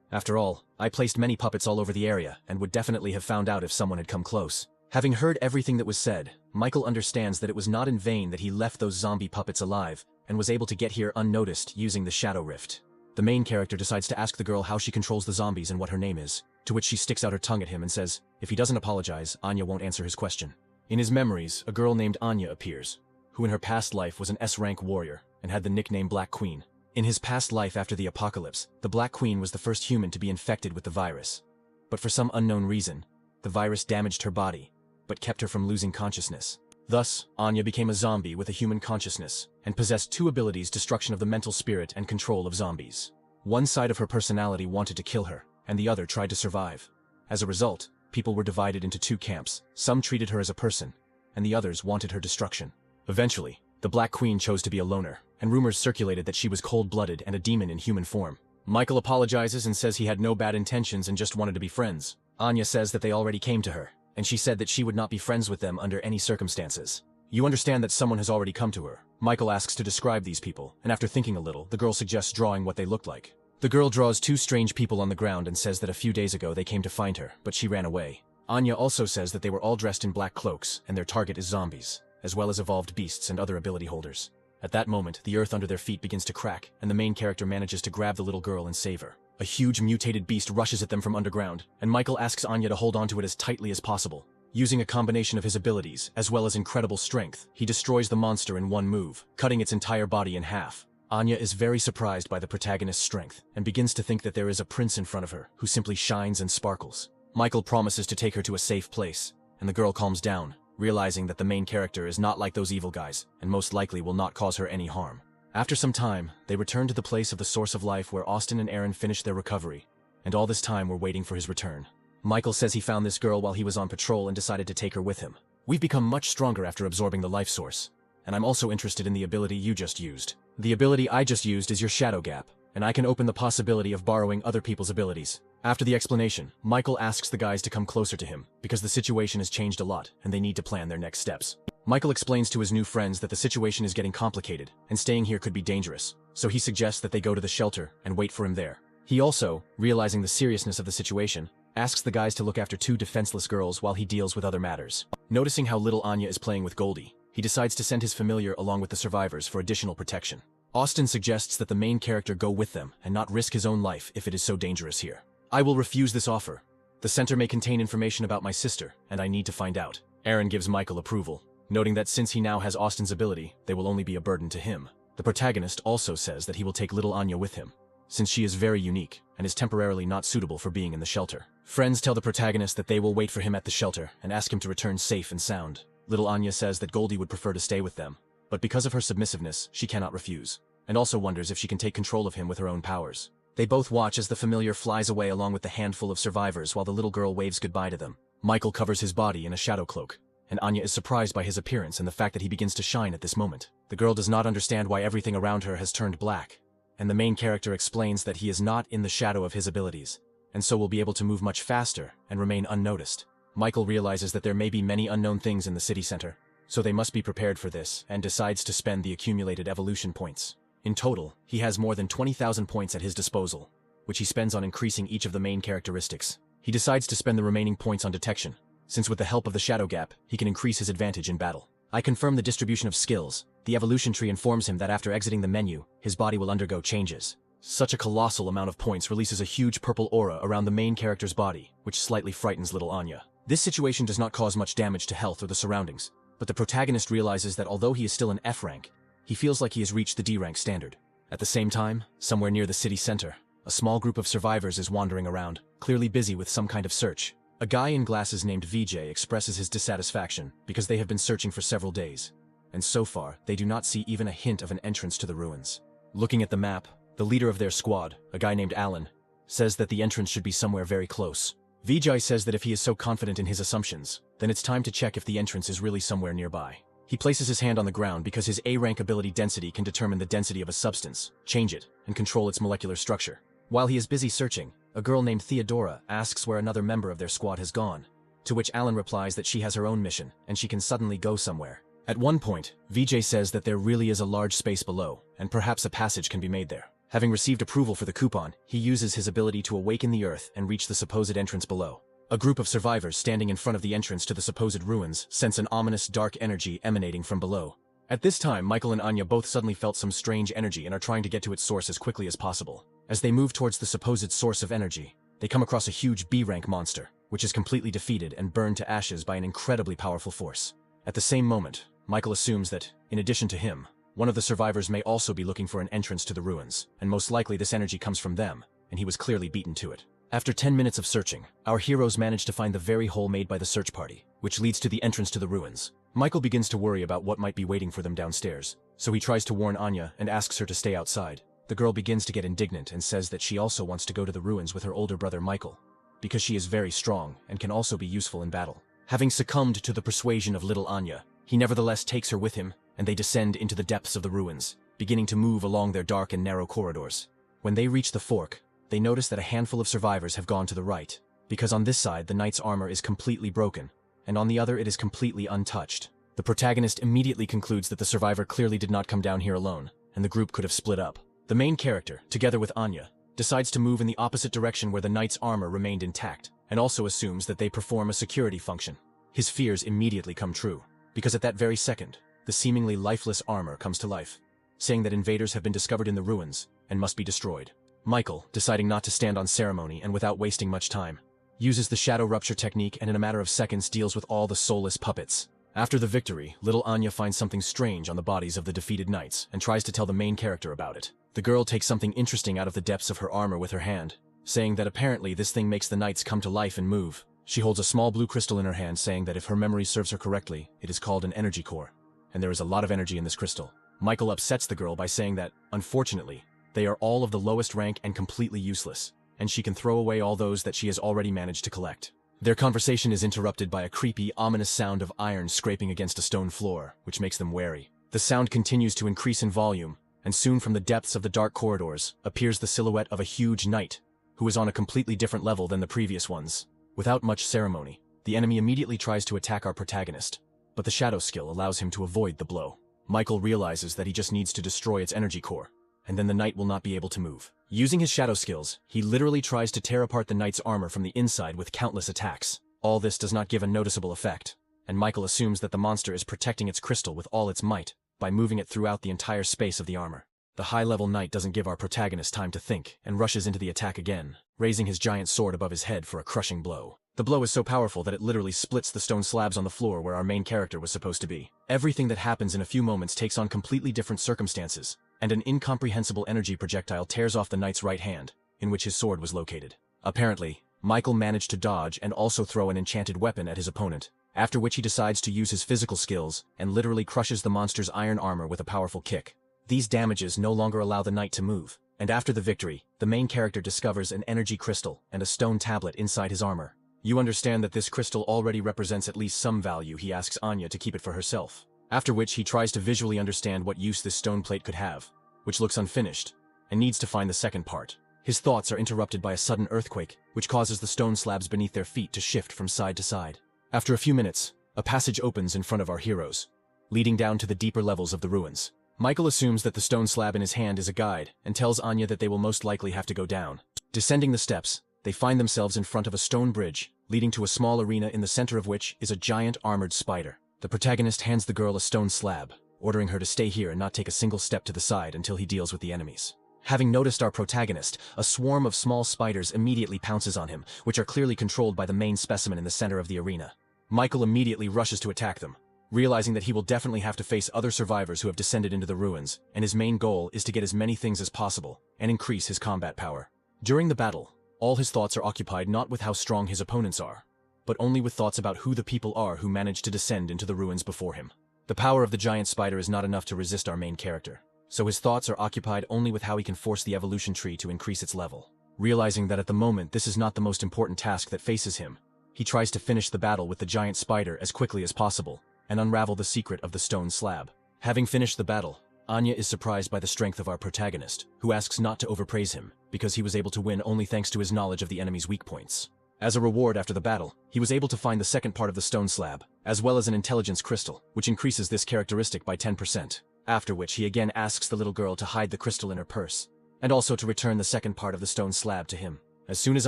After all, I placed many puppets all over the area and would definitely have found out if someone had come close." Having heard everything that was said, Michael understands that it was not in vain that he left those zombie puppets alive and was able to get here unnoticed using the Shadow Rift. The main character decides to ask the girl how she controls the zombies and what her name is, to which she sticks out her tongue at him and says, if he doesn't apologize, Anya won't answer his question. In his memories, a girl named Anya appears, who in her past life was an S-rank warrior and had the nickname Black Queen. In his past life after the apocalypse, the Black Queen was the first human to be infected with the virus. But for some unknown reason, the virus damaged her body, but kept her from losing consciousness. Thus, Anya became a zombie with a human consciousness, and possessed two abilities: destruction of the mental spirit and control of zombies. One side of her personality wanted to kill her, and the other tried to survive. As a result, people were divided into two camps. Some treated her as a person, and the others wanted her destruction. Eventually, the Black Queen chose to be a loner, and rumors circulated that she was cold-blooded and a demon in human form. Michael apologizes and says he had no bad intentions and just wanted to be friends. Anya says that they already came to her, and she said that she would not be friends with them under any circumstances. You understand that someone has already come to her. Michael asks to describe these people, and after thinking a little, the girl suggests drawing what they looked like. The girl draws two strange people on the ground and says that a few days ago they came to find her, but she ran away. Anya also says that they were all dressed in black cloaks, and their target is zombies, as well as evolved beasts and other ability holders. At that moment, the earth under their feet begins to crack, and the main character manages to grab the little girl and save her. A huge mutated beast rushes at them from underground, and Michael asks Anya to hold onto it as tightly as possible. Using a combination of his abilities, as well as incredible strength, he destroys the monster in one move, cutting its entire body in half. Anya is very surprised by the protagonist's strength, and begins to think that there is a prince in front of her, who simply shines and sparkles. Michael promises to take her to a safe place, and the girl calms down, realizing that the main character is not like those evil guys, and most likely will not cause her any harm. After some time, they return to the place of the Source of Life where Austin and Aaron finished their recovery, and all this time were waiting for his return. Michael says he found this girl while he was on patrol and decided to take her with him. We've become much stronger after absorbing the life source, and I'm also interested in the ability you just used. The ability I just used is your Shadow Gap, and I can open the possibility of borrowing other people's abilities. After the explanation, Michael asks the guys to come closer to him, because the situation has changed a lot, and they need to plan their next steps. Michael explains to his new friends that the situation is getting complicated, and staying here could be dangerous, so he suggests that they go to the shelter and wait for him there. He also, realizing the seriousness of the situation, asks the guys to look after two defenseless girls while he deals with other matters. Noticing how little Anya is playing with Goldie, he decides to send his familiar along with the survivors for additional protection. Austin suggests that the main character go with them and not risk his own life if it is so dangerous here. I will refuse this offer. The center may contain information about my sister, and I need to find out. Aaron gives Michael approval, noting that since he now has Austin's ability, they will only be a burden to him. The protagonist also says that he will take little Anya with him, since she is very unique and is temporarily not suitable for being in the shelter. Friends tell the protagonist that they will wait for him at the shelter and ask him to return safe and sound. Little Anya says that Goldie would prefer to stay with them, but because of her submissiveness, she cannot refuse, and also wonders if she can take control of him with her own powers. They both watch as the familiar flies away along with the handful of survivors while the little girl waves goodbye to them. Michael covers his body in a shadow cloak, and Anya is surprised by his appearance and the fact that he begins to shine at this moment. The girl does not understand why everything around her has turned black, and the main character explains that he is not in the shadow of his abilities, and so will be able to move much faster and remain unnoticed. Michael realizes that there may be many unknown things in the city center, so they must be prepared for this, and decides to spend the accumulated evolution points. In total, he has more than 20,000 points at his disposal, which he spends on increasing each of the main characteristics. He decides to spend the remaining points on detection, since with the help of the Shadow Gap, he can increase his advantage in battle. I confirm the distribution of skills. The evolution tree informs him that after exiting the menu, his body will undergo changes. Such a colossal amount of points releases a huge purple aura around the main character's body, which slightly frightens little Anya. This situation does not cause much damage to health or the surroundings, but the protagonist realizes that although he is still an F rank, he feels like he has reached the D rank standard. At the same time, somewhere near the city center, a small group of survivors is wandering around, clearly busy with some kind of search. A guy in glasses named VJ expresses his dissatisfaction because they have been searching for several days, and so far, they do not see even a hint of an entrance to the ruins. Looking at the map, the leader of their squad, a guy named Alan, says that the entrance should be somewhere very close. Vijay says that if he is so confident in his assumptions, then it's time to check if the entrance is really somewhere nearby. He places his hand on the ground because his A-rank ability density can determine the density of a substance, change it, and control its molecular structure. While he is busy searching, a girl named Theodora asks where another member of their squad has gone, to which Alan replies that she has her own mission, and she can suddenly go somewhere. At one point, Vijay says that there really is a large space below, and perhaps a passage can be made there. Having received approval for the coupon, he uses his ability to awaken the earth and reach the supposed entrance below. A group of survivors standing in front of the entrance to the supposed ruins sense an ominous dark energy emanating from below. At this time, Michael and Anya both suddenly felt some strange energy and are trying to get to its source as quickly as possible. As they move towards the supposed source of energy, they come across a huge B-rank monster, which is completely defeated and burned to ashes by an incredibly powerful force. At the same moment, Michael assumes that, in addition to him, one of the survivors may also be looking for an entrance to the ruins, and most likely this energy comes from them, and he was clearly beaten to it. After 10 minutes of searching, our heroes manage to find the very hole made by the search party, which leads to the entrance to the ruins. Michael begins to worry about what might be waiting for them downstairs, so he tries to warn Anya and asks her to stay outside. The girl begins to get indignant and says that she also wants to go to the ruins with her older brother Michael, because she is very strong and can also be useful in battle. Having succumbed to the persuasion of little Anya, he nevertheless takes her with him, and they descend into the depths of the ruins, beginning to move along their dark and narrow corridors. When they reach the fork, they notice that a handful of survivors have gone to the right, because on this side the knight's armor is completely broken, and on the other it is completely untouched. The protagonist immediately concludes that the survivor clearly did not come down here alone, and the group could have split up. The main character, together with Anya, decides to move in the opposite direction where the knight's armor remained intact, and also assumes that they perform a security function. His fears immediately come true, because at that very second, the seemingly lifeless armor comes to life, saying that invaders have been discovered in the ruins and must be destroyed. Michael, deciding not to stand on ceremony and without wasting much time, uses the shadow rupture technique and in a matter of seconds deals with all the soulless puppets. After the victory, little Anya finds something strange on the bodies of the defeated knights and tries to tell the main character about it. The girl takes something interesting out of the depths of her armor with her hand, saying that apparently this thing makes the knights come to life and move. She holds a small blue crystal in her hand, saying that if her memory serves her correctly, it is called an energy core, and there is a lot of energy in this crystal. Michael upsets the girl by saying that, unfortunately, they are all of the lowest rank and completely useless, and she can throw away all those that she has already managed to collect. Their conversation is interrupted by a creepy, ominous sound of iron scraping against a stone floor, which makes them wary. The sound continues to increase in volume, and soon from the depths of the dark corridors appears the silhouette of a huge knight, who is on a completely different level than the previous ones. Without much ceremony, the enemy immediately tries to attack our protagonist, but the shadow skill allows him to avoid the blow. Michael realizes that he just needs to destroy its energy core, and then the knight will not be able to move. Using his shadow skills, he literally tries to tear apart the knight's armor from the inside with countless attacks. All this does not give a noticeable effect, and Michael assumes that the monster is protecting its crystal with all its might by moving it throughout the entire space of the armor. The high-level knight doesn't give our protagonist time to think and rushes into the attack again, raising his giant sword above his head for a crushing blow. The blow is so powerful that it literally splits the stone slabs on the floor where our main character was supposed to be. Everything that happens in a few moments takes on completely different circumstances, and an incomprehensible energy projectile tears off the knight's right hand, in which his sword was located. Apparently, Michael managed to dodge and also throw an enchanted weapon at his opponent, after which he decides to use his physical skills and literally crushes the monster's iron armor with a powerful kick. These damages no longer allow the knight to move, and after the victory, the main character discovers an energy crystal and a stone tablet inside his armor. You understand that this crystal already represents at least some value. He asks Anya to keep it for herself, after which he tries to visually understand what use this stone plate could have, which looks unfinished, and needs to find the second part. His thoughts are interrupted by a sudden earthquake, which causes the stone slabs beneath their feet to shift from side to side. After a few minutes, a passage opens in front of our heroes, leading down to the deeper levels of the ruins. Michael assumes that the stone slab in his hand is a guide, and tells Anya that they will most likely have to go down. Descending the steps, they find themselves in front of a stone bridge, leading to a small arena in the center of which is a giant armored spider. The protagonist hands the girl a stone slab, ordering her to stay here and not take a single step to the side until he deals with the enemies. Having noticed our protagonist, a swarm of small spiders immediately pounces on him, which are clearly controlled by the main specimen in the center of the arena. Michael immediately rushes to attack them, realizing that he will definitely have to face other survivors who have descended into the ruins, and his main goal is to get as many things as possible and increase his combat power. During the battle, all his thoughts are occupied not with how strong his opponents are, but only with thoughts about who the people are who managed to descend into the ruins before him. The power of the giant spider is not enough to resist our main character, so his thoughts are occupied only with how he can force the evolution tree to increase its level. Realizing that at the moment this is not the most important task that faces him, he tries to finish the battle with the giant spider as quickly as possible and unravel the secret of the stone slab. Having finished the battle, Anya is surprised by the strength of our protagonist, who asks not to overpraise him because he was able to win only thanks to his knowledge of the enemy's weak points. As a reward after the battle, he was able to find the second part of the stone slab, as well as an intelligence crystal, which increases this characteristic by 10%, after which he again asks the little girl to hide the crystal in her purse, and also to return the second part of the stone slab to him. As soon as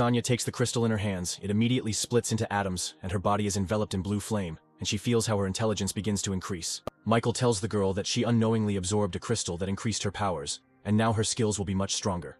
Anya takes the crystal in her hands, it immediately splits into atoms, and her body is enveloped in blue flame, and she feels how her intelligence begins to increase. Michael tells the girl that she unknowingly absorbed a crystal that increased her powers, and now her skills will be much stronger.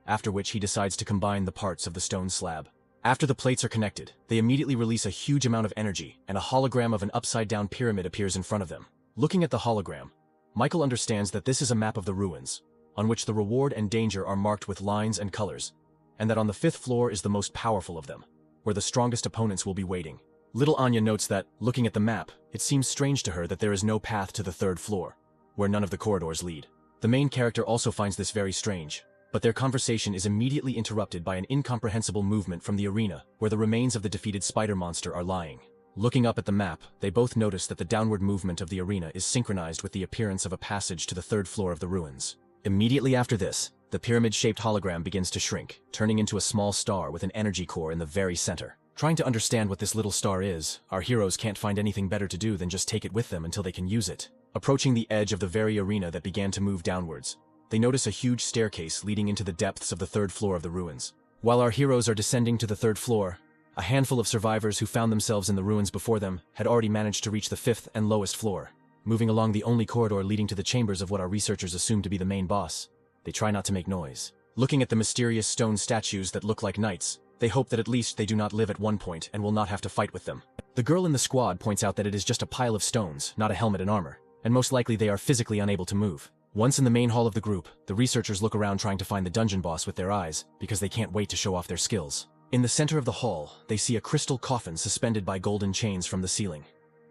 After which he decides to combine the parts of the stone slab. After the plates are connected, they immediately release a huge amount of energy, and a hologram of an upside-down pyramid appears in front of them. Looking at the hologram, Michael understands that this is a map of the ruins, on which the reward and danger are marked with lines and colors, and that on the 5th floor is the most powerful of them, where the strongest opponents will be waiting. Little Anya notes that, looking at the map, it seems strange to her that there is no path to the 3rd floor, where none of the corridors lead. The main character also finds this very strange, but their conversation is immediately interrupted by an incomprehensible movement from the arena where the remains of the defeated spider monster are lying. Looking up at the map, they both notice that the downward movement of the arena is synchronized with the appearance of a passage to the 3rd floor of the ruins. Immediately after this, the pyramid-shaped hologram begins to shrink, turning into a small star with an energy core in the very center. Trying to understand what this little star is, our heroes can't find anything better to do than just take it with them until they can use it. Approaching the edge of the very arena that began to move downwards, they notice a huge staircase leading into the depths of the 3rd floor of the ruins. While our heroes are descending to the 3rd floor, a handful of survivors who found themselves in the ruins before them had already managed to reach the 5th and lowest floor. Moving along the only corridor leading to the chambers of what our researchers assume to be the main boss, they try not to make noise. Looking at the mysterious stone statues that look like knights, they hope that at least they do not live at one point and will not have to fight with them. The girl in the squad points out that it is just a pile of stones, not a helmet and armor, and most likely they are physically unable to move. Once in the main hall of the group, the researchers look around trying to find the dungeon boss with their eyes, because they can't wait to show off their skills. In the center of the hall, they see a crystal coffin suspended by golden chains from the ceiling,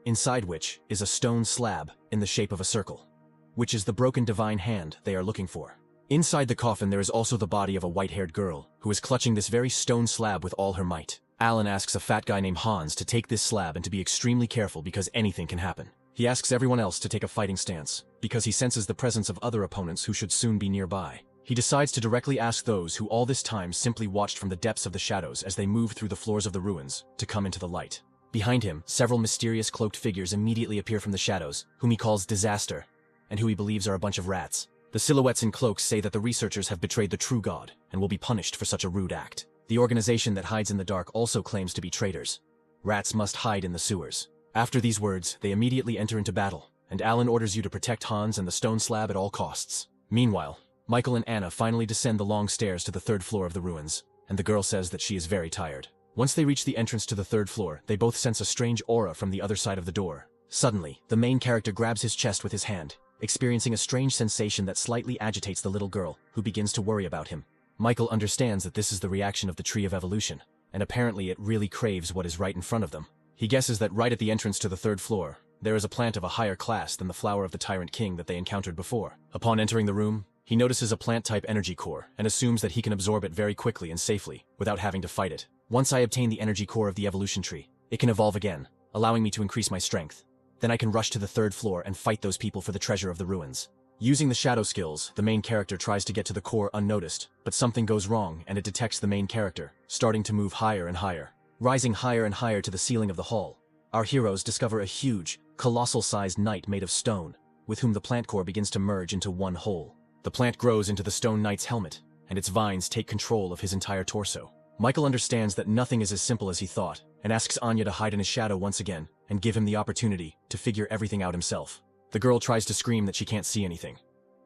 inside which is a stone slab in the shape of a circle, which is the broken divine hand they are looking for. Inside the coffin there is also the body of a white-haired girl, who is clutching this very stone slab with all her might. Alan asks a fat guy named Hans to take this slab and to be extremely careful because anything can happen. He asks everyone else to take a fighting stance, because he senses the presence of other opponents who should soon be nearby. He decides to directly ask those who all this time simply watched from the depths of the shadows as they moved through the floors of the ruins, to come into the light. Behind him, several mysterious cloaked figures immediately appear from the shadows, whom he calls Disaster, and who he believes are a bunch of rats. The silhouettes in cloaks say that the researchers have betrayed the true god, and will be punished for such a rude act. The organization that hides in the dark also claims to be traitors. Rats must hide in the sewers. After these words, they immediately enter into battle, and Alan orders you to protect Hans and the stone slab at all costs. Meanwhile, Michael and Anna finally descend the long stairs to the 3rd floor of the ruins, and the girl says that she is very tired. Once they reach the entrance to the 3rd floor, they both sense a strange aura from the other side of the door. Suddenly, the main character grabs his chest with his hand, experiencing a strange sensation that slightly agitates the little girl, who begins to worry about him. Michael understands that this is the reaction of the Tree of Evolution, and apparently it really craves what is right in front of them. He guesses that right at the entrance to the 3rd floor, there is a plant of a higher class than the flower of the Tyrant King that they encountered before. Upon entering the room, he notices a plant-type energy core and assumes that he can absorb it very quickly and safely, without having to fight it. Once I obtain the energy core of the evolution tree, it can evolve again, allowing me to increase my strength. Then I can rush to the 3rd floor and fight those people for the treasure of the ruins. Using the shadow skills, the main character tries to get to the core unnoticed, but something goes wrong and it detects the main character, starting to move higher and higher. Rising higher and higher to the ceiling of the hall, our heroes discover a huge, colossal-sized knight made of stone, with whom the plant core begins to merge into one whole. The plant grows into the stone knight's helmet, and its vines take control of his entire torso. Michael understands that nothing is as simple as he thought, and asks Anya to hide in his shadow once again, and give him the opportunity to figure everything out himself. The girl tries to scream that she can't see anything,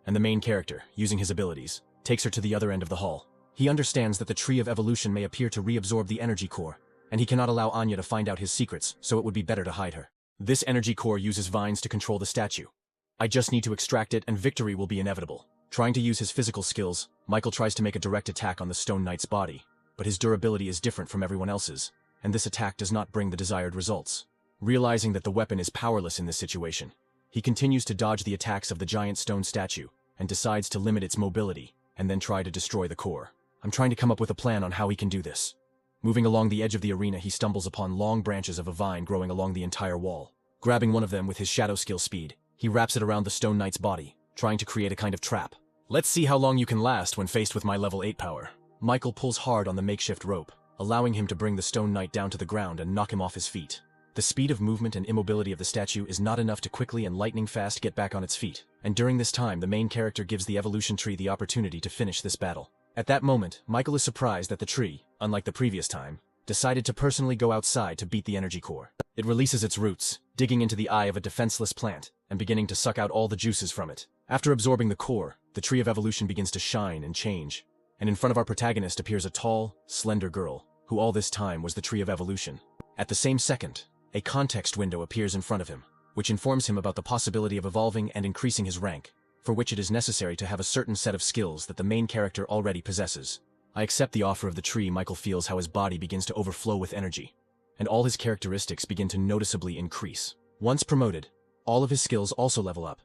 and the main character, using his abilities, takes her to the other end of the hall. He understands that the Tree of Evolution may appear to reabsorb the energy core, and he cannot allow Anya to find out his secrets, so it would be better to hide her. This energy core uses vines to control the statue. I just need to extract it and victory will be inevitable. Trying to use his physical skills, Michael tries to make a direct attack on the Stone Knight's body, but his durability is different from everyone else's, and this attack does not bring the desired results. Realizing that the weapon is powerless in this situation, he continues to dodge the attacks of the giant stone statue and decides to limit its mobility and then try to destroy the core. I'm trying to come up with a plan on how he can do this. Moving along the edge of the arena, he stumbles upon long branches of a vine growing along the entire wall. Grabbing one of them with his shadow skill speed, he wraps it around the Stone Knight's body, trying to create a kind of trap. Let's see how long you can last when faced with my level 8 power. Michael pulls hard on the makeshift rope, allowing him to bring the Stone Knight down to the ground and knock him off his feet. The speed of movement and immobility of the statue is not enough to quickly and lightning fast get back on its feet, and during this time the main character gives the evolution tree the opportunity to finish this battle. At that moment, Michael is surprised that the tree, unlike the previous time, decided to personally go outside to beat the energy core. It releases its roots, digging into the eye of a defenseless plant, and beginning to suck out all the juices from it. After absorbing the core, the tree of evolution begins to shine and change, and in front of our protagonist appears a tall, slender girl, who all this time was the tree of evolution. At the same second, a context window appears in front of him, which informs him about the possibility of evolving and increasing his rank, for which it is necessary to have a certain set of skills that the main character already possesses. I accept the offer of the tree. Michael feels how his body begins to overflow with energy, and all his characteristics begin to noticeably increase. Once promoted, all of his skills also level up,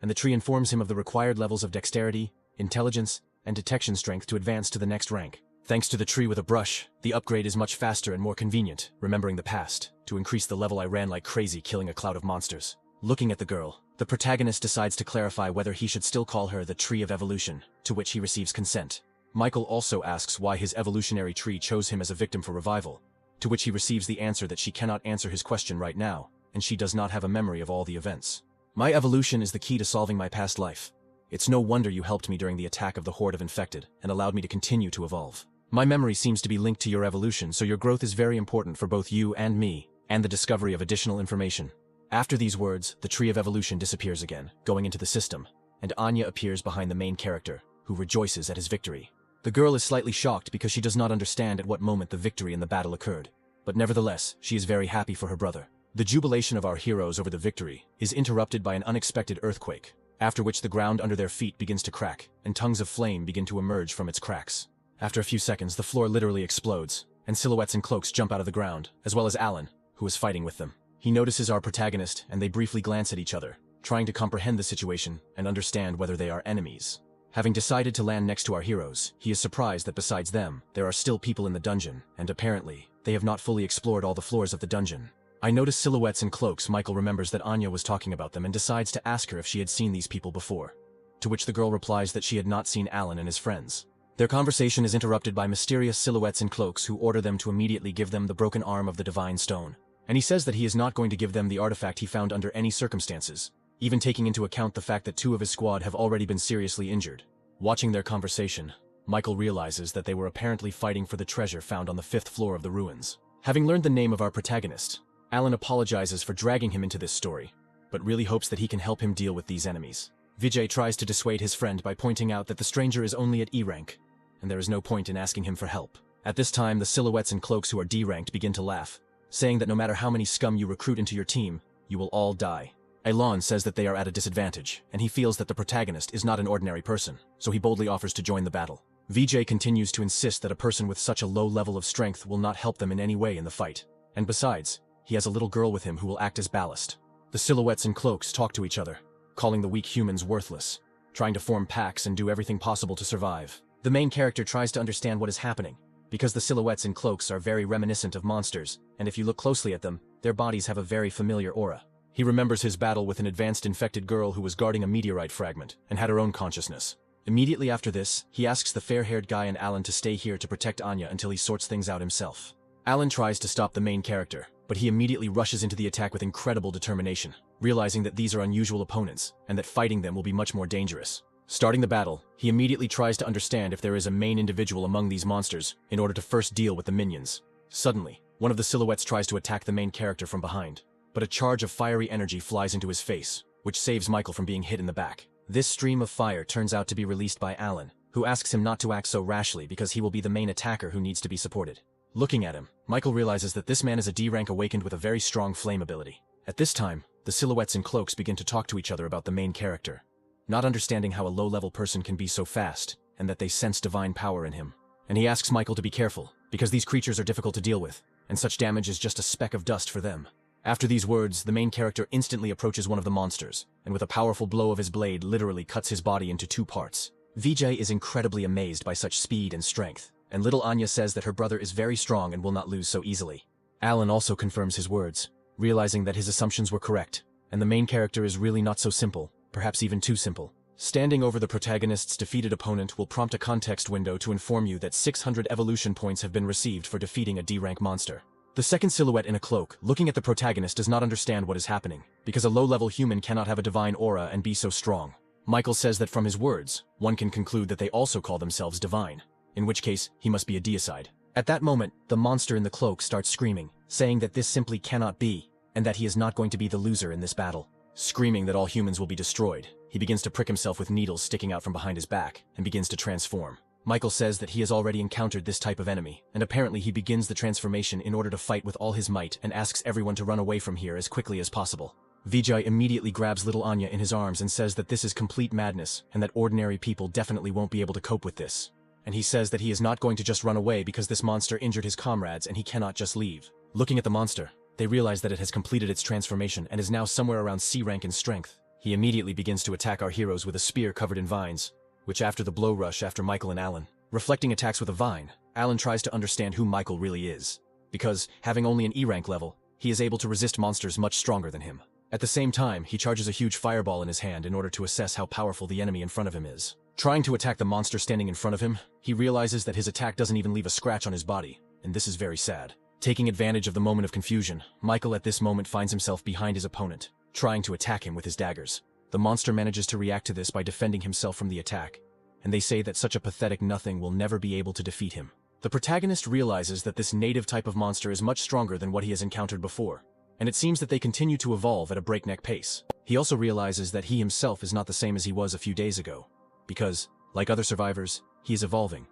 and the tree informs him of the required levels of dexterity, intelligence, and detection strength to advance to the next rank. Thanks to the tree with a brush, the upgrade is much faster and more convenient. Remembering the past, to increase the level I ran like crazy killing a cloud of monsters. Looking at the girl, the protagonist decides to clarify whether he should still call her the Tree of Evolution, to which he receives consent. Michael also asks why his evolutionary tree chose him as a victim for revival, to which he receives the answer that she cannot answer his question right now, and she does not have a memory of all the events. My evolution is the key to solving my past life. It's no wonder you helped me during the attack of the horde of infected and allowed me to continue to evolve. My memory seems to be linked to your evolution, so your growth is very important for both you and me, and the discovery of additional information. After these words, the Tree of Evolution disappears again, going into the system, and Anya appears behind the main character, who rejoices at his victory. The girl is slightly shocked because she does not understand at what moment the victory in the battle occurred, but nevertheless, she is very happy for her brother. The jubilation of our heroes over the victory is interrupted by an unexpected earthquake, after which the ground under their feet begins to crack, and tongues of flame begin to emerge from its cracks. After a few seconds, the floor literally explodes, and silhouettes in cloaks jump out of the ground, as well as Alan, who is fighting with them. He notices our protagonist, and they briefly glance at each other, trying to comprehend the situation and understand whether they are enemies. Having decided to land next to our heroes, he is surprised that besides them, there are still people in the dungeon, and apparently, they have not fully explored all the floors of the dungeon. I notice silhouettes in cloaks. Michael remembers that Anya was talking about them and decides to ask her if she had seen these people before, to which the girl replies that she had not seen Alan and his friends. Their conversation is interrupted by mysterious silhouettes in cloaks who order them to immediately give them the broken arm of the divine stone. And he says that he is not going to give them the artifact he found under any circumstances, even taking into account the fact that 2 of his squad have already been seriously injured. Watching their conversation, Michael realizes that they were apparently fighting for the treasure found on the 5th floor of the ruins. Having learned the name of our protagonist, Alan apologizes for dragging him into this story, but really hopes that he can help him deal with these enemies. Vijay tries to dissuade his friend by pointing out that the stranger is only at E rank, and there is no point in asking him for help. At this time, the silhouettes in cloaks who are D ranked begin to laugh, saying that no matter how many scum you recruit into your team, you will all die. Elan says that they are at a disadvantage, and he feels that the protagonist is not an ordinary person, so he boldly offers to join the battle. Vijay continues to insist that a person with such a low level of strength will not help them in any way in the fight, and besides, he has a little girl with him who will act as ballast. The silhouettes in cloaks talk to each other, calling the weak humans worthless, trying to form packs and do everything possible to survive. The main character tries to understand what is happening, because the silhouettes in cloaks are very reminiscent of monsters, and if you look closely at them, their bodies have a very familiar aura. He remembers his battle with an advanced infected girl who was guarding a meteorite fragment, and had her own consciousness. Immediately after this, he asks the fair-haired guy and Alan to stay here to protect Anya until he sorts things out himself. Alan tries to stop the main character, but he immediately rushes into the attack with incredible determination, realizing that these are unusual opponents, and that fighting them will be much more dangerous. Starting the battle, he immediately tries to understand if there is a main individual among these monsters, in order to first deal with the minions. Suddenly, one of the silhouettes tries to attack the main character from behind, but a charge of fiery energy flies into his face, which saves Michael from being hit in the back. This stream of fire turns out to be released by Alan, who asks him not to act so rashly because he will be the main attacker who needs to be supported. Looking at him, Michael realizes that this man is a D rank awakened with a very strong flame ability. At this time, the silhouettes in cloaks begin to talk to each other about the main character, not understanding how a low-level person can be so fast, and that they sense divine power in him. And he asks Michael to be careful, because these creatures are difficult to deal with, and such damage is just a speck of dust for them. After these words, the main character instantly approaches one of the monsters, and with a powerful blow of his blade literally cuts his body into 2 parts. Vijay is incredibly amazed by such speed and strength, and little Anya says that her brother is very strong and will not lose so easily. Alan also confirms his words, realizing that his assumptions were correct, and the main character is really not so simple, perhaps even too simple. Standing over the protagonist's defeated opponent will prompt a context window to inform you that 600 evolution points have been received for defeating a D-rank monster. The second silhouette in a cloak, looking at the protagonist, does not understand what is happening, because a low-level human cannot have a divine aura and be so strong. Michael says that from his words, one can conclude that they also call themselves divine, in which case he must be a deicide. At that moment, the monster in the cloak starts screaming, saying that this simply cannot be, and that he is not going to be the loser in this battle. Screaming that all humans will be destroyed, he begins to prick himself with needles sticking out from behind his back, and begins to transform. Michael says that he has already encountered this type of enemy, and apparently he begins the transformation in order to fight with all his might and asks everyone to run away from here as quickly as possible. Vijay immediately grabs little Anya in his arms and says that this is complete madness, and that ordinary people definitely won't be able to cope with this. And he says that he is not going to just run away because this monster injured his comrades and he cannot just leave. Looking at the monster, they realize that it has completed its transformation and is now somewhere around C rank in strength. He immediately begins to attack our heroes with a spear covered in vines, which after the blow rush after Michael and Alan, reflecting attacks with a vine, Alan tries to understand who Michael really is. Because, having only an E rank level, he is able to resist monsters much stronger than him. At the same time, he charges a huge fireball in his hand in order to assess how powerful the enemy in front of him is. Trying to attack the monster standing in front of him, he realizes that his attack doesn't even leave a scratch on his body, and this is very sad. Taking advantage of the moment of confusion, Michael at this moment finds himself behind his opponent, trying to attack him with his daggers. The monster manages to react to this by defending himself from the attack, and they say that such a pathetic nothing will never be able to defeat him. The protagonist realizes that this native type of monster is much stronger than what he has encountered before, and it seems that they continue to evolve at a breakneck pace. He also realizes that he himself is not the same as he was a few days ago, because, like other survivors, he is evolving.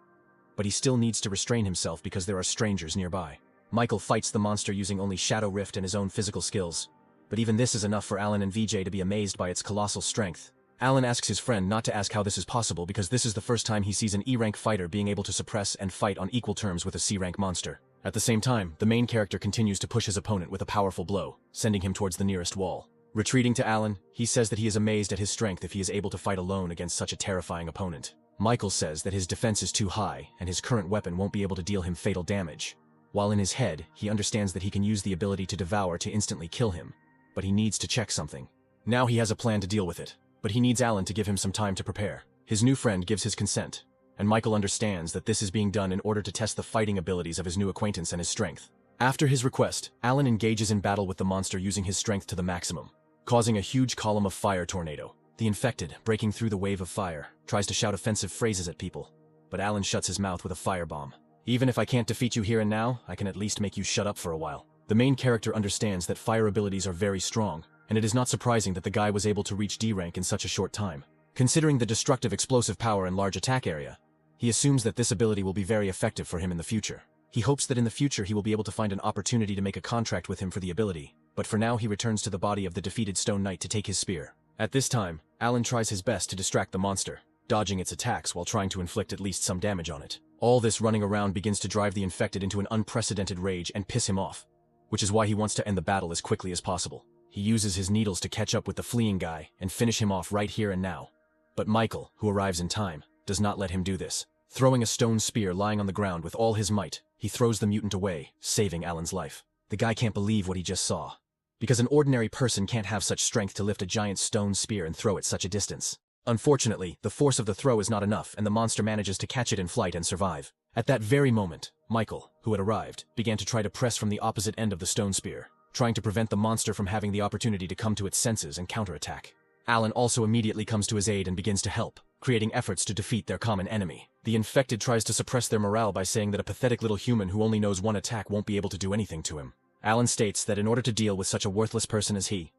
But he still needs to restrain himself because there are strangers nearby. Michael fights the monster using only Shadow Rift and his own physical skills, but even this is enough for Alan and Vijay to be amazed by its colossal strength. Alan asks his friend not to ask how this is possible because this is the first time he sees an E-rank fighter being able to suppress and fight on equal terms with a C-rank monster. At the same time, the main character continues to push his opponent with a powerful blow, sending him towards the nearest wall. Retreating to Alan, he says that he is amazed at his strength if he is able to fight alone against such a terrifying opponent. Michael says that his defense is too high and his current weapon won't be able to deal him fatal damage. While in his head, he understands that he can use the ability to devour to instantly kill him, but he needs to check something. Now he has a plan to deal with it, but he needs Alan to give him some time to prepare. His new friend gives his consent, and Michael understands that this is being done in order to test the fighting abilities of his new acquaintance and his strength. After his request, Alan engages in battle with the monster using his strength to the maximum, causing a huge column of fire tornado. The infected, breaking through the wave of fire, tries to shout offensive phrases at people, but Alan shuts his mouth with a firebomb. Even if I can't defeat you here and now, I can at least make you shut up for a while. The main character understands that fire abilities are very strong, and it is not surprising that the guy was able to reach D rank in such a short time. Considering the destructive explosive power and large attack area, he assumes that this ability will be very effective for him in the future. He hopes that in the future he will be able to find an opportunity to make a contract with him for the ability, but for now he returns to the body of the defeated Stone Knight to take his spear. At this time, Alan tries his best to distract the monster, dodging its attacks while trying to inflict at least some damage on it. All this running around begins to drive the infected into an unprecedented rage and piss him off, which is why he wants to end the battle as quickly as possible. He uses his needles to catch up with the fleeing guy and finish him off right here and now. But Michael, who arrives in time, does not let him do this. Throwing a stone spear lying on the ground with all his might, he throws the mutant away, saving Alan's life. The guy can't believe what he just saw, because an ordinary person can't have such strength to lift a giant stone spear and throw it such a distance. Unfortunately, the force of the throw is not enough and the monster manages to catch it in flight and survive. At that very moment, Michael, who had arrived, began to try to press from the opposite end of the stone spear, trying to prevent the monster from having the opportunity to come to its senses and counterattack. Alan also immediately comes to his aid and begins to help, creating efforts to defeat their common enemy. The infected tries to suppress their morale by saying that a pathetic little human who only knows one attack won't be able to do anything to him. Alan states that in order to deal with such a worthless person as he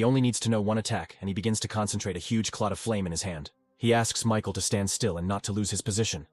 only needs to know one attack, and he begins to concentrate a huge clot of flame in his hand. He asks Michael to stand still and not to lose his position,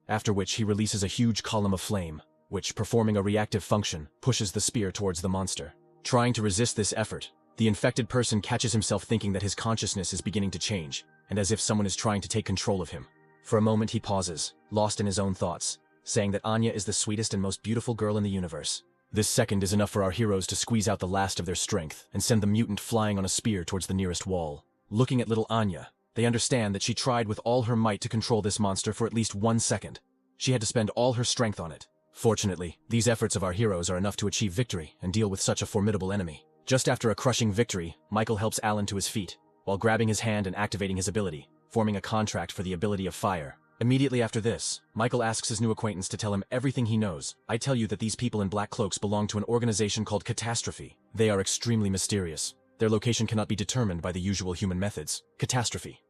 after which he releases a huge column of flame, which, performing a reactive function, pushes the spear towards the monster. Trying to resist this effort, The infected person catches himself thinking that his consciousness is beginning to change, and as if someone is trying to take control of him. For a moment he pauses, lost in his own thoughts, saying that Anya is the sweetest and most beautiful girl in the universe. This second is enough for our heroes to squeeze out the last of their strength and send the mutant flying on a spear towards the nearest wall. Looking at little Anya, they understand that she tried with all her might to control this monster for at least 1 second. She had to spend all her strength on it. Fortunately, these efforts of our heroes are enough to achieve victory and deal with such a formidable enemy. Just after a crushing victory, Michael helps Alan to his feet, while grabbing his hand and activating his ability, forming a contract for the ability of fire. Immediately after this, Michael asks his new acquaintance to tell him everything he knows. I tell you that these people in black cloaks belong to an organization called Catastrophe. They are extremely mysterious. Their location cannot be determined by the usual human methods. Catastrophe.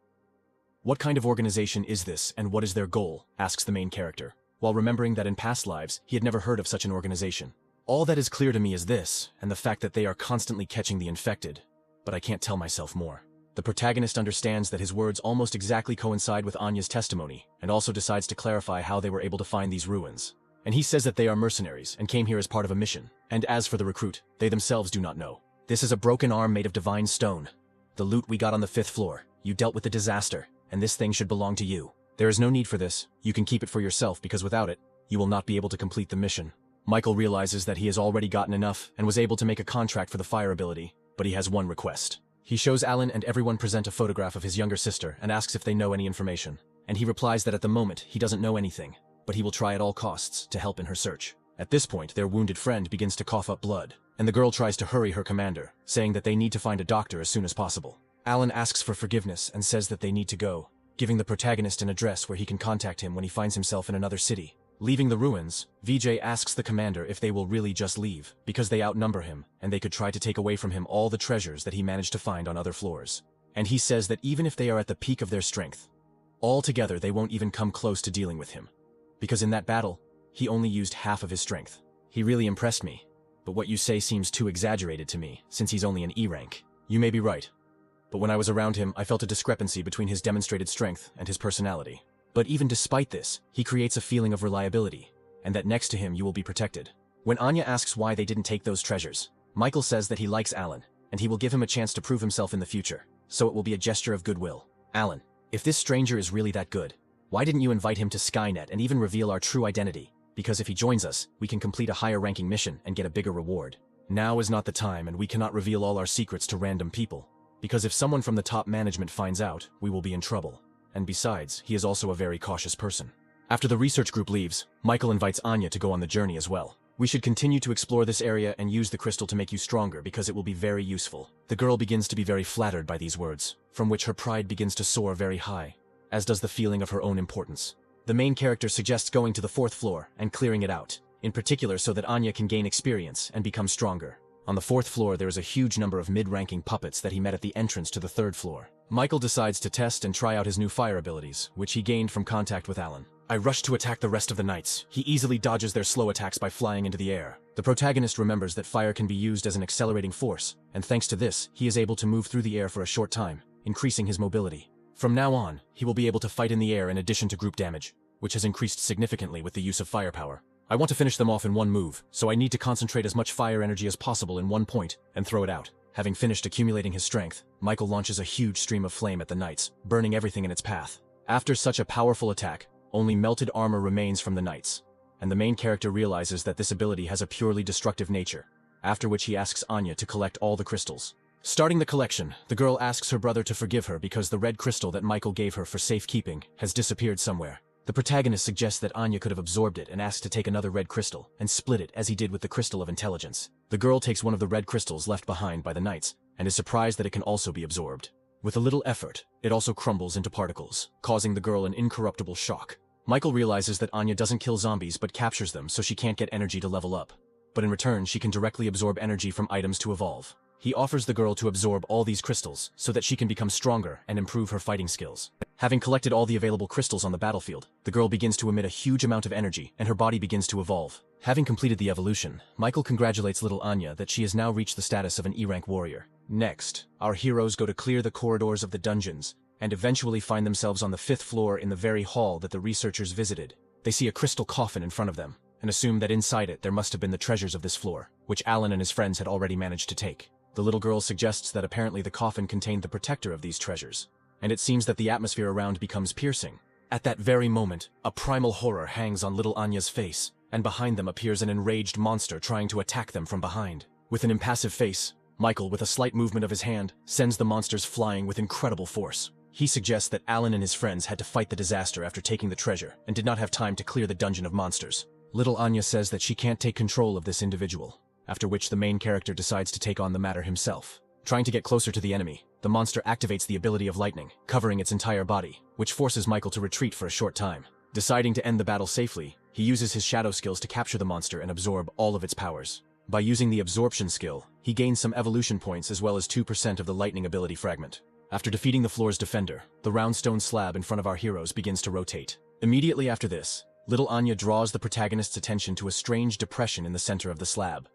What kind of organization is this, and what is their goal? Asks the main character, while remembering that in past lives, he had never heard of such an organization. All that is clear to me is this, and the fact that they are constantly catching the infected. But I can't tell myself more. The protagonist understands that his words almost exactly coincide with Anya's testimony, and also decides to clarify how they were able to find these ruins. And he says that they are mercenaries, and came here as part of a mission. And as for the recruit, they themselves do not know. This is a broken arm made of divine stone. The loot we got on the 5th floor. You dealt with the disaster, and this thing should belong to you. There is no need for this. You can keep it for yourself because without it, you will not be able to complete the mission. Michael realizes that he has already gotten enough and was able to make a contract for the fire ability, but he has one request. He shows Alan and everyone present a photograph of his younger sister and asks if they know any information. And he replies that at the moment he doesn't know anything, but he will try at all costs to help in her search. At this point, their wounded friend begins to cough up blood, and the girl tries to hurry her commander, saying that they need to find a doctor as soon as possible. Alan asks for forgiveness and says that they need to go, giving the protagonist an address where he can contact him when he finds himself in another city. Leaving the ruins, Vijay asks the commander if they will really just leave, because they outnumber him, and they could try to take away from him all the treasures that he managed to find on other floors. And he says that even if they are at the peak of their strength, all together they won't even come close to dealing with him. Because in that battle, he only used half of his strength. He really impressed me, but what you say seems too exaggerated to me, since he's only an E rank. You may be right, but when I was around him, I felt a discrepancy between his demonstrated strength and his personality. But even despite this, he creates a feeling of reliability, and that next to him you will be protected. When Anya asks why they didn't take those treasures, Michael says that he likes Alan, and he will give him a chance to prove himself in the future, so it will be a gesture of goodwill. Alan, if this stranger is really that good, why didn't you invite him to Skynet and even reveal our true identity? Because if he joins us, we can complete a higher ranking mission and get a bigger reward. Now is not the time, and we cannot reveal all our secrets to random people, because if someone from the top management finds out, we will be in trouble. And besides, he is also a very cautious person. After the research group leaves, Michael invites Anya to go on the journey as well. We should continue to explore this area and use the crystal to make you stronger because it will be very useful. The girl begins to be very flattered by these words, from which her pride begins to soar very high, as does the feeling of her own importance. The main character suggests going to the 4th floor and clearing it out, in particular so that Anya can gain experience and become stronger. On the 4th floor, there is a huge number of mid-ranking puppets that he met at the entrance to the 3rd floor. Michael decides to test and try out his new fire abilities, which he gained from contact with Alan. I rush to attack the rest of the knights. He easily dodges their slow attacks by flying into the air. The protagonist remembers that fire can be used as an accelerating force, and thanks to this, he is able to move through the air for a short time, increasing his mobility. From now on, he will be able to fight in the air in addition to group damage, which has increased significantly with the use of firepower. I want to finish them off in one move, so I need to concentrate as much fire energy as possible in one point and throw it out. Having finished accumulating his strength, Michael launches a huge stream of flame at the knights, burning everything in its path. After such a powerful attack, only melted armor remains from the knights, and the main character realizes that this ability has a purely destructive nature, after which he asks Anya to collect all the crystals. Starting the collection, the girl asks her brother to forgive her because the red crystal that Michael gave her for safekeeping has disappeared somewhere. The protagonist suggests that Anya could have absorbed it and asks to take another red crystal and split it as he did with the crystal of intelligence. The girl takes one of the red crystals left behind by the knights and is surprised that it can also be absorbed. With a little effort, it also crumbles into particles, causing the girl an incorruptible shock. Michael realizes that Anya doesn't kill zombies but captures them so she can't get energy to level up. But in return, she can directly absorb energy from items to evolve. He offers the girl to absorb all these crystals so that she can become stronger and improve her fighting skills. Having collected all the available crystals on the battlefield, the girl begins to emit a huge amount of energy and her body begins to evolve. Having completed the evolution, Michael congratulates little Anya that she has now reached the status of an E-rank warrior. Next, our heroes go to clear the corridors of the dungeons and eventually find themselves on the 5th floor in the very hall that the researchers visited. They see a crystal coffin in front of them and assume that inside it there must have been the treasures of this floor, which Alan and his friends had already managed to take. The little girl suggests that apparently the coffin contained the protector of these treasures, and it seems that the atmosphere around becomes piercing. At that very moment, a primal horror hangs on little Anya's face, and behind them appears an enraged monster trying to attack them from behind. With an impassive face, Michael, with a slight movement of his hand, sends the monsters flying with incredible force. He suggests that Alan and his friends had to fight the disaster after taking the treasure and did not have time to clear the dungeon of monsters. Little Anya says that she can't take control of this individual, after which the main character decides to take on the matter himself. Trying to get closer to the enemy, the monster activates the ability of lightning, covering its entire body, which forces Michael to retreat for a short time. Deciding to end the battle safely, he uses his shadow skills to capture the monster and absorb all of its powers. By using the absorption skill, he gains some evolution points as well as 2% of the lightning ability fragment. After defeating the floor's defender, the round stone slab in front of our heroes begins to rotate. Immediately after this, little Anya draws the protagonist's attention to a strange depression in the center of the slab,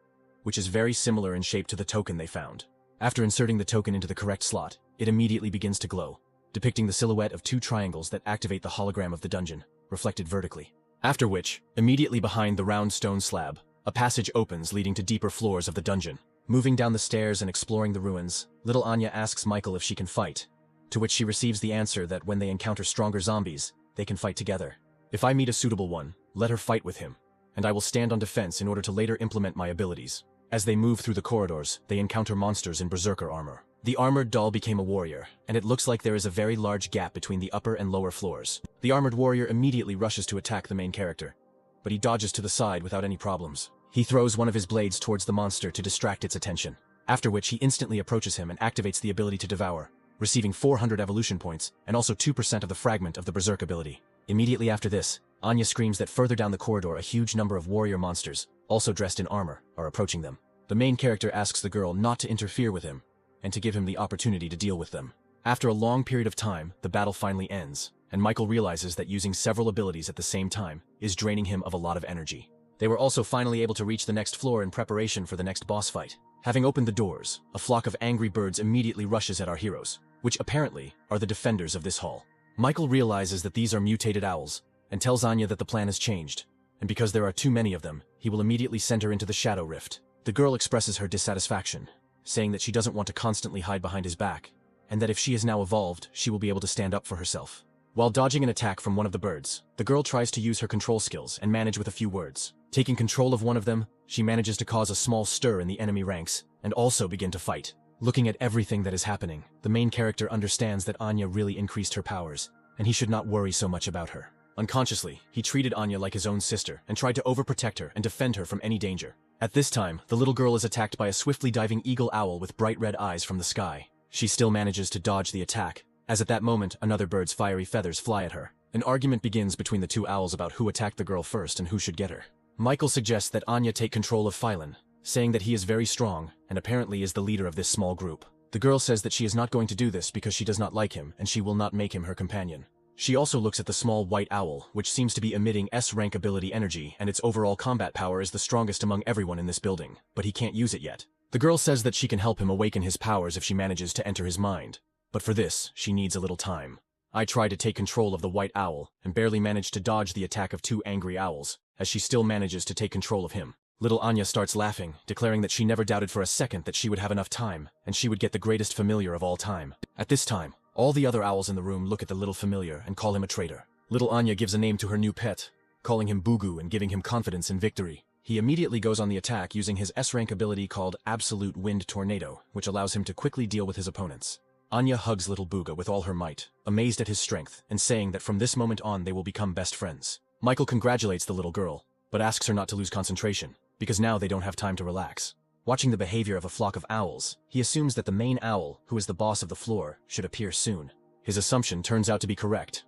which is very similar in shape to the token they found. After inserting the token into the correct slot, it immediately begins to glow, depicting the silhouette of two triangles that activate the hologram of the dungeon, reflected vertically. After which, immediately behind the round stone slab, a passage opens leading to deeper floors of the dungeon. Moving down the stairs and exploring the ruins, little Anya asks Michael if she can fight, to which she receives the answer that when they encounter stronger zombies, they can fight together. If I meet a suitable one, let her fight with him, and I will stand on defense in order to later implement my abilities. As they move through the corridors, they encounter monsters in berserker armor. The armored doll became a warrior, and it looks like there is a very large gap between the upper and lower floors. The armored warrior immediately rushes to attack the main character, but he dodges to the side without any problems. He throws one of his blades towards the monster to distract its attention, after which he instantly approaches him and activates the ability to devour, receiving 400 evolution points and also 2% of the fragment of the berserk ability. Immediately after this, Anya screams that further down the corridor a huge number of warrior monsters, also dressed in armor, are approaching them. The main character asks the girl not to interfere with him, and to give him the opportunity to deal with them. After a long period of time, the battle finally ends, and Michael realizes that using several abilities at the same time is draining him of a lot of energy. They were also finally able to reach the next floor in preparation for the next boss fight. Having opened the doors, a flock of angry birds immediately rushes at our heroes, which apparently are the defenders of this hall. Michael realizes that these are mutated owls, and tells Anya that the plan has changed, and because there are too many of them, he will immediately send her into the Shadow Rift. The girl expresses her dissatisfaction, saying that she doesn't want to constantly hide behind his back, and that if she is now evolved, she will be able to stand up for herself. While dodging an attack from one of the birds, the girl tries to use her control skills and manage with a few words. Taking control of one of them, she manages to cause a small stir in the enemy ranks, and also begin to fight. Looking at everything that is happening, the main character understands that Anya really increased her powers, and he should not worry so much about her. Unconsciously, he treated Anya like his own sister and tried to overprotect her and defend her from any danger. At this time, the little girl is attacked by a swiftly diving eagle owl with bright red eyes from the sky. She still manages to dodge the attack, as at that moment another bird's fiery feathers fly at her. An argument begins between the two owls about who attacked the girl first and who should get her. Michael suggests that Anya take control of Phylan, saying that he is very strong and apparently is the leader of this small group. The girl says that she is not going to do this because she does not like him and she will not make him her companion. She also looks at the small white owl, which seems to be emitting S-rank ability energy, and its overall combat power is the strongest among everyone in this building, but he can't use it yet. The girl says that she can help him awaken his powers if she manages to enter his mind, but for this, she needs a little time. I try to take control of the white owl, and barely manage to dodge the attack of two angry owls, as she still manages to take control of him. Little Anya starts laughing, declaring that she never doubted for a second that she would have enough time, and she would get the greatest familiar of all time. At this time, all the other owls in the room look at the little familiar and call him a traitor. Little Anya gives a name to her new pet, calling him Bugu and giving him confidence in victory. He immediately goes on the attack using his S-rank ability called Absolute Wind Tornado, which allows him to quickly deal with his opponents. Anya hugs little Buga with all her might, amazed at his strength, and saying that from this moment on they will become best friends. Michael congratulates the little girl, but asks her not to lose concentration, because now they don't have time to relax. Watching the behavior of a flock of owls, he assumes that the main owl, who is the boss of the floor, should appear soon. His assumption turns out to be correct.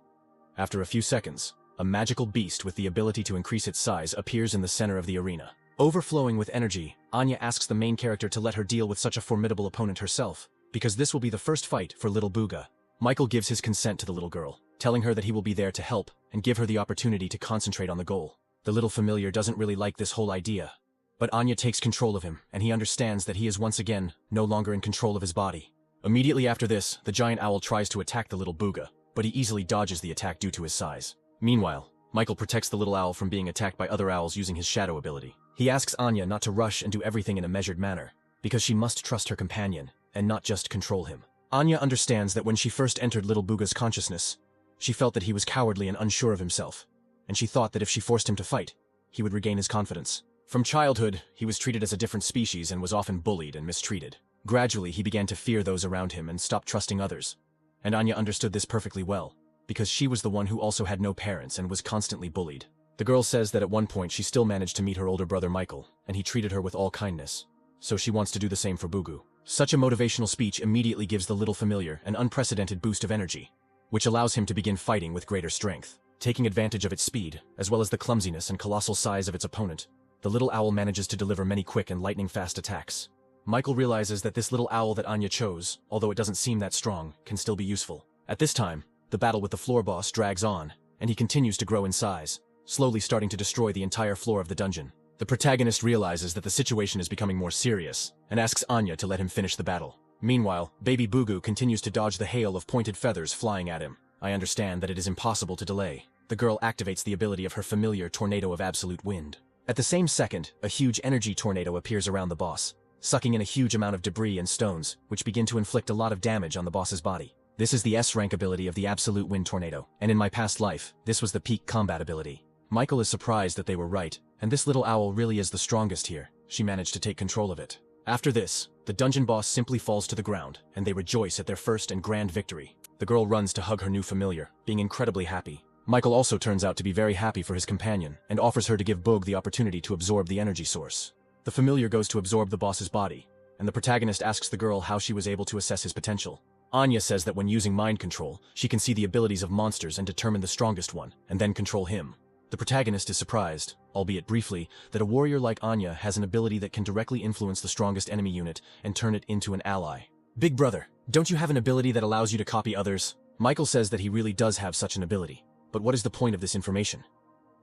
After a few seconds, a magical beast with the ability to increase its size appears in the center of the arena. Overflowing with energy, Anya asks the main character to let her deal with such a formidable opponent herself, because this will be the first fight for little Buga. Michael gives his consent to the little girl, telling her that he will be there to help and give her the opportunity to concentrate on the goal. The little familiar doesn't really like this whole idea, but Anya takes control of him, and he understands that he is once again no longer in control of his body. Immediately after this, the giant owl tries to attack the little Buga, but he easily dodges the attack due to his size. Meanwhile, Michael protects the little owl from being attacked by other owls using his shadow ability. He asks Anya not to rush and do everything in a measured manner, because she must trust her companion and not just control him. Anya understands that when she first entered little Booga's consciousness, she felt that he was cowardly and unsure of himself, and she thought that if she forced him to fight, he would regain his confidence. From childhood, he was treated as a different species and was often bullied and mistreated. Gradually, he began to fear those around him and stopped trusting others. And Anya understood this perfectly well, because she was the one who also had no parents and was constantly bullied. The girl says that at one point she still managed to meet her older brother Michael, and he treated her with all kindness. So she wants to do the same for Bugu. Such a motivational speech immediately gives the little familiar an unprecedented boost of energy, which allows him to begin fighting with greater strength. Taking advantage of its speed, as well as the clumsiness and colossal size of its opponent, the little owl manages to deliver many quick and lightning-fast attacks. Michael realizes that this little owl that Anya chose, although it doesn't seem that strong, can still be useful. At this time, the battle with the floor boss drags on, and he continues to grow in size, slowly starting to destroy the entire floor of the dungeon. The protagonist realizes that the situation is becoming more serious, and asks Anya to let him finish the battle. Meanwhile, baby Bugu continues to dodge the hail of pointed feathers flying at him. I understand that it is impossible to delay. The girl activates the ability of her familiar Tornado of Absolute Wind. At the same second, a huge energy tornado appears around the boss, sucking in a huge amount of debris and stones, which begin to inflict a lot of damage on the boss's body. This is the S-rank ability of the Absolute Wind Tornado, and in my past life, this was the peak combat ability. Michael is surprised that they were right, and this little owl really is the strongest here. She managed to take control of it. After this, the dungeon boss simply falls to the ground, and they rejoice at their first and grand victory. The girl runs to hug her new familiar, being incredibly happy. Michael also turns out to be very happy for his companion, and offers her to give Boog the opportunity to absorb the energy source. The familiar goes to absorb the boss's body, and the protagonist asks the girl how she was able to assess his potential. Anya says that when using mind control, she can see the abilities of monsters and determine the strongest one, and then control him. The protagonist is surprised, albeit briefly, that a warrior like Anya has an ability that can directly influence the strongest enemy unit and turn it into an ally. Big brother, don't you have an ability that allows you to copy others? Michael says that he really does have such an ability. But what is the point of this information?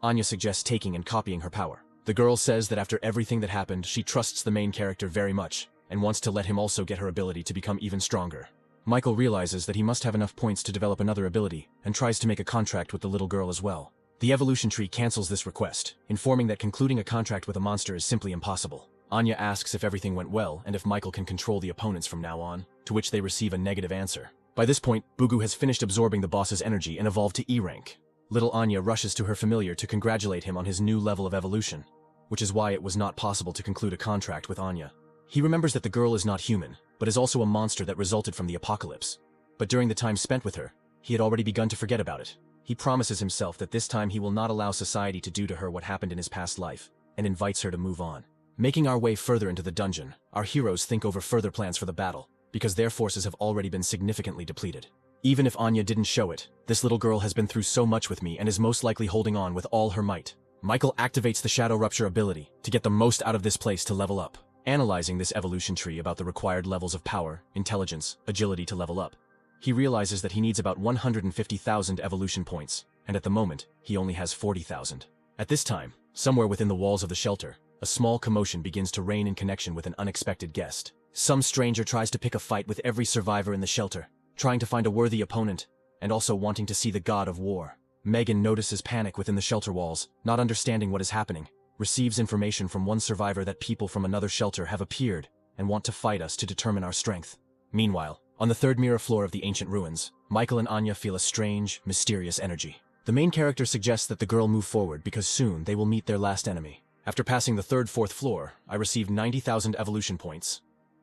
Anya suggests taking and copying her power. The girl says that after everything that happened, she trusts the main character very much, and wants to let him also get her ability to become even stronger. Michael realizes that he must have enough points to develop another ability, and tries to make a contract with the little girl as well. The evolution tree cancels this request, informing that concluding a contract with a monster is simply impossible. Anya asks if everything went well and if Michael can control the opponents from now on, to which they receive a negative answer. By this point, Bugu has finished absorbing the boss's energy and evolved to E-rank. Little Anya rushes to her familiar to congratulate him on his new level of evolution, which is why it was not possible to conclude a contract with Anya. He remembers that the girl is not human, but is also a monster that resulted from the apocalypse. But during the time spent with her, he had already begun to forget about it. He promises himself that this time he will not allow society to do to her what happened in his past life, and invites her to move on. Making our way further into the dungeon, our heroes think over further plans for the battle, because their forces have already been significantly depleted. Even if Anya didn't show it, this little girl has been through so much with me and is most likely holding on with all her might. Michael activates the Shadow Rupture ability to get the most out of this place to level up, analyzing this evolution tree about the required levels of power, intelligence, agility to level up. He realizes that he needs about 150,000 evolution points, and at the moment, he only has 40,000. At this time, somewhere within the walls of the shelter, a small commotion begins to reign in connection with an unexpected guest. Some stranger tries to pick a fight with every survivor in the shelter, trying to find a worthy opponent, and also wanting to see the god of war. Megan notices panic within the shelter walls, not understanding what is happening, receives information from one survivor that people from another shelter have appeared and want to fight us to determine our strength. Meanwhile, on the third mirror floor of the ancient ruins, Michael and Anya feel a strange, mysterious energy. The main character suggests that the girl move forward because soon they will meet their last enemy. After passing the third, fourth floor, I received 90,000 evolution points.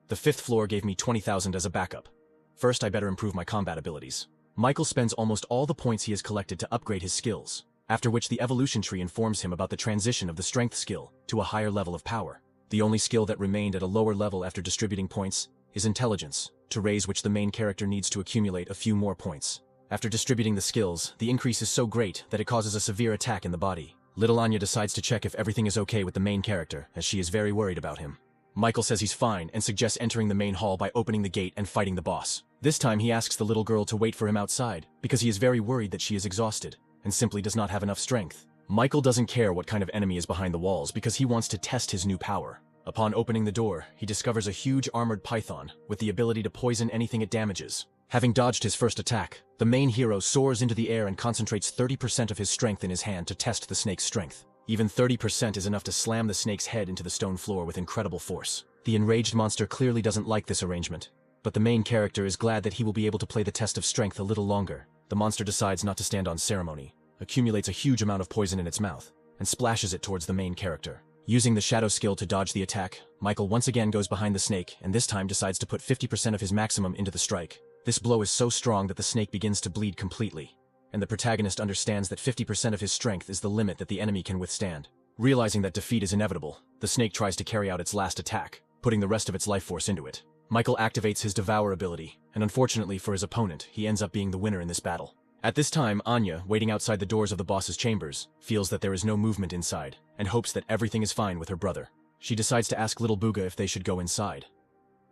The fifth floor gave me 20,000 as a backup. First, I better improve my combat abilities. Michael spends almost all the points he has collected to upgrade his skills, after which the evolution tree informs him about the transition of the strength skill to a higher level of power. The only skill that remained at a lower level after distributing points is intelligence, to raise which the main character needs to accumulate a few more points. After distributing the skills, the increase is so great that it causes a severe attack in the body. Little Anya decides to check if everything is okay with the main character, as she is very worried about him. Michael says he's fine and suggests entering the main hall by opening the gate and fighting the boss. This time he asks the little girl to wait for him outside, because he is very worried that she is exhausted, and simply does not have enough strength. Michael doesn't care what kind of enemy is behind the walls because he wants to test his new power. Upon opening the door, he discovers a huge armored python with the ability to poison anything it damages. Having dodged his first attack, the main hero soars into the air and concentrates 30% of his strength in his hand to test the snake's strength. Even 30% is enough to slam the snake's head into the stone floor with incredible force. The enraged monster clearly doesn't like this arrangement, but the main character is glad that he will be able to play the test of strength a little longer. The monster decides not to stand on ceremony, accumulates a huge amount of poison in its mouth, and splashes it towards the main character. Using the shadow skill to dodge the attack, Michael once again goes behind the snake and this time decides to put 50% of his maximum into the strike. This blow is so strong that the snake begins to bleed completely, and the protagonist understands that 50% of his strength is the limit that the enemy can withstand. Realizing that defeat is inevitable, the snake tries to carry out its last attack, putting the rest of its life force into it. Michael activates his Devour ability, and unfortunately for his opponent, he ends up being the winner in this battle. At this time, Anya, waiting outside the doors of the boss's chambers, feels that there is no movement inside, and hopes that everything is fine with her brother. She decides to ask little Booga if they should go inside,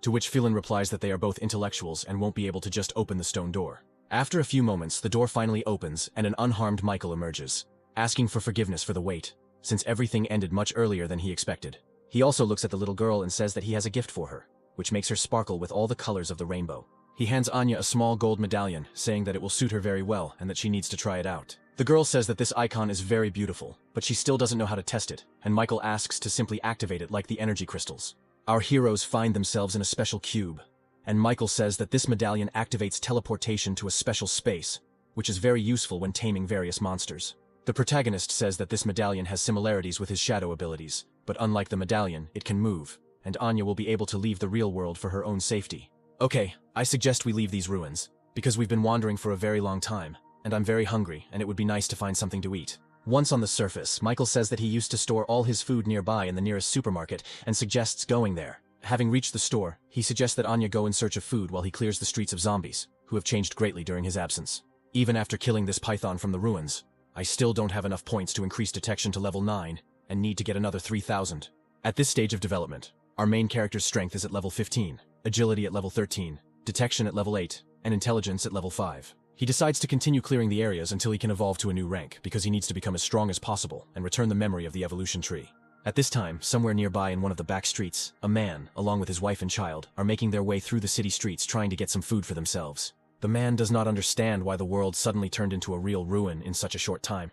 to which Phelan replies that they are both intellectuals and won't be able to just open the stone door. After a few moments, the door finally opens and an unharmed Michael emerges, asking for forgiveness for the wait, since everything ended much earlier than he expected. He also looks at the little girl and says that he has a gift for her, which makes her sparkle with all the colors of the rainbow. He hands Anya a small gold medallion, saying that it will suit her very well and that she needs to try it out. The girl says that this icon is very beautiful, but she still doesn't know how to test it, and Michael asks to simply activate it like the energy crystals. Our heroes find themselves in a special cube, and Michael says that this medallion activates teleportation to a special space, which is very useful when taming various monsters. The protagonist says that this medallion has similarities with his shadow abilities, but unlike the medallion, it can move, and Anya will be able to leave the real world for her own safety. Okay, I suggest we leave these ruins, because we've been wandering for a very long time, and I'm very hungry, and it would be nice to find something to eat. Once on the surface, Michael says that he used to store all his food nearby in the nearest supermarket, and suggests going there. Having reached the store, he suggests that Anya go in search of food while he clears the streets of zombies, who have changed greatly during his absence. Even after killing this python from the ruins, I still don't have enough points to increase detection to level 9, and need to get another 3,000. At this stage of development, our main character's strength is at level 15, agility at level 13, detection at level 8, and intelligence at level 5. He decides to continue clearing the areas until he can evolve to a new rank, because he needs to become as strong as possible and return the memory of the evolution tree. At this time, somewhere nearby in one of the back streets, a man, along with his wife and child, are making their way through the city streets trying to get some food for themselves. The man does not understand why the world suddenly turned into a real ruin in such a short time.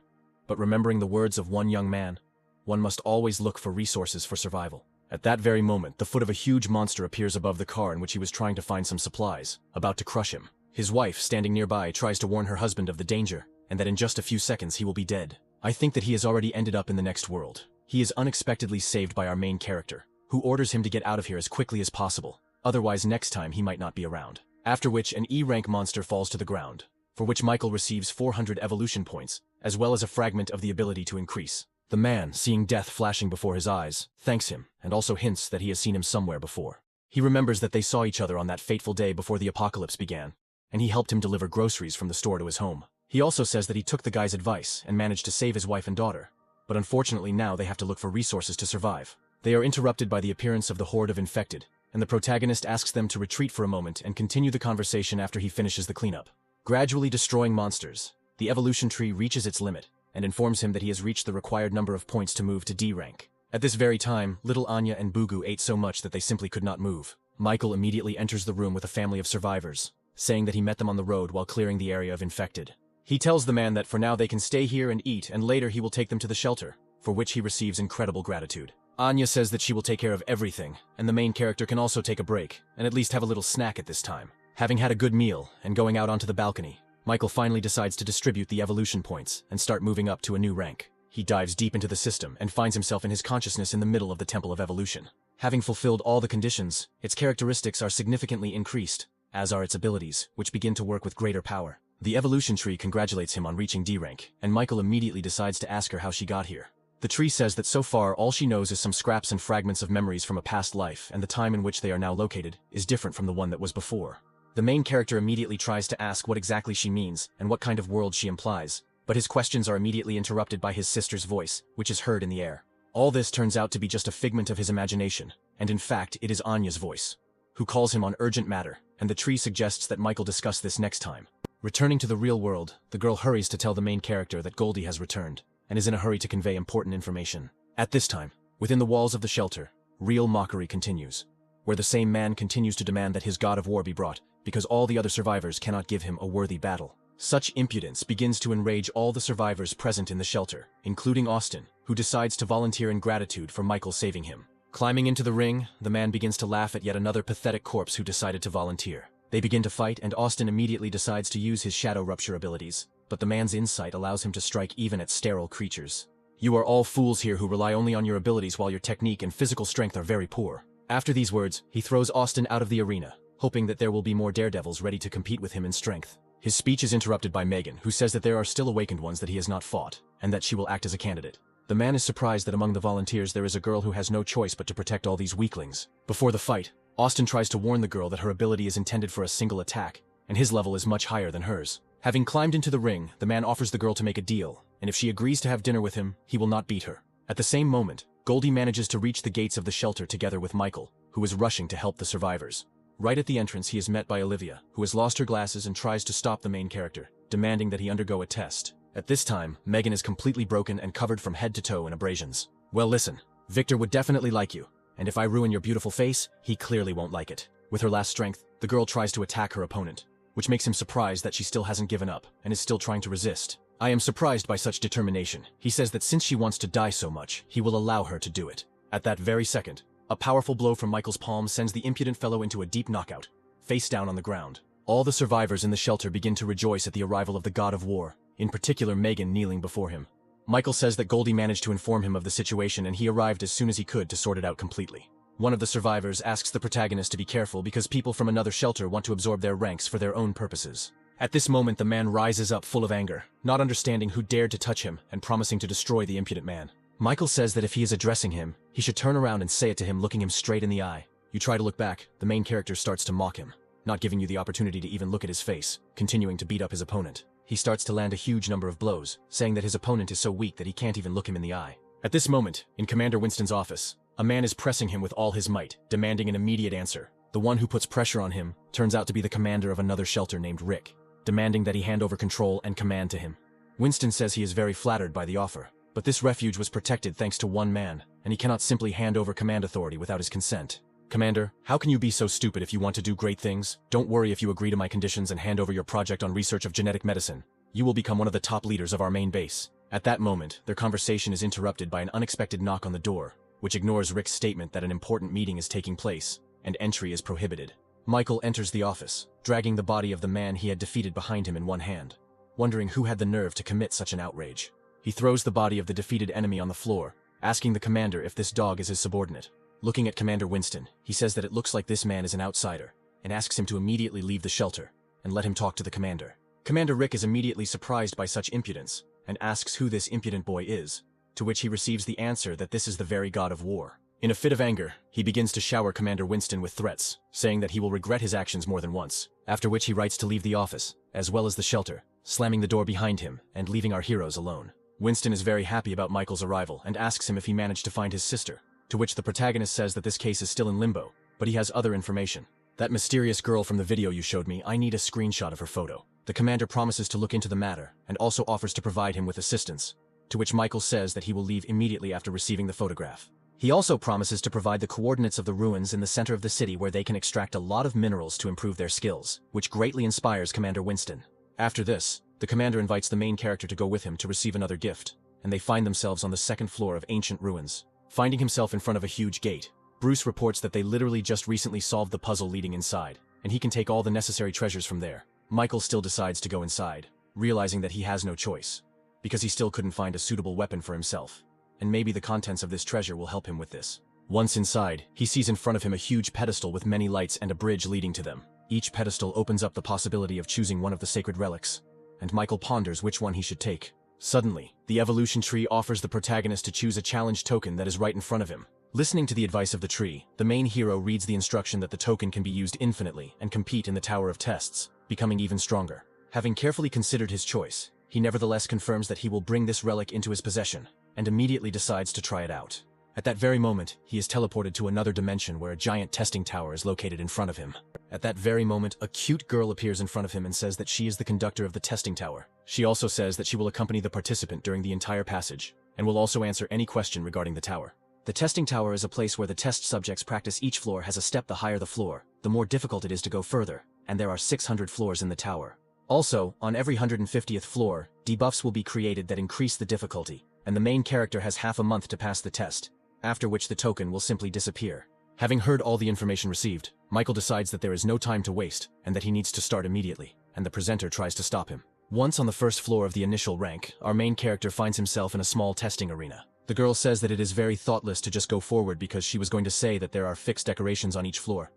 But remembering the words of one young man, one must always look for resources for survival. At that very moment, the foot of a huge monster appears above the car in which he was trying to find some supplies, about to crush him. His wife, standing nearby, tries to warn her husband of the danger, and that in just a few seconds he will be dead. I think that he has already ended up in the next world. He is unexpectedly saved by our main character, who orders him to get out of here as quickly as possible, otherwise next time he might not be around. After which an E-rank monster falls to the ground, for which Michael receives 400 evolution points, as well as a fragment of the ability to increase. The man, seeing death flashing before his eyes, thanks him, and also hints that he has seen him somewhere before. He remembers that they saw each other on that fateful day before the apocalypse began, and he helped him deliver groceries from the store to his home. He also says that he took the guy's advice and managed to save his wife and daughter, but unfortunately now they have to look for resources to survive. They are interrupted by the appearance of the horde of infected, and the protagonist asks them to retreat for a moment and continue the conversation after he finishes the cleanup. Gradually destroying monsters, the evolution tree reaches its limit, and informs him that he has reached the required number of points to move to D rank. At this very time, little Anya and Bugu ate so much that they simply could not move. Michael immediately enters the room with a family of survivors, saying that he met them on the road while clearing the area of infected. He tells the man that for now they can stay here and eat, and later he will take them to the shelter, for which he receives incredible gratitude. Anya says that she will take care of everything, and the main character can also take a break, and at least have a little snack at this time. Having had a good meal, and going out onto the balcony, Michael finally decides to distribute the evolution points and start moving up to a new rank. He dives deep into the system and finds himself in his consciousness in the middle of the Temple of Evolution. Having fulfilled all the conditions, its characteristics are significantly increased, as are its abilities, which begin to work with greater power. The evolution tree congratulates him on reaching D rank, and Michael immediately decides to ask her how she got here. The tree says that so far all she knows is some scraps and fragments of memories from a past life, and the time in which they are now located is different from the one that was before. The main character immediately tries to ask what exactly she means and what kind of world she implies, but his questions are immediately interrupted by his sister's voice, which is heard in the air. All this turns out to be just a figment of his imagination, and in fact it is Anya's voice, who calls him on urgent matter, and the tree suggests that Michael discuss this next time. Returning to the real world, the girl hurries to tell the main character that Goldie has returned, and is in a hurry to convey important information. At this time, within the walls of the shelter, real mockery continues, where the same man continues to demand that his god of war be brought, because all the other survivors cannot give him a worthy battle. Such impudence begins to enrage all the survivors present in the shelter, including Austin, who decides to volunteer in gratitude for Michael saving him. Climbing into the ring, the man begins to laugh at yet another pathetic corpse who decided to volunteer. They begin to fight, and Austin immediately decides to use his shadow rupture abilities, but the man's insight allows him to strike even at sterile creatures. You are all fools here who rely only on your abilities while your technique and physical strength are very poor. After these words, he throws Austin out of the arena, hoping that there will be more daredevils ready to compete with him in strength. His speech is interrupted by Megan, who says that there are still awakened ones that he has not fought, and that she will act as a candidate. The man is surprised that among the volunteers there is a girl who has no choice but to protect all these weaklings. Before the fight, Austin tries to warn the girl that her ability is intended for a single attack, and his level is much higher than hers. Having climbed into the ring, the man offers the girl to make a deal, and if she agrees to have dinner with him, he will not beat her. At the same moment, Goldie manages to reach the gates of the shelter together with Michael, who is rushing to help the survivors. Right at the entrance, he is met by Olivia, who has lost her glasses and tries to stop the main character, demanding that he undergo a test. At this time, Megan is completely broken and covered from head to toe in abrasions. Well, listen, Victor would definitely like you, and if I ruin your beautiful face, he clearly won't like it. With her last strength, the girl tries to attack her opponent, which makes him surprised that she still hasn't given up and is still trying to resist. I am surprised by such determination. He says that since she wants to die so much, he will allow her to do it. At that very second, a powerful blow from Michael's palm sends the impudent fellow into a deep knockout, face down on the ground. All the survivors in the shelter begin to rejoice at the arrival of the god of war, in particular Megan kneeling before him. Michael says that Goldie managed to inform him of the situation and he arrived as soon as he could to sort it out completely. One of the survivors asks the protagonist to be careful because people from another shelter want to absorb their ranks for their own purposes. At this moment, the man rises up full of anger, not understanding who dared to touch him and promising to destroy the impudent man. Michael says that if he is addressing him, he should turn around and say it to him, looking him straight in the eye. You try to look back, the main character starts to mock him, not giving you the opportunity to even look at his face, continuing to beat up his opponent. He starts to land a huge number of blows, saying that his opponent is so weak that he can't even look him in the eye. At this moment, in Commander Winston's office, a man is pressing him with all his might, demanding an immediate answer. The one who puts pressure on him turns out to be the commander of another shelter named Rick, demanding that he hand over control and command to him. Winston says he is very flattered by the offer, but this refuge was protected thanks to one man, and he cannot simply hand over command authority without his consent. Commander, how can you be so stupid if you want to do great things? Don't worry if you agree to my conditions and hand over your project on research of genetic medicine. You will become one of the top leaders of our main base. At that moment, their conversation is interrupted by an unexpected knock on the door, which ignores Rick's statement that an important meeting is taking place, and entry is prohibited. Michael enters the office, dragging the body of the man he had defeated behind him in one hand, wondering who had the nerve to commit such an outrage. He throws the body of the defeated enemy on the floor, asking the commander if this dog is his subordinate. Looking at Commander Winston, he says that it looks like this man is an outsider, and asks him to immediately leave the shelter, and let him talk to the commander. Commander Rick is immediately surprised by such impudence, and asks who this impudent boy is, to which he receives the answer that this is the very god of war. In a fit of anger, he begins to shower Commander Winston with threats, saying that he will regret his actions more than once, after which he writes to leave the office, as well as the shelter, slamming the door behind him and leaving our heroes alone. Winston is very happy about Michael's arrival and asks him if he managed to find his sister, to which the protagonist says that this case is still in limbo, but he has other information. That mysterious girl from the video you showed me, I need a screenshot of her photo. The commander promises to look into the matter and also offers to provide him with assistance, to which Michael says that he will leave immediately after receiving the photograph. He also promises to provide the coordinates of the ruins in the center of the city where they can extract a lot of minerals to improve their skills, which greatly inspires Commander Winston. After this, the commander invites the main character to go with him to receive another gift, and they find themselves on the second floor of ancient ruins. Finding himself in front of a huge gate, Bruce reports that they literally just recently solved the puzzle leading inside, and he can take all the necessary treasures from there. Michael still decides to go inside, realizing that he has no choice, because he still couldn't find a suitable weapon for himself, and maybe the contents of this treasure will help him with this. Once inside, he sees in front of him a huge pedestal with many lights and a bridge leading to them. Each pedestal opens up the possibility of choosing one of the sacred relics, and Michael ponders which one he should take. Suddenly, the evolution tree offers the protagonist to choose a challenge token that is right in front of him. Listening to the advice of the tree, the main hero reads the instruction that the token can be used infinitely and compete in the Tower of Tests, becoming even stronger. Having carefully considered his choice, he nevertheless confirms that he will bring this relic into his possession, and immediately decides to try it out. At that very moment, he is teleported to another dimension where a giant testing tower is located in front of him. At that very moment, a cute girl appears in front of him and says that she is the conductor of the testing tower. She also says that she will accompany the participant during the entire passage, and will also answer any question regarding the tower. The testing tower is a place where the test subjects practice. Each floor has a step. The higher the floor, the more difficult it is to go further, and there are 600 floors in the tower. Also, on every 150th floor, debuffs will be created that increase the difficulty, and the main character has half a month to pass the test. after which the token will simply disappear. Having heard all the information received, Michael decides that there is no time to waste and that he needs to start immediately, and the presenter tries to stop him. Once on the first floor of the initial rank, our main character finds himself in a small testing arena. The girl says that it is very thoughtless to just go forward because she was going to say that there are fixed decorations on each floor,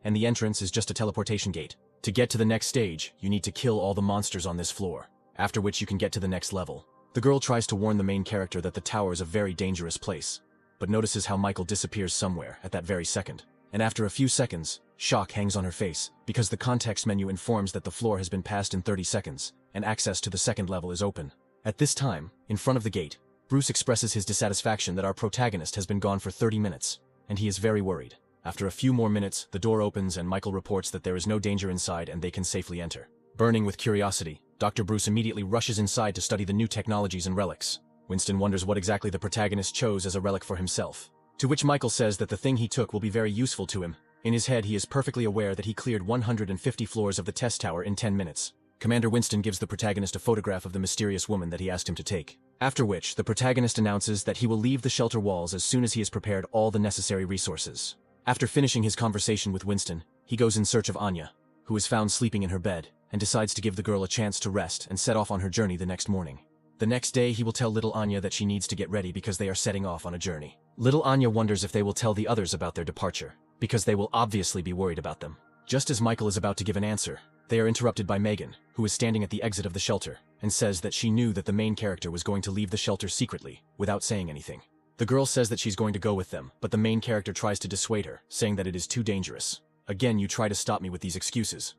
and the entrance is just a teleportation gate. To get to the next stage, you need to kill all the monsters on this floor, after which you can get to the next level. The girl tries to warn the main character that the tower is a very dangerous place, but notices how Michael disappears somewhere at that very second. And after a few seconds, shock hangs on her face, because the context menu informs that the floor has been passed in 30 seconds, and access to the second level is open. At this time, in front of the gate, Bruce expresses his dissatisfaction that our protagonist has been gone for 30 minutes, and he is very worried. After a few more minutes, the door opens and Michael reports that there is no danger inside and they can safely enter. Burning with curiosity, Dr. Bruce immediately rushes inside to study the new technologies and relics. Winston wonders what exactly the protagonist chose as a relic for himself, to which Michael says that the thing he took will be very useful to him. In his head, he is perfectly aware that he cleared 150 floors of the test tower in 10 minutes. Commander Winston gives the protagonist a photograph of the mysterious woman that he asked him to take, after which the protagonist announces that he will leave the shelter walls as soon as he has prepared all the necessary resources. After finishing his conversation with Winston, he goes in search of Anya, who is found sleeping in her bed, and decides to give the girl a chance to rest and set off on her journey the next morning. The next day, he will tell little Anya that she needs to get ready because they are setting off on a journey. Little Anya wonders if they will tell the others about their departure, because they will obviously be worried about them. Just as Michael is about to give an answer, they are interrupted by Megan, who is standing at the exit of the shelter, and says that she knew that the main character was going to leave the shelter secretly, without saying anything. The girl says that she's going to go with them, but the main character tries to dissuade her, saying that it is too dangerous. Again, you try to stop me with these excuses.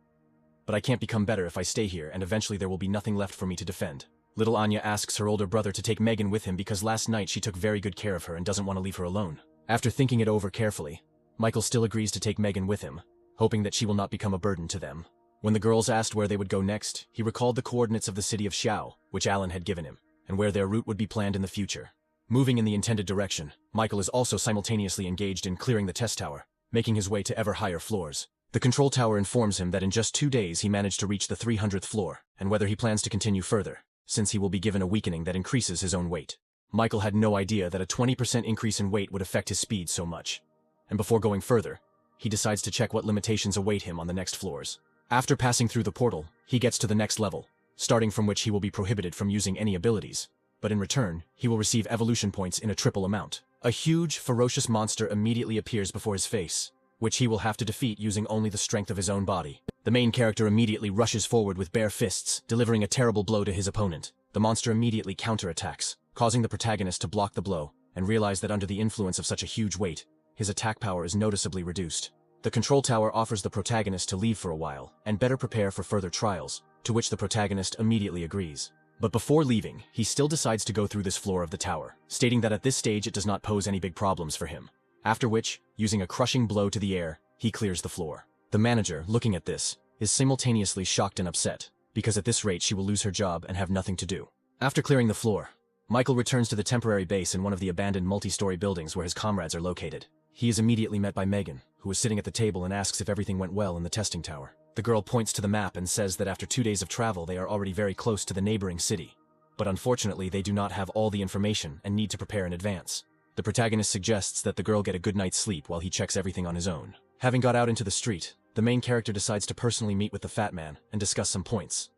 But I can't become better if I stay here, and eventually there will be nothing left for me to defend. Little Anya asks her older brother to take Megan with him because last night she took very good care of her and doesn't want to leave her alone. After thinking it over carefully, Michael still agrees to take Megan with him, hoping that she will not become a burden to them. When the girls asked where they would go next, he recalled the coordinates of the city of Xiao, which Alan had given him, and where their route would be planned in the future. Moving in the intended direction, Michael is also simultaneously engaged in clearing the test tower, making his way to ever higher floors. The control tower informs him that in just 2 days he managed to reach the 300th floor, and whether he plans to continue further, since he will be given a weakening that increases his own weight. Michael had no idea that a 20% increase in weight would affect his speed so much, and before going further, he decides to check what limitations await him on the next floors. After passing through the portal, he gets to the next level, starting from which he will be prohibited from using any abilities, but in return, he will receive evolution points in a triple amount. A huge, ferocious monster immediately appears before his face, which he will have to defeat using only the strength of his own body. The main character immediately rushes forward with bare fists, delivering a terrible blow to his opponent. The monster immediately counterattacks, causing the protagonist to block the blow, and realize that under the influence of such a huge weight, his attack power is noticeably reduced. The control tower offers the protagonist to leave for a while, and better prepare for further trials, to which the protagonist immediately agrees. But before leaving, he still decides to go through this floor of the tower, stating that at this stage it does not pose any big problems for him. After which, using a crushing blow to the air, he clears the floor. The manager, looking at this, is simultaneously shocked and upset, because at this rate she will lose her job and have nothing to do. After clearing the floor, Michael returns to the temporary base in one of the abandoned multi-story buildings where his comrades are located. He is immediately met by Megan, who is sitting at the table and asks if everything went well in the testing tower. The girl points to the map and says that after 2 days of travel they are already very close to the neighboring city. But unfortunately they do not have all the information and need to prepare in advance. The protagonist suggests that the girl get a good night's sleep while he checks everything on his own. Having got out into the street, the main character decides to personally meet with the fat man and discuss some points,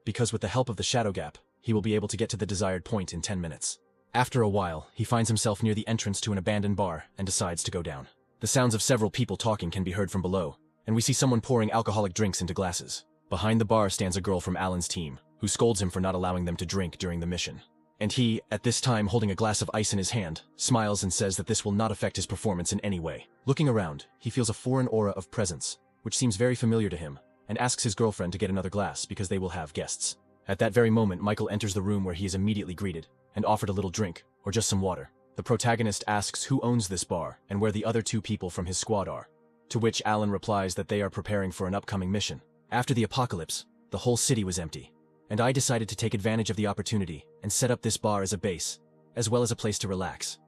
because with the help of the shadow gap, he will be able to get to the desired point in 10 minutes. After a while, he finds himself near the entrance to an abandoned bar and decides to go down. The sounds of several people talking can be heard from below, and we see someone pouring alcoholic drinks into glasses. Behind the bar stands a girl from Alan's team, who scolds him for not allowing them to drink during the mission. And he, at this time holding a glass of ice in his hand, smiles and says that this will not affect his performance in any way. Looking around, he feels a foreign aura of presence, which seems very familiar to him, and asks his girlfriend to get another glass because they will have guests. At that very moment, Michael enters the room where he is immediately greeted, and offered a little drink, or just some water. The protagonist asks who owns this bar, and where the other 2 people from his squad are, to which Alan replies that they are preparing for an upcoming mission. After the apocalypse, the whole city was empty, and I decided to take advantage of the opportunity and set up this bar as a base, as well as a place to relax.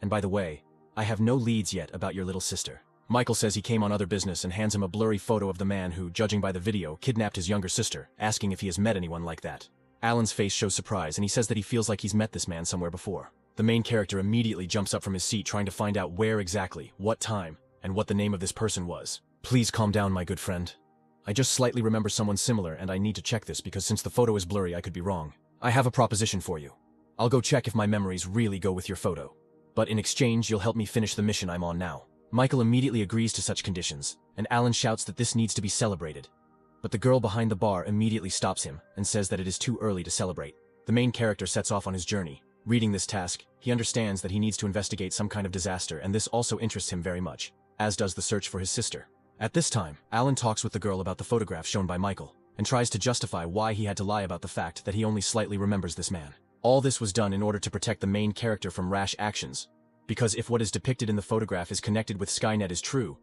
And by the way, I have no leads yet about your little sister. Michael says he came on other business and hands him a blurry photo of the man who, judging by the video, kidnapped his younger sister, asking if he has met anyone like that. Alan's face shows surprise and he says that he feels like he's met this man somewhere before. The main character immediately jumps up from his seat trying to find out where exactly, what time, and what the name of this person was. Please calm down, my good friend. I just slightly remember someone similar and I need to check this because since the photo is blurry I could be wrong. I have a proposition for you. I'll go check if my memories really go with your photo. But in exchange you'll help me finish the mission I'm on now. Michael immediately agrees to such conditions, and Alan shouts that this needs to be celebrated. But the girl behind the bar immediately stops him and says that it is too early to celebrate. The main character sets off on his journey. Reading this task, he understands that he needs to investigate some kind of disaster and this also interests him very much, as does the search for his sister. At this time, Alan talks with the girl about the photograph shown by Michael, and tries to justify why he had to lie about the fact that he only slightly remembers this man. All this was done in order to protect the main character from rash actions, because if what is depicted in the photograph is connected with Skynet is true,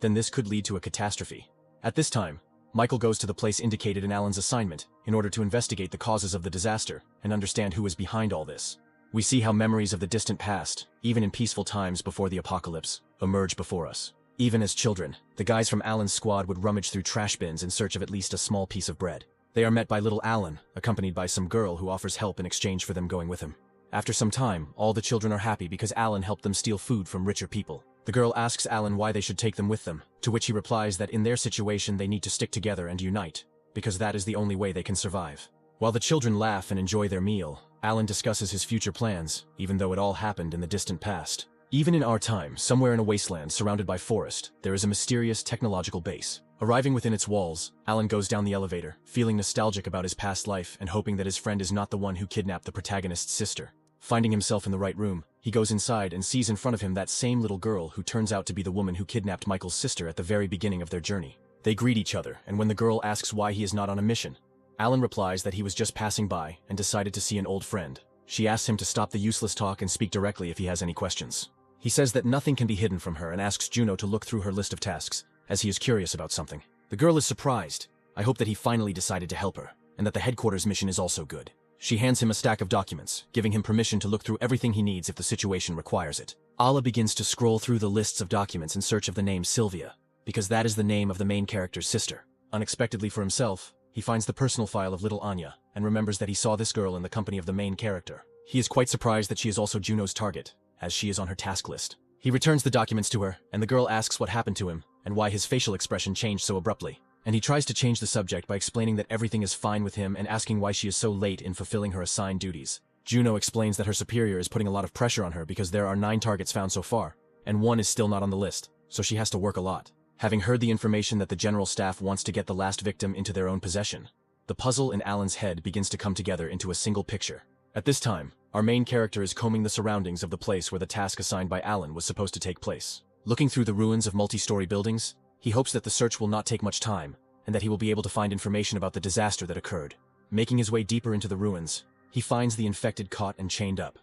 then this could lead to a catastrophe. At this time, Michael goes to the place indicated in Alan's assignment in order to investigate the causes of the disaster and understand who is behind all this. We see how memories of the distant past, even in peaceful times before the apocalypse, emerge before us. Even as children, the guys from Alan's squad would rummage through trash bins in search of at least a small piece of bread. They are met by little Alan, accompanied by some girl who offers help in exchange for them going with him. After some time, all the children are happy because Alan helped them steal food from richer people. The girl asks Alan why they should take them with them, to which he replies that in their situation they need to stick together and unite, because that is the only way they can survive. While the children laugh and enjoy their meal, Alan discusses his future plans, even though it all happened in the distant past. Even in our time, somewhere in a wasteland surrounded by forest, there is a mysterious technological base. Arriving within its walls, Alan goes down the elevator, feeling nostalgic about his past life and hoping that his friend is not the one who kidnapped the protagonist's sister. Finding himself in the right room, he goes inside and sees in front of him that same little girl who turns out to be the woman who kidnapped Michael's sister at the very beginning of their journey. They greet each other, and when the girl asks why he is not on a mission, Alan replies that he was just passing by and decided to see an old friend. She asks him to stop the useless talk and speak directly if he has any questions. He says that nothing can be hidden from her and asks Juno to look through her list of tasks, as he is curious about something. The girl is surprised. I hope that he finally decided to help her, and that the headquarters mission is also good. She hands him a stack of documents, giving him permission to look through everything he needs if the situation requires it. Ala begins to scroll through the lists of documents in search of the name Sylvia, because that is the name of the main character's sister. Unexpectedly for himself, he finds the personal file of little Anya, and remembers that he saw this girl in the company of the main character. He is quite surprised that she is also Juno's target, as she is on her task list. He returns the documents to her, and the girl asks what happened to him, and why his facial expression changed so abruptly. And he tries to change the subject by explaining that everything is fine with him and asking why she is so late in fulfilling her assigned duties. Juno explains that her superior is putting a lot of pressure on her because there are 9 targets found so far, and 1 is still not on the list, so she has to work a lot. Having heard the information that the general staff wants to get the last victim into their own possession, the puzzle in Alan's head begins to come together into a single picture. At this time, our main character is combing the surroundings of the place where the task assigned by Alan was supposed to take place. Looking through the ruins of multi-story buildings, he hopes that the search will not take much time, and that he will be able to find information about the disaster that occurred. Making his way deeper into the ruins, he finds the infected caught and chained up,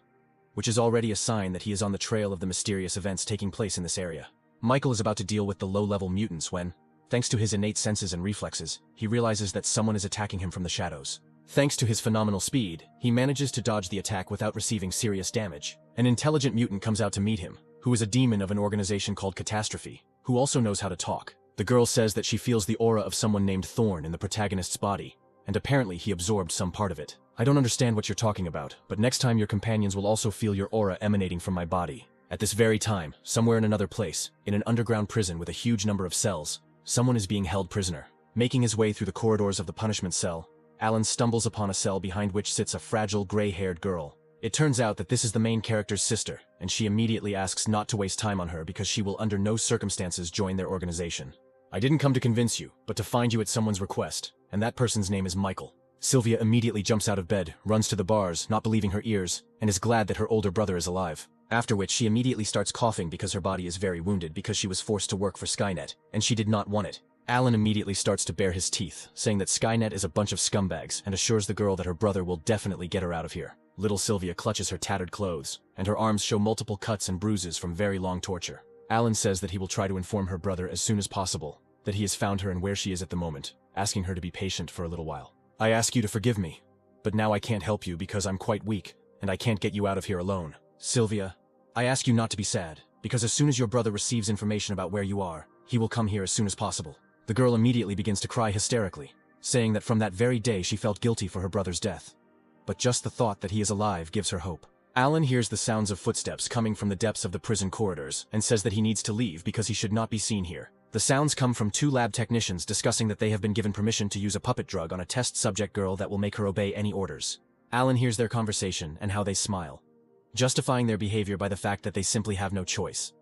which is already a sign that he is on the trail of the mysterious events taking place in this area. Michael is about to deal with the low-level mutants when, thanks to his innate senses and reflexes, he realizes that someone is attacking him from the shadows. Thanks to his phenomenal speed, he manages to dodge the attack without receiving serious damage. An intelligent mutant comes out to meet him, who is a demon of an organization called Catastrophe, who also knows how to talk. The girl says that she feels the aura of someone named Thorn in the protagonist's body, and apparently he absorbed some part of it. I don't understand what you're talking about, but next time your companions will also feel your aura emanating from my body. At this very time, somewhere in another place, in an underground prison with a huge number of cells, someone is being held prisoner. Making his way through the corridors of the punishment cell, Alan stumbles upon a cell behind which sits a fragile, gray-haired girl. It turns out that this is the main character's sister, and she immediately asks not to waste time on her because she will under no circumstances join their organization. I didn't come to convince you, but to find you at someone's request, and that person's name is Michael. Sylvia immediately jumps out of bed, runs to the bars, not believing her ears, and is glad that her older brother is alive. After which she immediately starts coughing because her body is very wounded because she was forced to work for Skynet, and she did not want it. Alan immediately starts to bare his teeth, saying that Skynet is a bunch of scumbags and assures the girl that her brother will definitely get her out of here. Little Sylvia clutches her tattered clothes, and her arms show multiple cuts and bruises from very long torture. Alan says that he will try to inform her brother as soon as possible, that he has found her and where she is at the moment, asking her to be patient for a little while. I ask you to forgive me, but now I can't help you because I'm quite weak, and I can't get you out of here alone. Sylvia, I ask you not to be sad, because as soon as your brother receives information about where you are, he will come here as soon as possible. The girl immediately begins to cry hysterically, saying that from that very day she felt guilty for her brother's death. But just the thought that he is alive gives her hope. Alan hears the sounds of footsteps coming from the depths of the prison corridors and says that he needs to leave because he should not be seen here. The sounds come from two lab technicians discussing that they have been given permission to use a puppet drug on a test subject girl that will make her obey any orders. Alan hears their conversation and how they smile, justifying their behavior by the fact that they simply have no choice,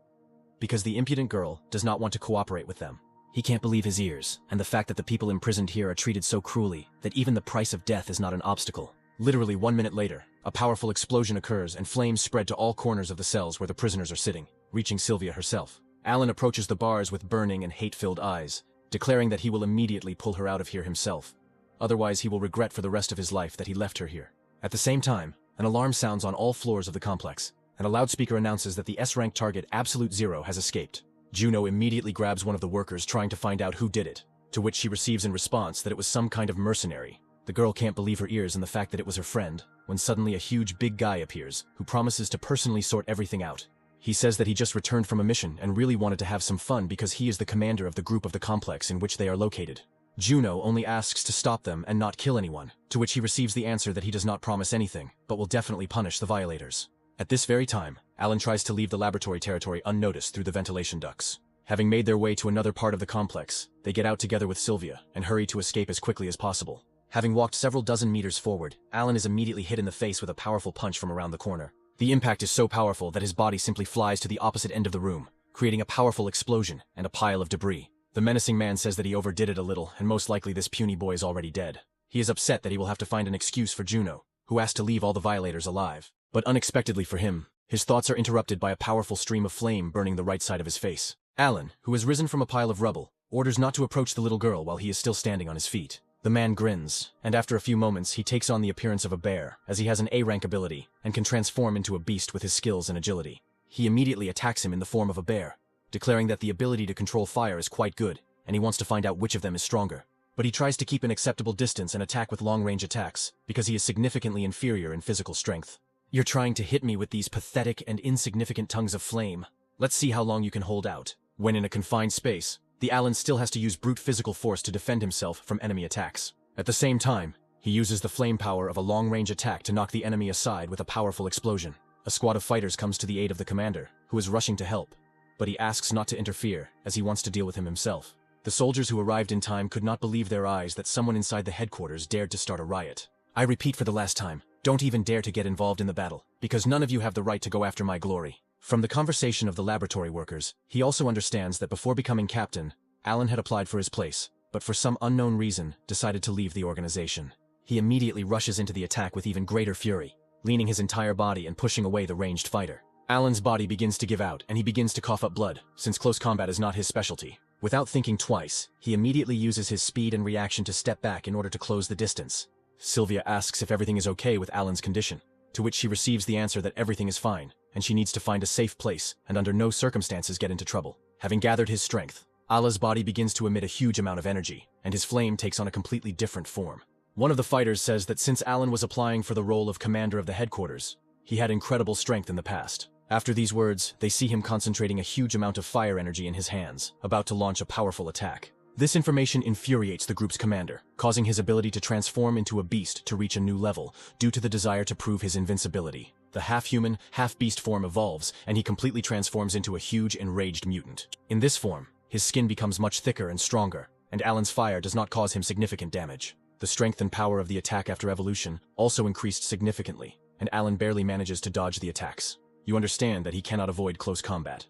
because the impudent girl does not want to cooperate with them. He can't believe his ears, and the fact that the people imprisoned here are treated so cruelly that even the price of death is not an obstacle. Literally 1 minute later, a powerful explosion occurs and flames spread to all corners of the cells where the prisoners are sitting, reaching Sylvia herself. Alan approaches the bars with burning and hate-filled eyes, declaring that he will immediately pull her out of here himself. Otherwise, he will regret for the rest of his life that he left her here. At the same time, an alarm sounds on all floors of the complex, and a loudspeaker announces that the S-rank target Absolute Zero has escaped. Juno immediately grabs one of the workers trying to find out who did it, to which she receives in response that it was some kind of mercenary. The girl can't believe her ears and the fact that it was her friend, when suddenly a huge big guy appears, who promises to personally sort everything out. He says that he just returned from a mission and really wanted to have some fun because he is the commander of the group of the complex in which they are located. Juno only asks to stop them and not kill anyone, to which he receives the answer that he does not promise anything, but will definitely punish the violators. At this very time, Alan tries to leave the laboratory territory unnoticed through the ventilation ducts. Having made their way to another part of the complex, they get out together with Sylvia and hurry to escape as quickly as possible. Having walked several dozen meters forward, Alan is immediately hit in the face with a powerful punch from around the corner. The impact is so powerful that his body simply flies to the opposite end of the room, creating a powerful explosion and a pile of debris. The menacing man says that he overdid it a little, and most likely this puny boy is already dead. He is upset that he will have to find an excuse for Juno, who asked to leave all the violators alive. But unexpectedly for him, his thoughts are interrupted by a powerful stream of flame burning the right side of his face. Alan, who has risen from a pile of rubble, orders not to approach the little girl while he is still standing on his feet. The man grins, and after a few moments he takes on the appearance of a bear, as he has an A-rank ability and can transform into a beast with his skills and agility. He immediately attacks him in the form of a bear, declaring that the ability to control fire is quite good, and he wants to find out which of them is stronger. But he tries to keep an acceptable distance and attack with long-range attacks, because he is significantly inferior in physical strength. "You're trying to hit me with these pathetic and insignificant tongues of flame. Let's see how long you can hold out." When in a confined space, the Alan still has to use brute physical force to defend himself from enemy attacks. At the same time, he uses the flame power of a long-range attack to knock the enemy aside with a powerful explosion. A squad of fighters comes to the aid of the commander, who is rushing to help, but he asks not to interfere, as he wants to deal with him himself. The soldiers who arrived in time could not believe their eyes that someone inside the headquarters dared to start a riot. "I repeat for the last time, don't even dare to get involved in the battle, because none of you have the right to go after my glory." From the conversation of the laboratory workers, he also understands that before becoming captain, Alan had applied for his place, but for some unknown reason, decided to leave the organization. He immediately rushes into the attack with even greater fury, leaning his entire body and pushing away the ranged fighter. Alan's body begins to give out, and he begins to cough up blood, since close combat is not his specialty. Without thinking twice, he immediately uses his speed and reaction to step back in order to close the distance. Sylvia asks if everything is okay with Alan's condition, to which she receives the answer that everything is fine, and she needs to find a safe place and under no circumstances get into trouble. Having gathered his strength, Allah's body begins to emit a huge amount of energy, and his flame takes on a completely different form. One of the fighters says that since Alan was applying for the role of commander of the headquarters, he had incredible strength in the past. After these words, they see him concentrating a huge amount of fire energy in his hands, about to launch a powerful attack. This information infuriates the group's commander, causing his ability to transform into a beast to reach a new level, due to the desire to prove his invincibility. The half-human, half-beast form evolves, and he completely transforms into a huge, enraged mutant. In this form, his skin becomes much thicker and stronger, and Alan's fire does not cause him significant damage. The strength and power of the attack after evolution also increased significantly, and Alan barely manages to dodge the attacks. You understand that he cannot avoid close combat.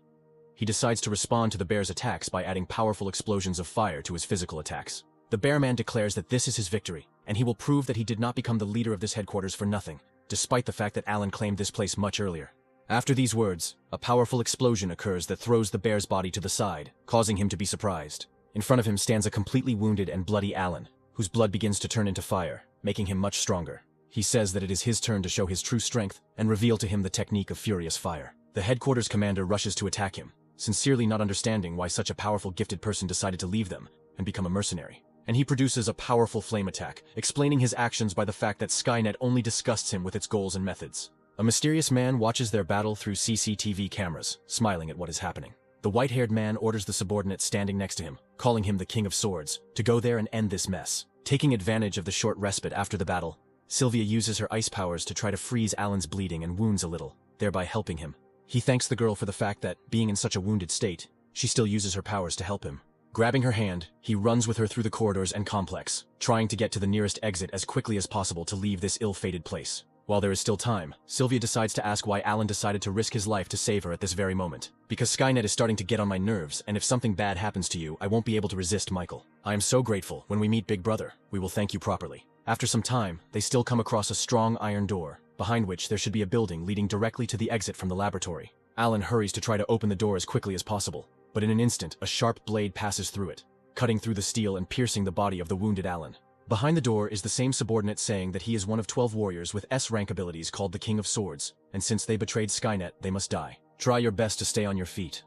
He decides to respond to the bear's attacks by adding powerful explosions of fire to his physical attacks. The bear man declares that this is his victory, and he will prove that he did not become the leader of this headquarters for nothing, despite the fact that Alan claimed this place much earlier. After these words, a powerful explosion occurs that throws the bear's body to the side, causing him to be surprised. In front of him stands a completely wounded and bloody Alan, whose blood begins to turn into fire, making him much stronger. He says that it is his turn to show his true strength and reveal to him the technique of furious fire. The headquarters commander rushes to attack him, sincerely not understanding why such a powerful gifted person decided to leave them and become a mercenary. And he produces a powerful flame attack, explaining his actions by the fact that Skynet only disgusts him with its goals and methods. A mysterious man watches their battle through CCTV cameras, smiling at what is happening. The white-haired man orders the subordinate standing next to him, calling him the King of Swords, to go there and end this mess. Taking advantage of the short respite after the battle, Sylvia uses her ice powers to try to freeze Alan's bleeding and wounds a little, thereby helping him. He thanks the girl for the fact that, being in such a wounded state, she still uses her powers to help him. Grabbing her hand, he runs with her through the corridors and complex, trying to get to the nearest exit as quickly as possible to leave this ill-fated place. While there is still time, Sylvia decides to ask why Alan decided to risk his life to save her at this very moment. Because Skynet is starting to get on my nerves, and if something bad happens to you, I won't be able to resist Michael. I am so grateful. When we meet Big Brother, we will thank you properly. After some time, they still come across a strong iron door, behind which there should be a building leading directly to the exit from the laboratory. Alan hurries to try to open the door as quickly as possible, but in an instant, a sharp blade passes through it, cutting through the steel and piercing the body of the wounded Alan. Behind the door is the same subordinate saying that he is one of 12 warriors with S-rank abilities called the King of Swords, and since they betrayed Skynet, they must die. Try your best to stay on your feet.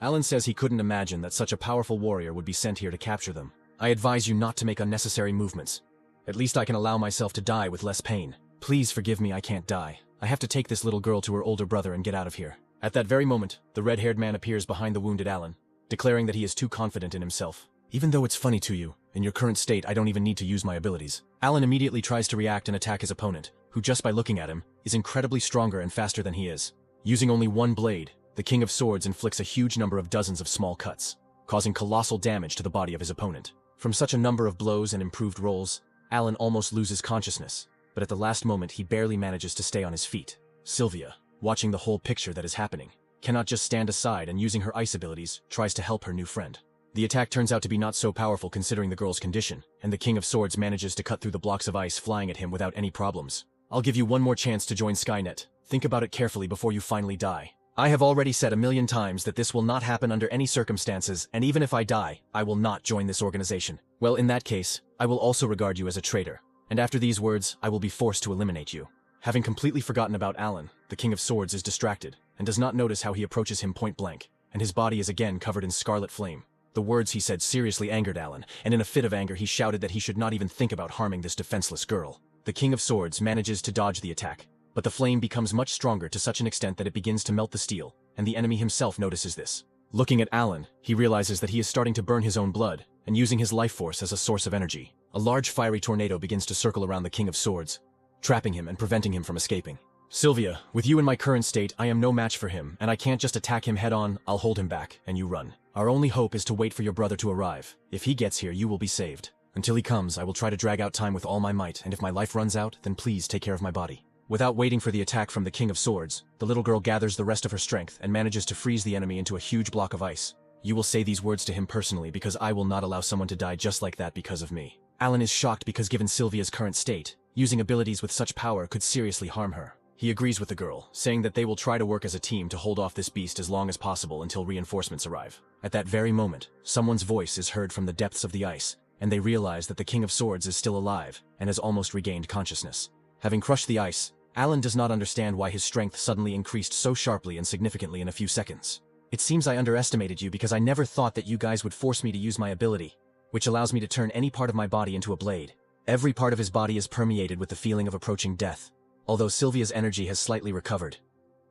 Alan says he couldn't imagine that such a powerful warrior would be sent here to capture them. I advise you not to make unnecessary movements. At least I can allow myself to die with less pain. Please forgive me, I can't die. I have to take this little girl to her older brother and get out of here. At that very moment, the red-haired man appears behind the wounded Alan, declaring that he is too confident in himself. Even though it's funny to you, in your current state I don't even need to use my abilities. Alan immediately tries to react and attack his opponent, who just by looking at him, is incredibly stronger and faster than he is. Using only one blade, the King of Swords inflicts a huge number of dozens of small cuts, causing colossal damage to the body of his opponent. From such a number of blows and improved rolls, Alan almost loses consciousness, but at the last moment he barely manages to stay on his feet. Sylvia, watching the whole picture that is happening, cannot just stand aside and using her ice abilities, tries to help her new friend. The attack turns out to be not so powerful considering the girl's condition, and the King of Swords manages to cut through the blocks of ice flying at him without any problems. I'll give you one more chance to join Skynet. Think about it carefully before you finally die. I have already said a million times that this will not happen under any circumstances, and even if I die, I will not join this organization. Well, in that case, I will also regard you as a traitor, and after these words, I will be forced to eliminate you. Having completely forgotten about Alan, the King of Swords is distracted, and does not notice how he approaches him point blank, and his body is again covered in scarlet flame. The words he said seriously angered Alan, and in a fit of anger he shouted that he should not even think about harming this defenseless girl. The King of Swords manages to dodge the attack, but the flame becomes much stronger to such an extent that it begins to melt the steel, and the enemy himself notices this. Looking at Alan, he realizes that he is starting to burn his own blood, and using his life force as a source of energy. A large fiery tornado begins to circle around the King of Swords, trapping him and preventing him from escaping. Sylvia, with you in my current state, I am no match for him, and I can't just attack him head-on. I'll hold him back, and you run. Our only hope is to wait for your brother to arrive. If he gets here, you will be saved. Until he comes, I will try to drag out time with all my might, and if my life runs out, then please take care of my body. Without waiting for the attack from the King of Swords, the little girl gathers the rest of her strength and manages to freeze the enemy into a huge block of ice. You will say these words to him personally because I will not allow someone to die just like that because of me. Alan is shocked because given Sylvia's current state, using abilities with such power could seriously harm her. He agrees with the girl, saying that they will try to work as a team to hold off this beast as long as possible until reinforcements arrive. At that very moment, someone's voice is heard from the depths of the ice, and they realize that the King of Swords is still alive and has almost regained consciousness. Having crushed the ice, Alan does not understand why his strength suddenly increased so sharply and significantly in a few seconds. It seems I underestimated you because I never thought that you guys would force me to use my ability, which allows me to turn any part of my body into a blade. Every part of his body is permeated with the feeling of approaching death. Although Sylvia's energy has slightly recovered,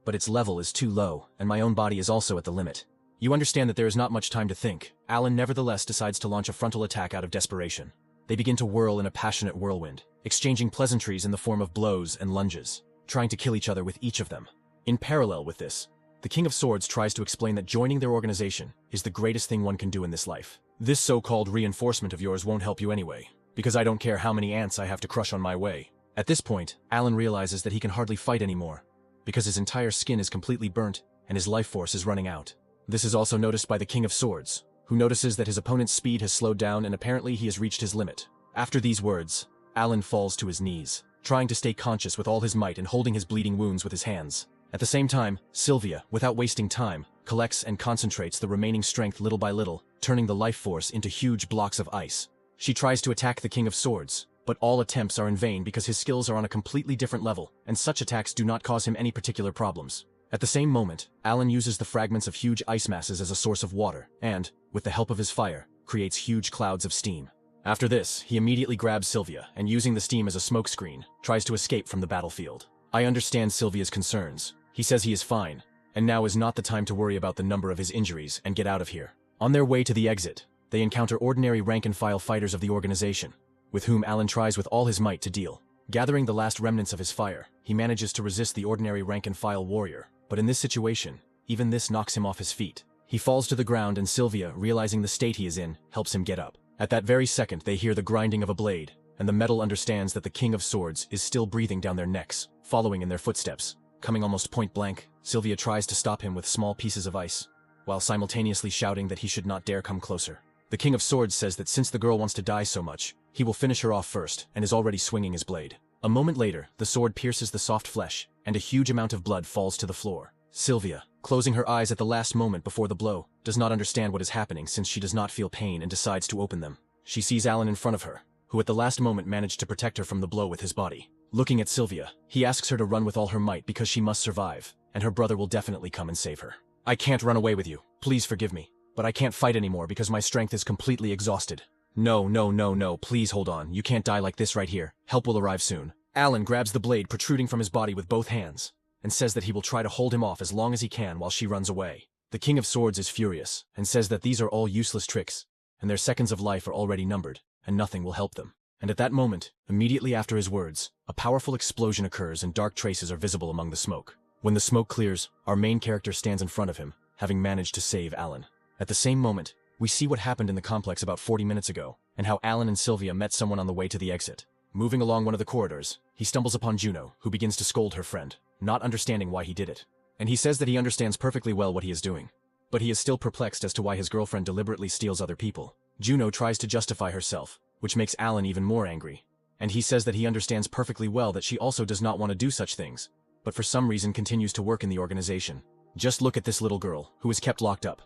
but its level is too low, and my own body is also at the limit. You understand that there is not much time to think. Alan nevertheless decides to launch a frontal attack out of desperation. They begin to whirl in a passionate whirlwind, exchanging pleasantries in the form of blows and lunges, trying to kill each other with each of them. In parallel with this, the King of Swords tries to explain that joining their organization is the greatest thing one can do in this life. This so-called reinforcement of yours won't help you anyway, because I don't care how many ants I have to crush on my way. At this point, Alan realizes that he can hardly fight anymore, because his entire skin is completely burnt and his life force is running out. This is also noticed by the King of Swords, who notices that his opponent's speed has slowed down and apparently he has reached his limit. After these words, Alan falls to his knees, trying to stay conscious with all his might and holding his bleeding wounds with his hands. At the same time, Sylvia, without wasting time, collects and concentrates the remaining strength little by little, turning the life force into huge blocks of ice. She tries to attack the King of Swords, but all attempts are in vain because his skills are on a completely different level, and such attacks do not cause him any particular problems. At the same moment, Alan uses the fragments of huge ice masses as a source of water, and, with the help of his fire, creates huge clouds of steam. After this, he immediately grabs Sylvia, and using the steam as a smokescreen, tries to escape from the battlefield. I understand Sylvia's concerns. He says he is fine, and now is not the time to worry about the number of his injuries and get out of here. On their way to the exit, they encounter ordinary rank-and-file fighters of the organization, with whom Alan tries with all his might to deal. Gathering the last remnants of his fire, he manages to resist the ordinary rank-and-file warrior, but in this situation, even this knocks him off his feet. He falls to the ground and Sylvia, realizing the state he is in, helps him get up. At that very second, they hear the grinding of a blade, and the metal understands that the King of Swords is still breathing down their necks, following in their footsteps. Coming almost point blank, Sylvia tries to stop him with small pieces of ice, while simultaneously shouting that he should not dare come closer. The King of Swords says that since the girl wants to die so much, he will finish her off first, and is already swinging his blade. A moment later, the sword pierces the soft flesh, and a huge amount of blood falls to the floor. Sylvia, closing her eyes at the last moment before the blow, does not understand what is happening since she does not feel pain and decides to open them. She sees Alan in front of her, who at the last moment managed to protect her from the blow with his body. Looking at Sylvia, he asks her to run with all her might because she must survive, and her brother will definitely come and save her. "I can't run away with you. Please forgive me. But I can't fight anymore because my strength is completely exhausted." No, please hold on. You can't die like this right here. Help will arrive soon." Alan grabs the blade protruding from his body with both hands, and says that he will try to hold him off as long as he can while she runs away. The King of Swords is furious, and says that these are all useless tricks, and their seconds of life are already numbered, and nothing will help them. And at that moment, immediately after his words, a powerful explosion occurs and dark traces are visible among the smoke. When the smoke clears, our main character stands in front of him, having managed to save Alan. At the same moment, we see what happened in the complex about 40 minutes ago, and how Alan and Sylvia met someone on the way to the exit. Moving along one of the corridors, he stumbles upon Juno, who begins to scold her friend, not understanding why he did it. And he says that he understands perfectly well what he is doing, but he is still perplexed as to why his girlfriend deliberately steals other people. Juno tries to justify herself, which makes Alan even more angry, and he says that he understands perfectly well that she also does not want to do such things, but for some reason continues to work in the organization. Just look at this little girl, who is kept locked up.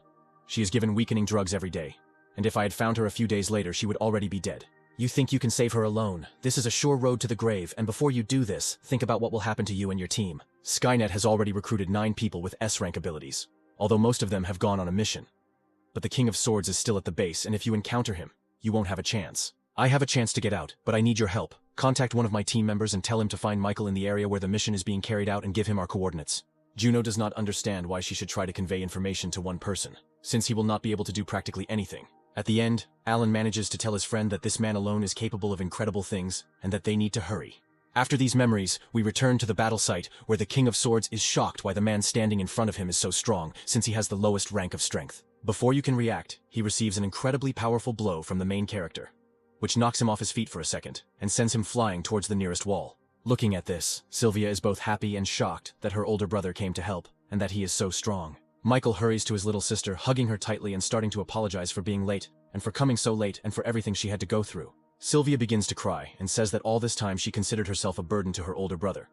She is given weakening drugs every day, and if I had found her a few days later she would already be dead. You think you can save her alone? This is a sure road to the grave, and before you do this, think about what will happen to you and your team. Skynet has already recruited 9 people with S-rank abilities, although most of them have gone on a mission. But the King of Swords is still at the base, and if you encounter him, you won't have a chance. I have a chance to get out, but I need your help. Contact one of my team members and tell him to find Michael in the area where the mission is being carried out and give him our coordinates. Juno does not understand why she should try to convey information to one person, since he will not be able to do practically anything. At the end, Alan manages to tell his friend that this man alone is capable of incredible things, and that they need to hurry. After these memories, we return to the battle site, where the King of Swords is shocked why the man standing in front of him is so strong, since he has the lowest rank of strength. Before you can react, he receives an incredibly powerful blow from the main character, which knocks him off his feet for a second, and sends him flying towards the nearest wall. Looking at this, Sylvia is both happy and shocked that her older brother came to help, and that he is so strong. Michael hurries to his little sister, hugging her tightly and starting to apologize for being late, and for coming so late and for everything she had to go through. Sylvia begins to cry and says that all this time she considered herself a burden to her older brother.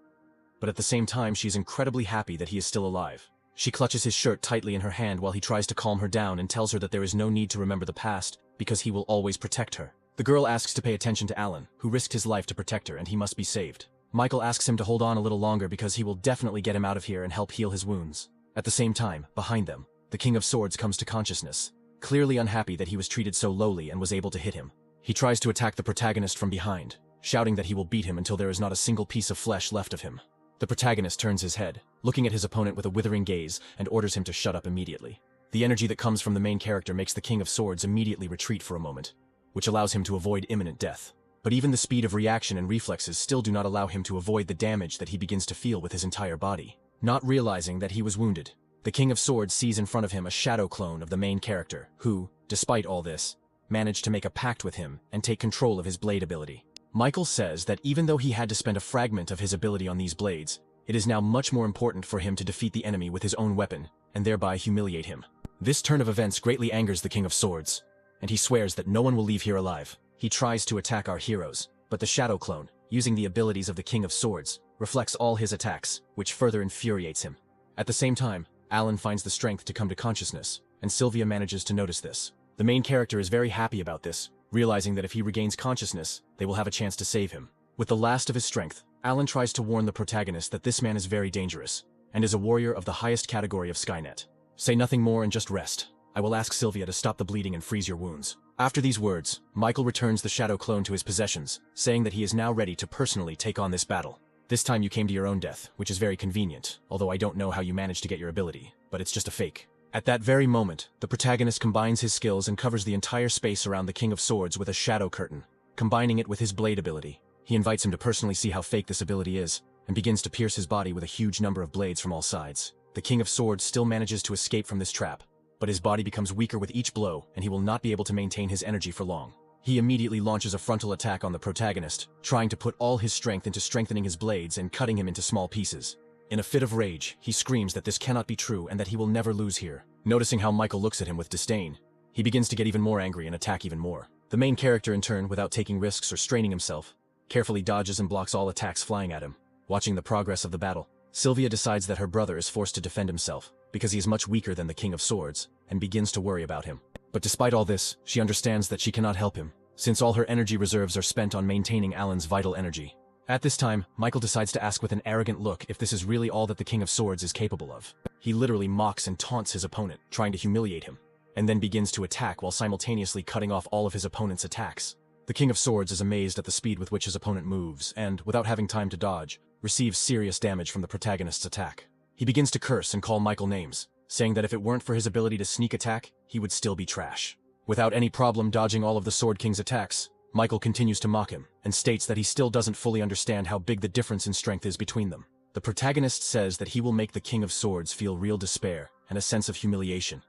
But at the same time she is incredibly happy that he is still alive. She clutches his shirt tightly in her hand while he tries to calm her down and tells her that there is no need to remember the past because he will always protect her. The girl asks to pay attention to Alan, who risked his life to protect her and he must be saved. Michael asks him to hold on a little longer because he will definitely get him out of here and help heal his wounds. At the same time, behind them, the King of Swords comes to consciousness, clearly unhappy that he was treated so lowly and was able to hit him. He tries to attack the protagonist from behind, shouting that he will beat him until there is not a single piece of flesh left of him. The protagonist turns his head, looking at his opponent with a withering gaze, and orders him to shut up immediately. The energy that comes from the main character makes the King of Swords immediately retreat for a moment, which allows him to avoid imminent death. But even the speed of reaction and reflexes still do not allow him to avoid the damage that he begins to feel with his entire body. Not realizing that he was wounded, the King of Swords sees in front of him a shadow clone of the main character, who, despite all this, managed to make a pact with him and take control of his blade ability. Michael says that even though he had to spend a fragment of his ability on these blades, it is now much more important for him to defeat the enemy with his own weapon, and thereby humiliate him. This turn of events greatly angers the King of Swords, and he swears that no one will leave here alive. He tries to attack our heroes, but the shadow clone, using the abilities of the King of Swords, reflects all his attacks, which further infuriates him. At the same time, Alan finds the strength to come to consciousness, and Sylvia manages to notice this. The main character is very happy about this, realizing that if he regains consciousness, they will have a chance to save him. With the last of his strength, Alan tries to warn the protagonist that this man is very dangerous, and is a warrior of the highest category of Skynet. Say nothing more and just rest. I will ask Sylvia to stop the bleeding and freeze your wounds. After these words, Michael returns the shadow clone to his possessions, saying that he is now ready to personally take on this battle. This time you came to your own death, which is very convenient, although I don't know how you managed to get your ability, but it's just a fake. At that very moment, the protagonist combines his skills and covers the entire space around the King of Swords with a shadow curtain, combining it with his blade ability. He invites him to personally see how fake this ability is, and begins to pierce his body with a huge number of blades from all sides. The King of Swords still manages to escape from this trap, but his body becomes weaker with each blow, and he will not be able to maintain his energy for long. He immediately launches a frontal attack on the protagonist, trying to put all his strength into strengthening his blades and cutting him into small pieces. In a fit of rage, he screams that this cannot be true and that he will never lose here. Noticing how Michael looks at him with disdain, he begins to get even more angry and attack even more. The main character, in turn, without taking risks or straining himself, carefully dodges and blocks all attacks flying at him. Watching the progress of the battle, Sylvia decides that her brother is forced to defend himself because he is much weaker than the King of Swords and begins to worry about him. But despite all this, she understands that she cannot help him, since all her energy reserves are spent on maintaining Alan's vital energy. At this time, Michael decides to ask with an arrogant look if this is really all that the King of Swords is capable of. He literally mocks and taunts his opponent, trying to humiliate him, and then begins to attack while simultaneously cutting off all of his opponent's attacks. The King of Swords is amazed at the speed with which his opponent moves, and, without having time to dodge, receives serious damage from the protagonist's attack. He begins to curse and call Michael names, saying that if it weren't for his ability to sneak attack, he would still be trash. Without any problem dodging all of the Sword King's attacks, Michael continues to mock him, and states that he still doesn't fully understand how big the difference in strength is between them. The protagonist says that he will make the King of Swords feel real despair and a sense of humiliation,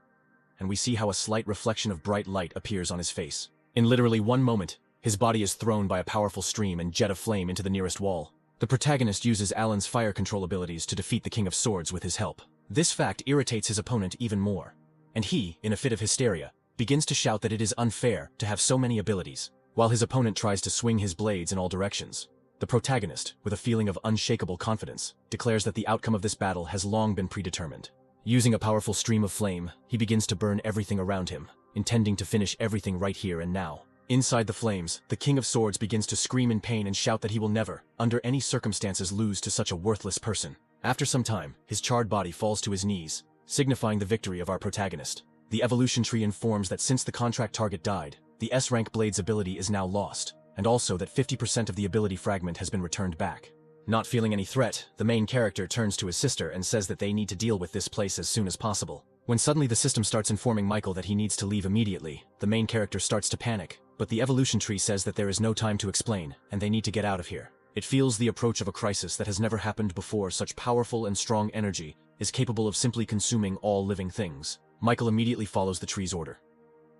and we see how a slight reflection of bright light appears on his face. In literally one moment, his body is thrown by a powerful stream and jet of flame into the nearest wall. The protagonist uses Alan's fire control abilities to defeat the King of Swords with his help. This fact irritates his opponent even more, and he, in a fit of hysteria, begins to shout that it is unfair to have so many abilities, while his opponent tries to swing his blades in all directions. The protagonist, with a feeling of unshakable confidence, declares that the outcome of this battle has long been predetermined. Using a powerful stream of flame, he begins to burn everything around him, intending to finish everything right here and now. Inside the flames, the King of Swords begins to scream in pain and shout that he will never, under any circumstances, lose to such a worthless person. After some time, his charred body falls to his knees, signifying the victory of our protagonist. The evolution tree informs that since the contract target died, the S-rank Blade's ability is now lost, and also that 50% of the ability fragment has been returned back. Not feeling any threat, the main character turns to his sister and says that they need to deal with this place as soon as possible. When suddenly the system starts informing Michael that he needs to leave immediately, the main character starts to panic, but the evolution tree says that there is no time to explain, and they need to get out of here. It feels the approach of a crisis that has never happened before. Such powerful and strong energy is capable of simply consuming all living things. Michael immediately follows the tree's order.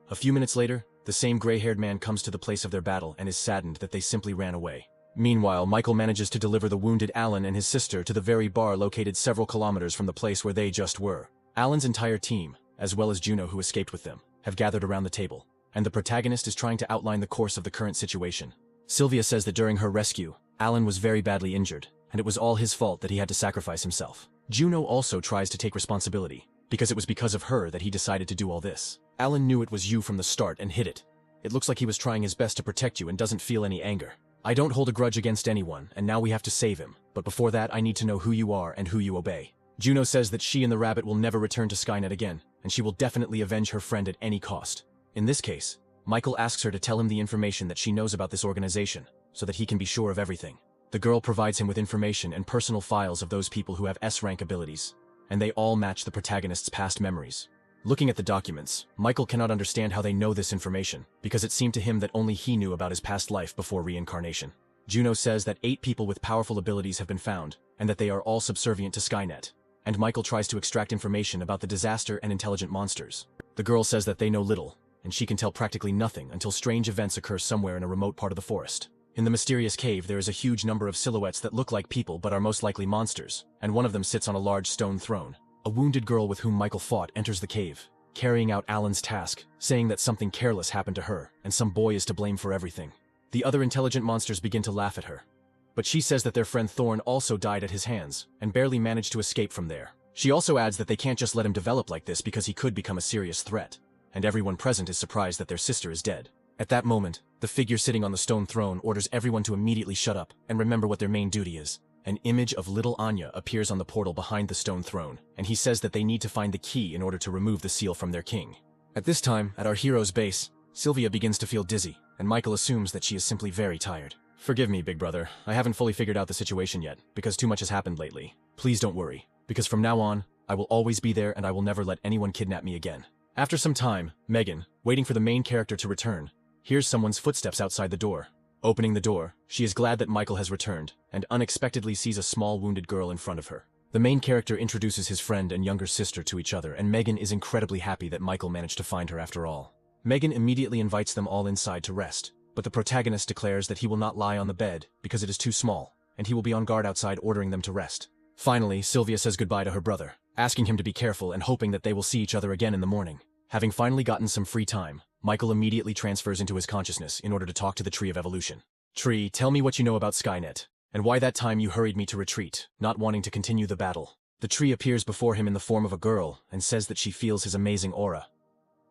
A few minutes later, the same gray-haired man comes to the place of their battle and is saddened that they simply ran away. Meanwhile, Michael manages to deliver the wounded Alan and his sister to the very bar located several kilometers from the place where they just were. Alan's entire team, as well as Juno who escaped with them, have gathered around the table, and the protagonist is trying to outline the course of the current situation. Sylvia says that during her rescue, Alan was very badly injured, and it was all his fault that he had to sacrifice himself. Juno also tries to take responsibility, because it was because of her that he decided to do all this. Alan knew it was you from the start and hid it. It looks like he was trying his best to protect you and doesn't feel any anger. I don't hold a grudge against anyone, and now we have to save him, but before that I need to know who you are and who you obey. Juno says that she and the rabbit will never return to Skynet again, and she will definitely avenge her friend at any cost. In this case, Michael asks her to tell him the information that she knows about this organization, so that he can be sure of everything. The girl provides him with information and personal files of those people who have S-rank abilities, and they all match the protagonist's past memories. Looking at the documents, Michael cannot understand how they know this information, because it seemed to him that only he knew about his past life before reincarnation. Juno says that 8 people with powerful abilities have been found, and that they are all subservient to Skynet, and Michael tries to extract information about the disaster and intelligent monsters. The girl says that they know little, and she can tell practically nothing until strange events occur somewhere in a remote part of the forest. In the mysterious cave, there is a huge number of silhouettes that look like people but are most likely monsters, and one of them sits on a large stone throne. A wounded girl with whom Michael fought enters the cave, carrying out Alan's task, saying that something careless happened to her, and some boy is to blame for everything. The other intelligent monsters begin to laugh at her, but she says that their friend Thorn also died at his hands, and barely managed to escape from there. She also adds that they can't just let him develop like this because he could become a serious threat, and everyone present is surprised that their sister is dead. At that moment, the figure sitting on the stone throne orders everyone to immediately shut up and remember what their main duty is. An image of little Anya appears on the portal behind the stone throne, and he says that they need to find the key in order to remove the seal from their king. At this time, at our hero's base, Sylvia begins to feel dizzy, and Michael assumes that she is simply very tired. Forgive me, big brother, I haven't fully figured out the situation yet, because too much has happened lately. Please don't worry, because from now on, I will always be there and I will never let anyone kidnap me again. After some time, Megan, waiting for the main character to return, hears someone's footsteps outside the door. Opening the door, she is glad that Michael has returned, and unexpectedly sees a small wounded girl in front of her. The main character introduces his friend and younger sister to each other, and Megan is incredibly happy that Michael managed to find her after all. Megan immediately invites them all inside to rest, but the protagonist declares that he will not lie on the bed because it is too small, and he will be on guard outside ordering them to rest. Finally, Sylvia says goodbye to her brother, asking him to be careful and hoping that they will see each other again in the morning. Having finally gotten some free time, Michael immediately transfers into his consciousness in order to talk to the Tree of Evolution. Tree, tell me what you know about Skynet, and why that time you hurried me to retreat, not wanting to continue the battle. The tree appears before him in the form of a girl and says that she feels his amazing aura.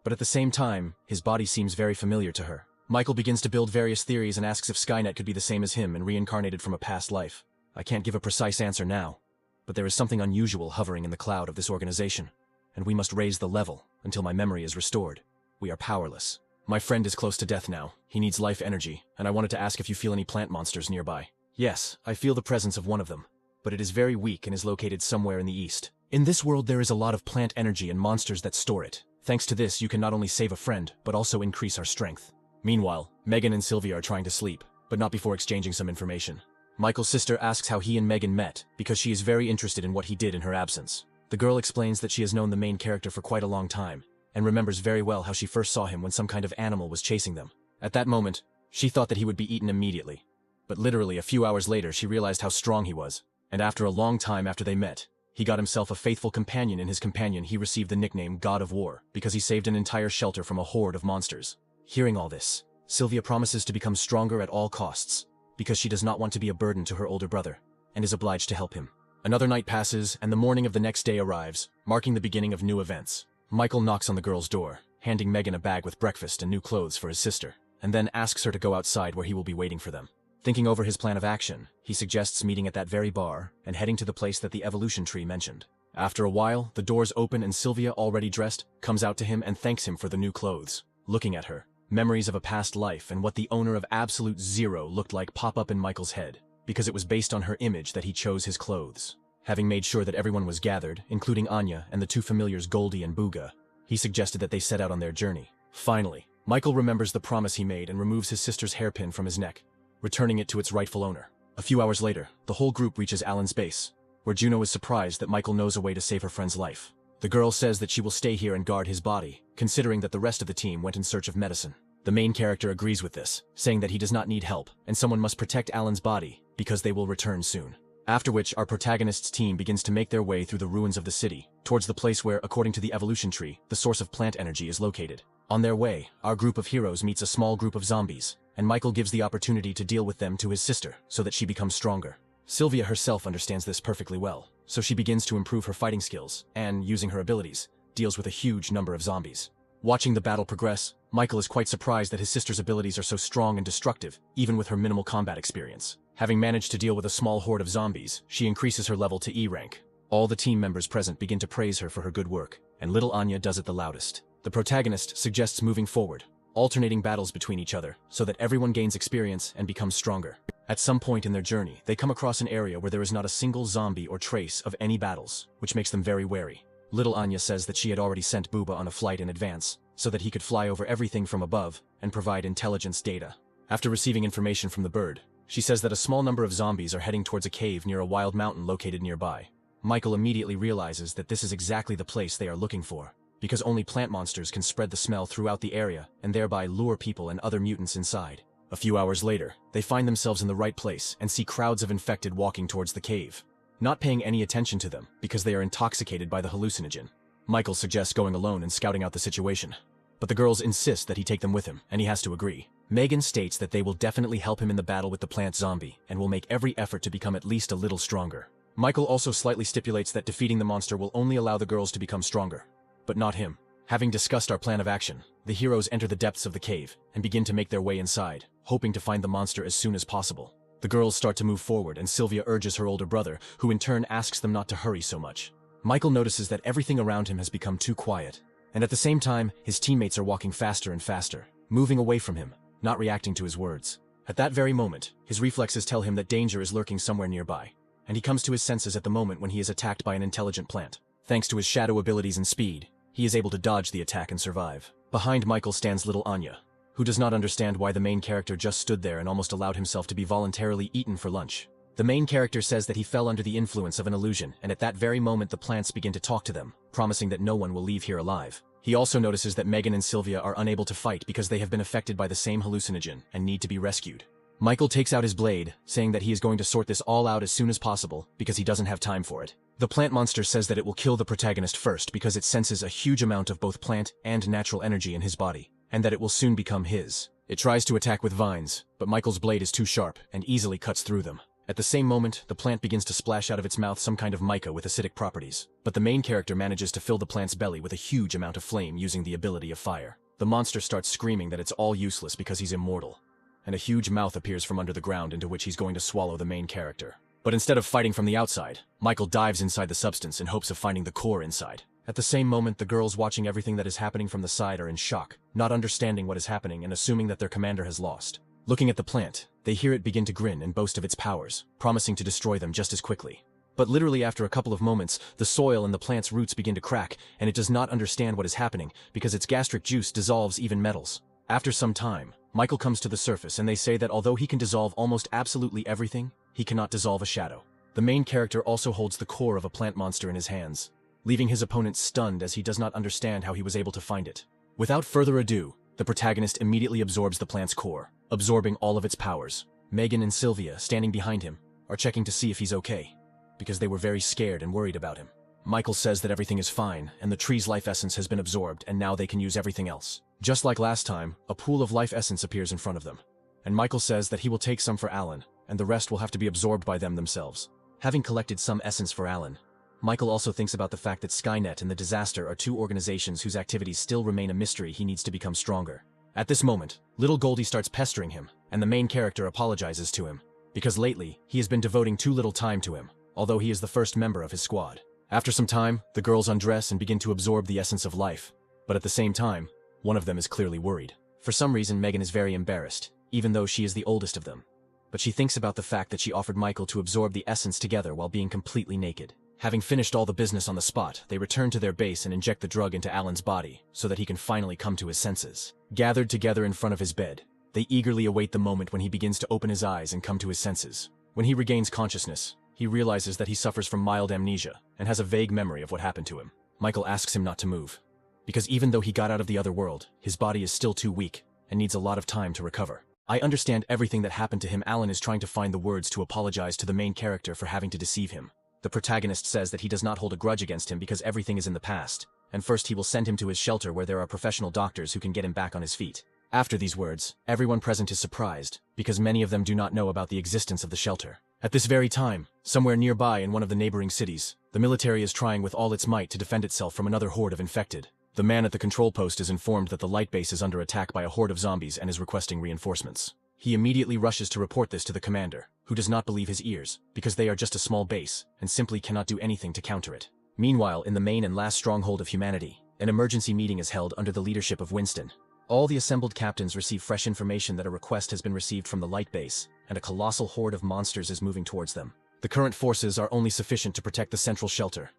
But at the same time, his body seems very familiar to her. Michael begins to build various theories and asks if Skynet could be the same as him and reincarnated from a past life. I can't give a precise answer now, but there is something unusual hovering in the cloud of this organization, and we must raise the level until my memory is restored. We are powerless. My friend is close to death now. He needs life energy, and I wanted to ask if you feel any plant monsters nearby. Yes, I feel the presence of one of them, but it is very weak and is located somewhere in the east. In this world there is a lot of plant energy and monsters that store it. Thanks to this you can not only save a friend, but also increase our strength. Meanwhile, Megan and Sylvia are trying to sleep, but not before exchanging some information. Michael's sister asks how he and Megan met, because she is very interested in what he did in her absence. The girl explains that she has known the main character for quite a long time, and remembers very well how she first saw him when some kind of animal was chasing them. At that moment, she thought that he would be eaten immediately. But literally a few hours later she realized how strong he was, and after a long time after they met, he got himself a faithful companion. In his companion he received the nickname God of War, because he saved an entire shelter from a horde of monsters. Hearing all this, Sylvia promises to become stronger at all costs, because she does not want to be a burden to her older brother, and is obliged to help him. Another night passes, and the morning of the next day arrives, marking the beginning of new events. Michael knocks on the girl's door, handing Megan a bag with breakfast and new clothes for his sister, and then asks her to go outside where he will be waiting for them. Thinking over his plan of action, he suggests meeting at that very bar and heading to the place that the evolution tree mentioned. After a while, the doors open and Sylvia, already dressed, comes out to him and thanks him for the new clothes. Looking at her, memories of a past life and what the owner of Absolute Zero looked like pop up in Michael's head, because it was based on her image that he chose his clothes. Having made sure that everyone was gathered, including Anya and the two familiars Goldie and Booga, he suggested that they set out on their journey. Finally, Michael remembers the promise he made and removes his sister's hairpin from his neck, returning it to its rightful owner. A few hours later, the whole group reaches Alan's base, where Juno is surprised that Michael knows a way to save her friend's life. The girl says that she will stay here and guard his body, considering that the rest of the team went in search of medicine. The main character agrees with this, saying that he does not need help, and someone must protect Alan's body, because they will return soon. After which, our protagonist's team begins to make their way through the ruins of the city, towards the place where, according to the evolution tree, the source of plant energy is located. On their way, our group of heroes meets a small group of zombies, and Michael gives the opportunity to deal with them to his sister, so that she becomes stronger. Sylvia herself understands this perfectly well, so she begins to improve her fighting skills, and, using her abilities, deals with a huge number of zombies. Watching the battle progress, Michael is quite surprised that his sister's abilities are so strong and destructive, even with her minimal combat experience. Having managed to deal with a small horde of zombies, she increases her level to E rank. All the team members present begin to praise her for her good work, and little Anya does it the loudest. The protagonist suggests moving forward, alternating battles between each other, so that everyone gains experience and becomes stronger. At some point in their journey, they come across an area where there is not a single zombie or trace of any battles, which makes them very wary. Little Anya says that she had already sent Booba on a flight in advance, so that he could fly over everything from above and provide intelligence data. After receiving information from the bird, she says that a small number of zombies are heading towards a cave near a wild mountain located nearby. Michael immediately realizes that this is exactly the place they are looking for, because only plant monsters can spread the smell throughout the area and thereby lure people and other mutants inside. A few hours later, they find themselves in the right place and see crowds of infected walking towards the cave, not paying any attention to them because they are intoxicated by the hallucinogen. Michael suggests going alone and scouting out the situation, but the girls insist that he take them with him, and he has to agree. Megan states that they will definitely help him in the battle with the plant zombie and will make every effort to become at least a little stronger. Michael also slightly stipulates that defeating the monster will only allow the girls to become stronger, but not him. Having discussed our plan of action, the heroes enter the depths of the cave and begin to make their way inside, hoping to find the monster as soon as possible. The girls start to move forward and Sylvia urges her older brother, who in turn asks them not to hurry so much. Michael notices that everything around him has become too quiet, and at the same time, his teammates are walking faster and faster, moving away from him, not reacting to his words. At that very moment, his reflexes tell him that danger is lurking somewhere nearby, and he comes to his senses at the moment when he is attacked by an intelligent plant. Thanks to his shadow abilities and speed, he is able to dodge the attack and survive. Behind Michael stands little Anya, who does not understand why the main character just stood there and almost allowed himself to be voluntarily eaten for lunch. The main character says that he fell under the influence of an illusion, and at that very moment the plants begin to talk to them, promising that no one will leave here alive. He also notices that Megan and Sylvia are unable to fight because they have been affected by the same hallucinogen and need to be rescued. Michael takes out his blade, saying that he is going to sort this all out as soon as possible because he doesn't have time for it. The plant monster says that it will kill the protagonist first because it senses a huge amount of both plant and natural energy in his body, and that it will soon become his. It tries to attack with vines, but Michael's blade is too sharp and easily cuts through them. At the same moment, the plant begins to splash out of its mouth some kind of mica with acidic properties, but the main character manages to fill the plant's belly with a huge amount of flame using the ability of fire. The monster starts screaming that it's all useless because he's immortal, and a huge mouth appears from under the ground into which he's going to swallow the main character. But instead of fighting from the outside, Michael dives inside the substance in hopes of finding the core inside. At the same moment, the girls watching everything that is happening from the side are in shock, not understanding what is happening and assuming that their commander has lost. Looking at the plant, they hear it begin to grin and boast of its powers, promising to destroy them just as quickly. But literally after a couple of moments, the soil and the plant's roots begin to crack, and it does not understand what is happening because its gastric juice dissolves even metals. After some time, Michael comes to the surface and they say that although he can dissolve almost absolutely everything, he cannot dissolve a shadow. The main character also holds the core of a plant monster in his hands, leaving his opponent stunned as he does not understand how he was able to find it. Without further ado, the protagonist immediately absorbs the plant's core, absorbing all of its powers. Megan and Sylvia, standing behind him, are checking to see if he's okay, because they were very scared and worried about him. Michael says that everything is fine, and the tree's life essence has been absorbed, and now they can use everything else. Just like last time, a pool of life essence appears in front of them, and Michael says that he will take some for Alan, and the rest will have to be absorbed by them themselves. Having collected some essence for Alan, Michael also thinks about the fact that Skynet and the Disaster are two organizations whose activities still remain a mystery. He needs to become stronger. At this moment, little Goldie starts pestering him, and the main character apologizes to him, because lately, he has been devoting too little time to him, although he is the first member of his squad. After some time, the girls undress and begin to absorb the essence of life, but at the same time, one of them is clearly worried. For some reason, Megan is very embarrassed, even though she is the oldest of them. But she thinks about the fact that she offered Michael to absorb the essence together while being completely naked. Having finished all the business on the spot, they return to their base and inject the drug into Alan's body so that he can finally come to his senses. Gathered together in front of his bed, they eagerly await the moment when he begins to open his eyes and come to his senses. When he regains consciousness, he realizes that he suffers from mild amnesia and has a vague memory of what happened to him. Michael asks him not to move, because even though he got out of the other world, his body is still too weak and needs a lot of time to recover. I understand everything that happened to him. Alan is trying to find the words to apologize to the main character for having to deceive him. The protagonist says that he does not hold a grudge against him because everything is in the past, and first he will send him to his shelter where there are professional doctors who can get him back on his feet. After these words, everyone present is surprised, because many of them do not know about the existence of the shelter. At this very time, somewhere nearby in one of the neighboring cities, the military is trying with all its might to defend itself from another horde of infected. The man at the control post is informed that the light base is under attack by a horde of zombies and is requesting reinforcements. He immediately rushes to report this to the commander, who does not believe his ears, because they are just a small base, and simply cannot do anything to counter it. Meanwhile, in the main and last stronghold of humanity, an emergency meeting is held under the leadership of Winston. All the assembled captains receive fresh information that a request has been received from the light base, and a colossal horde of monsters is moving towards them. The current forces are only sufficient to protect the central shelter.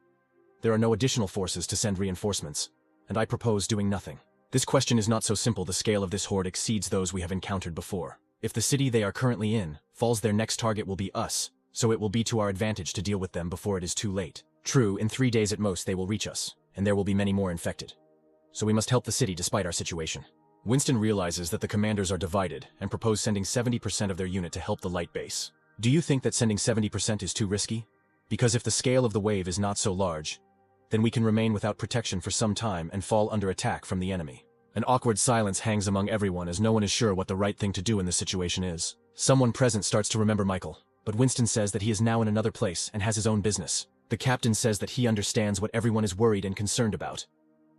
There are no additional forces to send reinforcements, and I propose doing nothing. This question is not so simple. The scale of this horde exceeds those we have encountered before. If the city they are currently in falls, their next target will be us, so it will be to our advantage to deal with them before it is too late. True, in 3 days at most they will reach us, and there will be many more infected. So we must help the city despite our situation. Winston realizes that the commanders are divided and propose sending 70% of their unit to help the light base. Do you think that sending 70% is too risky? Because if the scale of the wave is not so large, then we can remain without protection for some time and fall under attack from the enemy. An awkward silence hangs among everyone as no one is sure what the right thing to do in this situation is. Someone present starts to remember Michael, but Winston says that he is now in another place and has his own business. The captain says that he understands what everyone is worried and concerned about,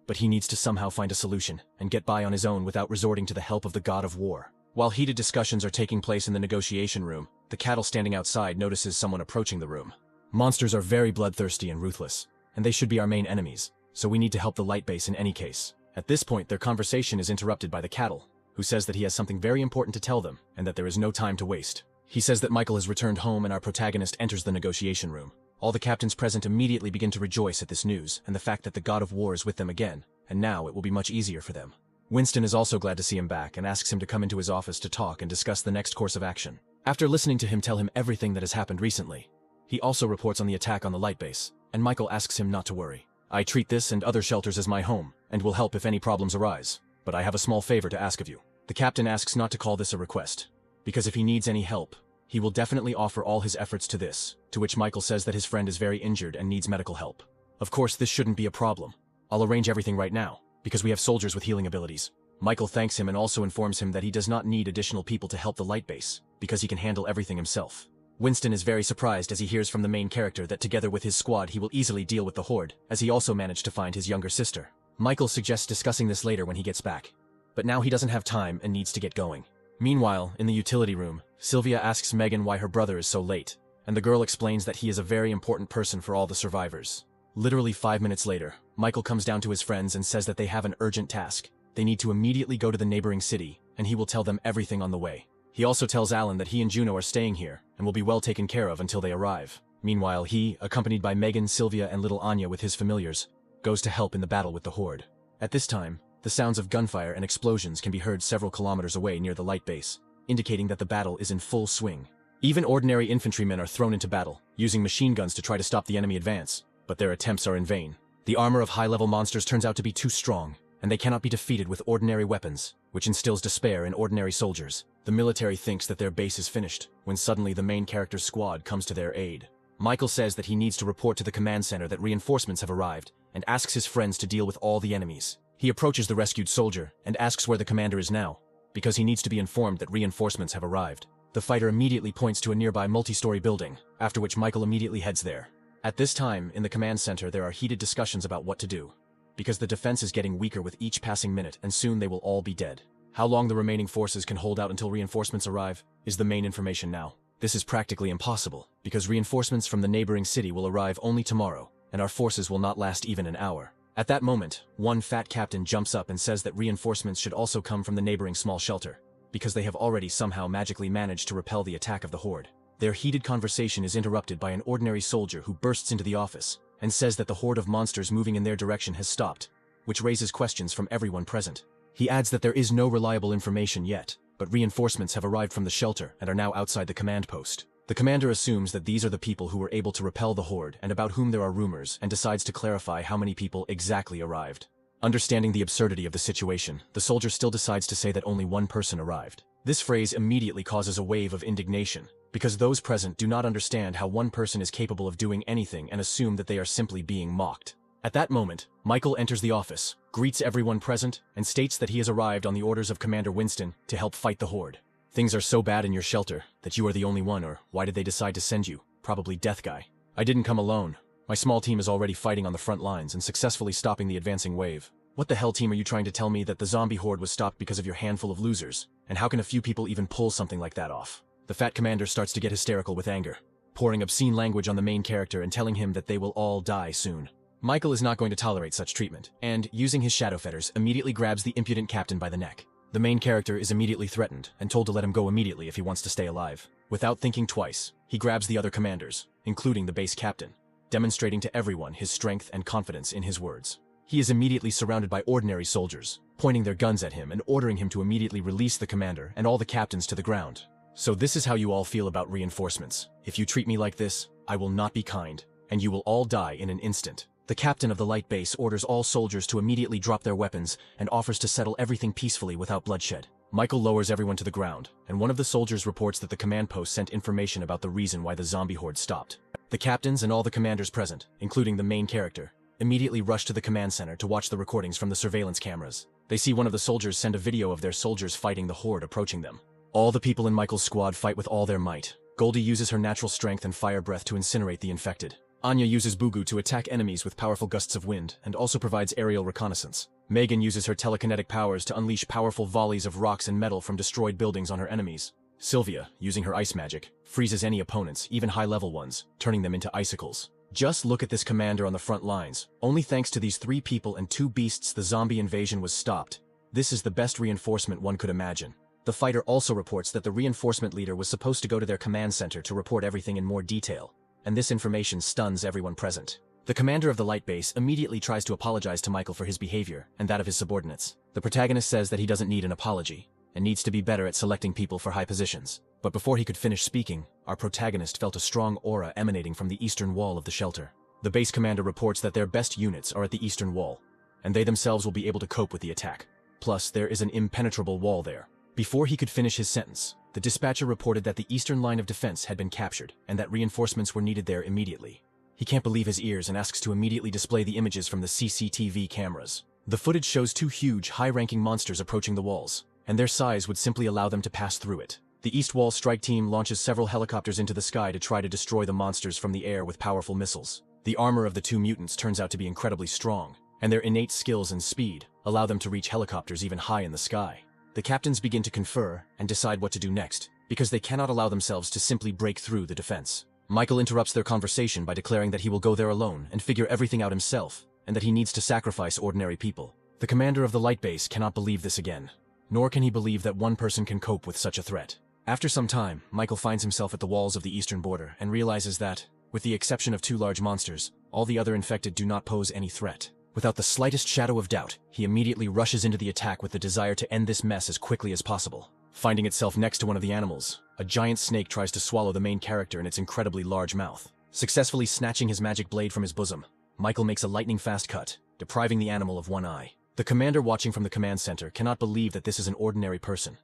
but he needs to somehow find a solution and get by on his own without resorting to the help of the god of war. While heated discussions are taking place in the negotiation room, the cattle standing outside notices someone approaching the room. Monsters are very bloodthirsty and ruthless, and they should be our main enemies, so we need to help the light base in any case. At this point, their conversation is interrupted by the cattle, who says that he has something very important to tell them and that there is no time to waste. He says that Michael has returned home and our protagonist enters the negotiation room. All the captains present immediately begin to rejoice at this news and the fact that the god of war is with them again, and now it will be much easier for them. Winston is also glad to see him back and asks him to come into his office to talk and discuss the next course of action. After listening to him tell him everything that has happened recently, he also reports on the attack on the light base, and Michael asks him not to worry. I treat this and other shelters as my home, and will help if any problems arise, but I have a small favor to ask of you. The captain asks not to call this a request, because if he needs any help, he will definitely offer all his efforts to this, to which Michael says that his friend is very injured and needs medical help. Of course, this shouldn't be a problem. I'll arrange everything right now, because we have soldiers with healing abilities. Michael thanks him and also informs him that he does not need additional people to help the light base, because he can handle everything himself. Winston is very surprised as he hears from the main character that together with his squad he will easily deal with the Horde, as he also managed to find his younger sister. Michael suggests discussing this later when he gets back, but now he doesn't have time and needs to get going. Meanwhile, in the utility room, Sylvia asks Megan why her brother is so late, and the girl explains that he is a very important person for all the survivors. Literally 5 minutes later, Michael comes down to his friends and says that they have an urgent task. They need to immediately go to the neighboring city, and he will tell them everything on the way. He also tells Alan that he and Juno are staying here, and will be well taken care of until they arrive. Meanwhile, he, accompanied by Megan, Sylvia, and little Anya with his familiars, goes to help in the battle with the Horde. At this time, the sounds of gunfire and explosions can be heard several kilometers away near the light base, indicating that the battle is in full swing. Even ordinary infantrymen are thrown into battle, using machine guns to try to stop the enemy advance, but their attempts are in vain. The armor of high-level monsters turns out to be too strong, and they cannot be defeated with ordinary weapons, which instills despair in ordinary soldiers. The military thinks that their base is finished, when suddenly the main character's squad comes to their aid. Michael says that he needs to report to the command center that reinforcements have arrived, and asks his friends to deal with all the enemies. He approaches the rescued soldier, and asks where the commander is now, because he needs to be informed that reinforcements have arrived. The fighter immediately points to a nearby multi-story building, after which Michael immediately heads there. At this time, in the command center there are heated discussions about what to do, because the defense is getting weaker with each passing minute, and soon they will all be dead. How long the remaining forces can hold out until reinforcements arrive is the main information now. This is practically impossible, because reinforcements from the neighboring city will arrive only tomorrow, and our forces will not last even an hour. At that moment, one fat captain jumps up and says that reinforcements should also come from the neighboring small shelter, because they have already somehow magically managed to repel the attack of the Horde. Their heated conversation is interrupted by an ordinary soldier who bursts into the office, and says that the horde of monsters moving in their direction has stopped, which raises questions from everyone present. He adds that there is no reliable information yet, but reinforcements have arrived from the shelter and are now outside the command post. The commander assumes that these are the people who were able to repel the horde and about whom there are rumors, and decides to clarify how many people exactly arrived. Understanding the absurdity of the situation, the soldier still decides to say that only one person arrived. This phrase immediately causes a wave of indignation, because those present do not understand how one person is capable of doing anything and assume that they are simply being mocked. At that moment, Michael enters the office, greets everyone present, and states that he has arrived on the orders of Commander Winston to help fight the Horde. Things are so bad in your shelter that you are the only one, or why did they decide to send you? Probably Death Guy. I didn't come alone. My small team is already fighting on the front lines and successfully stopping the advancing wave. What the hell, team, are you trying to tell me that the zombie horde was stopped because of your handful of losers? And how can a few people even pull something like that off? The fat commander starts to get hysterical with anger, pouring obscene language on the main character and telling him that they will all die soon. Michael is not going to tolerate such treatment, and, using his shadow fetters, immediately grabs the impudent captain by the neck. The main character is immediately threatened and told to let him go immediately if he wants to stay alive. Without thinking twice, he grabs the other commanders, including the base captain, demonstrating to everyone his strength and confidence in his words. He is immediately surrounded by ordinary soldiers, pointing their guns at him and ordering him to immediately release the commander and all the captains to the ground. So this is how you all feel about reinforcements. If you treat me like this, I will not be kind, and you will all die in an instant. The captain of the light base orders all soldiers to immediately drop their weapons and offers to settle everything peacefully without bloodshed. Michael lowers everyone to the ground, and one of the soldiers reports that the command post sent information about the reason why the zombie horde stopped. The captains and all the commanders present, including the main character, immediately rush to the command center to watch the recordings from the surveillance cameras. They see one of the soldiers send a video of their soldiers fighting the horde approaching them. All the people in Michael's squad fight with all their might. Goldie uses her natural strength and fire breath to incinerate the infected. Anya uses Bugu to attack enemies with powerful gusts of wind and also provides aerial reconnaissance. Megan uses her telekinetic powers to unleash powerful volleys of rocks and metal from destroyed buildings on her enemies. Sylvia, using her ice magic, freezes any opponents, even high-level ones, turning them into icicles. Just look at this commander on the front lines. Only thanks to these 3 people and 2 beasts the zombie invasion was stopped. This is the best reinforcement one could imagine. The fighter also reports that the reinforcement leader was supposed to go to their command center to report everything in more detail, and this information stuns everyone present. The commander of the light base immediately tries to apologize to Michael for his behavior and that of his subordinates. The protagonist says that he doesn't need an apology and needs to be better at selecting people for high positions. But before he could finish speaking, our protagonist felt a strong aura emanating from the eastern wall of the shelter. The base commander reports that their best units are at the eastern wall, and they themselves will be able to cope with the attack. Plus, there is an impenetrable wall there. Before he could finish his sentence, the dispatcher reported that the eastern line of defense had been captured and that reinforcements were needed there immediately. He can't believe his ears and asks to immediately display the images from the CCTV cameras. The footage shows two huge, high-ranking monsters approaching the walls, and their size would simply allow them to pass through it. The East Wall strike team launches several helicopters into the sky to try to destroy the monsters from the air with powerful missiles. The armor of the two mutants turns out to be incredibly strong, and their innate skills and speed allow them to reach helicopters even high in the sky. The captains begin to confer and decide what to do next, because they cannot allow themselves to simply break through the defense. Michael interrupts their conversation by declaring that he will go there alone and figure everything out himself, and that he needs to sacrifice ordinary people. The commander of the light base cannot believe this again, nor can he believe that one person can cope with such a threat. After some time, Michael finds himself at the walls of the eastern border and realizes that, with the exception of two large monsters, all the other infected do not pose any threat. Without the slightest shadow of doubt, he immediately rushes into the attack with the desire to end this mess as quickly as possible. Finding itself next to one of the animals, a giant snake tries to swallow the main character in its incredibly large mouth. Successfully snatching his magic blade from his bosom, Michael makes a lightning-fast cut, depriving the animal of one eye. The commander watching from the command center cannot believe that this is an ordinary person,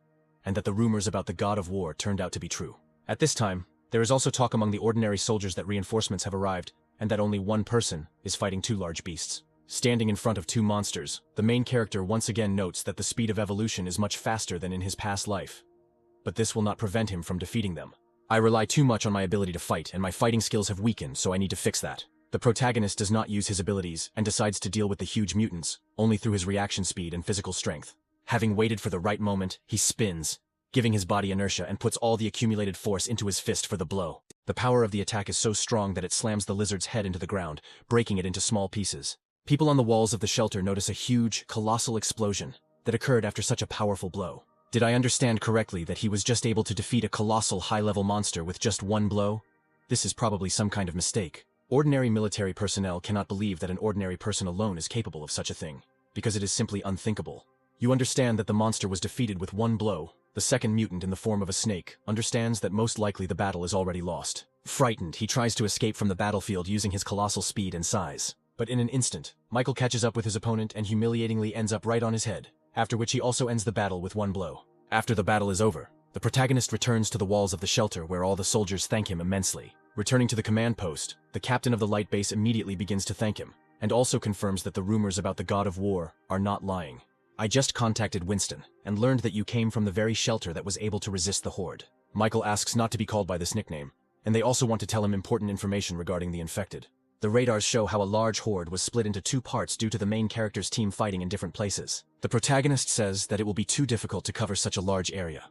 and that the rumors about the god of war turned out to be true. At this time, there is also talk among the ordinary soldiers that reinforcements have arrived, and that only one person is fighting two large beasts. Standing in front of two monsters, the main character once again notes that the speed of evolution is much faster than in his past life. But this will not prevent him from defeating them. I rely too much on my ability to fight, and my fighting skills have weakened, so I need to fix that. The protagonist does not use his abilities and decides to deal with the huge mutants only through his reaction speed and physical strength. Having waited for the right moment, he spins, giving his body inertia and puts all the accumulated force into his fist for the blow. The power of the attack is so strong that it slams the lizard's head into the ground, breaking it into small pieces. People on the walls of the shelter notice a huge, colossal explosion that occurred after such a powerful blow. Did I understand correctly that he was just able to defeat a colossal high-level monster with just one blow? This is probably some kind of mistake. Ordinary military personnel cannot believe that an ordinary person alone is capable of such a thing, because it is simply unthinkable. You understand that the monster was defeated with one blow. The second mutant in the form of a snake understands that most likely the battle is already lost. Frightened, he tries to escape from the battlefield using his colossal speed and size. But in an instant, Michael catches up with his opponent and humiliatingly ends up right on his head, after which he also ends the battle with one blow. After the battle is over, the protagonist returns to the walls of the shelter where all the soldiers thank him immensely. Returning to the command post, the captain of the light base immediately begins to thank him, and also confirms that the rumors about the god of war are not lying. I just contacted Winston, and learned that you came from the very shelter that was able to resist the horde. Michael asks not to be called by this nickname, and they also want to tell him important information regarding the infected. The radars show how a large horde was split into two parts due to the main character's team fighting in different places. The protagonist says that it will be too difficult to cover such a large area,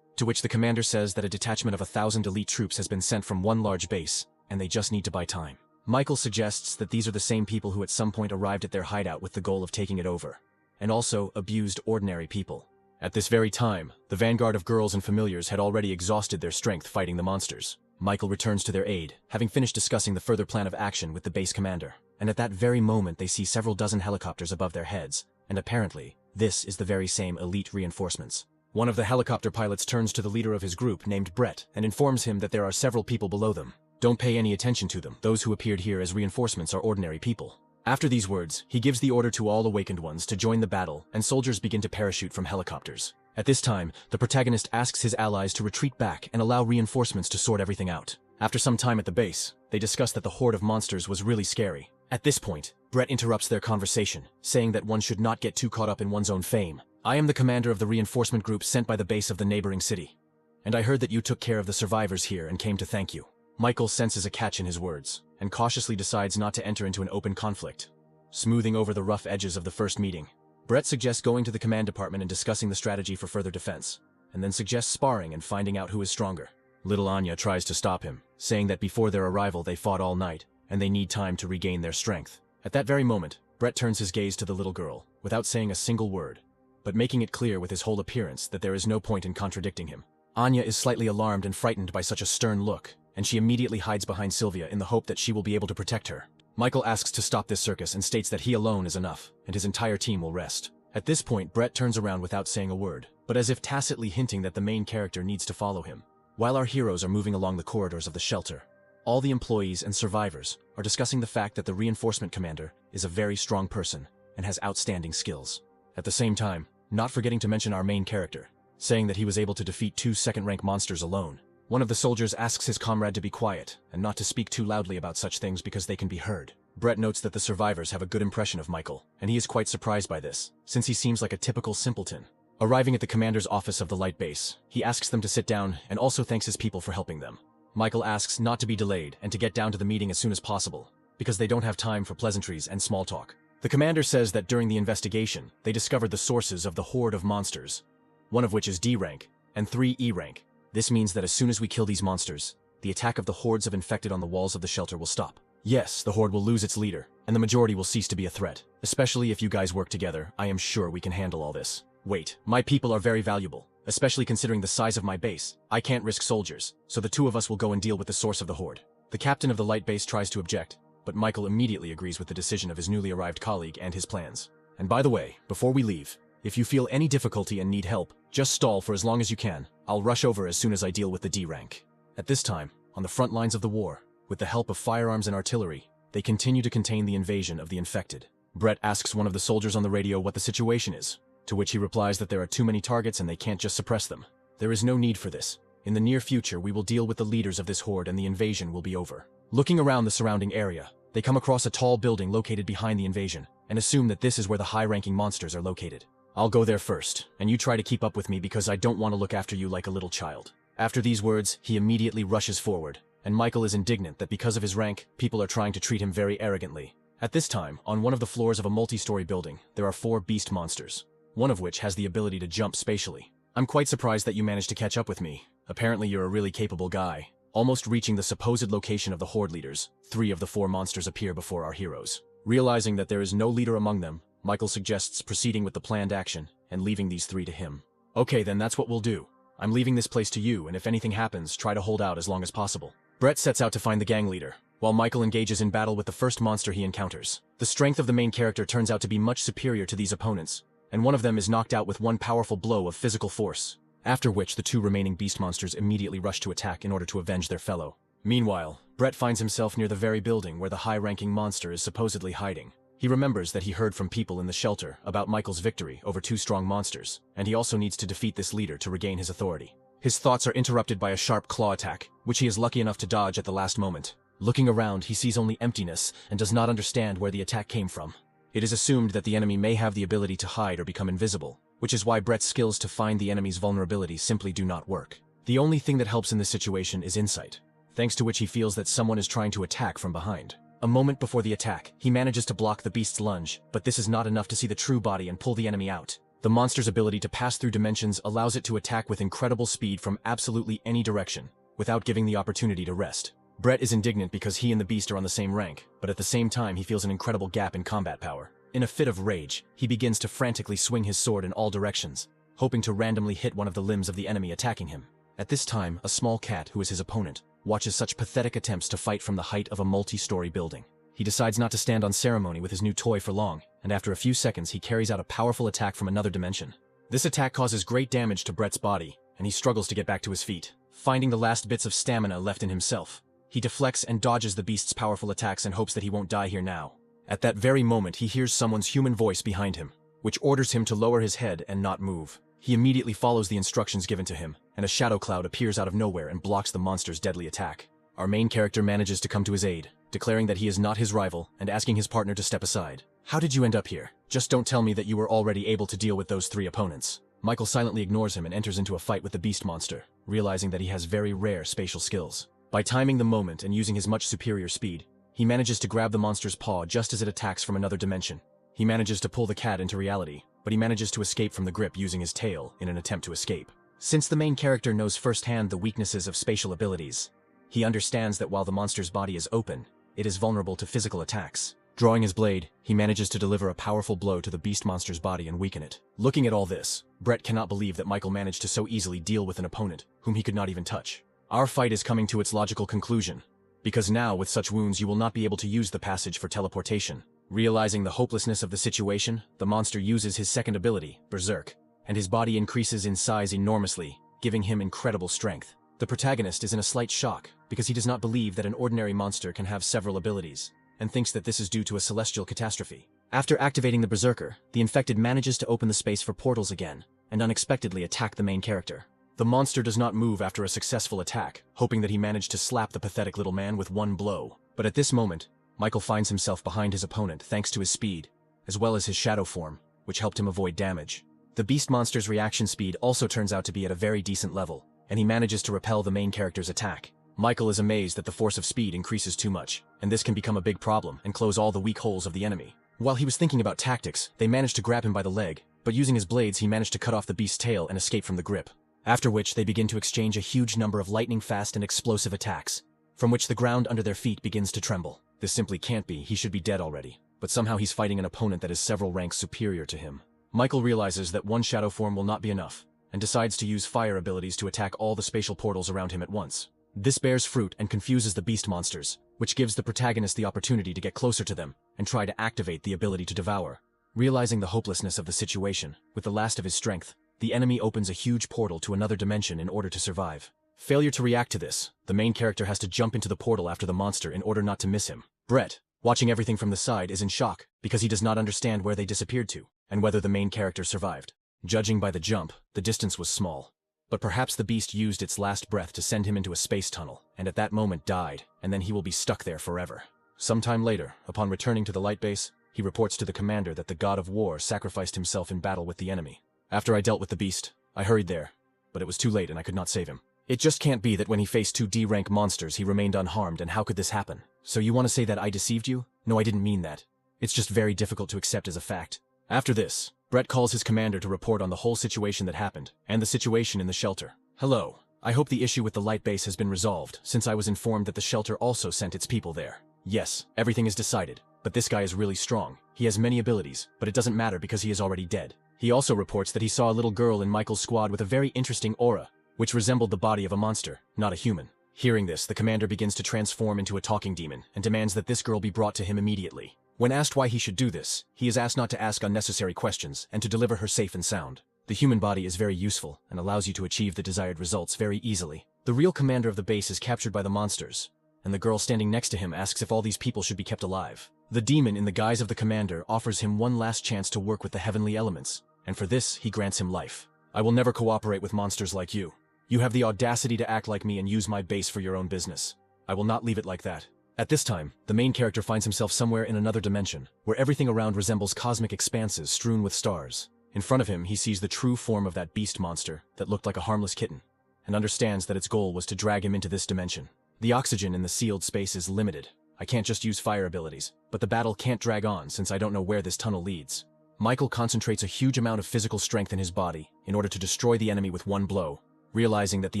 to which the commander says that a detachment of 1,000 elite troops has been sent from one large base, and they just need to buy time. Michael suggests that these are the same people who at some point arrived at their hideout with the goal of taking it over, and also abused ordinary people. At this very time, the vanguard of girls and familiars had already exhausted their strength fighting the monsters. Michael returns to their aid, having finished discussing the further plan of action with the base commander, and at that very moment they see several dozen helicopters above their heads, and apparently, this is the very same elite reinforcements. One of the helicopter pilots turns to the leader of his group, named Brett, and informs him that there are several people below them. Don't pay any attention to them. Those who appeared here as reinforcements are ordinary people. After these words, he gives the order to all awakened ones to join the battle, and soldiers begin to parachute from helicopters. At this time, the protagonist asks his allies to retreat back and allow reinforcements to sort everything out. After some time at the base, they discuss that the horde of monsters was really scary. At this point, Brett interrupts their conversation, saying that one should not get too caught up in one's own fame. I am the commander of the reinforcement group sent by the base of the neighboring city, and I heard that you took care of the survivors here and came to thank you. Michael senses a catch in his words, and cautiously decides not to enter into an open conflict. Smoothing over the rough edges of the first meeting, Brett suggests going to the command department and discussing the strategy for further defense, and then suggests sparring and finding out who is stronger. Little Anya tries to stop him, saying that before their arrival they fought all night, and they need time to regain their strength. At that very moment, Brett turns his gaze to the little girl, without saying a single word, but making it clear with his whole appearance that there is no point in contradicting him. Anya is slightly alarmed and frightened by such a stern look, and she immediately hides behind Sylvia in the hope that she will be able to protect her. Michael asks to stop this circus and states that he alone is enough, and his entire team will rest. At this point, Brett turns around without saying a word, but as if tacitly hinting that the main character needs to follow him. While our heroes are moving along the corridors of the shelter, all the employees and survivors are discussing the fact that the reinforcement commander is a very strong person and has outstanding skills. At the same time, not forgetting to mention our main character, saying that he was able to defeat 2 second-rank monsters alone. One of the soldiers asks his comrade to be quiet and not to speak too loudly about such things because they can be heard. Brett notes that the survivors have a good impression of Michael, and he is quite surprised by this, since he seems like a typical simpleton. Arriving at the commander's office of the light base, he asks them to sit down and also thanks his people for helping them. Michael asks not to be delayed and to get down to the meeting as soon as possible, because they don't have time for pleasantries and small talk. The commander says that during the investigation, they discovered the sources of the horde of monsters, one of which is D rank, and 3 E rank. This means that as soon as we kill these monsters, the attack of the hordes of infected on the walls of the shelter will stop. Yes, the horde will lose its leader, and the majority will cease to be a threat. Especially if you guys work together, I am sure we can handle all this. Wait, my people are very valuable, especially considering the size of my base. I can't risk soldiers, so the 2 of us will go and deal with the source of the horde. The captain of the light base tries to object, but Michael immediately agrees with the decision of his newly arrived colleague and his plans. And by the way, before we leave, if you feel any difficulty and need help, just stall for as long as you can. I'll rush over as soon as I deal with the D rank. At this time, on the front lines of the war, with the help of firearms and artillery, they continue to contain the invasion of the infected. Brett asks one of the soldiers on the radio what the situation is, to which he replies that there are too many targets and they can't just suppress them. There is no need for this. In the near future, we will deal with the leaders of this horde and the invasion will be over. Looking around the surrounding area, they come across a tall building located behind the invasion, and assume that this is where the high-ranking monsters are located. I'll go there first, and you try to keep up with me because I don't want to look after you like a little child. After these words, he immediately rushes forward, and Michael is indignant that because of his rank, people are trying to treat him very arrogantly. At this time, on one of the floors of a multi-story building, there are 4 beast monsters, one of which has the ability to jump spatially. I'm quite surprised that you managed to catch up with me. Apparently you're a really capable guy. Almost reaching the supposed location of the horde leaders, 3 of the 4 monsters appear before our heroes. Realizing that there is no leader among them, Michael suggests proceeding with the planned action and leaving these 3 to him. Okay, then that's what we'll do. I'm leaving this place to you, and if anything happens, try to hold out as long as possible. Brett sets out to find the gang leader, while Michael engages in battle with the first monster he encounters. The strength of the main character turns out to be much superior to these opponents, and one of them is knocked out with one powerful blow of physical force, after which the 2 remaining beast monsters immediately rush to attack in order to avenge their fellow. Meanwhile, Brett finds himself near the very building where the high-ranking monster is supposedly hiding. He remembers that he heard from people in the shelter about Michael's victory over 2 strong monsters, and he also needs to defeat this leader to regain his authority. His thoughts are interrupted by a sharp claw attack, which he is lucky enough to dodge at the last moment. Looking around, he sees only emptiness and does not understand where the attack came from. It is assumed that the enemy may have the ability to hide or become invisible, which is why Brett's skills to find the enemy's vulnerability simply do not work. The only thing that helps in this situation is insight, thanks to which he feels that someone is trying to attack from behind. A moment before the attack, he manages to block the beast's lunge, but this is not enough to see the true body and pull the enemy out. The monster's ability to pass through dimensions allows it to attack with incredible speed from absolutely any direction, without giving the opportunity to rest. Brett is indignant because he and the beast are on the same rank, but at the same time he feels an incredible gap in combat power. In a fit of rage, he begins to frantically swing his sword in all directions, hoping to randomly hit one of the limbs of the enemy attacking him. At this time, a small cat, who is his opponent, watches such pathetic attempts to fight from the height of a multi-story building. He decides not to stand on ceremony with his new toy for long, and after a few seconds he carries out a powerful attack from another dimension. This attack causes great damage to Brett's body, and he struggles to get back to his feet, finding the last bits of stamina left in himself. He deflects and dodges the beast's powerful attacks and hopes that he won't die here now. At that very moment he hears someone's human voice behind him, which orders him to lower his head and not move. He immediately follows the instructions given to him, and a shadow cloud appears out of nowhere and blocks the monster's deadly attack. Our main character manages to come to his aid, declaring that he is not his rival and asking his partner to step aside. How did you end up here? Just don't tell me that you were already able to deal with those 3 opponents. Michael silently ignores him and enters into a fight with the beast monster, realizing that he has very rare spatial skills. By timing the moment and using his much superior speed, he manages to grab the monster's paw just as it attacks from another dimension. He manages to pull the cat into reality, but he manages to escape from the grip using his tail in an attempt to escape. Since the main character knows firsthand the weaknesses of spatial abilities, he understands that while the monster's body is open, it is vulnerable to physical attacks. Drawing his blade, he manages to deliver a powerful blow to the beast monster's body and weaken it. Looking at all this, Brett cannot believe that Michael managed to so easily deal with an opponent whom he could not even touch. Our fight is coming to its logical conclusion, because now with such wounds you will not be able to use the passage for teleportation. Realizing the hopelessness of the situation, the monster uses his second ability, Berserk, and his body increases in size enormously, giving him incredible strength. The protagonist is in a slight shock because he does not believe that an ordinary monster can have several abilities, and thinks that this is due to a celestial catastrophe. After activating the Berserker, the infected manages to open the space for portals again, and unexpectedly attack the main character. The monster does not move after a successful attack, hoping that he managed to slap the pathetic little man with one blow. But at this moment, Michael finds himself behind his opponent thanks to his speed, as well as his shadow form, which helped him avoid damage. The beast monster's reaction speed also turns out to be at a very decent level, and he manages to repel the main character's attack. Michael is amazed that the force of speed increases too much, and this can become a big problem and close all the weak holes of the enemy. While he was thinking about tactics, they managed to grab him by the leg, but using his blades he managed to cut off the beast's tail and escape from the grip. After which they begin to exchange a huge number of lightning-fast and explosive attacks, from which the ground under their feet begins to tremble. This simply can't be, he should be dead already. But somehow he's fighting an opponent that is several ranks superior to him. Michael realizes that one shadow form will not be enough, and decides to use fire abilities to attack all the spatial portals around him at once. This bears fruit and confuses the beast monsters, which gives the protagonist the opportunity to get closer to them and try to activate the ability to devour. Realizing the hopelessness of the situation, with the last of his strength, the enemy opens a huge portal to another dimension in order to survive. Failure to react to this, the main character has to jump into the portal after the monster in order not to miss him. Brett, watching everything from the side, is in shock because he does not understand where they disappeared to and whether the main character survived. Judging by the jump, the distance was small. But perhaps the beast used its last breath to send him into a space tunnel, and at that moment died, and then he will be stuck there forever. Sometime later, upon returning to the light base, he reports to the commander that the god of war sacrificed himself in battle with the enemy. After I dealt with the beast, I hurried there, but it was too late and I could not save him. It just can't be that when he faced 2 D-rank monsters he remained unharmed, and how could this happen? So you want to say that I deceived you? No, I didn't mean that. It's just very difficult to accept as a fact. After this, Brett calls his commander to report on the whole situation that happened, and the situation in the shelter. Hello. I hope the issue with the light base has been resolved, since I was informed that the shelter also sent its people there. Yes, everything is decided, but this guy is really strong. He has many abilities, but it doesn't matter because he is already dead. He also reports that he saw a little girl in Michael's squad with a very interesting aura, which resembled the body of a monster, not a human. Hearing this, the commander begins to transform into a talking demon and demands that this girl be brought to him immediately. When asked why he should do this, he is asked not to ask unnecessary questions and to deliver her safe and sound. The human body is very useful and allows you to achieve the desired results very easily. The real commander of the base is captured by the monsters, and the girl standing next to him asks if all these people should be kept alive. The demon, in the guise of the commander, offers him one last chance to work with the heavenly elements, and for this he grants him life. I will never cooperate with monsters like you. You have the audacity to act like me and use my base for your own business. I will not leave it like that. At this time, the main character finds himself somewhere in another dimension, where everything around resembles cosmic expanses strewn with stars. In front of him, he sees the true form of that beast monster that looked like a harmless kitten, and understands that its goal was to drag him into this dimension. The oxygen in the sealed space is limited. I can't just use fire abilities, but the battle can't drag on since I don't know where this tunnel leads. Michael concentrates a huge amount of physical strength in his body in order to destroy the enemy with one blow, realizing that the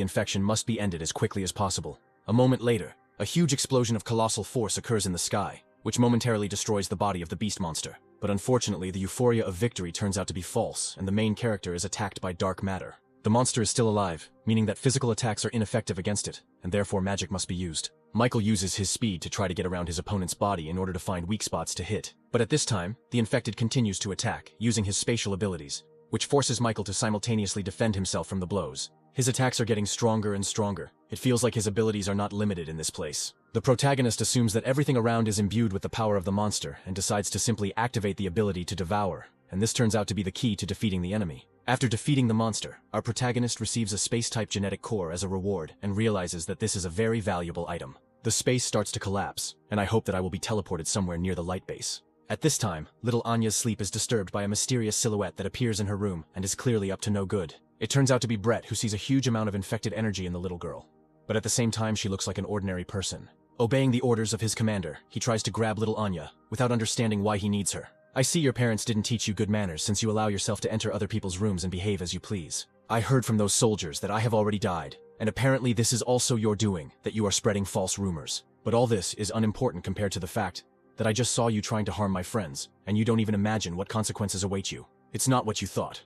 infection must be ended as quickly as possible. A moment later, a huge explosion of colossal force occurs in the sky, which momentarily destroys the body of the beast monster. But unfortunately, the euphoria of victory turns out to be false, and the main character is attacked by dark matter. The monster is still alive, meaning that physical attacks are ineffective against it, and therefore magic must be used. Michael uses his speed to try to get around his opponent's body in order to find weak spots to hit. But at this time, the infected continues to attack, using his spatial abilities, which forces Michael to simultaneously defend himself from the blows. His attacks are getting stronger and stronger. It feels like his abilities are not limited in this place. The protagonist assumes that everything around is imbued with the power of the monster and decides to simply activate the ability to devour, and this turns out to be the key to defeating the enemy. After defeating the monster, our protagonist receives a space-type genetic core as a reward and realizes that this is a very valuable item. The space starts to collapse, and I hope that I will be teleported somewhere near the light base. At this time, little Anya's sleep is disturbed by a mysterious silhouette that appears in her room and is clearly up to no good. It turns out to be Brett, who sees a huge amount of infected energy in the little girl. But at the same time, she looks like an ordinary person. Obeying the orders of his commander, he tries to grab little Anya, without understanding why he needs her. I see your parents didn't teach you good manners since you allow yourself to enter other people's rooms and behave as you please. I heard from those soldiers that I have already died, and apparently this is also your doing, that you are spreading false rumors. But all this is unimportant compared to the fact that I just saw you trying to harm my friends, and you don't even imagine what consequences await you. It's not what you thought.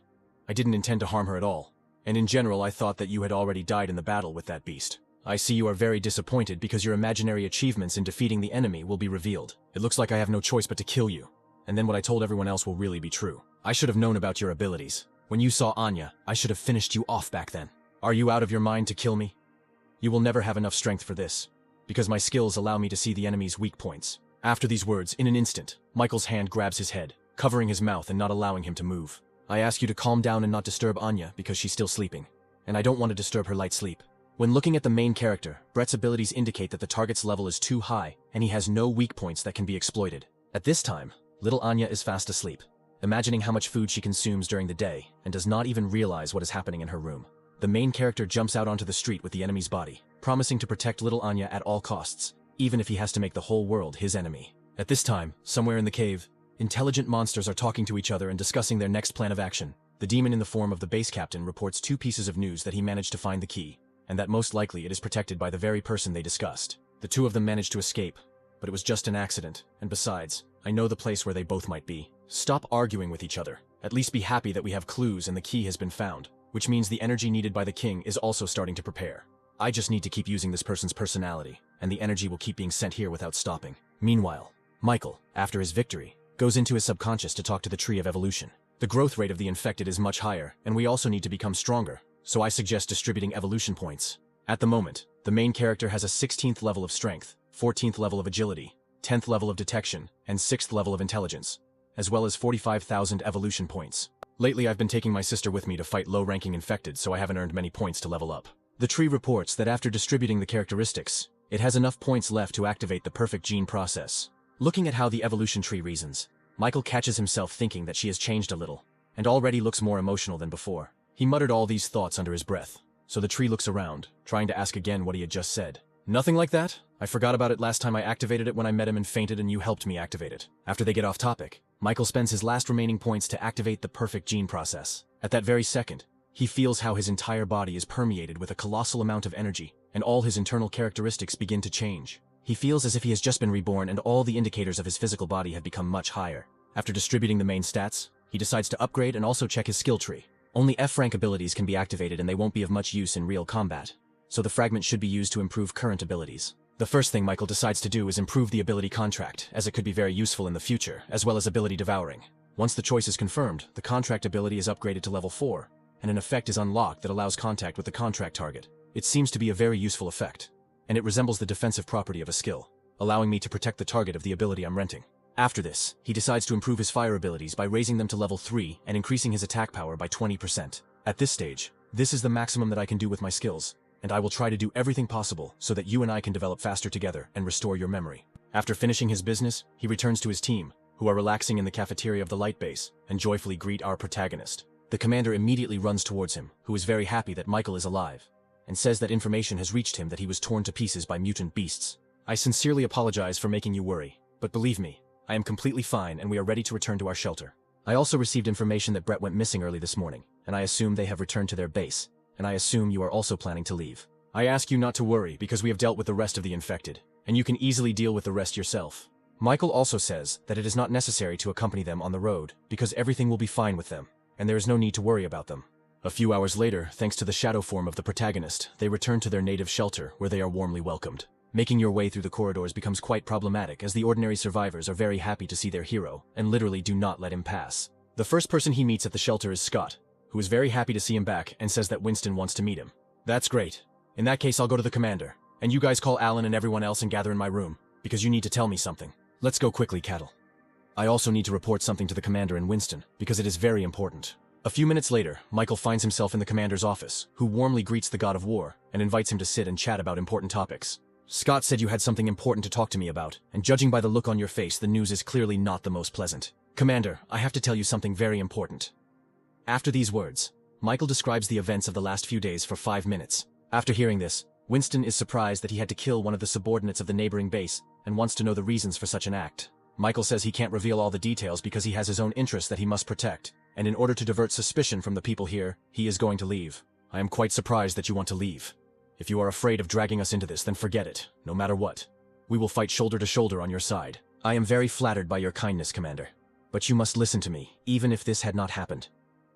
I didn't intend to harm her at all, and in general I thought that you had already died in the battle with that beast. I see you are very disappointed because your imaginary achievements in defeating the enemy will be revealed. It looks like I have no choice but to kill you. And then what I told everyone else will really be true. I should have known about your abilities. When you saw Anya, I should have finished you off back then. Are you out of your mind to kill me? You will never have enough strength for this, because my skills allow me to see the enemy's weak points. After these words, in an instant, Michael's hand grabs his head, covering his mouth and not allowing him to move. I ask you to calm down and not disturb Anya because she's still sleeping, and I don't want to disturb her light sleep. When looking at the main character, Brett's abilities indicate that the target's level is too high, and he has no weak points that can be exploited. At this time, little Anya is fast asleep, imagining how much food she consumes during the day, and does not even realize what is happening in her room. The main character jumps out onto the street with the enemy's body, promising to protect little Anya at all costs, even if he has to make the whole world his enemy. At this time, somewhere in the cave, intelligent monsters are talking to each other and discussing their next plan of action. The demon in the form of the base captain reports 2 pieces of news: that he managed to find the key, and that most likely it is protected by the very person they discussed. The 2 of them managed to escape, but it was just an accident, and besides, I know the place where they both might be. Stop arguing with each other. At least be happy that we have clues and the key has been found, which means the energy needed by the king is also starting to prepare. I just need to keep using this person's personality, and the energy will keep being sent here without stopping. Meanwhile, Michael, after his victory, goes into his subconscious to talk to the Tree of Evolution. The growth rate of the infected is much higher, and we also need to become stronger, so I suggest distributing evolution points. At the moment, the main character has a 16th level of strength, 14th level of agility, 10th level of detection, and 6th level of intelligence, as well as 45,000 evolution points. Lately I've been taking my sister with me to fight low-ranking infected, so I haven't earned many points to level up. The tree reports that after distributing the characteristics, it has enough points left to activate the perfect gene process. Looking at how the evolution tree reasons, Michael catches himself thinking that she has changed a little, and already looks more emotional than before. He muttered all these thoughts under his breath, so the tree looks around, trying to ask again what he had just said. Nothing like that? I forgot about it last time I activated it when I met him and fainted and you helped me activate it. After they get off topic, Michael spends his last remaining points to activate the perfect gene process. At that very second, he feels how his entire body is permeated with a colossal amount of energy, and all his internal characteristics begin to change. He feels as if he has just been reborn and all the indicators of his physical body have become much higher. After distributing the main stats, he decides to upgrade and also check his skill tree. Only F-rank abilities can be activated and they won't be of much use in real combat, so the fragment should be used to improve current abilities. The first thing Michael decides to do is improve the ability contract, as it could be very useful in the future, as well as ability devouring. Once the choice is confirmed, the contract ability is upgraded to level 4, and an effect is unlocked that allows contact with the contract target. It seems to be a very useful effect, and it resembles the defensive property of a skill, allowing me to protect the target of the ability I'm renting. After this, he decides to improve his fire abilities by raising them to level 3 and increasing his attack power by 20%. At this stage, this is the maximum that I can do with my skills, and I will try to do everything possible so that you and I can develop faster together and restore your memory. After finishing his business, he returns to his team, who are relaxing in the cafeteria of the light base, and joyfully greet our protagonist. The commander immediately runs towards him, who is very happy that Michael is alive, and says that information has reached him that he was torn to pieces by mutant beasts. I sincerely apologize for making you worry, but believe me, I am completely fine and we are ready to return to our shelter. I also received information that Brett went missing early this morning, and I assume they have returned to their base, and I assume you are also planning to leave. I ask you not to worry because we have dealt with the rest of the infected, and you can easily deal with the rest yourself. Michael also says that it is not necessary to accompany them on the road because everything will be fine with them, and there is no need to worry about them. A few hours later, thanks to the shadow form of the protagonist, they return to their native shelter where they are warmly welcomed. Making your way through the corridors becomes quite problematic as the ordinary survivors are very happy to see their hero and literally do not let him pass. The first person he meets at the shelter is Scott, who is very happy to see him back and says that Winston wants to meet him. That's great. In that case, I'll go to the commander, and you guys call Alan and everyone else and gather in my room, because you need to tell me something. Let's go quickly, Cattle. I also need to report something to the commander and Winston, because it is very important. A few minutes later, Michael finds himself in the commander's office, who warmly greets the god of war and invites him to sit and chat about important topics. Scott said you had something important to talk to me about, and judging by the look on your face, the news is clearly not the most pleasant. Commander, I have to tell you something very important. After these words, Michael describes the events of the last few days for 5 minutes. After hearing this, Winston is surprised that he had to kill one of the subordinates of the neighboring base and wants to know the reasons for such an act. Michael says he can't reveal all the details because he has his own interests that he must protect, and in order to divert suspicion from the people here, he is going to leave. I am quite surprised that you want to leave. If you are afraid of dragging us into this, then forget it, no matter what. We will fight shoulder to shoulder on your side. I am very flattered by your kindness, Commander. But you must listen to me, even if this had not happened.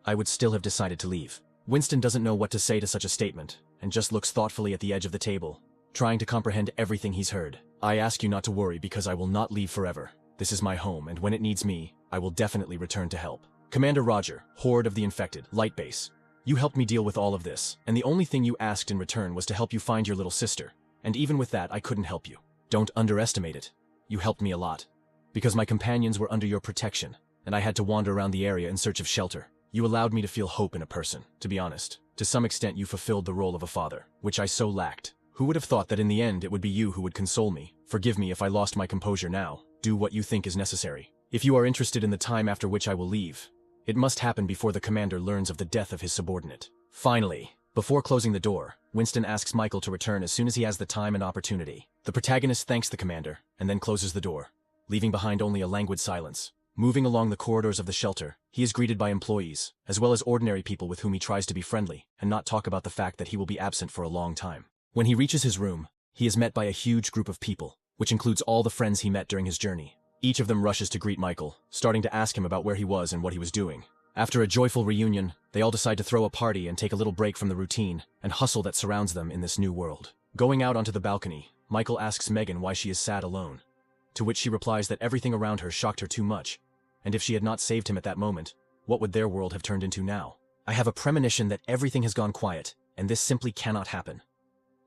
I would still have decided to leave. Winston doesn't know what to say to such a statement, and just looks thoughtfully at the edge of the table, trying to comprehend everything he's heard. I ask you not to worry because I will not leave forever. This is my home, and when it needs me, I will definitely return to help. Commander Roger, Horde of the Infected, Light Base. You helped me deal with all of this, and the only thing you asked in return was to help you find your little sister. And even with that, I couldn't help you. Don't underestimate it. You helped me a lot. Because my companions were under your protection, and I had to wander around the area in search of shelter. You allowed me to feel hope in a person, to be honest. To some extent, you fulfilled the role of a father, which I so lacked. Who would have thought that in the end it would be you who would console me? Forgive me if I lost my composure now. Do what you think is necessary. If you are interested in the time after which I will leave, it must happen before the commander learns of the death of his subordinate. Finally, before closing the door, Winston asks Michael to return as soon as he has the time and opportunity. The protagonist thanks the commander, and then closes the door, leaving behind only a languid silence. Moving along the corridors of the shelter, he is greeted by employees, as well as ordinary people with whom he tries to be friendly, and not talk about the fact that he will be absent for a long time. When he reaches his room, he is met by a huge group of people, which includes all the friends he met during his journey. Each of them rushes to greet Michael, starting to ask him about where he was and what he was doing. After a joyful reunion, they all decide to throw a party and take a little break from the routine and hustle that surrounds them in this new world. Going out onto the balcony, Michael asks Megan why she is sad alone, to which she replies that everything around her shocked her too much, and if she had not saved him at that moment, what would their world have turned into now? I have a premonition that everything has gone quiet, and this simply cannot happen.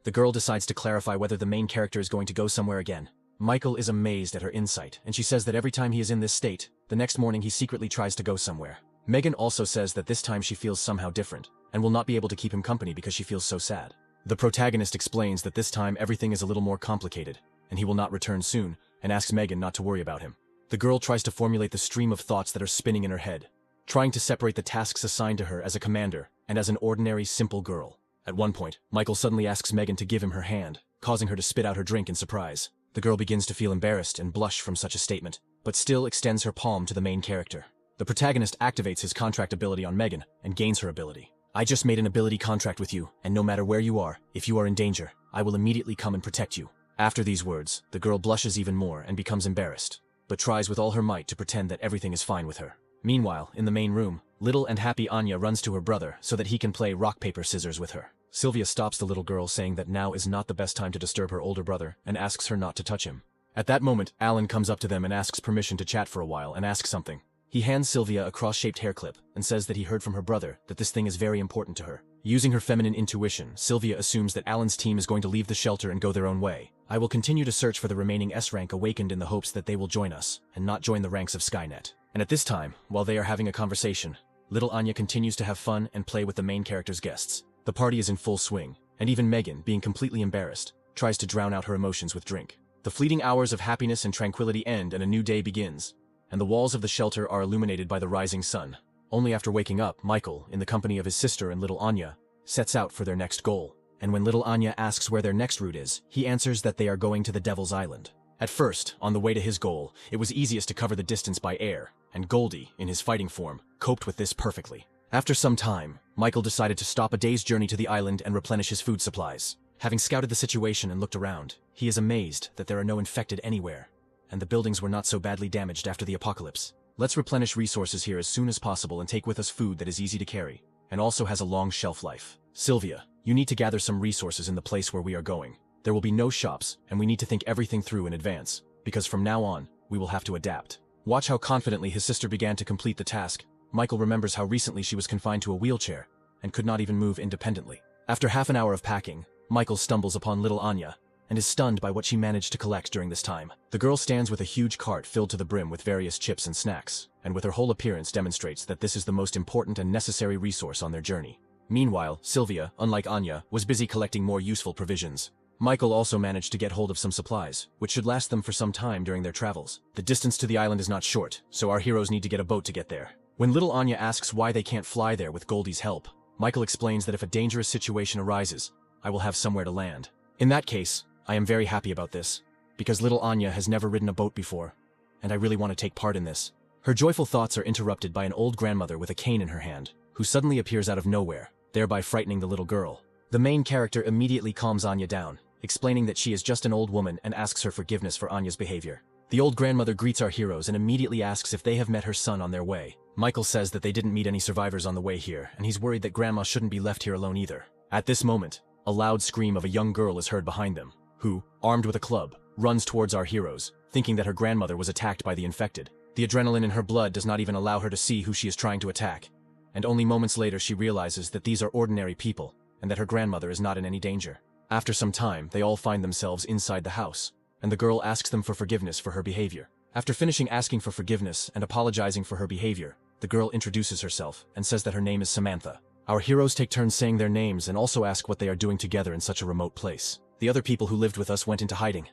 The girl decides to clarify whether the main character is going to go somewhere again. Michael is amazed at her insight, and she says that every time he is in this state, the next morning he secretly tries to go somewhere. Megan also says that this time she feels somehow different, and will not be able to keep him company because she feels so sad. The protagonist explains that this time everything is a little more complicated, and he will not return soon, and asks Megan not to worry about him. The girl tries to formulate the stream of thoughts that are spinning in her head, trying to separate the tasks assigned to her as a commander and as an ordinary, simple girl. At one point, Michael suddenly asks Megan to give him her hand, causing her to spit out her drink in surprise. The girl begins to feel embarrassed and blush from such a statement, but still extends her palm to the main character. The protagonist activates his contract ability on Megan and gains her ability. I just made an ability contract with you, and no matter where you are, if you are in danger, I will immediately come and protect you. After these words, the girl blushes even more and becomes embarrassed, but tries with all her might to pretend that everything is fine with her. Meanwhile, in the main room, little and happy Anya runs to her brother so that he can play rock, paper, scissors with her. Sylvia stops the little girl, saying that now is not the best time to disturb her older brother, and asks her not to touch him. At that moment, Alan comes up to them and asks permission to chat for a while and ask something. He hands Sylvia a cross-shaped hair clip and says that he heard from her brother that this thing is very important to her. Using her feminine intuition, Sylvia assumes that Alan's team is going to leave the shelter and go their own way. I will continue to search for the remaining S-Rank Awakened in the hopes that they will join us, and not join the ranks of Skynet. And at this time, while they are having a conversation, little Anya continues to have fun and play with the main character's guests. The party is in full swing, and even Megan, being completely embarrassed, tries to drown out her emotions with drink. The fleeting hours of happiness and tranquility end and a new day begins, and the walls of the shelter are illuminated by the rising sun. Only after waking up, Michael, in the company of his sister and little Anya, sets out for their next goal. And when little Anya asks where their next route is, he answers that they are going to the Devil's Island. At first, on the way to his goal, it was easiest to cover the distance by air, and Goldie, in his fighting form, coped with this perfectly. After some time, Michael decided to stop a day's journey to the island and replenish his food supplies. Having scouted the situation and looked around, he is amazed that there are no infected anywhere, and the buildings were not so badly damaged after the apocalypse. Let's replenish resources here as soon as possible and take with us food that is easy to carry, and also has a long shelf life. Sylvia, you need to gather some resources in the place where we are going. There will be no shops, and we need to think everything through in advance, because from now on, we will have to adapt. Watch how confidently his sister began to complete the task. Michael remembers how recently she was confined to a wheelchair, and could not even move independently. After half an hour of packing, Michael stumbles upon little Anya, and is stunned by what she managed to collect during this time. The girl stands with a huge cart filled to the brim with various chips and snacks, and with her whole appearance demonstrates that this is the most important and necessary resource on their journey. Meanwhile, Sylvia, unlike Anya, was busy collecting more useful provisions. Michael also managed to get hold of some supplies, which should last them for some time during their travels. The distance to the island is not short, so our heroes need to get a boat to get there. When little Anya asks why they can't fly there with Goldie's help, Michael explains that if a dangerous situation arises, I will have somewhere to land. In that case, I am very happy about this, because little Anya has never ridden a boat before, and I really want to take part in this. Her joyful thoughts are interrupted by an old grandmother with a cane in her hand, who suddenly appears out of nowhere, thereby frightening the little girl. The main character immediately calms Anya down, explaining that she is just an old woman and asks her forgiveness for Anya's behavior. The old grandmother greets our heroes and immediately asks if they have met her son on their way. Michael says that they didn't meet any survivors on the way here, and he's worried that Grandma shouldn't be left here alone either. At this moment, a loud scream of a young girl is heard behind them, who, armed with a club, runs towards our heroes, thinking that her grandmother was attacked by the infected. The adrenaline in her blood does not even allow her to see who she is trying to attack, and only moments later she realizes that these are ordinary people, and that her grandmother is not in any danger. After some time, they all find themselves inside the house, and the girl asks them for forgiveness for her behavior. After finishing asking for forgiveness and apologizing for her behavior, the girl introduces herself and says that her name is Samantha. Our heroes take turns saying their names and also ask what they are doing together in such a remote place. The other people who lived with us went into hiding,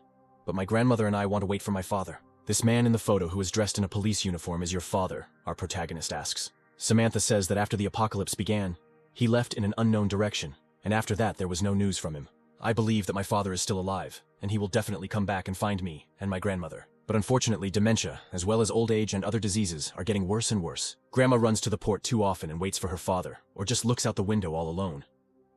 but my grandmother and I want to wait for my father. This man in the photo who is dressed in a police uniform is your father, our protagonist asks. Samantha says that after the apocalypse began, he left in an unknown direction, and after that there was no news from him. I believe that my father is still alive, and he will definitely come back and find me and my grandmother. But unfortunately, dementia, as well as old age and other diseases, are getting worse and worse. Grandma runs to the port too often and waits for her father, or just looks out the window all alone.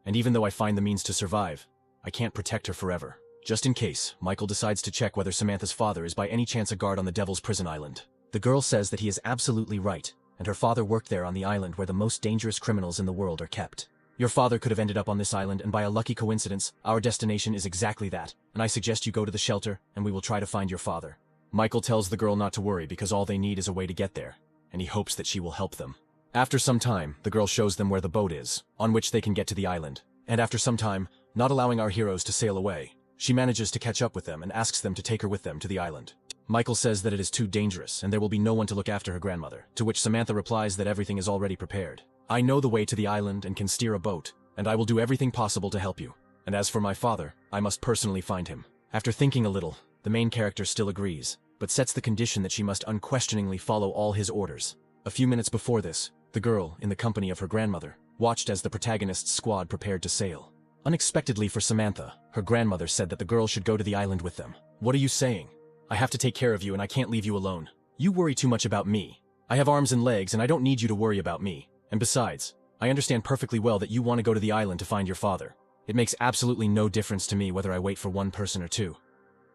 And even though I find the means to survive, I can't protect her forever. Just in case, Michael decides to check whether Samantha's father is by any chance a guard on the Devil's Prison Island. The girl says that he is absolutely right, and her father worked there on the island where the most dangerous criminals in the world are kept. Your father could have ended up on this island, and by a lucky coincidence, our destination is exactly that, and I suggest you go to the shelter, and we will try to find your father. Michael tells the girl not to worry because all they need is a way to get there, and he hopes that she will help them. After some time, the girl shows them where the boat is, on which they can get to the island, and after some time, not allowing our heroes to sail away, she manages to catch up with them and asks them to take her with them to the island. Michael says that it is too dangerous and there will be no one to look after her grandmother, to which Samantha replies that everything is already prepared. I know the way to the island and can steer a boat, and I will do everything possible to help you. And as for my father, I must personally find him. After thinking a little, the main character still agrees, but sets the condition that she must unquestioningly follow all his orders. A few minutes before this, the girl, in the company of her grandmother, watched as the protagonist's squad prepared to sail. Unexpectedly for Samantha, her grandmother said that the girl should go to the island with them. What are you saying? I have to take care of you and I can't leave you alone. You worry too much about me. I have arms and legs and I don't need you to worry about me. And besides, I understand perfectly well that you want to go to the island to find your father. It makes absolutely no difference to me whether I wait for one person or two.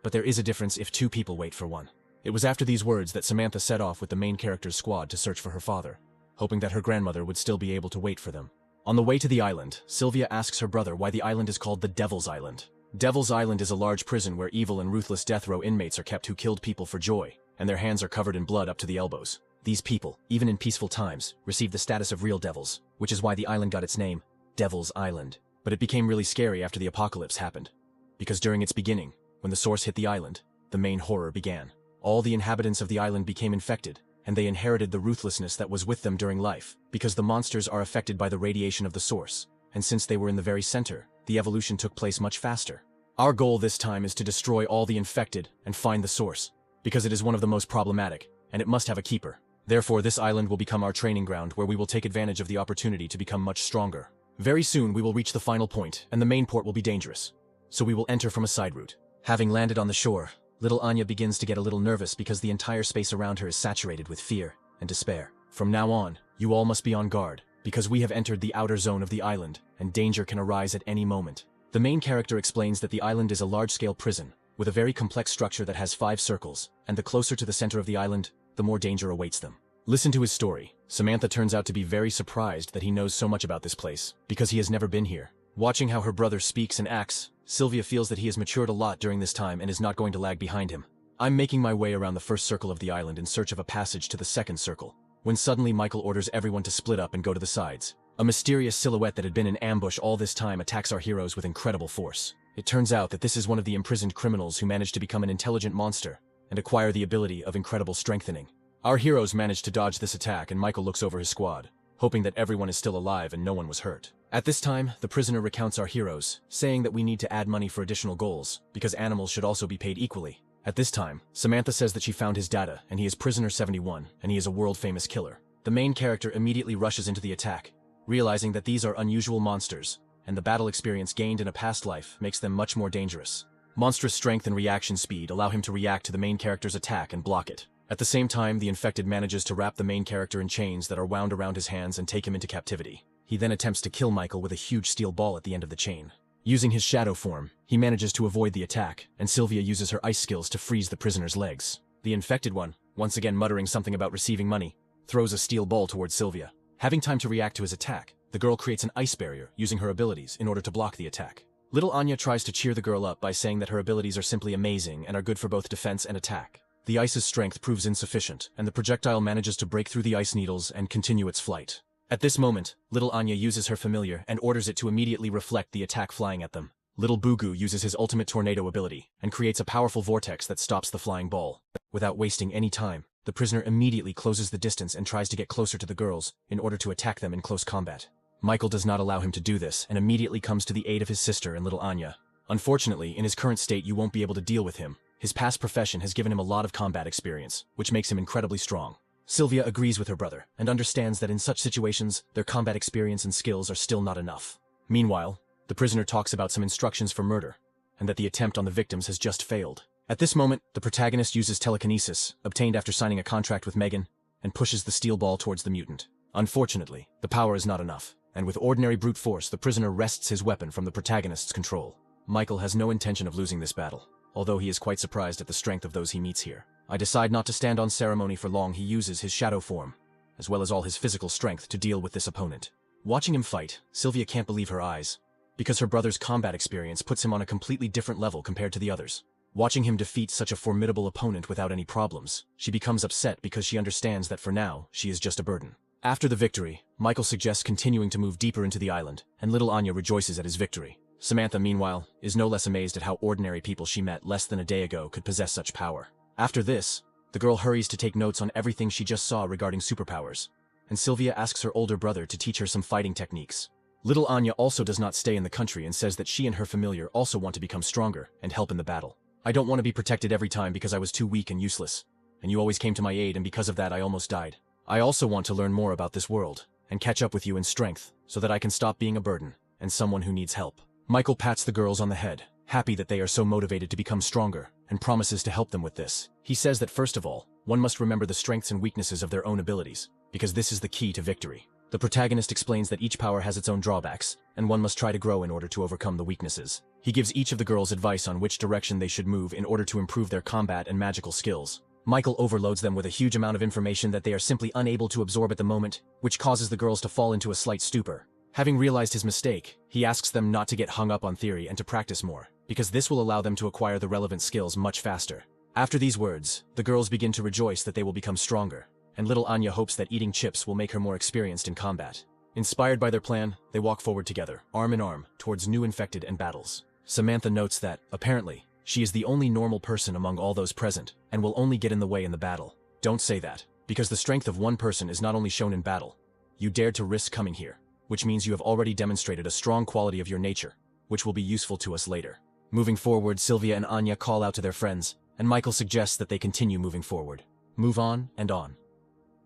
But there is a difference if two people wait for one. It was after these words that Samantha set off with the main character's squad to search for her father, hoping that her grandmother would still be able to wait for them. On the way to the island, Sylvia asks her brother why the island is called the Devil's Island. Devil's Island is a large prison where evil and ruthless death row inmates are kept who killed people for joy, and their hands are covered in blood up to the elbows. These people, even in peaceful times, receive the status of real devils, which is why the island got its name, Devil's Island. But it became really scary after the apocalypse happened, because during its beginning, when the source hit the island, the main horror began. All the inhabitants of the island became infected, and they inherited the ruthlessness that was with them during life, because the monsters are affected by the radiation of the source, and since they were in the very center, the evolution took place much faster. Our goal this time is to destroy all the infected and find the source, because it is one of the most problematic, and it must have a keeper. Therefore, this island will become our training ground where we will take advantage of the opportunity to become much stronger. Very soon we will reach the final point, and the main port will be dangerous, so we will enter from a side route. Having landed on the shore, little Anya begins to get a little nervous because the entire space around her is saturated with fear and despair. From now on, you all must be on guard, because we have entered the outer zone of the island, and danger can arise at any moment. The main character explains that the island is a large-scale prison, with a very complex structure that has 5 circles, and the closer to the center of the island, the more danger awaits them. Listen to his story. Samantha turns out to be very surprised that he knows so much about this place, because he has never been here. Watching how her brother speaks and acts, Sylvia feels that he has matured a lot during this time and is not going to lag behind him. I'm making my way around the first circle of the island in search of a passage to the second circle, when suddenly Michael orders everyone to split up and go to the sides. A mysterious silhouette that had been in ambush all this time attacks our heroes with incredible force. It turns out that this is one of the imprisoned criminals who managed to become an intelligent monster and acquire the ability of incredible strengthening. Our heroes manage to dodge this attack and Michael looks over his squad, hoping that everyone is still alive and no one was hurt. At this time, the prisoner recounts our heroes, saying that we need to add money for additional goals, because animals should also be paid equally. At this time, Samantha says that she found his data, and he is prisoner 71, and he is a world-famous killer. The main character immediately rushes into the attack, realizing that these are unusual monsters, and the battle experience gained in a past life makes them much more dangerous. Monstrous strength and reaction speed allow him to react to the main character's attack and block it. At the same time, the infected manages to wrap the main character in chains that are wound around his hands and take him into captivity. He then attempts to kill Michael with a huge steel ball at the end of the chain. Using his shadow form, he manages to avoid the attack, and Sylvia uses her ice skills to freeze the prisoner's legs. The infected one, once again muttering something about receiving money, throws a steel ball towards Sylvia. Having time to react to his attack, the girl creates an ice barrier using her abilities in order to block the attack. Little Anya tries to cheer the girl up by saying that her abilities are simply amazing and are good for both defense and attack. The ice's strength proves insufficient, and the projectile manages to break through the ice needles and continue its flight. At this moment, Little Anya uses her familiar and orders it to immediately reflect the attack flying at them. Little Bugu uses his ultimate tornado ability and creates a powerful vortex that stops the flying ball. Without wasting any time, the prisoner immediately closes the distance and tries to get closer to the girls in order to attack them in close combat. Michael does not allow him to do this and immediately comes to the aid of his sister and Little Anya. Unfortunately, in his current state you won't be able to deal with him. His past profession has given him a lot of combat experience, which makes him incredibly strong. Sylvia agrees with her brother and understands that in such situations, their combat experience and skills are still not enough. Meanwhile, the prisoner talks about some instructions for murder, and that the attempt on the victims has just failed. At this moment, the protagonist uses telekinesis, obtained after signing a contract with Megan, and pushes the steel ball towards the mutant. Unfortunately, the power is not enough, and with ordinary brute force, the prisoner wrests his weapon from the protagonist's control. Michael has no intention of losing this battle, although he is quite surprised at the strength of those he meets here. I decide not to stand on ceremony for long. He uses his shadow form, as well as all his physical strength to deal with this opponent. Watching him fight, Sylvia can't believe her eyes, because her brother's combat experience puts him on a completely different level compared to the others. Watching him defeat such a formidable opponent without any problems, she becomes upset because she understands that for now, she is just a burden. After the victory, Michael suggests continuing to move deeper into the island, and Little Anya rejoices at his victory. Samantha, meanwhile, is no less amazed at how ordinary people she met less than a day ago could possess such power. After this, the girl hurries to take notes on everything she just saw regarding superpowers, and Sylvia asks her older brother to teach her some fighting techniques. Little Anya also does not stay in the country and says that she and her familiar also want to become stronger and help in the battle. I don't want to be protected every time because I was too weak and useless, and you always came to my aid, and because of that I almost died. I also want to learn more about this world and catch up with you in strength so that I can stop being a burden and someone who needs help. Michael pats the girls on the head, happy that they are so motivated to become stronger, and promises to help them with this. He says that first of all, one must remember the strengths and weaknesses of their own abilities, because this is the key to victory. The protagonist explains that each power has its own drawbacks, and one must try to grow in order to overcome the weaknesses. He gives each of the girls advice on which direction they should move in order to improve their combat and magical skills. Michael overloads them with a huge amount of information that they are simply unable to absorb at the moment, which causes the girls to fall into a slight stupor. Having realized his mistake, he asks them not to get hung up on theory and to practice more, because this will allow them to acquire the relevant skills much faster. After these words, the girls begin to rejoice that they will become stronger, and Little Anya hopes that eating chips will make her more experienced in combat. Inspired by their plan, they walk forward together, arm in arm, towards new infected and battles. Samantha notes that, apparently, she is the only normal person among all those present, and will only get in the way in the battle. Don't say that, because the strength of one person is not only shown in battle. You dared to risk coming here, which means you have already demonstrated a strong quality of your nature, which will be useful to us later. Moving forward, Sylvia and Anya call out to their friends, and Michael suggests that they continue moving forward. Move on and on.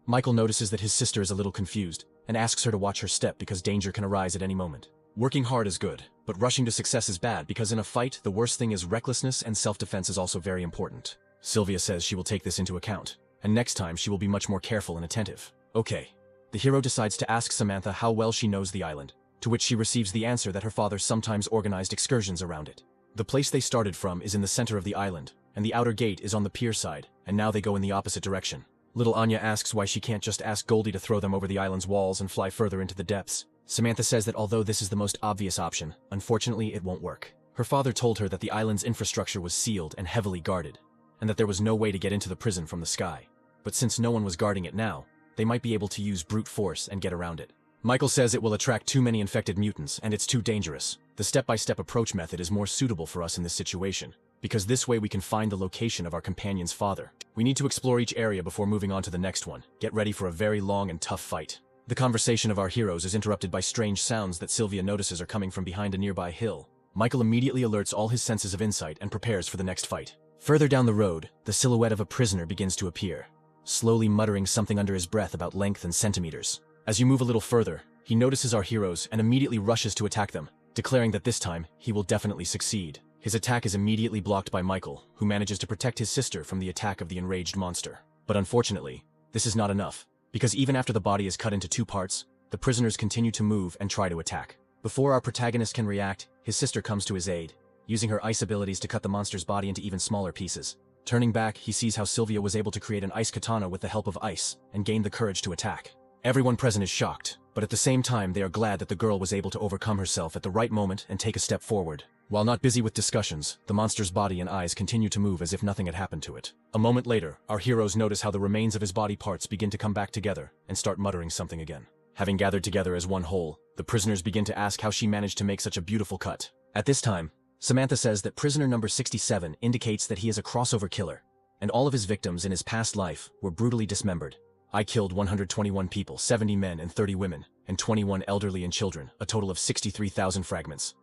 Michael notices that his sister is a little confused, and asks her to watch her step because danger can arise at any moment. Working hard is good, but rushing to success is bad because in a fight, the worst thing is recklessness, and self-defense is also very important. Sylvia says she will take this into account, and next time she will be much more careful and attentive. Okay. The hero decides to ask Samantha how well she knows the island, to which she receives the answer that her father sometimes organized excursions around it. The place they started from is in the center of the island, and the outer gate is on the pier side, and now they go in the opposite direction. Little Anya asks why she can't just ask Goldie to throw them over the island's walls and fly further into the depths. Samantha says that although this is the most obvious option, unfortunately it won't work. Her father told her that the island's infrastructure was sealed and heavily guarded, and that there was no way to get into the prison from the sky. But since no one was guarding it now, they might be able to use brute force and get around it. Michael says it will attract too many infected mutants, and it's too dangerous. The step-by-step approach method is more suitable for us in this situation, because this way we can find the location of our companion's father. We need to explore each area before moving on to the next one. Get ready for a very long and tough fight. The conversation of our heroes is interrupted by strange sounds that Sylvia notices are coming from behind a nearby hill. Michael immediately alerts all his senses of insight and prepares for the next fight. Further down the road, the silhouette of a prisoner begins to appear, slowly muttering something under his breath about length and centimeters. As you move a little further, he notices our heroes and immediately rushes to attack them, declaring that this time, he will definitely succeed. His attack is immediately blocked by Michael, who manages to protect his sister from the attack of the enraged monster. But unfortunately, this is not enough, because even after the body is cut into two parts, the prisoners continue to move and try to attack. Before our protagonist can react, his sister comes to his aid, using her ice abilities to cut the monster's body into even smaller pieces. Turning back, he sees how Sylvia was able to create an ice katana with the help of ice and gained the courage to attack. Everyone present is shocked, but at the same time they are glad that the girl was able to overcome herself at the right moment and take a step forward. While not busy with discussions, the monster's body and eyes continue to move as if nothing had happened to it. A moment later, our heroes notice how the remains of his body parts begin to come back together and start muttering something again. Having gathered together as one whole, the prisoners begin to ask how she managed to make such a beautiful cut. At this time, Samantha says that prisoner number 67 indicates that he is a crossover killer, and all of his victims in his past life were brutally dismembered. I killed 121 people, 70 men and 30 women, and 21 elderly and children, a total of 63,000 fragments.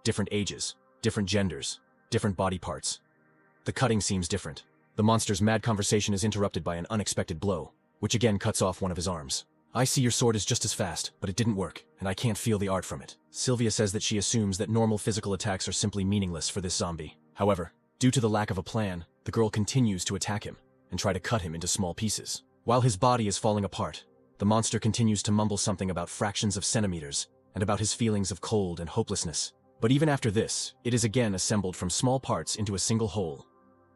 Different ages, different genders, different body parts. The cutting seems different. The monster's mad conversation is interrupted by an unexpected blow, which again cuts off one of his arms. I see your sword is just as fast, but it didn't work, and I can't feel the art from it. Sylvia says that she assumes that normal physical attacks are simply meaningless for this zombie. However, due to the lack of a plan, the girl continues to attack him and try to cut him into small pieces. While his body is falling apart, the monster continues to mumble something about fractions of centimeters and about his feelings of cold and hopelessness. But even after this, it is again assembled from small parts into a single whole.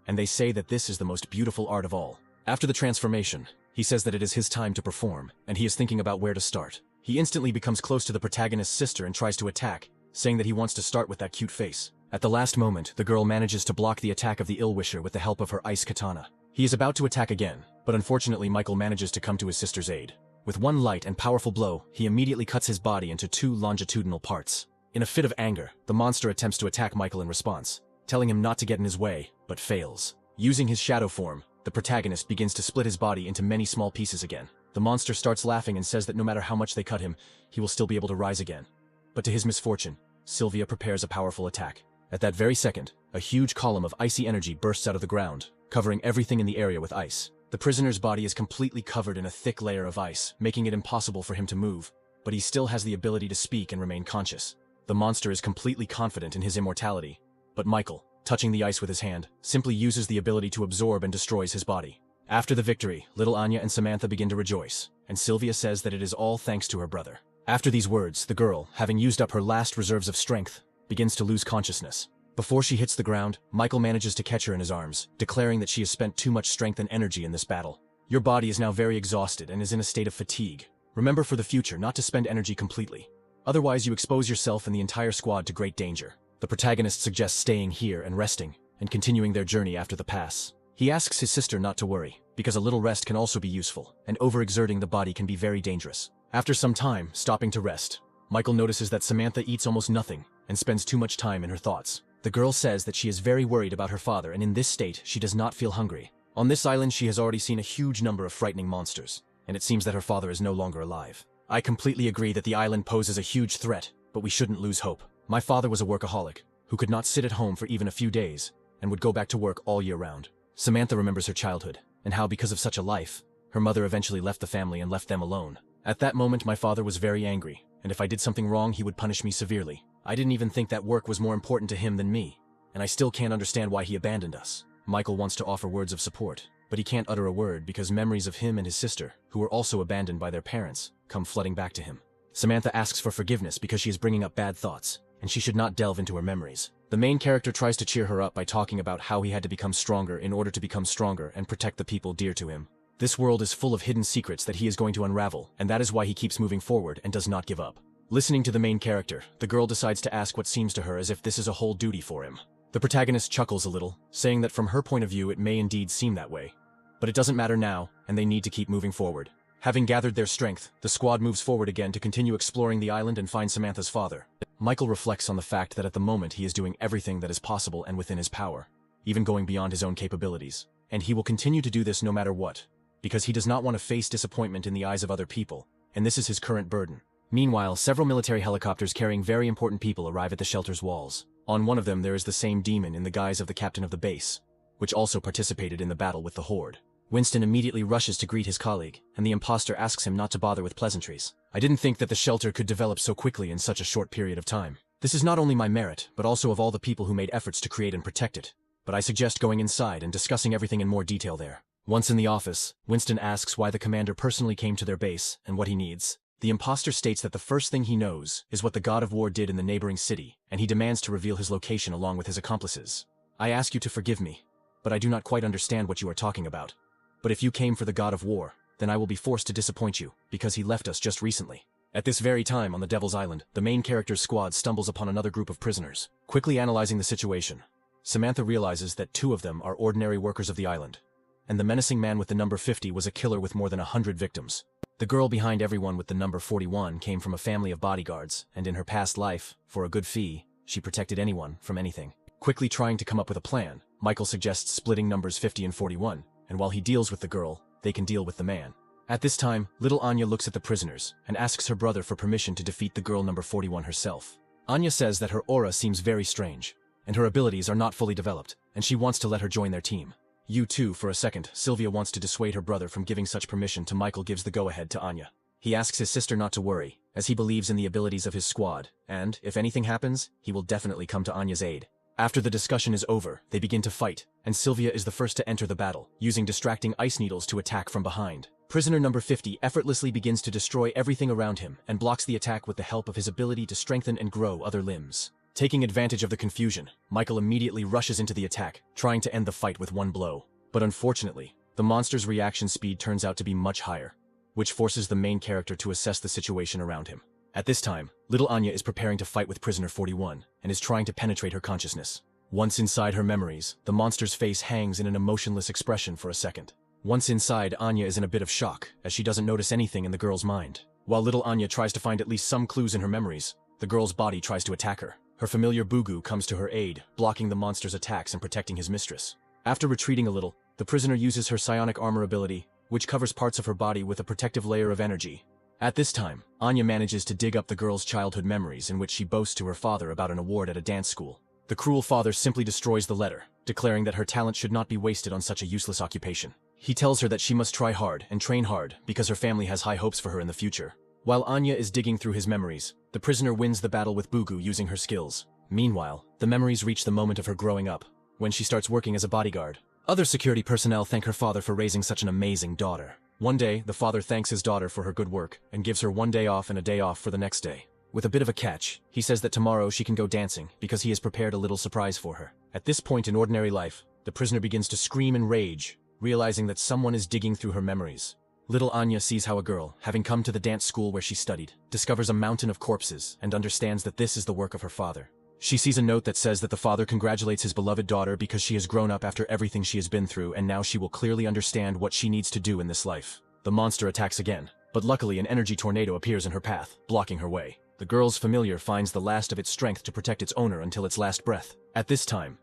And they say that this is the most beautiful art of all. After the transformation, he says that it is his time to perform, and he is thinking about where to start. He instantly becomes close to the protagonist's sister and tries to attack, saying that he wants to start with that cute face. At the last moment, the girl manages to block the attack of the ill-wisher with the help of her ice katana. He is about to attack again, but unfortunately Michael manages to come to his sister's aid. With one light and powerful blow, he immediately cuts his body into 2 longitudinal parts. In a fit of anger, the monster attempts to attack Michael in response, telling him not to get in his way, but fails. Using his shadow form, the protagonist begins to split his body into many small pieces again. The monster starts laughing and says that no matter how much they cut him, he will still be able to rise again. But to his misfortune, Sylvia prepares a powerful attack. At that very second, a huge column of icy energy bursts out of the ground, covering everything in the area with ice. The prisoner's body is completely covered in a thick layer of ice, making it impossible for him to move, but he still has the ability to speak and remain conscious. The monster is completely confident in his immortality, but Michael, touching the ice with his hand, simply uses the ability to absorb and destroys his body. After the victory, little Anya and Samantha begin to rejoice, and Sylvia says that it is all thanks to her brother. After these words, the girl, having used up her last reserves of strength, begins to lose consciousness. Before she hits the ground, Michael manages to catch her in his arms, declaring that she has spent too much strength and energy in this battle. Your body is now very exhausted and is in a state of fatigue. Remember for the future not to spend energy completely. Otherwise you expose yourself and the entire squad to great danger. The protagonist suggests staying here and resting, and continuing their journey after the pass. He asks his sister not to worry, because a little rest can also be useful, and overexerting the body can be very dangerous. After some time, stopping to rest, Michael notices that Samantha eats almost nothing, and spends too much time in her thoughts. The girl says that she is very worried about her father, and in this state, she does not feel hungry. On this island, she has already seen a huge number of frightening monsters, and it seems that her father is no longer alive. I completely agree that the island poses a huge threat, but we shouldn't lose hope. My father was a workaholic, who could not sit at home for even a few days, and would go back to work all year round. Samantha remembers her childhood, and how because of such a life, her mother eventually left the family and left them alone. At that moment, my father was very angry, and if I did something wrong, he would punish me severely. I didn't even think that work was more important to him than me, and I still can't understand why he abandoned us. Michael wants to offer words of support, but he can't utter a word because memories of him and his sister, who were also abandoned by their parents, come flooding back to him. Samantha asks for forgiveness because she is bringing up bad thoughts, and she should not delve into her memories. The main character tries to cheer her up by talking about how he had to become stronger in order to become stronger and protect the people dear to him. This world is full of hidden secrets that he is going to unravel, and that is why he keeps moving forward and does not give up. Listening to the main character, the girl decides to ask what seems to her as if this is a whole duty for him. The protagonist chuckles a little, saying that from her point of view it may indeed seem that way. But it doesn't matter now, and they need to keep moving forward. Having gathered their strength, the squad moves forward again to continue exploring the island and find Samantha's father. Michael reflects on the fact that at the moment he is doing everything that is possible and within his power, even going beyond his own capabilities. And he will continue to do this no matter what, because he does not want to face disappointment in the eyes of other people, and this is his current burden. Meanwhile, several military helicopters carrying very important people arrive at the shelter's walls. On one of them there is the same demon in the guise of the captain of the base, which also participated in the battle with the Horde. Winston immediately rushes to greet his colleague, and the imposter asks him not to bother with pleasantries. I didn't think that the shelter could develop so quickly in such a short period of time. This is not only my merit, but also of all the people who made efforts to create and protect it. But I suggest going inside and discussing everything in more detail there. Once in the office, Winston asks why the commander personally came to their base and what he needs. The imposter states that the first thing he knows is what the god of war did in the neighboring city, and he demands to reveal his location along with his accomplices. I ask you to forgive me, but I do not quite understand what you are talking about. But if you came for the god of war, then I will be forced to disappoint you, because he left us just recently." At this very time on the Devil's Island, the main character's squad stumbles upon another group of prisoners. Quickly analyzing the situation, Samantha realizes that 2 of them are ordinary workers of the island, and the menacing man with the number 50 was a killer with more than 100 victims. The girl behind everyone with the number 41 came from a family of bodyguards, and in her past life, for a good fee, she protected anyone from anything. Quickly trying to come up with a plan, Michael suggests splitting numbers 50 and 41, and while he deals with the girl, they can deal with the man. At this time, little Anya looks at the prisoners and asks her brother for permission to defeat the girl number 41 herself. Anya says that her aura seems very strange, and her abilities are not fully developed, and she wants to let her join their team. You too, for a second, Sylvia wants to dissuade her brother from giving such permission to Michael gives the go-ahead to Anya. He asks his sister not to worry, as he believes in the abilities of his squad, and, if anything happens, he will definitely come to Anya's aid. After the discussion is over, they begin to fight, and Sylvia is the first to enter the battle, using distracting ice needles to attack from behind. Prisoner number 50 effortlessly begins to destroy everything around him and blocks the attack with the help of his ability to strengthen and grow other limbs. Taking advantage of the confusion, Michael immediately rushes into the attack, trying to end the fight with one blow. But unfortunately, the monster's reaction speed turns out to be much higher, which forces the main character to assess the situation around him. At this time, little Anya is preparing to fight with prisoner 41 and is trying to penetrate her consciousness. Once inside her memories, the monster's face hangs in an emotionless expression for a second. Once inside, Anya is in a bit of shock, as she doesn't notice anything in the girl's mind. While little Anya tries to find at least some clues in her memories, the girl's body tries to attack her. Her familiar Bugu comes to her aid, blocking the monster's attacks and protecting his mistress. After retreating a little, the prisoner uses her psionic armor ability, which covers parts of her body with a protective layer of energy. At this time, Anya manages to dig up the girl's childhood memories in which she boasts to her father about an award at a dance school. The cruel father simply destroys the letter, declaring that her talent should not be wasted on such a useless occupation. He tells her that she must try hard and train hard because her family has high hopes for her in the future. While Anya is digging through his memories, the prisoner wins the battle with Bugu using her skills. Meanwhile, the memories reach the moment of her growing up, when she starts working as a bodyguard. Other security personnel thank her father for raising such an amazing daughter. One day, the father thanks his daughter for her good work and gives her one day off and a day off for the next day. With a bit of a catch, he says that tomorrow she can go dancing because he has prepared a little surprise for her. At this point in ordinary life, the prisoner begins to scream in rage, realizing that someone is digging through her memories. Little Anya sees how a girl, having come to the dance school where she studied, discovers a mountain of corpses and understands that this is the work of her father. She sees a note that says that the father congratulates his beloved daughter because she has grown up after everything she has been through and now she will clearly understand what she needs to do in this life. The monster attacks again, but luckily an energy tornado appears in her path, blocking her way. The girl's familiar finds the last of its strength to protect its owner until its last breath. At this time,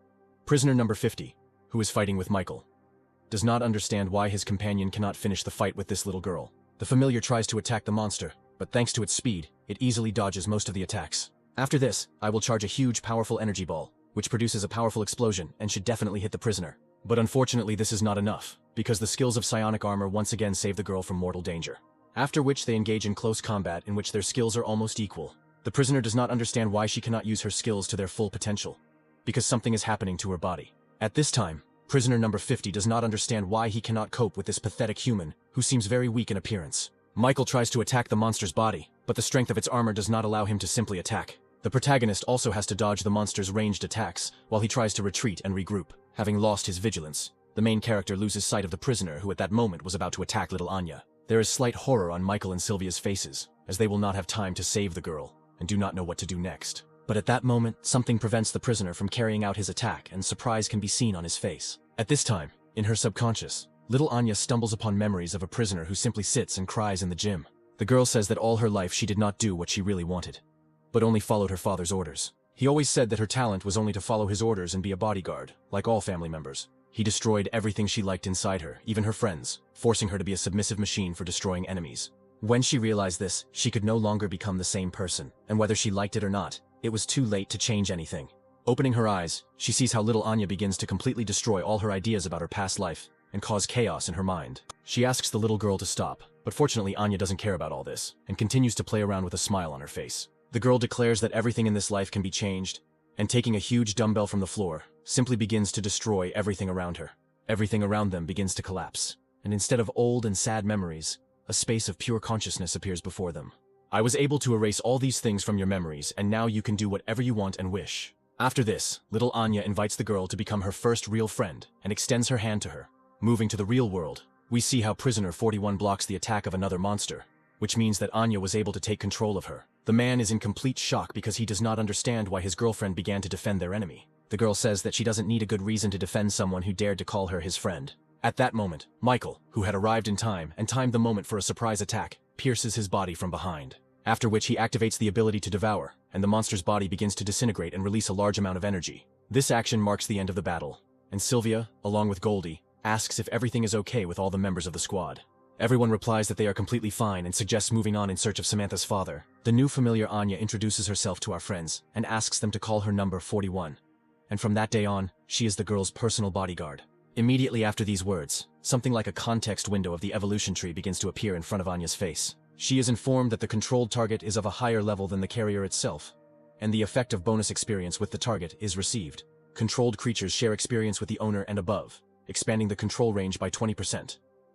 prisoner number 50, who is fighting with Michael, does not understand why his companion cannot finish the fight with this little girl. The familiar tries to attack the monster, but thanks to its speed, it easily dodges most of the attacks. After this, I will charge a huge powerful energy ball, which produces a powerful explosion and should definitely hit the prisoner. But unfortunately this is not enough, because the skills of psionic armor once again save the girl from mortal danger. After which they engage in close combat in which their skills are almost equal. The prisoner does not understand why she cannot use her skills to their full potential, because something is happening to her body. At this time, prisoner number 50 does not understand why he cannot cope with this pathetic human, who seems very weak in appearance. Michael tries to attack the monster's body, but the strength of its armor does not allow him to simply attack. The protagonist also has to dodge the monster's ranged attacks, while he tries to retreat and regroup. Having lost his vigilance, the main character loses sight of the prisoner who at that moment was about to attack little Anya. There is slight horror on Michael and Sylvia's faces, as they will not have time to save the girl, and do not know what to do next. But at that moment, something prevents the prisoner from carrying out his attack, and surprise can be seen on his face. At this time, in her subconscious, little Anya stumbles upon memories of a prisoner who simply sits and cries in the gym. The girl says that all her life she did not do what she really wanted, but only followed her father's orders. He always said that her talent was only to follow his orders and be a bodyguard, like all family members. He destroyed everything she liked inside her, even her friends, forcing her to be a submissive machine for destroying enemies. When she realized this, she could no longer become the same person, and whether she liked it or not, it was too late to change anything. Opening her eyes, she sees how little Anya begins to completely destroy all her ideas about her past life and cause chaos in her mind. She asks the little girl to stop, but fortunately Anya doesn't care about all this and continues to play around with a smile on her face. The girl declares that everything in this life can be changed, and taking a huge dumbbell from the floor, simply begins to destroy everything around her. Everything around them begins to collapse, and instead of old and sad memories, a space of pure consciousness appears before them. I was able to erase all these things from your memories, and now you can do whatever you want and wish. After this, little Anya invites the girl to become her first real friend and extends her hand to her. Moving to the real world, we see how Prisoner 41 blocks the attack of another monster, which means that Anya was able to take control of her. The man is in complete shock because he does not understand why his girlfriend began to defend their enemy. The girl says that she doesn't need a good reason to defend someone who dared to call her his friend. At that moment, Michael, who had arrived in time and timed the moment for a surprise attack, pierces his body from behind. After which he activates the ability to devour, and the monster's body begins to disintegrate and release a large amount of energy. This action marks the end of the battle, and Sylvia, along with Goldie, asks if everything is okay with all the members of the squad. Everyone replies that they are completely fine and suggests moving on in search of Samantha's father. The new familiar Anya introduces herself to our friends and asks them to call her number 41. And from that day on, she is the girl's personal bodyguard. Immediately after these words, something like a context window of the evolution tree begins to appear in front of Anya's face. She is informed that the controlled target is of a higher level than the carrier itself, and the effect of bonus experience with the target is received. Controlled creatures share experience with the owner and above, expanding the control range by 20.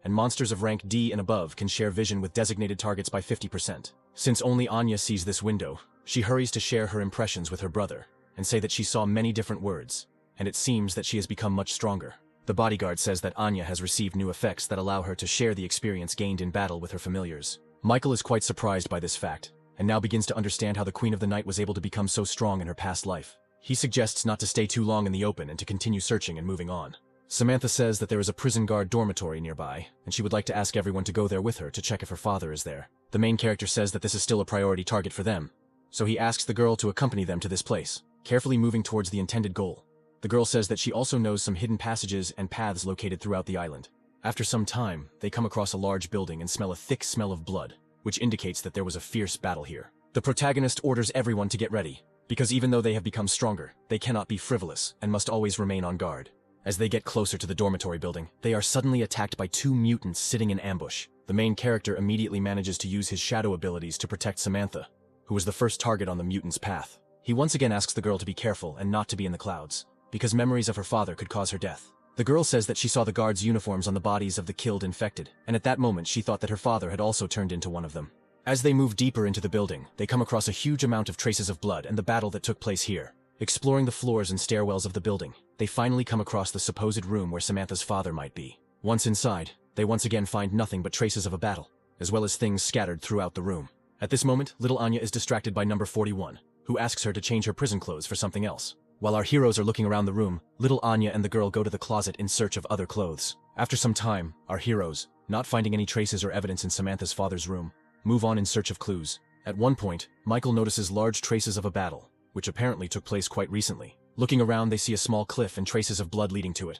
And monsters of rank D and above can share vision with designated targets by 50%. Since only Anya sees this window, she hurries to share her impressions with her brother, and say that she saw many different words, and it seems that she has become much stronger. The bodyguard says that Anya has received new effects that allow her to share the experience gained in battle with her familiars. Michael is quite surprised by this fact, and now begins to understand how the Queen of the Night was able to become so strong in her past life. He suggests not to stay too long in the open and to continue searching and moving on. Samantha says that there is a prison guard dormitory nearby, and she would like to ask everyone to go there with her to check if her father is there. The main character says that this is still a priority target for them, so he asks the girl to accompany them to this place, carefully moving towards the intended goal. The girl says that she also knows some hidden passages and paths located throughout the island. After some time, they come across a large building and smell a thick smell of blood, which indicates that there was a fierce battle here. The protagonist orders everyone to get ready, because even though they have become stronger, they cannot be frivolous and must always remain on guard. As they get closer to the dormitory building, they are suddenly attacked by two mutants sitting in ambush. The main character immediately manages to use his shadow abilities to protect Samantha, who was the first target on the mutant's path. He once again asks the girl to be careful and not to be in the clouds, because memories of her father could cause her death. The girl says that she saw the guards' uniforms on the bodies of the killed infected, and at that moment she thought that her father had also turned into one of them. As they move deeper into the building, they come across a huge amount of traces of blood and the battle that took place here. Exploring the floors and stairwells of the building, they finally come across the supposed room where Samantha's father might be. Once inside, they once again find nothing but traces of a battle, as well as things scattered throughout the room. At this moment, little Anya is distracted by number 41, who asks her to change her prison clothes for something else. While our heroes are looking around the room, little Anya and the girl go to the closet in search of other clothes. After some time, our heroes, not finding any traces or evidence in Samantha's father's room, move on in search of clues. At one point, Michael notices large traces of a battle, which apparently took place quite recently. Looking around, they see a small cliff and traces of blood leading to it.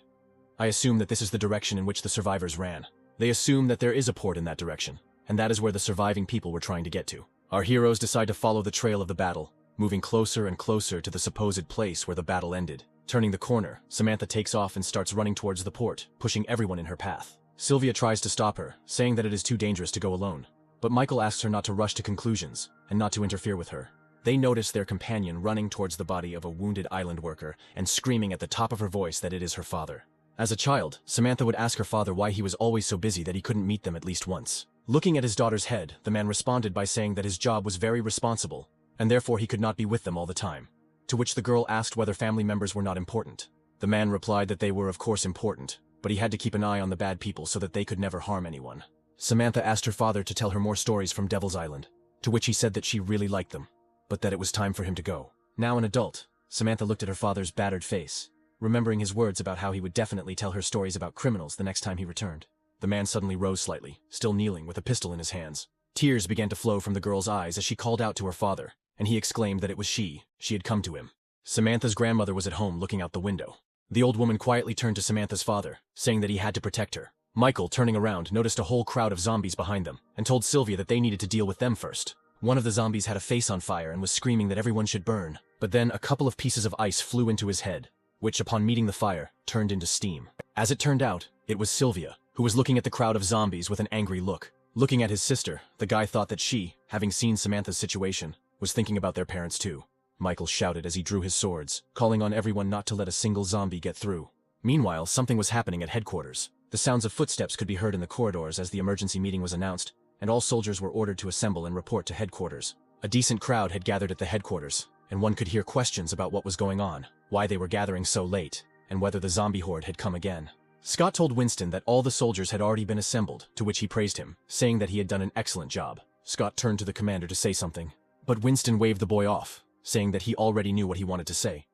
I assume that this is the direction in which the survivors ran. They assume that there is a port in that direction, and that is where the surviving people were trying to get to. Our heroes decide to follow the trail of the battle, moving closer and closer to the supposed place where the battle ended. Turning the corner, Samantha takes off and starts running towards the port, pushing everyone in her path. Sylvia tries to stop her, saying that it is too dangerous to go alone. But Michael asks her not to rush to conclusions, and not to interfere with her. They notice their companion running towards the body of a wounded island worker and screaming at the top of her voice that it is her father. As a child, Samantha would ask her father why he was always so busy that he couldn't meet them at least once. Looking at his daughter's head, the man responded by saying that his job was very responsible, and therefore he could not be with them all the time. To which the girl asked whether family members were not important. The man replied that they were of course important, but he had to keep an eye on the bad people so that they could never harm anyone. Samantha asked her father to tell her more stories from Devil's Island, to which he said that she really liked them, but that it was time for him to go. Now an adult, Samantha looked at her father's battered face, remembering his words about how he would definitely tell her stories about criminals the next time he returned. The man suddenly rose slightly, still kneeling with a pistol in his hands. Tears began to flow from the girl's eyes as she called out to her father, and he exclaimed that it was she had come to him. Samantha's grandmother was at home looking out the window. The old woman quietly turned to Samantha's father, saying that he had to protect her. Michael, turning around, noticed a whole crowd of zombies behind them, and told Sylvia that they needed to deal with them first. One of the zombies had a face on fire and was screaming that everyone should burn, but then a couple of pieces of ice flew into his head, which upon meeting the fire, turned into steam. As it turned out, it was Sylvia, who was looking at the crowd of zombies with an angry look. Looking at his sister, the guy thought that she, having seen Samantha's situation, was thinking about their parents too. Michael shouted as he drew his swords, calling on everyone not to let a single zombie get through. Meanwhile, something was happening at headquarters. The sounds of footsteps could be heard in the corridors as the emergency meeting was announced, and all soldiers were ordered to assemble and report to headquarters. A decent crowd had gathered at the headquarters, and one could hear questions about what was going on, why they were gathering so late, and whether the zombie horde had come again. Scott told Winston that all the soldiers had already been assembled, to which he praised him, saying that he had done an excellent job. Scott turned to the commander to say something, but Winston waved the boy off, saying that he already knew what he wanted to say.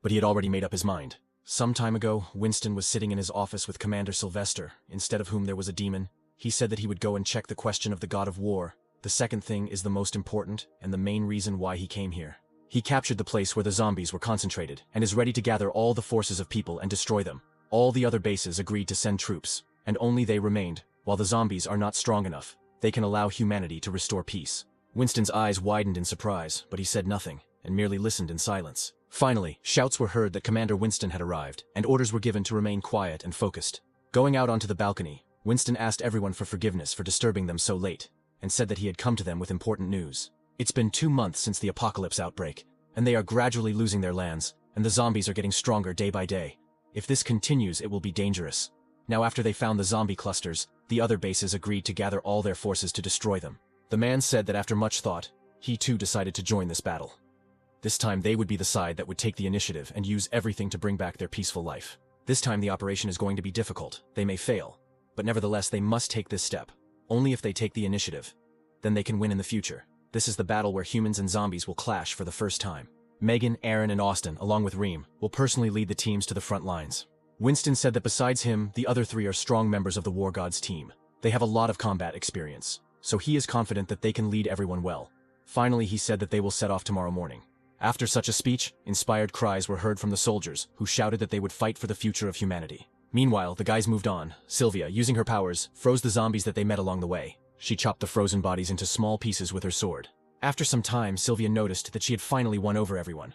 But he had already made up his mind. Some time ago, Winston was sitting in his office with Commander Sylvester, instead of whom there was a demon. He said that he would go and check the question of the god of war. The second thing is the most important, and the main reason why he came here. He captured the place where the zombies were concentrated, and is ready to gather all the forces of people and destroy them. All the other bases agreed to send troops, and only they remained. While the zombies are not strong enough, they can allow humanity to restore peace. Winston's eyes widened in surprise, but he said nothing, and merely listened in silence. Finally, shouts were heard that Commander Winston had arrived, and orders were given to remain quiet and focused. Going out onto the balcony, Winston asked everyone for forgiveness for disturbing them so late, and said that he had come to them with important news. It's been 2 months since the apocalypse outbreak, and they are gradually losing their lands, and the zombies are getting stronger day by day. If this continues, it will be dangerous. Now, after they found the zombie clusters, the other bases agreed to gather all their forces to destroy them. The man said that after much thought, he too decided to join this battle. This time they would be the side that would take the initiative and use everything to bring back their peaceful life. This time the operation is going to be difficult. They may fail, but nevertheless they must take this step. Only if they take the initiative, then they can win in the future. This is the battle where humans and zombies will clash for the first time. Megan, Aaron, and Austin, along with Reem, will personally lead the teams to the front lines. Winston said that besides him, the other 3 are strong members of the War Gods team. They have a lot of combat experience, so he is confident that they can lead everyone well. Finally, he said that they will set off tomorrow morning. After such a speech, inspired cries were heard from the soldiers, who shouted that they would fight for the future of humanity. Meanwhile, the guys moved on. Sylvia, using her powers, froze the zombies that they met along the way. She chopped the frozen bodies into small pieces with her sword. After some time, Sylvia noticed that she had finally won over everyone.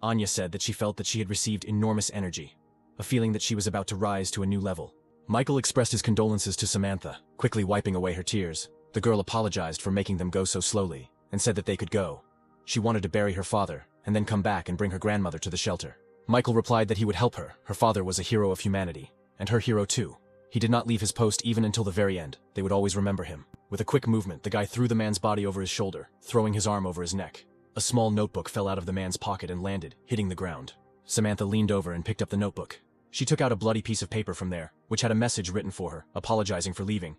Anya said that she felt that she had received enormous energy, a feeling that she was about to rise to a new level. Michael expressed his condolences to Samantha, quickly wiping away her tears. The girl apologized for making them go so slowly, and said that they could go. She wanted to bury her father, and then come back and bring her grandmother to the shelter. Michael replied that he would help her. Her father was a hero of humanity, and her hero too. He did not leave his post even until the very end. They would always remember him. With a quick movement, the guy threw the man's body over his shoulder, throwing his arm over his neck. A small notebook fell out of the man's pocket and landed, hitting the ground. Samantha leaned over and picked up the notebook. She took out a bloody piece of paper from there, which had a message written for her, apologizing for leaving.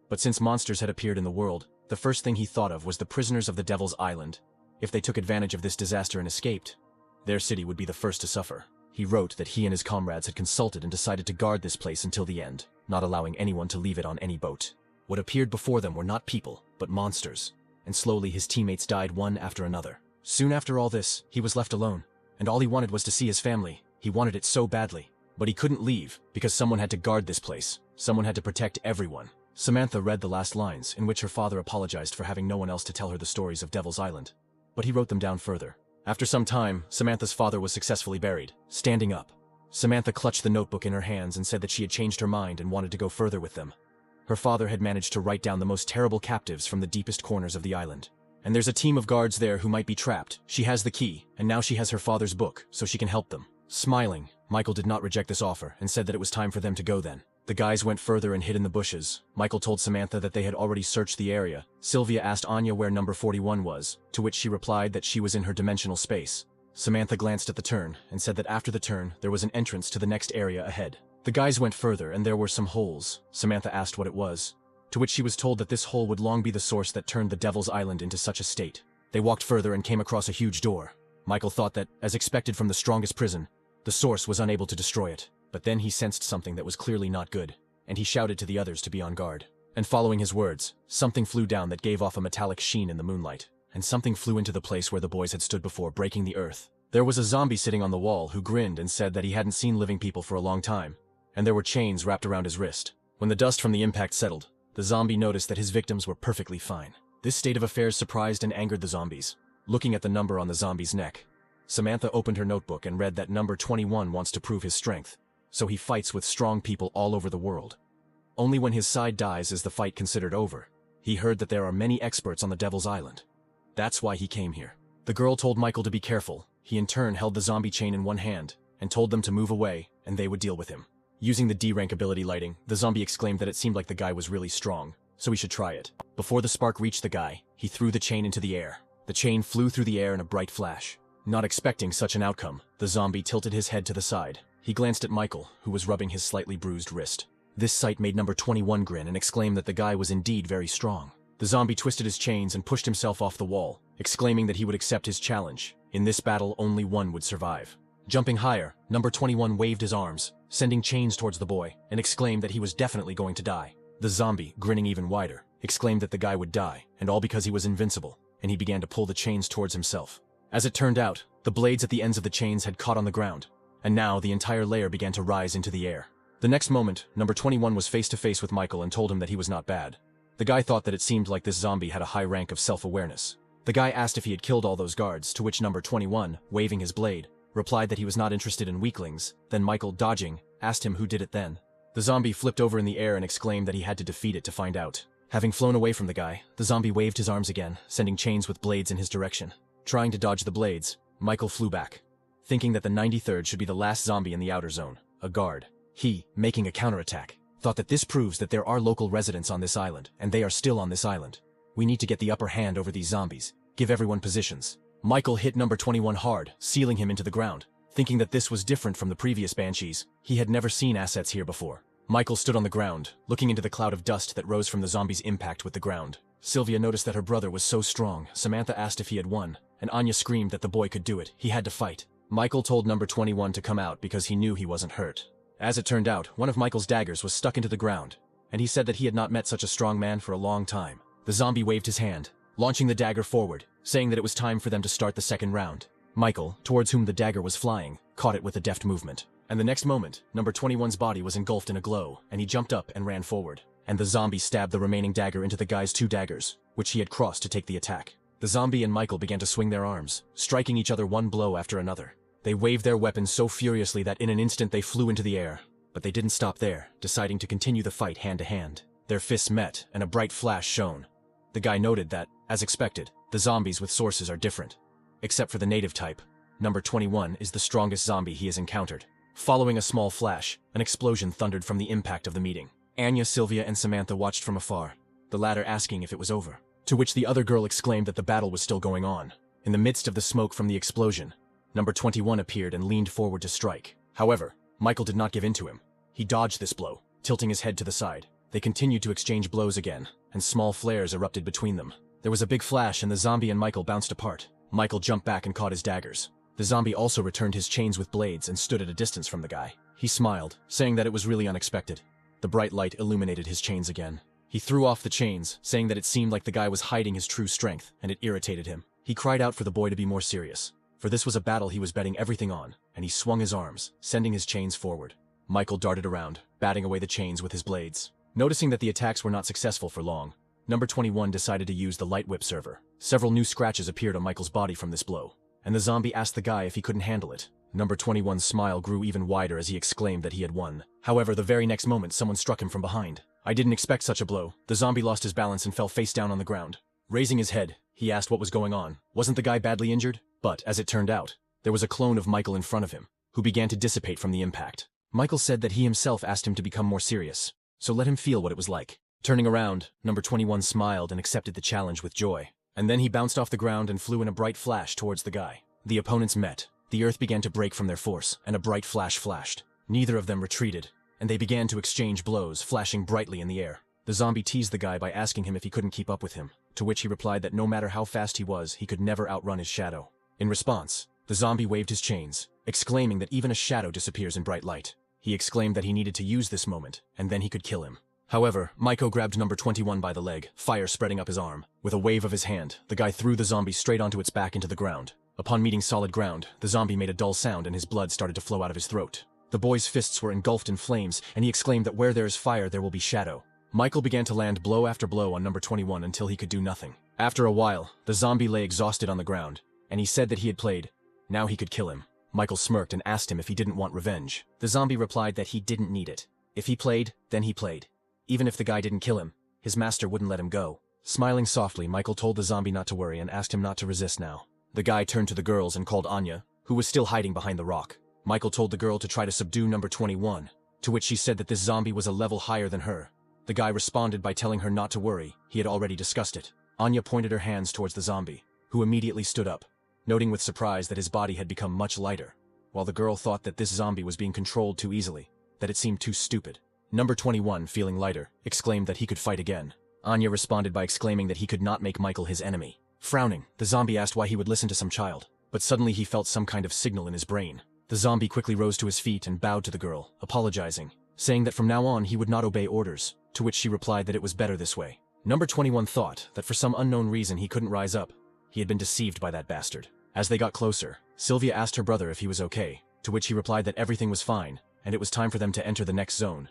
But since monsters had appeared in the world, the first thing he thought of was the prisoners of the Devil's Island. If they took advantage of this disaster and escaped, their city would be the first to suffer. He wrote that he and his comrades had consulted and decided to guard this place until the end, not allowing anyone to leave it on any boat. What appeared before them were not people, but monsters, and slowly his teammates died one after another. Soon after all this, he was left alone, and all he wanted was to see his family. He wanted it so badly, but he couldn't leave, because someone had to guard this place. Someone had to protect everyone. Samantha read the last lines, in which her father apologized for having no one else to tell her the stories of Devil's Island. But he wrote them down further. After some time, Samantha's father was successfully buried. Standing up, Samantha clutched the notebook in her hands and said that she had changed her mind and wanted to go further with them. Her father had managed to write down the most terrible captives from the deepest corners of the island. And there's a team of guards there who might be trapped. She has the key, and now she has her father's book, so she can help them. Smiling, Michael did not reject this offer and said that it was time for them to go then. The guys went further and hid in the bushes. Michael told Samantha that they had already searched the area. Sylvia asked Anya where number 41 was, to which she replied that she was in her dimensional space. Samantha glanced at the turn and said that after the turn, there was an entrance to the next area ahead. The guys went further and there were some holes. Samantha asked what it was, to which she was told that this hole would long be the source that turned the Devil's Island into such a state. They walked further and came across a huge door. Michael thought that, as expected from the strongest prison, the source was unable to destroy it. But then he sensed something that was clearly not good, and he shouted to the others to be on guard. And following his words, something flew down that gave off a metallic sheen in the moonlight, and something flew into the place where the boys had stood before, breaking the earth. There was a zombie sitting on the wall who grinned and said that he hadn't seen living people for a long time, and there were chains wrapped around his wrist. When the dust from the impact settled, the zombie noticed that his victims were perfectly fine. This state of affairs surprised and angered the zombies. Looking at the number on the zombie's neck, Samantha opened her notebook and read that number 21 wants to prove his strength, so he fights with strong people all over the world. Only when his side dies is the fight considered over. He heard that there are many experts on the Devil's Island. That's why he came here. The girl told Michael to be careful. He in turn held the zombie chain in one hand and told them to move away and they would deal with him. Using the D-rank ability lighting, the zombie exclaimed that it seemed like the guy was really strong, so he should try it. Before the spark reached the guy, he threw the chain into the air. The chain flew through the air in a bright flash. Not expecting such an outcome, the zombie tilted his head to the side. He glanced at Michael, who was rubbing his slightly bruised wrist. This sight made number 21 grin and exclaim that the guy was indeed very strong. The zombie twisted his chains and pushed himself off the wall, exclaiming that he would accept his challenge. In this battle, only one would survive. Jumping higher, number 21 waved his arms, sending chains towards the boy, and exclaimed that he was definitely going to die. The zombie, grinning even wider, exclaimed that the guy would die, and all because he was invincible, and he began to pull the chains towards himself. As it turned out, the blades at the ends of the chains had caught on the ground, and now the entire layer began to rise into the air. The next moment, number 21 was face to face with Michael and told him that he was not bad. The guy thought that it seemed like this zombie had a high rank of self-awareness. The guy asked if he had killed all those guards, to which number 21, waving his blade, replied that he was not interested in weaklings. Then Michael, dodging, asked him who did it then. The zombie flipped over in the air and exclaimed that he had to defeat it to find out. Having flown away from the guy, the zombie waved his arms again, sending chains with blades in his direction. Trying to dodge the blades, Michael flew back, thinking that the 93rd should be the last zombie in the outer zone, a guard. He, making a counterattack, thought that this proves that there are local residents on this island, and they are still on this island. We need to get the upper hand over these zombies. Give everyone positions. Michael hit number 21 hard, sealing him into the ground. Thinking that this was different from the previous banshees, he had never seen assets here before. Michael stood on the ground, looking into the cloud of dust that rose from the zombie's impact with the ground. Sylvia noticed that her brother was so strong. Samantha asked if he had won, and Anya screamed that the boy could do it. He had to fight. Michael told number 21 to come out because he knew he wasn't hurt. As it turned out, one of Michael's daggers was stuck into the ground, and he said that he had not met such a strong man for a long time. The zombie waved his hand, launching the dagger forward, saying that it was time for them to start the second round. Michael, towards whom the dagger was flying, caught it with a deft movement. And the next moment, number 21's body was engulfed in a glow, and he jumped up and ran forward. And the zombie stabbed the remaining dagger into the guy's two daggers, which he had crossed to take the attack. The zombie and Michael began to swing their arms, striking each other one blow after another. They waved their weapons so furiously that in an instant they flew into the air. But they didn't stop there, deciding to continue the fight hand to hand. Their fists met, and a bright flash shone. The guy noted that, as expected, the zombies with sources are different. Except for the native type, number 21 is the strongest zombie he has encountered. Following a small flash, an explosion thundered from the impact of the meeting. Anya, Sylvia, and Samantha watched from afar, the latter asking if it was over. To which the other girl exclaimed that the battle was still going on. In the midst of the smoke from the explosion, number 21 appeared and leaned forward to strike. However, Michael did not give in to him. He dodged this blow, tilting his head to the side. They continued to exchange blows again, and small flares erupted between them. There was a big flash and the zombie and Michael bounced apart. Michael jumped back and caught his daggers. The zombie also returned his chains with blades and stood at a distance from the guy. He smiled, saying that it was really unexpected. The bright light illuminated his chains again. He threw off the chains, saying that it seemed like the guy was hiding his true strength, and it irritated him. He cried out for the boy to be more serious, for this was a battle he was betting everything on, and he swung his arms, sending his chains forward. Michael darted around, batting away the chains with his blades. Noticing that the attacks were not successful for long, number 21 decided to use the light whip server. Several new scratches appeared on Michael's body from this blow, and the zombie asked the guy if he couldn't handle it. Number 21's smile grew even wider as he exclaimed that he had won. However, the very next moment someone struck him from behind. I didn't expect such a blow. The zombie lost his balance and fell face down on the ground. Raising his head, he asked what was going on. Wasn't the guy badly injured? But, as it turned out, there was a clone of Michael in front of him, who began to dissipate from the impact. Michael said that he himself asked him to become more serious, so let him feel what it was like. Turning around, number 21 smiled and accepted the challenge with joy. And then he bounced off the ground and flew in a bright flash towards the guy. The opponents met. The earth began to break from their force, and a bright flash flashed. Neither of them retreated, and they began to exchange blows, flashing brightly in the air. The zombie teased the guy by asking him if he couldn't keep up with him, to which he replied that no matter how fast he was, he could never outrun his shadow. In response, the zombie waved his chains, exclaiming that even a shadow disappears in bright light. He exclaimed that he needed to use this moment, and then he could kill him. However, Michael grabbed number 21 by the leg, fire spreading up his arm. With a wave of his hand, the guy threw the zombie straight onto its back into the ground. Upon meeting solid ground, the zombie made a dull sound and his blood started to flow out of his throat. The boy's fists were engulfed in flames, and he exclaimed that where there is fire, there will be shadow. Michael began to land blow after blow on number 21 until he could do nothing. After a while, the zombie lay exhausted on the ground, and he said that he had played. Now he could kill him. Michael smirked and asked him if he didn't want revenge. The zombie replied that he didn't need it. If he played, then he played. Even if the guy didn't kill him, his master wouldn't let him go. Smiling softly, Michael told the zombie not to worry and asked him not to resist now. The guy turned to the girls and called Anya, who was still hiding behind the rock. Michael told the girl to try to subdue number 21, to which she said that this zombie was a level higher than her. The guy responded by telling her not to worry, he had already discussed it. Anya pointed her hands towards the zombie, who immediately stood up. noting with surprise that his body had become much lighter, while the girl thought that this zombie was being controlled too easily, that it seemed too stupid. Number 21, feeling lighter, exclaimed that he could fight again. Anya responded by exclaiming that he could not make Michael his enemy. Frowning, the zombie asked why he would listen to some child, but suddenly he felt some kind of signal in his brain. The zombie quickly rose to his feet and bowed to the girl, apologizing, saying that from now on he would not obey orders, to which she replied that it was better this way. Number 21 thought that for some unknown reason he couldn't rise up. He had been deceived by that bastard. As they got closer, Sylvia asked her brother if he was okay, to which he replied that everything was fine, and it was time for them to enter the next zone.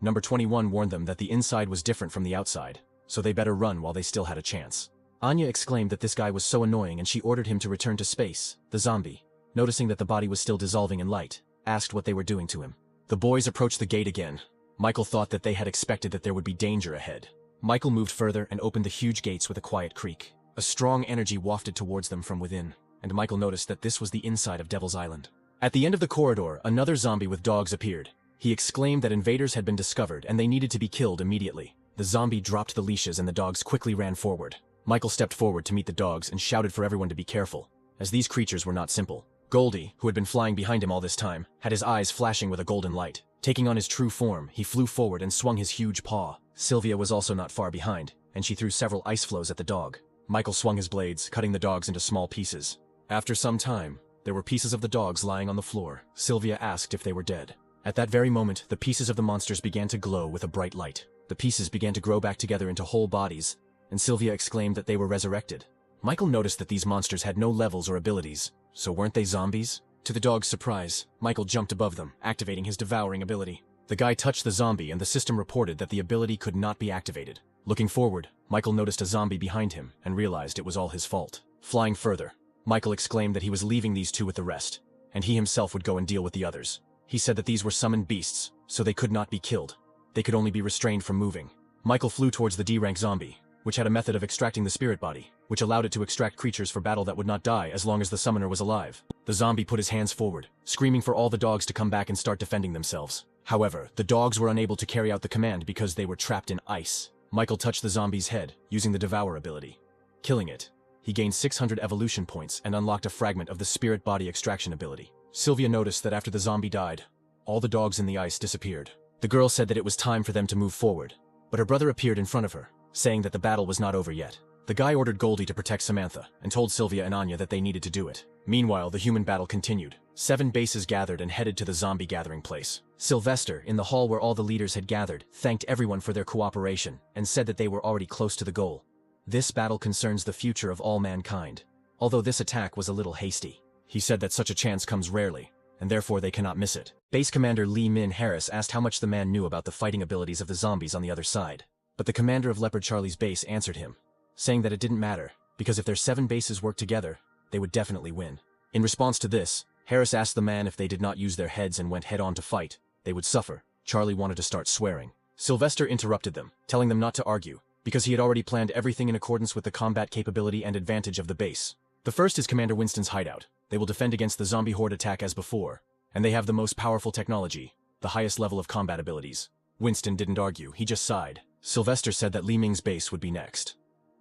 Number 21 warned them that the inside was different from the outside, so they better run while they still had a chance. Anya exclaimed that this guy was so annoying and she ordered him to return to space. The zombie, noticing that the body was still dissolving in light, asked what they were doing to him. The boys approached the gate again. Michael thought that they had expected that there would be danger ahead. Michael moved further and opened the huge gates with a quiet creak. A strong energy wafted towards them from within, and Michael noticed that this was the inside of Devil's Island. At the end of the corridor, another zombie with dogs appeared. He exclaimed that invaders had been discovered and they needed to be killed immediately. The zombie dropped the leashes and the dogs quickly ran forward. Michael stepped forward to meet the dogs and shouted for everyone to be careful, as these creatures were not simple. Goldie, who had been flying behind him all this time, had his eyes flashing with a golden light. Taking on his true form, he flew forward and swung his huge paw. Sylvia was also not far behind, and she threw several ice flows at the dog. Michael swung his blades, cutting the dogs into small pieces. After some time, there were pieces of the dogs lying on the floor. Sylvia asked if they were dead. At that very moment, the pieces of the monsters began to glow with a bright light. The pieces began to grow back together into whole bodies, and Sylvia exclaimed that they were resurrected. Michael noticed that these monsters had no levels or abilities, so weren't they zombies? To the dog's surprise, Michael jumped above them, activating his devouring ability. The guy touched the zombie and the system reported that the ability could not be activated. Looking forward, Michael noticed a zombie behind him and realized it was all his fault. Flying further, Michael exclaimed that he was leaving these two with the rest, and he himself would go and deal with the others. He said that these were summoned beasts, so they could not be killed. They could only be restrained from moving. Michael flew towards the D-rank zombie, which had a method of extracting the spirit body, which allowed it to extract creatures for battle that would not die as long as the summoner was alive. The zombie put his hands forward, screaming for all the dogs to come back and start defending themselves. However, the dogs were unable to carry out the command because they were trapped in ice. Michael touched the zombie's head, using the Devour ability. Killing it, he gained 600 evolution points and unlocked a fragment of the spirit body extraction ability. Sylvia noticed that after the zombie died, all the dogs in the ice disappeared. The girl said that it was time for them to move forward, but her brother appeared in front of her, saying that the battle was not over yet. The guy ordered Goldie to protect Samantha, and told Sylvia and Anya that they needed to do it. Meanwhile, the human battle continued. 7 bases gathered and headed to the zombie gathering place. Sylvester, in the hall where all the leaders had gathered, thanked everyone for their cooperation, and said that they were already close to the goal. This battle concerns the future of all mankind. Although this attack was a little hasty, he said that such a chance comes rarely, and therefore they cannot miss it. Base Commander Lee Min Harris asked how much the man knew about the fighting abilities of the zombies on the other side. But the commander of Leopard Charlie's base answered him, saying that it didn't matter, because if their 7 bases worked together, they would definitely win. In response to this, Harris asked the man if they did not use their heads and went head-on to fight, they would suffer. Charlie wanted to start swearing. Sylvester interrupted them, telling them not to argue, because he had already planned everything in accordance with the combat capability and advantage of the base. The first is Commander Winston's hideout. They will defend against the zombie horde attack as before, and they have the most powerful technology, the highest level of combat abilities. Winston didn't argue, he just sighed. Sylvester said that Li Ming's base would be next.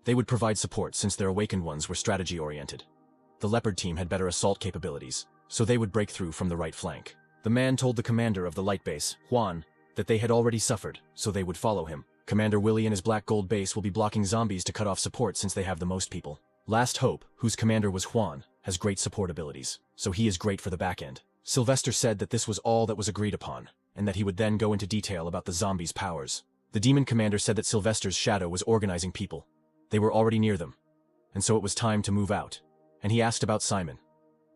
They would provide support since their awakened ones were strategy-oriented. The Leopard team had better assault capabilities, so they would break through from the right flank. The man told the commander of the light base, Juan, that they had already suffered, so they would follow him. Commander Willie and his black gold base will be blocking zombies to cut off support since they have the most people. Last Hope, whose commander was Juan, has great support abilities, so he is great for the back end. Sylvester said that this was all that was agreed upon, and that he would then go into detail about the zombies' powers. The demon commander said that Sylvester's shadow was organizing people. They were already near them, and so it was time to move out. And he asked about Simon.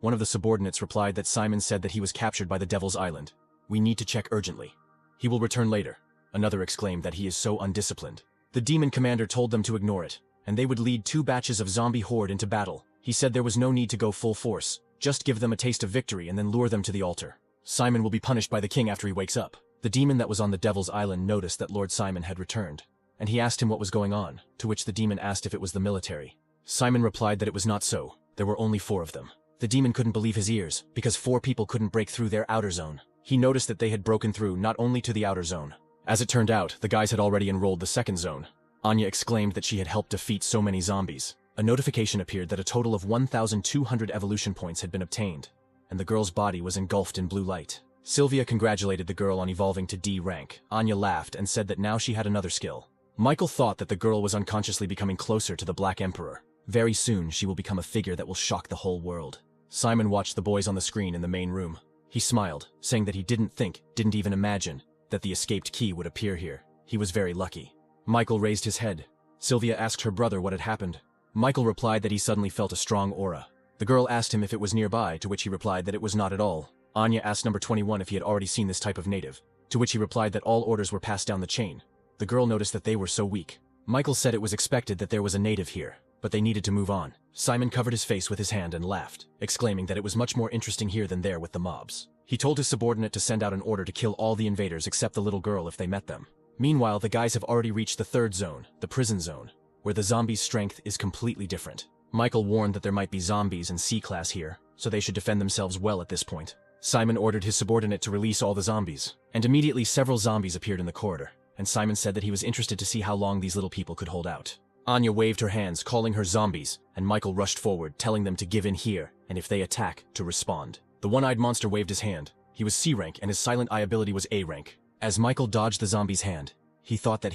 One of the subordinates replied that Simon said that he was captured by the Devil's Island. We need to check urgently. He will return later. Another exclaimed that he is so undisciplined. The demon commander told them to ignore it, and they would lead 2 batches of zombie horde into battle. He said there was no need to go full force, just give them a taste of victory and then lure them to the altar. Simon will be punished by the king after he wakes up. The demon that was on the Devil's Island noticed that Lord Simon had returned, and he asked him what was going on, to which the demon asked if it was the military. Simon replied that it was not so, there were only 4 of them. The demon couldn't believe his ears, because 4 people couldn't break through their outer zone. He noticed that they had broken through not only to the outer zone. As it turned out, the guys had already enrolled the second zone. Anya exclaimed that she had helped defeat so many zombies. A notification appeared that a total of 1,200 evolution points had been obtained, and the girl's body was engulfed in blue light. Sylvia congratulated the girl on evolving to D rank. Anya laughed and said that now she had another skill. Michael thought that the girl was unconsciously becoming closer to the Black Emperor. Very soon she will become a figure that will shock the whole world. Simon watched the boys on the screen in the main room. He smiled, saying that he didn't even imagine, that the escaped key would appear here. He was very lucky. Michael raised his head. Sylvia asked her brother what had happened. Michael replied that he suddenly felt a strong aura. The girl asked him if it was nearby, to which he replied that it was not at all. Anya asked number 21 if he had already seen this type of native, to which he replied that all orders were passed down the chain. The girl noticed that they were so weak. Michael said it was expected that there was a native here, but they needed to move on. Simon covered his face with his hand and laughed, exclaiming that it was much more interesting here than there with the mobs. He told his subordinate to send out an order to kill all the invaders except the little girl if they met them. Meanwhile, the guys have already reached the third zone, the prison zone, where the zombies' strength is completely different. Michael warned that there might be zombies in C-class here, so they should defend themselves well at this point. Simon ordered his subordinate to release all the zombies, and immediately several zombies appeared in the corridor, and Simon said that he was interested to see how long these little people could hold out. Anya waved her hands, calling her zombies, and Michael rushed forward, telling them to give in here, and if they attack, to respond. The one-eyed monster waved his hand. He was C rank, and his silent eye ability was A rank. As Michael dodged the zombie's hand, he thought that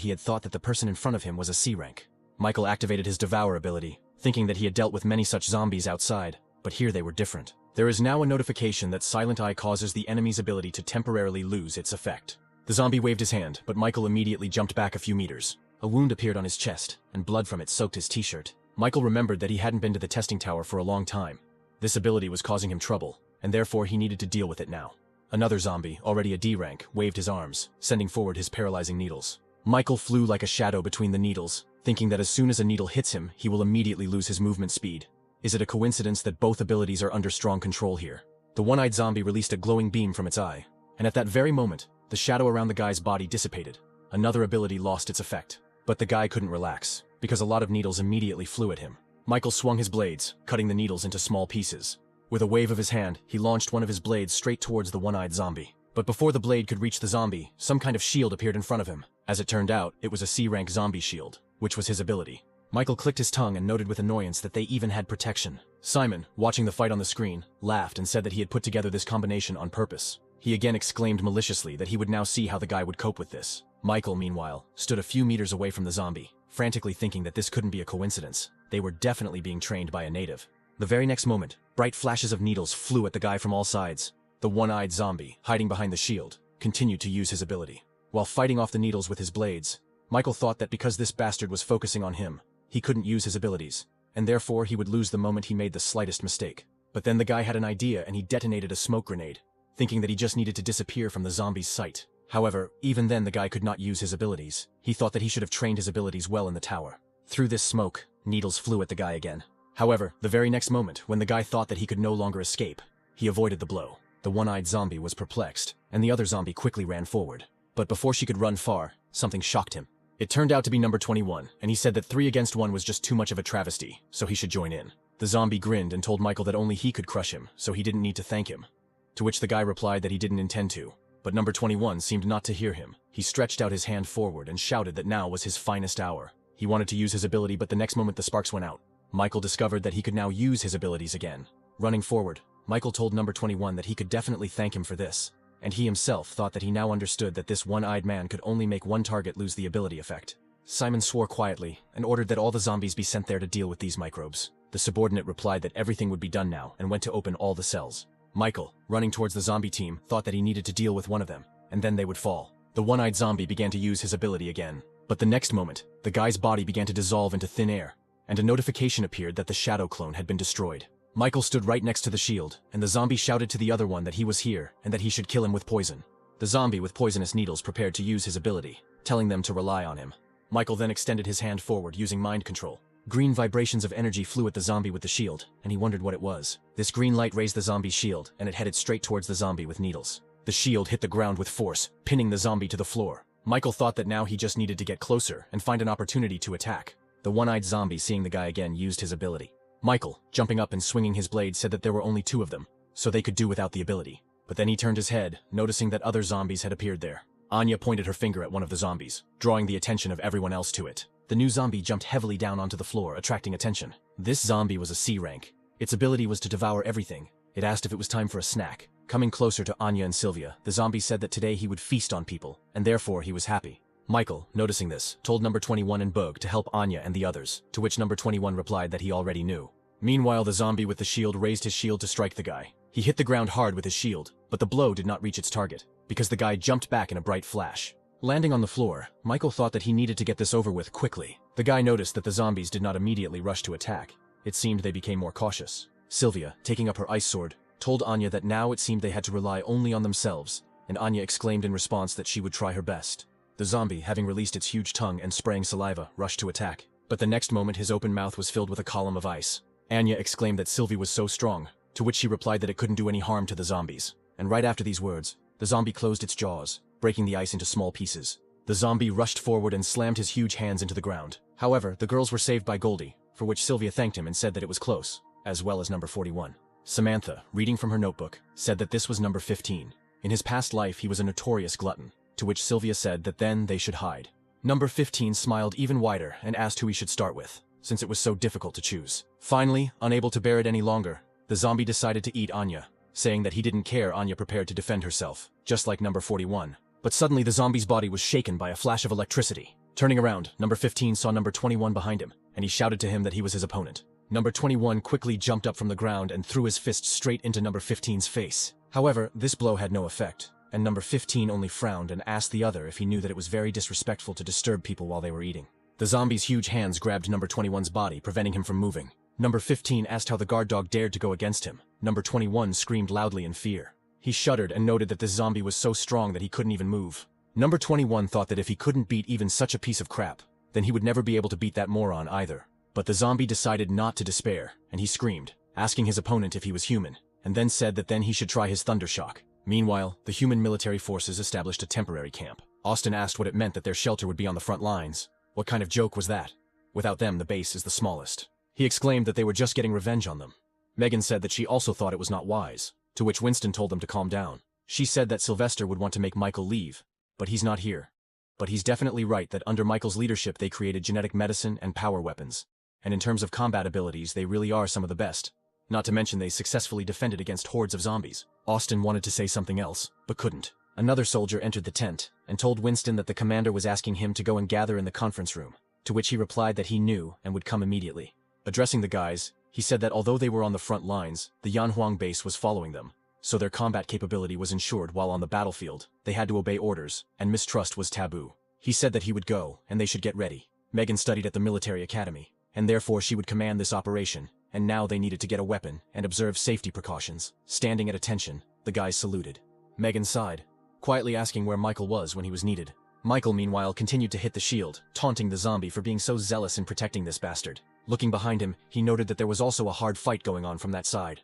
the person in front of him was a C rank. Michael activated his Devour ability, thinking that he had dealt with many such zombies outside, but here they were different. There is now a notification that Silent Eye causes the enemy's ability to temporarily lose its effect. The zombie waved his hand, but Michael immediately jumped back a few meters. A wound appeared on his chest, and blood from it soaked his t-shirt. Michael remembered that he hadn't been to the testing tower for a long time. This ability was causing him trouble, and therefore he needed to deal with it now. Another zombie, already a D rank, waved his arms, sending forward his paralyzing needles. Michael flew like a shadow between the needles, thinking that as soon as a needle hits him, he will immediately lose his movement speed. Is it a coincidence that both abilities are under strong control here? The one-eyed zombie released a glowing beam from its eye, and at that very moment, the shadow around the guy's body dissipated. Another ability lost its effect. But the guy couldn't relax, because a lot of needles immediately flew at him. Michael swung his blades, cutting the needles into small pieces. With a wave of his hand, he launched one of his blades straight towards the one-eyed zombie. But before the blade could reach the zombie, some kind of shield appeared in front of him. As it turned out, it was a C-rank zombie shield, which was his ability. Michael clicked his tongue and noted with annoyance that they even had protection. Simon, watching the fight on the screen, laughed and said that he had put together this combination on purpose. He again exclaimed maliciously that he would now see how the guy would cope with this. Michael, meanwhile, stood a few meters away from the zombie, frantically thinking that this couldn't be a coincidence. They were definitely being trained by a native. The very next moment, bright flashes of needles flew at the guy from all sides. The one-eyed zombie, hiding behind the shield, continued to use his ability. While fighting off the needles with his blades, Michael thought that because this bastard was focusing on him, he couldn't use his abilities, and therefore he would lose the moment he made the slightest mistake. But then the guy had an idea and he detonated a smoke grenade, thinking that he just needed to disappear from the zombie's sight. However, even then the guy could not use his abilities. He thought that he should have trained his abilities well in the tower. Through this smoke, needles flew at the guy again. However, the very next moment, when the guy thought that he could no longer escape, he avoided the blow. The one-eyed zombie was perplexed, and the other zombie quickly ran forward. But before she could run far, something shocked him. It turned out to be number 21, and he said that 3 against 1 was just too much of a travesty, so he should join in. The zombie grinned and told Michael that only he could crush him, so he didn't need to thank him. To which the guy replied that he didn't intend to. But number 21 seemed not to hear him. He stretched out his hand forward and shouted that now was his finest hour. He wanted to use his ability, but the next moment the sparks went out. Michael discovered that he could now use his abilities again. Running forward, Michael told number 21 that he could definitely thank him for this, and he himself thought that he now understood that this one-eyed man could only make one target lose the ability effect. Simon swore quietly and ordered that all the zombies be sent there to deal with these microbes. The subordinate replied that everything would be done now and went to open all the cells. Michael, running towards the zombie team, thought that he needed to deal with one of them, and then they would fall. The one-eyed zombie began to use his ability again. But the next moment, the guy's body began to dissolve into thin air, and a notification appeared that the shadow clone had been destroyed. Michael stood right next to the shield, and the zombie shouted to the other one that he was here and that he should kill him with poison. The zombie with poisonous needles prepared to use his ability, telling them to rely on him. Michael then extended his hand forward using mind control. Green vibrations of energy flew at the zombie with the shield, and he wondered what it was. This green light raised the zombie's shield, and it headed straight towards the zombie with needles. The shield hit the ground with force, pinning the zombie to the floor. Michael thought that now he just needed to get closer and find an opportunity to attack. The one-eyed zombie, seeing the guy again, used his ability. Michael, jumping up and swinging his blade, said that there were only 2 of them, so they could do without the ability. But then he turned his head, noticing that other zombies had appeared there. Anya pointed her finger at one of the zombies, drawing the attention of everyone else to it. the new zombie jumped heavily down onto the floor, attracting attention. This zombie was a C rank. Its ability was to devour everything. It asked if it was time for a snack. Coming closer to Anya and Sylvia, the zombie said that today he would feast on people, and therefore he was happy. Michael, noticing this, told number 21 and Bug to help Anya and the others, to which number 21 replied that he already knew. Meanwhile, the zombie with the shield raised his shield to strike the guy. He hit the ground hard with his shield, but the blow did not reach its target, because the guy jumped back in a bright flash. Landing on the floor, Michael thought that he needed to get this over with quickly. The guy noticed that the zombies did not immediately rush to attack. It seemed they became more cautious. Sylvia, taking up her ice sword, told Anya that now it seemed they had to rely only on themselves, and Anya exclaimed in response that she would try her best. The zombie, having released its huge tongue and spraying saliva, rushed to attack, but the next moment his open mouth was filled with a column of ice. Anya exclaimed that Sylvie was so strong, to which she replied that it couldn't do any harm to the zombies. And right after these words, the zombie closed its jaws, breaking the ice into small pieces. The zombie rushed forward and slammed his huge hands into the ground. However, the girls were saved by Goldie, for which Sylvia thanked him and said that it was close, as well as number 41. Samantha, reading from her notebook, said that this was number 15. In his past life, he was a notorious glutton, to which Sylvia said that then they should hide. Number 15 smiled even wider and asked who he should start with, since it was so difficult to choose. Finally, unable to bear it any longer, the zombie decided to eat Anya, saying that he didn't care. Anya prepared to defend herself, just like number 41. But suddenly the zombie's body was shaken by a flash of electricity. Turning around, number 15 saw number 21 behind him, and he shouted to him that he was his opponent. Number 21 quickly jumped up from the ground and threw his fist straight into number 15's face. However, this blow had no effect, and number 15 only frowned and asked the other if he knew that it was very disrespectful to disturb people while they were eating. The zombie's huge hands grabbed number 21's body, preventing him from moving. Number 15 asked how the guard dog dared to go against him. Number 21 screamed loudly in fear. He shuddered and noted that this zombie was so strong that he couldn't even move. Number 21 thought that if he couldn't beat even such a piece of crap, then he would never be able to beat that moron either. But the zombie decided not to despair, and he screamed, asking his opponent if he was human, and then said that then he should try his thundershock. Meanwhile, the human military forces established a temporary camp. Austin asked what it meant that their shelter would be on the front lines. What kind of joke was that? Without them, the base is the smallest. He exclaimed that they were just getting revenge on them. Megan said that she also thought it was not wise, to which Winston told them to calm down. She said that Sylvester would want to make Michael leave, but he's not here. But he's definitely right that under Michael's leadership they created genetic medicine and power weapons. And in terms of combat abilities, they really are some of the best. Not to mention they successfully defended against hordes of zombies. Austin wanted to say something else, but couldn't. Another soldier entered the tent and told Winston that the commander was asking him to go and gather in the conference room, to which he replied that he knew and would come immediately. Addressing the guys, he said that although they were on the front lines, the Yanhuang base was following them, so their combat capability was ensured while on the battlefield. They had to obey orders, and mistrust was taboo. He said that he would go, and they should get ready. Megan studied at the military academy, and therefore she would command this operation, and now they needed to get a weapon and observe safety precautions. Standing at attention, the guys saluted. Megan sighed, quietly asking where Michael was when he was needed. Michael, meanwhile, continued to hit the shield, taunting the zombie for being so zealous in protecting this bastard. Looking behind him, he noted that there was also a hard fight going on from that side.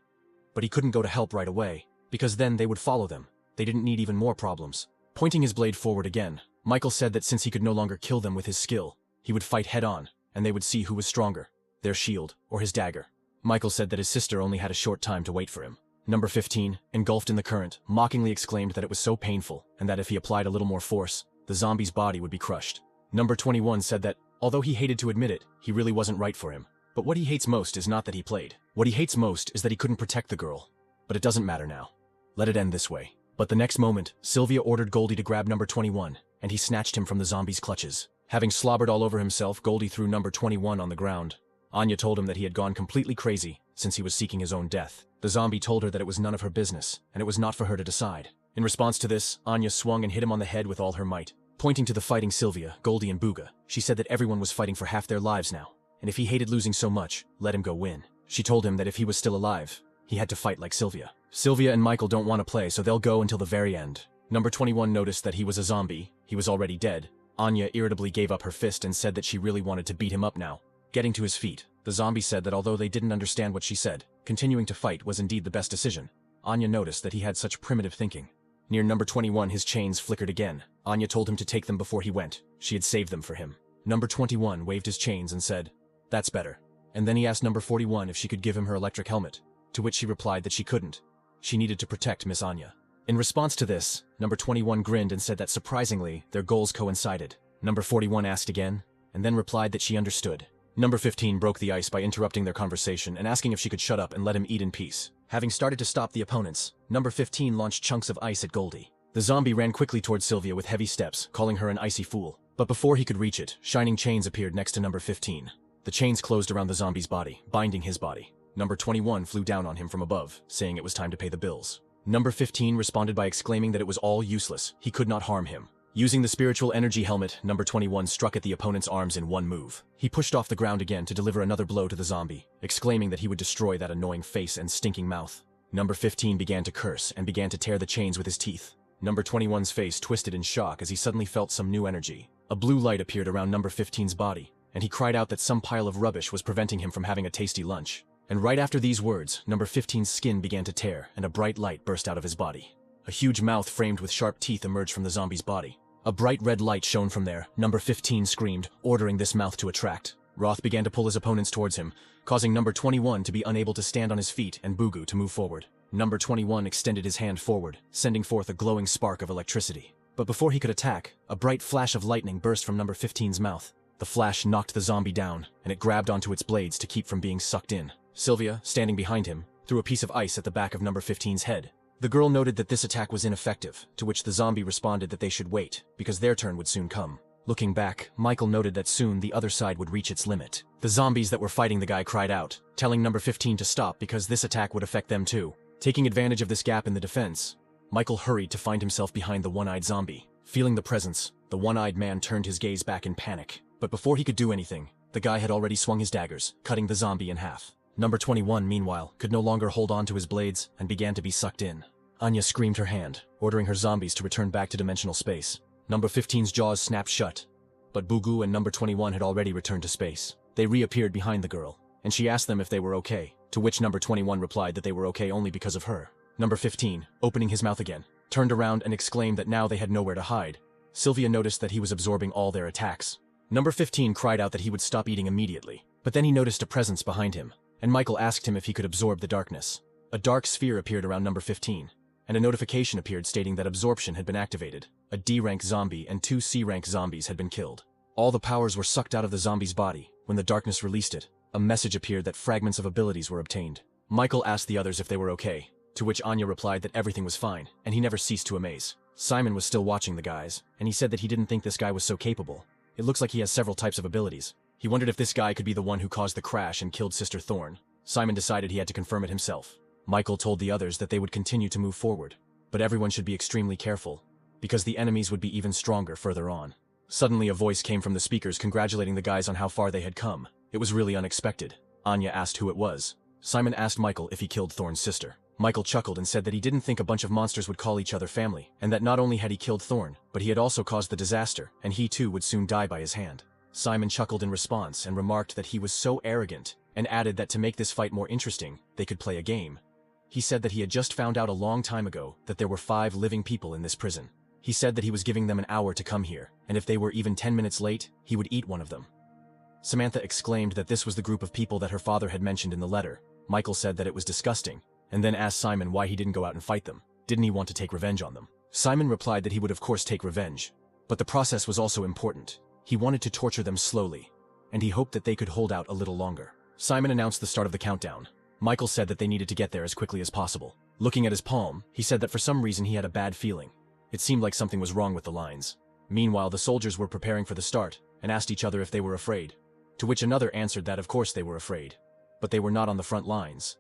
But he couldn't go to help right away, because then they would follow them. They didn't need even more problems. Pointing his blade forward again, Michael said that since he could no longer kill them with his skill, he would fight head-on, and they would see who was stronger, their shield or his dagger. Michael said that his sister only had a short time to wait for him. Number 15, engulfed in the current, mockingly exclaimed that it was so painful, and that if he applied a little more force, the zombie's body would be crushed. Number 21 said that, although he hated to admit it, he really wasn't right for him. But what he hates most is not that he played. What he hates most is that he couldn't protect the girl. But it doesn't matter now. Let it end this way. But the next moment, Sylvia ordered Goldie to grab number 21, and he snatched him from the zombie's clutches. Having slobbered all over himself, Goldie threw number 21 on the ground. Anya told him that he had gone completely crazy, since he was seeking his own death. The zombie told her that it was none of her business, and it was not for her to decide. In response to this, Anya swung and hit him on the head with all her might. Pointing to the fighting Sylvia, Goldie and Booga, she said that everyone was fighting for half their lives now, and if he hated losing so much, let him go win. She told him that if he was still alive, he had to fight like Sylvia. Sylvia and Michael don't want to play, so they'll go until the very end. Number 21 noticed that he was a zombie, he was already dead. Anya irritably gave up her fist and said that she really wanted to beat him up now. Getting to his feet, the zombie said that although they didn't understand what she said, continuing to fight was indeed the best decision. Anya noticed that he had such primitive thinking. Near number 21, his chains flickered again. Anya told him to take them before he went. She had saved them for him. Number 21 waved his chains and said, "That's better." And then he asked number 41 if she could give him her electric helmet, to which she replied that she couldn't. She needed to protect Miss Anya. In response to this, number 21 grinned and said that surprisingly, their goals coincided. Number 41 asked again, and then replied that she understood. Number 15 broke the ice by interrupting their conversation and asking if she could shut up and let him eat in peace. Having started to stop the opponents, Number 15 launched chunks of ice at Goldie. The zombie ran quickly towards Sylvia with heavy steps, calling her an icy fool. But before he could reach it, shining chains appeared next to Number 15. The chains closed around the zombie's body, binding his body. Number 21 flew down on him from above, saying it was time to pay the bills. Number 15 responded by exclaiming that it was all useless, he could not harm him. Using the spiritual energy helmet, Number 21 struck at the opponent's arms in one move. He pushed off the ground again to deliver another blow to the zombie, exclaiming that he would destroy that annoying face and stinking mouth. Number 15 began to curse and began to tear the chains with his teeth. Number 21's face twisted in shock as he suddenly felt some new energy. A blue light appeared around Number 15's body, and he cried out that some pile of rubbish was preventing him from having a tasty lunch. And right after these words, Number 15's skin began to tear, and a bright light burst out of his body. A huge mouth framed with sharp teeth emerged from the zombie's body. A bright red light shone from there. Number 15 screamed, ordering this mouth to attract. Roth began to pull his opponents towards him, causing Number 21 to be unable to stand on his feet and Bugu to move forward. Number 21 extended his hand forward, sending forth a glowing spark of electricity. But before he could attack, a bright flash of lightning burst from Number 15's mouth. The flash knocked the zombie down, and it grabbed onto its blades to keep from being sucked in. Sylvia, standing behind him, threw a piece of ice at the back of Number 15's head. The girl noted that this attack was ineffective, to which the zombie responded that they should wait, because their turn would soon come. Looking back, Michael noted that soon the other side would reach its limit. The zombies that were fighting the guy cried out, telling Number 15 to stop because this attack would affect them too. Taking advantage of this gap in the defense, Michael hurried to find himself behind the one-eyed zombie. Feeling the presence, the one-eyed man turned his gaze back in panic. But before he could do anything, the guy had already swung his daggers, cutting the zombie in half. Number 21, meanwhile, could no longer hold on to his blades and began to be sucked in. Anya screamed her hand, ordering her zombies to return back to dimensional space. Number 15's jaws snapped shut, but Bugu and Number 21 had already returned to space. They reappeared behind the girl, and she asked them if they were okay, to which Number 21 replied that they were okay only because of her. Number 15, opening his mouth again, turned around and exclaimed that now they had nowhere to hide. Sylvia noticed that he was absorbing all their attacks. Number 15 cried out that he would stop eating immediately, but then he noticed a presence behind him, and Michael asked him if he could absorb the darkness. A dark sphere appeared around Number 15, and a notification appeared stating that absorption had been activated. A D-rank zombie and 2 C-rank zombies had been killed. All the powers were sucked out of the zombie's body. When the darkness released it, a message appeared that fragments of abilities were obtained. Michael asked the others if they were okay, to which Anya replied that everything was fine, and he never ceased to amaze. Simon was still watching the guys, and he said that he didn't think this guy was so capable. It looks like he has several types of abilities. He wondered if this guy could be the one who caused the crash and killed Sister Thorne. Simon decided he had to confirm it himself. Michael told the others that they would continue to move forward, but everyone should be extremely careful, because the enemies would be even stronger further on. Suddenly a voice came from the speakers congratulating the guys on how far they had come. It was really unexpected. Anya asked who it was. Simon asked Michael if he killed Thorne's sister. Michael chuckled and said that he didn't think a bunch of monsters would call each other family, and that not only had he killed Thorne, but he had also caused the disaster, and he too would soon die by his hand. Simon chuckled in response and remarked that he was so arrogant, and added that to make this fight more interesting, they could play a game. He said that he had just found out a long time ago that there were 5 living people in this prison. He said that he was giving them an hour to come here, and if they were even 10 minutes late, he would eat one of them. Samantha exclaimed that this was the group of people that her father had mentioned in the letter. Michael said that it was disgusting, and then asked Simon why he didn't go out and fight them. Didn't he want to take revenge on them? Simon replied that he would of course take revenge, but the process was also important. He wanted to torture them slowly, and he hoped that they could hold out a little longer. Simon announced the start of the countdown. Michael said that they needed to get there as quickly as possible. Looking at his palm, he said that for some reason he had a bad feeling. It seemed like something was wrong with the lines. Meanwhile, the soldiers were preparing for the start, and asked each other if they were afraid. To which another answered that of course they were afraid, but they were not on the front lines.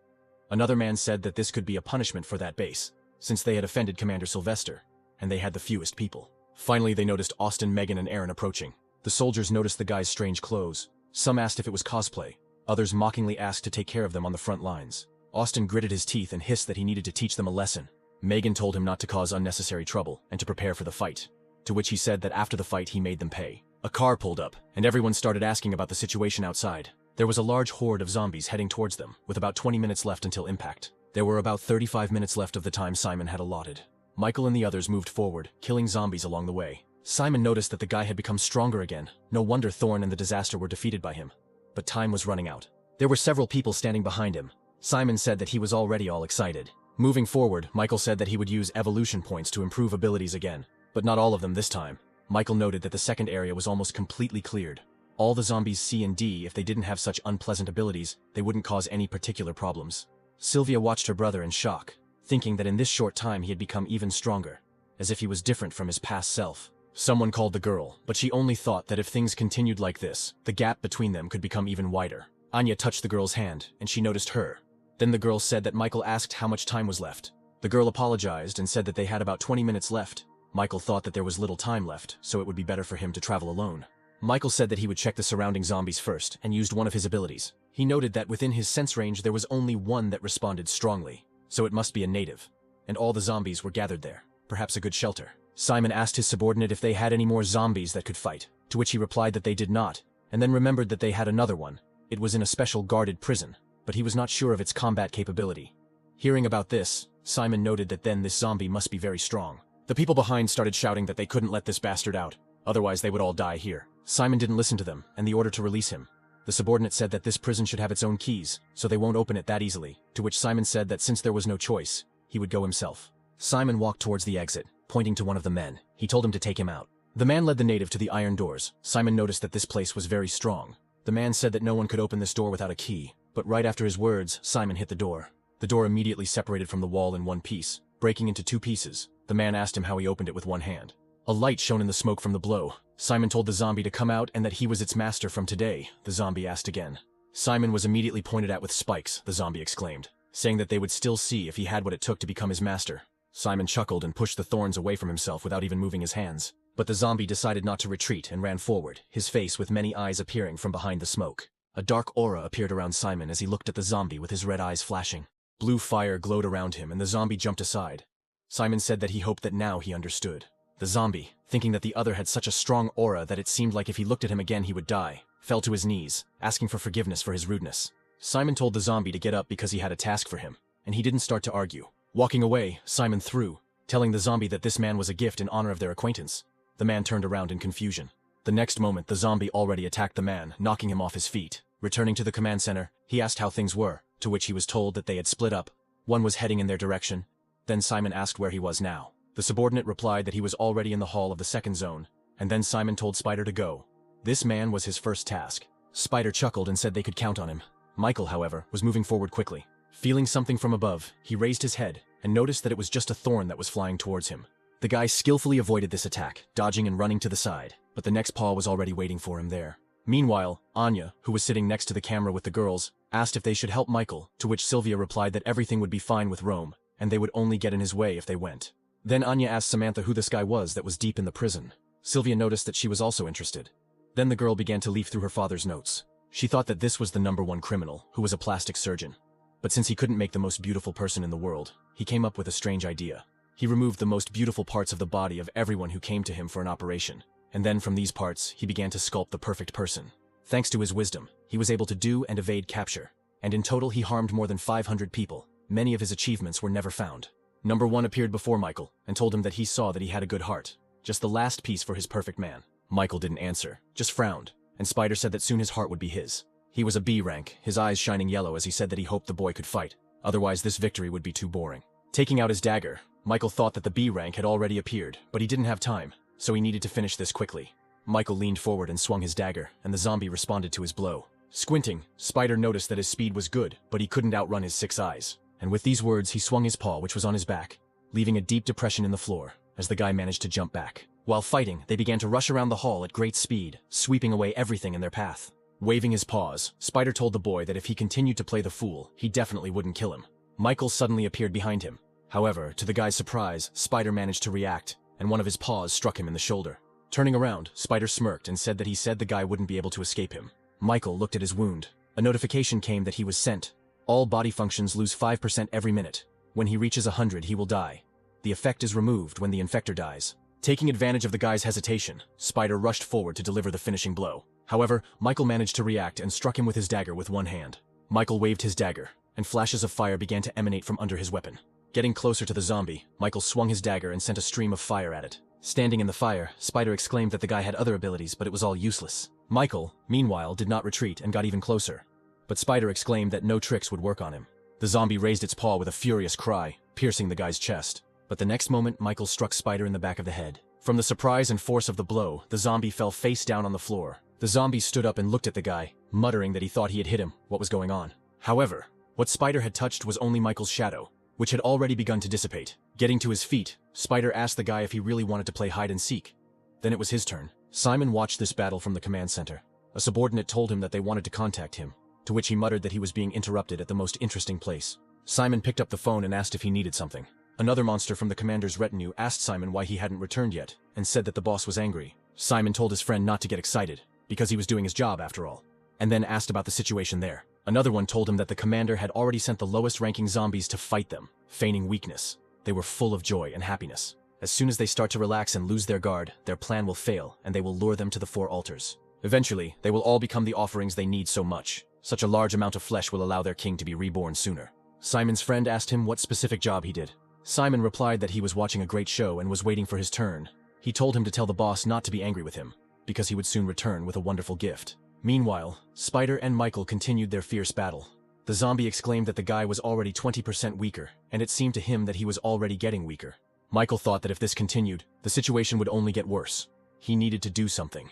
Another man said that this could be a punishment for that base, since they had offended Commander Sylvester, and they had the fewest people. Finally, they noticed Austin, Megan, and Aaron approaching. The soldiers noticed the guy's strange clothes. Some asked if it was cosplay. Others mockingly asked to take care of them on the front lines. Austin gritted his teeth and hissed that he needed to teach them a lesson. Megan told him not to cause unnecessary trouble and to prepare for the fight, to which he said that after the fight he made them pay. A car pulled up, and everyone started asking about the situation outside. There was a large horde of zombies heading towards them, with about 20 minutes left until impact. There were about 35 minutes left of the time Simon had allotted. Michael and the others moved forward, killing zombies along the way. Simon noticed that the guy had become stronger again. No wonder Thorne and the disaster were defeated by him. But time was running out. There were several people standing behind him. Simon said that he was already all excited. Moving forward, Michael said that he would use evolution points to improve abilities again, but not all of them this time. Michael noted that the second area was almost completely cleared. All the zombies C and D, if they didn't have such unpleasant abilities, they wouldn't cause any particular problems. Sylvia watched her brother in shock, thinking that in this short time he had become even stronger, as if he was different from his past self. Someone called the girl, but she only thought that if things continued like this, the gap between them could become even wider. Anya touched the girl's hand, and she noticed her. Then the girl said that Michael asked how much time was left. The girl apologized and said that they had about 20 minutes left. Michael thought that there was little time left, so it would be better for him to travel alone. Michael said that he would check the surrounding zombies first, and used one of his abilities. He noted that within his sense range there was only one that responded strongly, so it must be a native. And all the zombies were gathered there, perhaps a good shelter. Simon asked his subordinate if they had any more zombies that could fight, to which he replied that they did not, and then remembered that they had another one. It was in a special guarded prison, but he was not sure of its combat capability. Hearing about this, Simon noted that then this zombie must be very strong. The people behind started shouting that they couldn't let this bastard out, otherwise they would all die here. Simon didn't listen to them, and the order to release him. The subordinate said that this prison should have its own keys, so they won't open it that easily, to which Simon said that since there was no choice, he would go himself. Simon walked towards the exit, pointing to one of the men. He told him to take him out. The man led the native to the iron doors. Simon noticed that this place was very strong. The man said that no one could open this door without a key, but right after his words, Simon hit the door. The door immediately separated from the wall in one piece, breaking into two pieces. The man asked him how he opened it with one hand. A light shone in the smoke from the blow. Simon told the zombie to come out and that he was its master from today. The zombie asked again. Simon was immediately pointed at with spikes, the zombie exclaimed, saying that they would still see if he had what it took to become his master. Simon chuckled and pushed the thorns away from himself without even moving his hands. But the zombie decided not to retreat and ran forward, his face with many eyes appearing from behind the smoke. A dark aura appeared around Simon as he looked at the zombie with his red eyes flashing. Blue fire glowed around him and the zombie jumped aside. Simon said that he hoped that now he understood. The zombie, thinking that the other had such a strong aura that it seemed like if he looked at him again he would die, fell to his knees, asking for forgiveness for his rudeness. Simon told the zombie to get up because he had a task for him, and he didn't start to argue. Walking away, Simon threw, telling the zombie that this man was a gift in honor of their acquaintance. The man turned around in confusion. The next moment, the zombie already attacked the man, knocking him off his feet. Returning to the command center, he asked how things were, to which he was told that they had split up. One was heading in their direction. Then Simon asked where he was now. The subordinate replied that he was already in the hall of the second zone, and then Simon told Spider to go. This man was his first task. Spider chuckled and said they could count on him. Michael, however, was moving forward quickly. Feeling something from above, he raised his head and noticed that it was just a thorn that was flying towards him. The guy skillfully avoided this attack, dodging and running to the side, but the next paw was already waiting for him there. Meanwhile, Anya, who was sitting next to the camera with the girls, asked if they should help Michael, to which Sylvia replied that everything would be fine with Rome, and they would only get in his way if they went. Then Anya asked Samantha who this guy was that was deep in the prison. Sylvia noticed that she was also interested. Then the girl began to leaf through her father's notes. She thought that this was the #1 criminal, who was a plastic surgeon. But since he couldn't make the most beautiful person in the world, he came up with a strange idea. He removed the most beautiful parts of the body of everyone who came to him for an operation, and then from these parts, he began to sculpt the perfect person. Thanks to his wisdom, he was able to do and evade capture, and in total he harmed more than 500 people. Many of his achievements were never found. #1 appeared before Michael and told him that he saw that he had a good heart, just the last piece for his perfect man. Michael didn't answer, just frowned, and Spider said that soon his heart would be his. He was a B rank, his eyes shining yellow as he said that he hoped the boy could fight, otherwise this victory would be too boring. Taking out his dagger, Michael thought that the B rank had already appeared, but he didn't have time, so he needed to finish this quickly. Michael leaned forward and swung his dagger, and the zombie responded to his blow. Squinting, Spider noticed that his speed was good, but he couldn't outrun his 6 eyes. And with these words, he swung his paw, which was on his back, leaving a deep depression in the floor, as the guy managed to jump back. While fighting, they began to rush around the hall at great speed, sweeping away everything in their path. Waving his paws, Spider told the boy that if he continued to play the fool, he definitely wouldn't kill him. Michael suddenly appeared behind him. However, to the guy's surprise, Spider managed to react, and one of his paws struck him in the shoulder. Turning around, Spider smirked and said that he said the guy wouldn't be able to escape him. Michael looked at his wound. A notification came that he was sent. All body functions lose 5% every minute. When he reaches 100, he will die. The effect is removed when the infector dies. Taking advantage of the guy's hesitation, Spider rushed forward to deliver the finishing blow. However, Michael managed to react and struck him with his dagger with one hand. Michael waved his dagger, and flashes of fire began to emanate from under his weapon. Getting closer to the zombie, Michael swung his dagger and sent a stream of fire at it. Standing in the fire, Spider exclaimed that the guy had other abilities, but it was all useless. Michael, meanwhile, did not retreat and got even closer. But Spider exclaimed that no tricks would work on him. The zombie raised its paw with a furious cry, piercing the guy's chest. But the next moment, Michael struck Spider in the back of the head. From the surprise and force of the blow, the zombie fell face down on the floor. The The zombie stood up and looked at the guy, muttering that he thought he had hit him. What was going on? However, what Spider had touched was only Michael's shadow, which had already begun to dissipate. Getting to his feet, Spider asked the guy if he really wanted to play hide and seek. Then it was his turn. Simon watched this battle from the command center. A subordinate told him that they wanted to contact him, to which he muttered that he was being interrupted at the most interesting place. Simon picked up the phone and asked if he needed something. Another monster from the commander's retinue asked Simon why he hadn't returned yet, and said that the boss was angry. Simon told his friend not to get excited, because he was doing his job after all, and then asked about the situation there. Another one told him that the commander had already sent the lowest-ranking zombies to fight them, feigning weakness. They were full of joy and happiness. As soon as they start to relax and lose their guard, their plan will fail, and they will lure them to the 4 altars. Eventually, they will all become the offerings they need so much. Such a large amount of flesh will allow their king to be reborn sooner. Simon's friend asked him what specific job he did. Simon replied that he was watching a great show and was waiting for his turn. He told him to tell the boss not to be angry with him, because he would soon return with a wonderful gift. Meanwhile, Spider and Michael continued their fierce battle. The zombie exclaimed that the guy was already 20% weaker, and it seemed to him that he was already getting weaker. Michael thought that if this continued, the situation would only get worse. He needed to do something.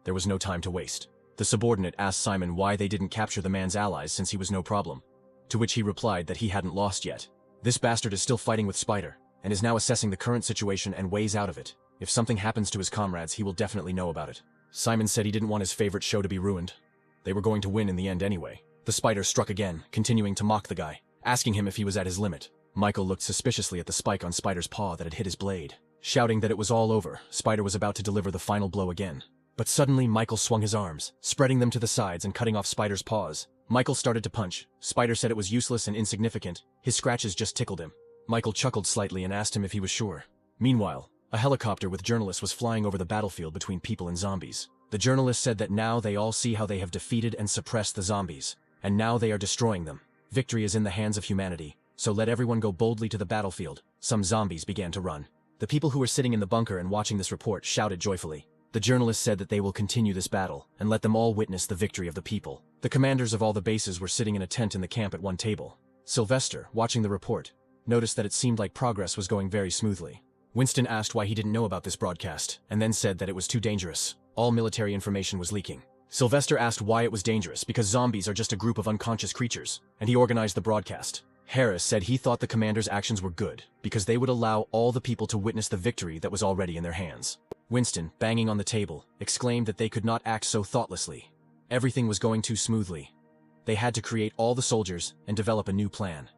There was no time to waste. The subordinate asked Simon why they didn't capture the man's allies since he was no problem, to which he replied that he hadn't lost yet. This bastard is still fighting with Spider, and is now assessing the current situation and ways out of it. If something happens to his comrades, he will definitely know about it. Simon said he didn't want his favorite show to be ruined. They were going to win in the end anyway. The Spider struck again, continuing to mock the guy, asking him if he was at his limit. Michael looked suspiciously at the spike on Spider's paw that had hit his blade. Shouting that it was all over, Spider was about to deliver the final blow again. But suddenly Michael swung his arms, spreading them to the sides and cutting off Spider's paws. Michael started to punch. Spider said it was useless and insignificant. His scratches just tickled him. Michael chuckled slightly and asked him if he was sure. Meanwhile, a helicopter with journalists was flying over the battlefield between people and zombies. The journalist said that now they all see how they have defeated and suppressed the zombies, and now they are destroying them. Victory is in the hands of humanity, so let everyone go boldly to the battlefield. Some zombies began to run. The people who were sitting in the bunker and watching this report shouted joyfully. The journalist said that they will continue this battle, and let them all witness the victory of the people. The commanders of all the bases were sitting in a tent in the camp at one table. Sylvester, watching the report, noticed that it seemed like progress was going very smoothly. Winston asked why he didn't know about this broadcast, and then said that it was too dangerous. All military information was leaking. Sylvester asked why it was dangerous because zombies are just a group of unconscious creatures, and he organized the broadcast. Harris said he thought the commander's actions were good because they would allow all the people to witness the victory that was already in their hands. Winston, banging on the table, exclaimed that they could not act so thoughtlessly. Everything was going too smoothly. They had to create all the soldiers and develop a new plan.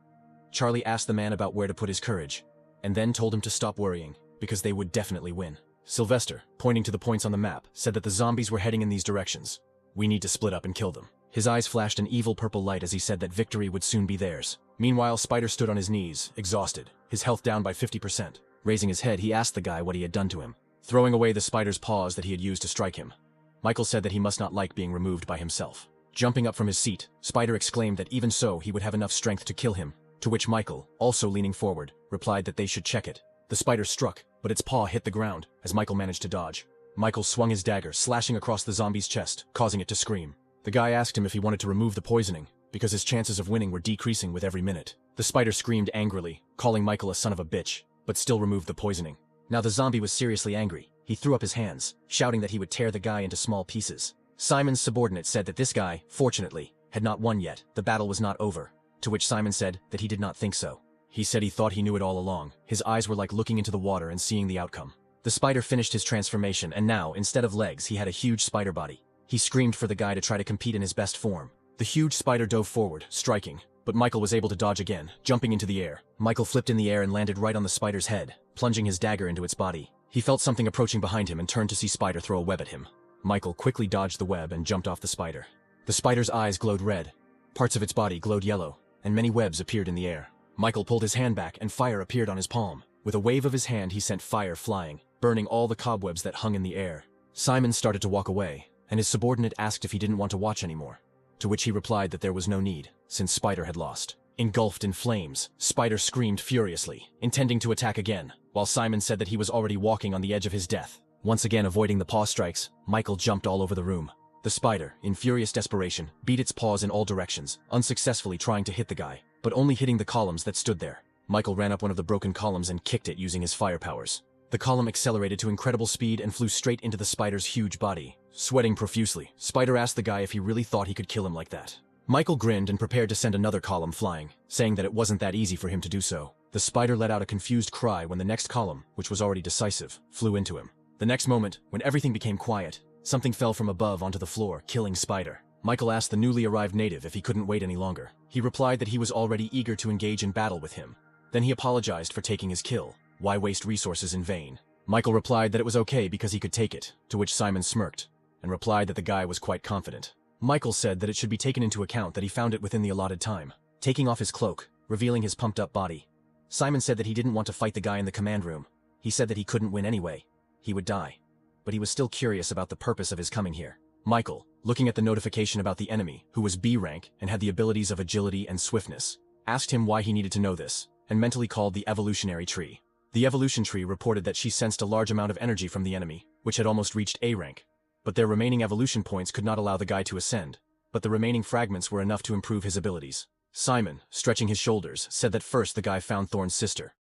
Charlie asked the man about where to put his courage, and then told him to stop worrying, because they would definitely win. Sylvester, pointing to the points on the map, said that the zombies were heading in these directions. We need to split up and kill them. His eyes flashed an evil purple light as he said that victory would soon be theirs. Meanwhile, Spider stood on his knees, exhausted, his health down by 50%. Raising his head, he asked the guy what he had done to him, throwing away the Spider's paws that he had used to strike him. Michael said that he must not like being removed by himself. Jumping up from his seat, Spider exclaimed that even so he would have enough strength to kill him, to which Michael, also leaning forward, replied that they should check it. The Spider struck, but its paw hit the ground, as Michael managed to dodge. Michael swung his dagger, slashing across the zombie's chest, causing it to scream. The guy asked him if he wanted to remove the poisoning, because his chances of winning were decreasing with every minute. The Spider screamed angrily, calling Michael a son of a bitch, but still removed the poisoning. Now the zombie was seriously angry. He threw up his hands, shouting that he would tear the guy into small pieces. Simon's subordinate said that this guy, fortunately, had not won yet. The battle was not over, to which Simon said that he did not think so. He said he thought he knew it all along. His eyes were like looking into the water and seeing the outcome. The Spider finished his transformation, and now, instead of legs, he had a huge spider body. He screamed for the guy to try to compete in his best form. The huge spider dove forward, striking, but Michael was able to dodge again, jumping into the air. Michael flipped in the air and landed right on the spider's head, plunging his dagger into its body. He felt something approaching behind him and turned to see Spider throw a web at him. Michael quickly dodged the web and jumped off the spider. The spider's eyes glowed red, parts of its body glowed yellow, and many webs appeared in the air. Michael pulled his hand back and fire appeared on his palm. With a wave of his hand, he sent fire flying, burning all the cobwebs that hung in the air. Simon started to walk away, and his subordinate asked if he didn't want to watch anymore, to which he replied that there was no need, since Spider had lost. Engulfed in flames, Spider screamed furiously, intending to attack again, while Simon said that he was already walking on the edge of his death. Once again avoiding the paw strikes, Michael jumped all over the room. The Spider, in furious desperation, beat its paws in all directions, unsuccessfully trying to hit the guy, but only hitting the columns that stood there. Michael ran up one of the broken columns and kicked it using his fire powers. The column accelerated to incredible speed and flew straight into the spider's huge body. Sweating profusely, Spider asked the guy if he really thought he could kill him like that. Michael grinned and prepared to send another column flying, saying that it wasn't that easy for him to do so. The spider let out a confused cry when the next column, which was already decisive, flew into him. The next moment, when everything became quiet, something fell from above onto the floor, killing Spider. Michael asked the newly arrived native if he couldn't wait any longer. He replied that he was already eager to engage in battle with him. Then he apologized for taking his kill. Why waste resources in vain? Michael replied that it was okay because he could take it, to which Simon smirked, and replied that the guy was quite confident. Michael said that it should be taken into account that he found it within the allotted time. Taking off his cloak, revealing his pumped-up body, Simon said that he didn't want to fight the guy in the command room. He said that he couldn't win anyway. He would die. But he was still curious about the purpose of his coming here. Michael, looking at the notification about the enemy, who was B rank and had the abilities of agility and swiftness, asked him why he needed to know this, and mentally called the evolutionary tree. The evolution tree reported that she sensed a large amount of energy from the enemy, which had almost reached A rank. But their remaining evolution points could not allow the guy to ascend, but the remaining fragments were enough to improve his abilities. Simon, stretching his shoulders, said that first the guy found Thorn's sister.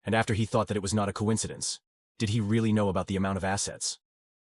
And after he thought that it was not a coincidence, did he really know about the amount of assets?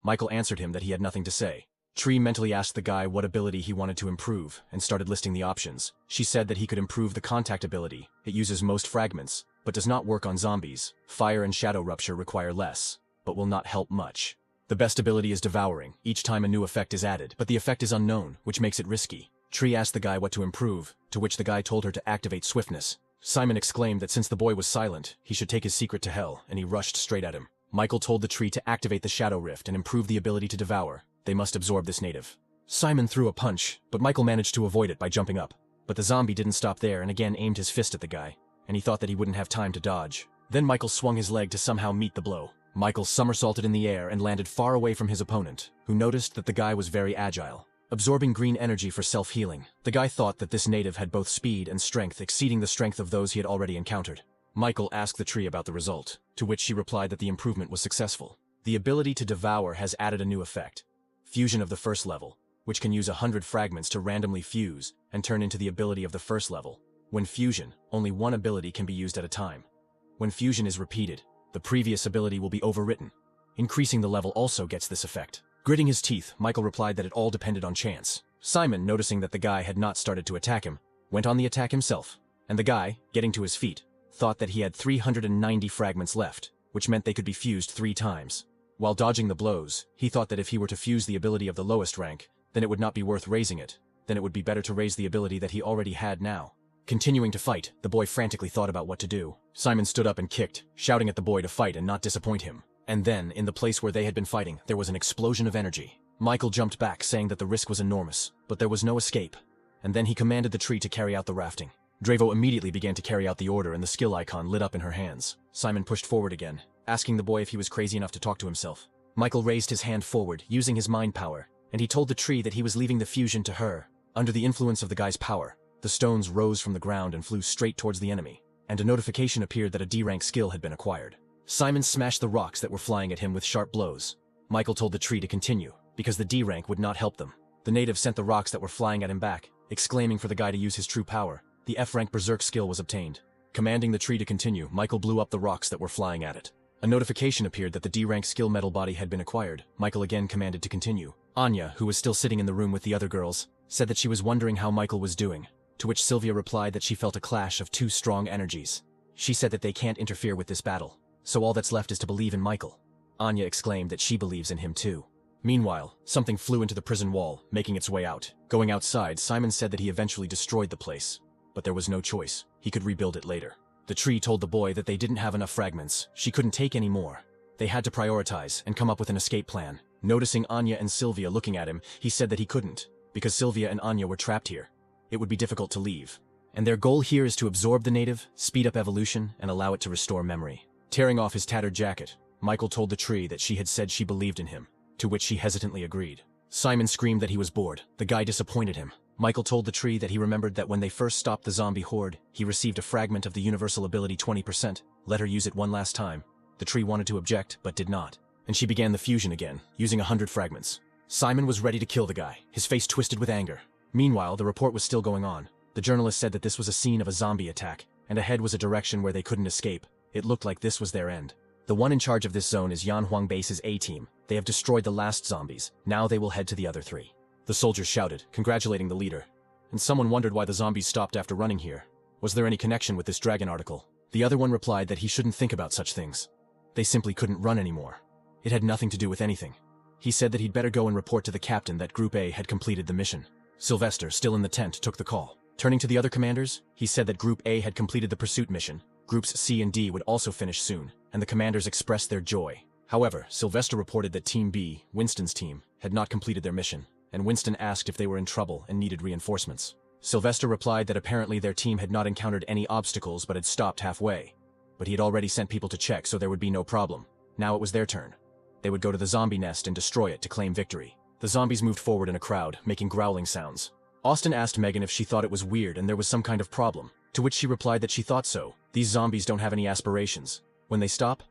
Michael answered him that he had nothing to say. Tree mentally asked the guy what ability he wanted to improve and started listing the options. She said that he could improve the contact ability. It uses most fragments, but does not work on zombies. Fire and shadow rupture require less, but will not help much. The best ability is devouring. Each time a new effect is added, but the effect is unknown, which makes it risky. Tree asked the guy what to improve, to which the guy told her to activate swiftness. Simon exclaimed that since the boy was silent, he should take his secret to hell, and he rushed straight at him. Michael told the tree to activate the shadow rift and improve the ability to devour. They must absorb this native. Simon threw a punch, but Michael managed to avoid it by jumping up. But the zombie didn't stop there and again aimed his fist at the guy, and he thought that he wouldn't have time to dodge. Then Michael swung his leg to somehow meet the blow. Michael somersaulted in the air and landed far away from his opponent, who noticed that the guy was very agile. Absorbing green energy for self-healing, the guy thought that this native had both speed and strength exceeding the strength of those he had already encountered. Michael asked the tree about the result, to which she replied that the improvement was successful. The ability to devour has added a new effect. Fusion of the first level, which can use 100 fragments to randomly fuse and turn into the ability of the first level. When fusion, only one ability can be used at a time. When fusion is repeated, the previous ability will be overwritten. Increasing the level also gets this effect. Gritting his teeth, Michael replied that it all depended on chance. Simon, noticing that the guy had not started to attack him, went on the attack himself, and the guy, getting to his feet, thought that he had 390 fragments left, which meant they could be fused 3 times. While dodging the blows, he thought that if he were to fuse the ability of the lowest rank, then it would not be worth raising it. Then it would be better to raise the ability that he already had now. Continuing to fight, the boy frantically thought about what to do. Simon stood up and kicked, shouting at the boy to fight and not disappoint him. And then, in the place where they had been fighting, there was an explosion of energy. Michael jumped back, saying that the risk was enormous, but there was no escape. And then he commanded the tree to carry out the rafting. Dravo immediately began to carry out the order and the skill icon lit up in her hands. Simon pushed forward again, asking the boy if he was crazy enough to talk to himself. Michael raised his hand forward, using his mind power, and he told the tree that he was leaving the fusion to her. Under the influence of the guy's power, the stones rose from the ground and flew straight towards the enemy, and a notification appeared that a D-rank skill had been acquired. Simon smashed the rocks that were flying at him with sharp blows. Michael told the tree to continue, because the D-rank would not help them. The native sent the rocks that were flying at him back, exclaiming for the guy to use his true power. The F-rank berserk skill was obtained. Commanding the tree to continue, Michael blew up the rocks that were flying at it. A notification appeared that the D-rank skill metal body had been acquired. Michael again commanded to continue. Anya, who was still sitting in the room with the other girls, said that she was wondering how Michael was doing, to which Sylvia replied that she felt a clash of 2 strong energies. She said that they can't interfere with this battle, so all that's left is to believe in Michael. Anya exclaimed that she believes in him too. Meanwhile, something flew into the prison wall, making its way out. Going outside, Simon said that he eventually destroyed the place, but there was no choice. He could rebuild it later. The tree told the boy that they didn't have enough fragments. She couldn't take any more. They had to prioritize and come up with an escape plan. Noticing Anya and Sylvia looking at him, he said that he couldn't, because Sylvia and Anya were trapped here. It would be difficult to leave. And their goal here is to absorb the native, speed up evolution, and allow it to restore memory. Tearing off his tattered jacket, Michael told the tree that she had said she believed in him, to which she hesitantly agreed. Simon screamed that he was bored. The guy disappointed him. Michael told the tree that he remembered that when they first stopped the zombie horde, he received a fragment of the universal ability 20%. Let her use it one last time. The tree wanted to object, but did not. And she began the fusion again, using 100 fragments. Simon was ready to kill the guy, his face twisted with anger. Meanwhile, the report was still going on. The journalist said that this was a scene of a zombie attack, and ahead was a direction where they couldn't escape. It looked like this was their end. The one in charge of this zone is Yan Huangbase's A-team. They have destroyed the last zombies. Now they will head to the other 3. The soldiers shouted, congratulating the leader. And someone wondered why the zombies stopped after running here. Was there any connection with this dragon article? The other one replied that he shouldn't think about such things. They simply couldn't run anymore. It had nothing to do with anything. He said that he'd better go and report to the captain that Group A had completed the mission. Sylvester, still in the tent, took the call. Turning to the other commanders, he said that Group A had completed the pursuit mission. Groups C and D would also finish soon, and the commanders expressed their joy. However, Sylvester reported that Team B, Winston's team, had not completed their mission, and Winston asked if they were in trouble and needed reinforcements. Sylvester replied that apparently their team had not encountered any obstacles but had stopped halfway. But he had already sent people to check, so there would be no problem. Now it was their turn. They would go to the zombie nest and destroy it to claim victory. The zombies moved forward in a crowd, making growling sounds. Austin asked Megan if she thought it was weird and there was some kind of problem, to which she replied that she thought so. These zombies don't have any aspirations. When they stop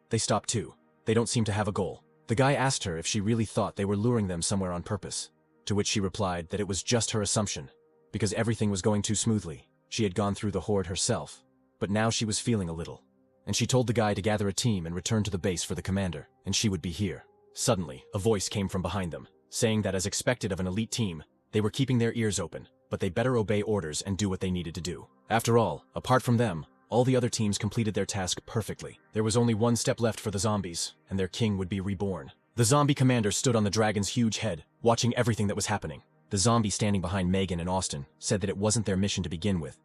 too. They don't seem to have a goal. The guy asked her if she really thought they were luring them somewhere on purpose, to which she replied that it was just her assumption, because everything was going too smoothly. She had gone through the horde herself, but now she was feeling a little. And she told the guy to gather a team and return to the base for the commander, and she would be here. Suddenly, a voice came from behind them, saying that as expected of an elite team, they were keeping their ears open, but they better obey orders and do what they needed to do. After all, apart from them, all the other teams completed their task perfectly. There was only one step left for the zombies, and their king would be reborn. The zombie commander stood on the dragon's huge head, watching everything that was happening. The zombie standing behind Megan and Austin said that it wasn't their mission to begin with,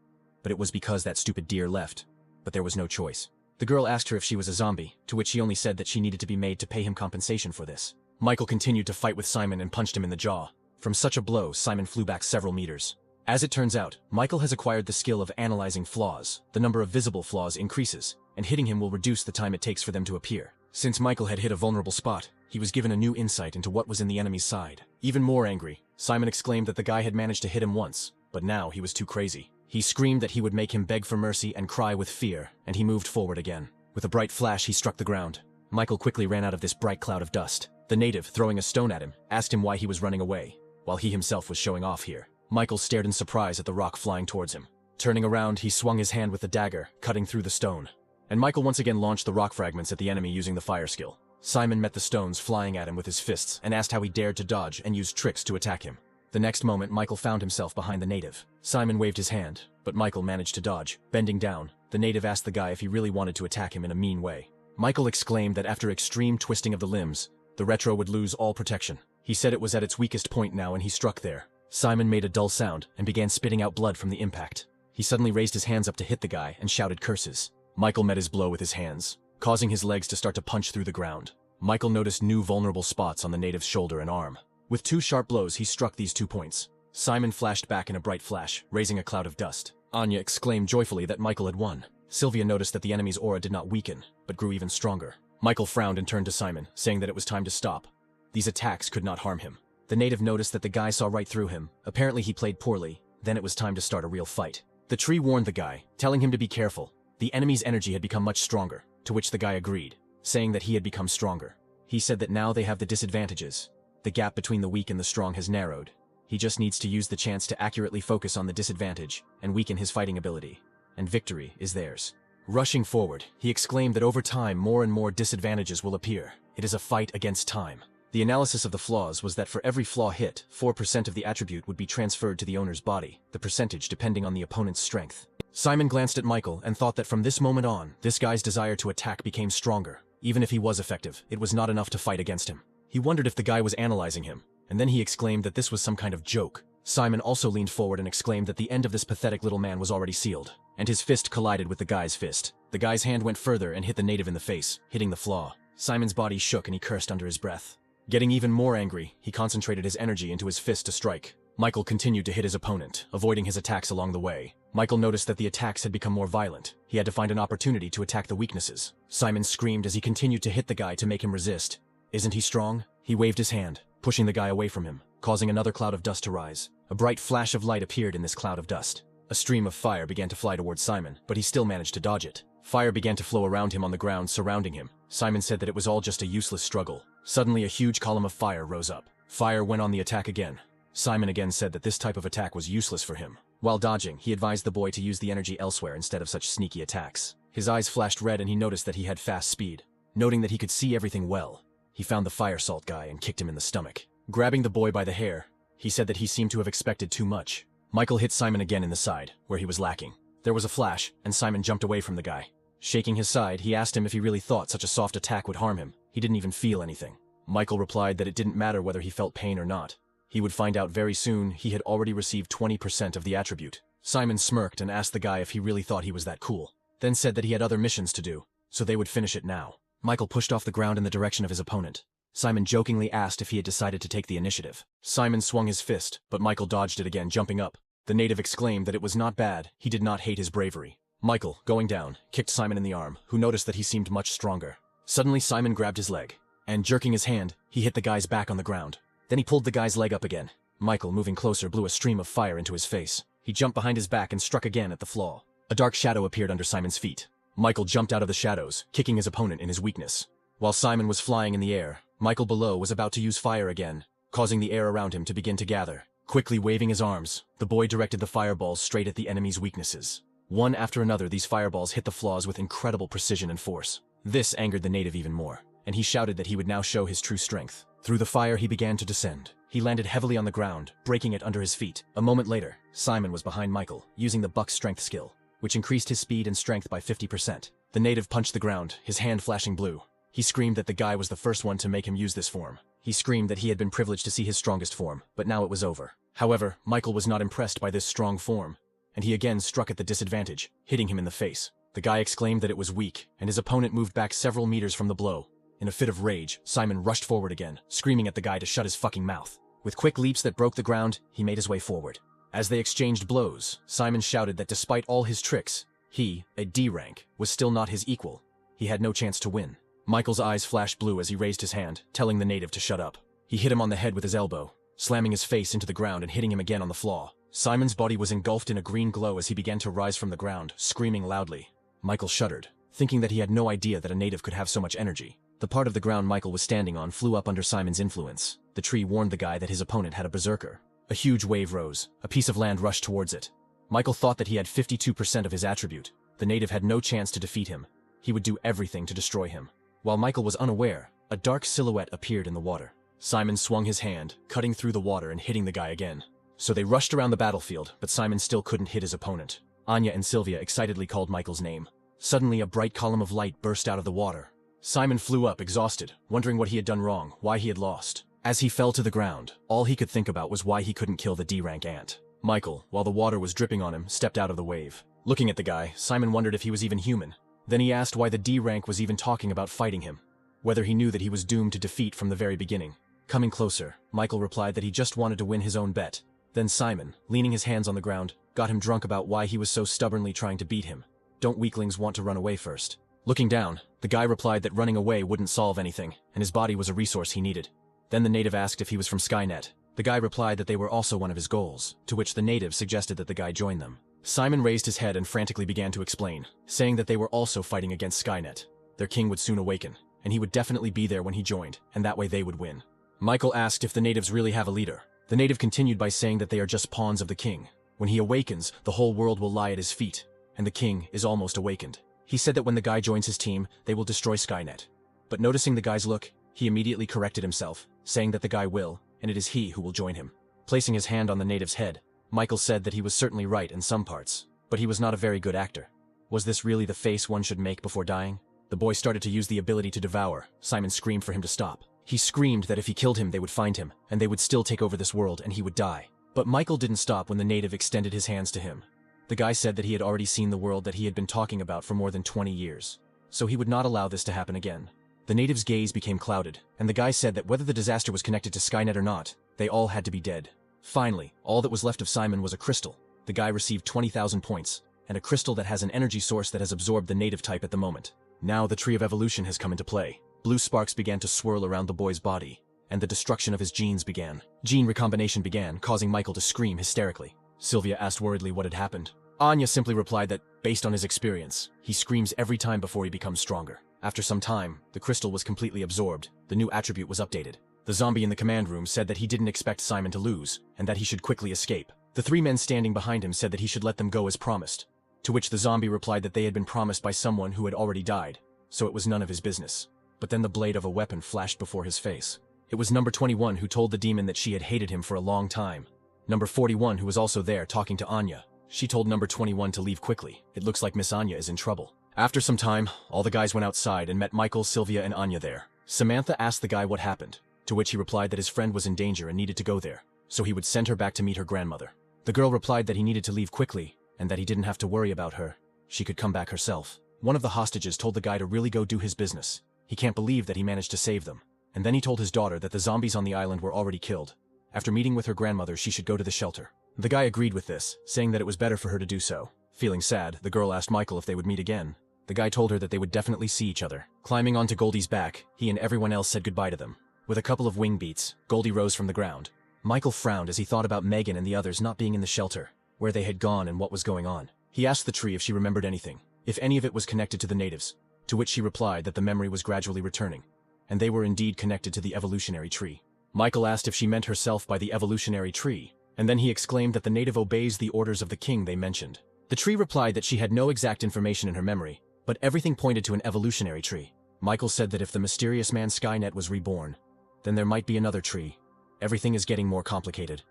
but it was because that stupid deer left. But there was no choice. The girl asked her if she was a zombie, to which she only said that she needed to be made to pay him compensation for this. Michael continued to fight with Simon and punched him in the jaw. From such a blow, Simon flew back several meters. As it turns out, Michael has acquired the skill of analyzing flaws. The number of visible flaws increases, and hitting him will reduce the time it takes for them to appear. Since Michael had hit a vulnerable spot, he was given a new insight into what was in the enemy's side. Even more angry, Simon exclaimed that the guy had managed to hit him once, but now he was too crazy. He screamed that he would make him beg for mercy and cry with fear, and he moved forward again. With a bright flash, he struck the ground. Michael quickly ran out of this bright cloud of dust. The native, throwing a stone at him, asked him why he was running away, while he himself was showing off here. Michael stared in surprise at the rock flying towards him. Turning around, he swung his hand with the dagger, cutting through the stone. And Michael once again launched the rock fragments at the enemy using the fire skill. Simon met the stones flying at him with his fists and asked how he dared to dodge and use tricks to attack him. The next moment, Michael found himself behind the native. Simon waved his hand, but Michael managed to dodge. Bending down, the native asked the guy if he really wanted to attack him in a mean way. Michael exclaimed that after extreme twisting of the limbs, the retro would lose all protection. He said it was at its weakest point now and he struck there. Simon made a dull sound and began spitting out blood from the impact. He suddenly raised his hands up to hit the guy and shouted curses. Michael met his blow with his hands, causing his legs to start to punch through the ground. Michael noticed new vulnerable spots on the native's shoulder and arm. With 2 sharp blows, he struck these 2 points. Simon flashed back in a bright flash, raising a cloud of dust. Anya exclaimed joyfully that Michael had won. Sylvia noticed that the enemy's aura did not weaken, but grew even stronger. Michael frowned and turned to Simon, saying that it was time to stop. These attacks could not harm him. The native noticed that the guy saw right through him. Apparently he played poorly. Then it was time to start a real fight. The tree warned the guy, telling him to be careful. The enemy's energy had become much stronger, to which the guy agreed, saying that he had become stronger. He said that now they have the disadvantages. The gap between the weak and the strong has narrowed. He just needs to use the chance to accurately focus on the disadvantage and weaken his fighting ability, and victory is theirs. Rushing forward, he exclaimed that over time more and more disadvantages will appear. It is a fight against time. The analysis of the flaws was that for every flaw hit, 4% of the attribute would be transferred to the owner's body, the percentage depending on the opponent's strength. Simon glanced at Michael and thought that from this moment on, this guy's desire to attack became stronger. Even if he was effective, it was not enough to fight against him. He wondered if the guy was analyzing him, and then he exclaimed that this was some kind of joke. Simon also leaned forward and exclaimed that the end of this pathetic little man was already sealed, and his fist collided with the guy's fist. The guy's hand went further and hit the native in the face, hitting the flaw. Simon's body shook and he cursed under his breath. Getting even more angry, he concentrated his energy into his fist to strike. Michael continued to hit his opponent, avoiding his attacks along the way. Michael noticed that the attacks had become more violent. He had to find an opportunity to attack the weaknesses. Simon screamed as he continued to hit the guy to make him resist. Isn't he strong? He waved his hand, pushing the guy away from him, causing another cloud of dust to rise. A bright flash of light appeared in this cloud of dust. A stream of fire began to fly towards Simon, but he still managed to dodge it. Fire began to flow around him on the ground surrounding him. Simon said that it was all just a useless struggle. Suddenly a huge column of fire rose up. Fire went on the attack again. Simon again said that this type of attack was useless for him. While dodging, he advised the boy to use the energy elsewhere instead of such sneaky attacks. His eyes flashed red and he noticed that he had fast speed. Noting that he could see everything well, he found the fire salt guy and kicked him in the stomach. Grabbing the boy by the hair, he said that he seemed to have expected too much. Michael hit Simon again in the side, where he was lacking. There was a flash, and Simon jumped away from the guy. Shaking his side, he asked him if he really thought such a soft attack would harm him. He didn't even feel anything. Michael replied that it didn't matter whether he felt pain or not. He would find out very soon he had already received 20% of the attribute. Simon smirked and asked the guy if he really thought he was that cool, then said that he had other missions to do, so they would finish it now. Michael pushed off the ground in the direction of his opponent. Simon jokingly asked if he had decided to take the initiative. Simon swung his fist, but Michael dodged it again, jumping up. The native exclaimed that it was not bad, he did not hate his bravery. Michael, going down, kicked Simon in the arm, who noticed that he seemed much stronger. Suddenly Simon grabbed his leg, and jerking his hand, he hit the guy's back on the ground. Then he pulled the guy's leg up again. Michael, moving closer, blew a stream of fire into his face. He jumped behind his back and struck again at the flaw. A dark shadow appeared under Simon's feet. Michael jumped out of the shadows, kicking his opponent in his weakness. While Simon was flying in the air, Michael below was about to use fire again, causing the air around him to begin to gather. Quickly waving his arms, the boy directed the fireballs straight at the enemy's weaknesses. One after another, these fireballs hit the flaws with incredible precision and force. This angered the native even more, and he shouted that he would now show his true strength. Through the fire he began to descend. He landed heavily on the ground, breaking it under his feet. A moment later, Simon was behind Michael, using the buck strength skill, which increased his speed and strength by 50%. The native punched the ground, his hand flashing blue. He screamed that the guy was the first one to make him use this form. He screamed that he had been privileged to see his strongest form, but now it was over. However, Michael was not impressed by this strong form, and he again struck at the disadvantage, hitting him in the face. The guy exclaimed that it was weak, and his opponent moved back several meters from the blow. In a fit of rage, Simon rushed forward again, screaming at the guy to shut his fucking mouth. With quick leaps that broke the ground, he made his way forward. As they exchanged blows, Simon shouted that despite all his tricks, he, a D rank, was still not his equal. He had no chance to win. Michael's eyes flashed blue as he raised his hand, telling the native to shut up. He hit him on the head with his elbow, slamming his face into the ground and hitting him again on the flaw. Simon's body was engulfed in a green glow as he began to rise from the ground, screaming loudly. Michael shuddered, thinking that he had no idea that a native could have so much energy. The part of the ground Michael was standing on flew up under Simon's influence. The tree warned the guy that his opponent had a berserker. A huge wave rose. A piece of land rushed towards it. Michael thought that he had 52% of his attribute. The native had no chance to defeat him. He would do everything to destroy him. While Michael was unaware, a dark silhouette appeared in the water. Simon swung his hand, cutting through the water and hitting the guy again. So they rushed around the battlefield, but Simon still couldn't hit his opponent. Anya and Sylvia excitedly called Michael's name. Suddenly, a bright column of light burst out of the water. Simon flew up, exhausted, wondering what he had done wrong, why he had lost. As he fell to the ground, all he could think about was why he couldn't kill the D-rank ant. Michael, while the water was dripping on him, stepped out of the wave. Looking at the guy, Simon wondered if he was even human. Then he asked why the D-rank was even talking about fighting him, whether he knew that he was doomed to defeat from the very beginning. Coming closer, Michael replied that he just wanted to win his own bet. Then Simon, leaning his hands on the ground, got him drunk about why he was so stubbornly trying to beat him. Don't weaklings want to run away first? Looking down, the guy replied that running away wouldn't solve anything, and his body was a resource he needed. Then the native asked if he was from Skynet. The guy replied that they were also one of his goals, to which the native suggested that the guy join them. Simon raised his head and frantically began to explain, saying that they were also fighting against Skynet. Their king would soon awaken, and he would definitely be there when he joined, and that way they would win. Michael asked if the natives really have a leader. The native continued by saying that they are just pawns of the king. When he awakens, the whole world will lie at his feet, and the king is almost awakened. He said that when the guy joins his team, they will destroy Skynet. But noticing the guy's look, he immediately corrected himself, saying that the guy will, and it is he who will join him. Placing his hand on the native's head, Michael said that he was certainly right in some parts, but he was not a very good actor. Was this really the face one should make before dying? The boy started to use the ability to devour. Simon screamed for him to stop. He screamed that if he killed him, they would find him, and they would still take over this world, and he would die. But Michael didn't stop when the native extended his hands to him. The guy said that he had already seen the world that he had been talking about for more than 20 years, so he would not allow this to happen again. The native's gaze became clouded, and the guy said that whether the disaster was connected to Skynet or not, they all had to be dead. Finally, all that was left of Simon was a crystal. The guy received 20,000 points, and a crystal that has an energy source that has absorbed the native type at the moment. Now the tree of evolution has come into play. Blue sparks began to swirl around the boy's body, and the destruction of his genes began. Gene recombination began, causing Michael to scream hysterically. Sylvia asked worriedly what had happened. Anya simply replied that, based on his experience, he screams every time before he becomes stronger. After some time, the crystal was completely absorbed. The new attribute was updated. The zombie in the command room said that he didn't expect Simon to lose, and that he should quickly escape. The three men standing behind him said that he should let them go as promised, to which the zombie replied that they had been promised by someone who had already died, so it was none of his business. but then the blade of a weapon flashed before his face. It was number 21 who told the demon that she had hated him for a long time. Number 41, who was also there talking to Anya. She told number 21 to leave quickly. It looks like Miss Anya is in trouble. After some time, all the guys went outside and met Michael, Sylvia, and Anya there. Samantha asked the guy what happened, to which he replied that his friend was in danger and needed to go there, so he would send her back to meet her grandmother. The girl replied that he needed to leave quickly, and that he didn't have to worry about her. She could come back herself. One of the hostages told the guy to really go do his business. He can't believe that he managed to save them. And then he told his daughter that the zombies on the island were already killed. After meeting with her grandmother, she should go to the shelter. The guy agreed with this, saying that it was better for her to do so. Feeling sad, the girl asked Michael if they would meet again. The guy told her that they would definitely see each other. Climbing onto Goldie's back, he and everyone else said goodbye to them. With a couple of wing beats, Goldie rose from the ground. Michael frowned as he thought about Megan and the others not being in the shelter, where they had gone and what was going on. He asked the tree if she remembered anything, if any of it was connected to the natives, to which she replied that the memory was gradually returning, and they were indeed connected to the evolutionary tree. Michael asked if she meant herself by the evolutionary tree, and then he exclaimed that the native obeys the orders of the king they mentioned. The tree replied that she had no exact information in her memory, but everything pointed to an evolutionary tree. Michael said that if the mysterious man Skynet was reborn, then there might be another tree. Everything is getting more complicated,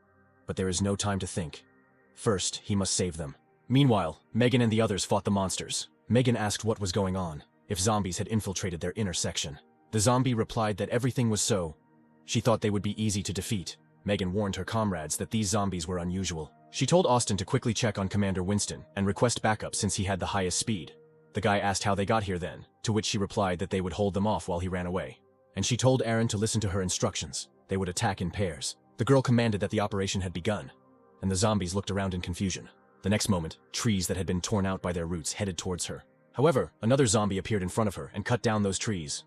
but there is no time to think. First, he must save them. Meanwhile, Megan and the others fought the monsters. Megan asked what was going on, if zombies had infiltrated their inner section. The zombie replied that everything was so. She thought they would be easy to defeat. Megan warned her comrades that these zombies were unusual. She told Austin to quickly check on Commander Winston and request backup since he had the highest speed. The guy asked how they got here then, to which she replied that they would hold them off while he ran away. And she told Aaron to listen to her instructions. They would attack in pairs. The girl commanded that the operation had begun, and the zombies looked around in confusion. The next moment, trees that had been torn out by their roots headed towards her. However, another zombie appeared in front of her and cut down those trees.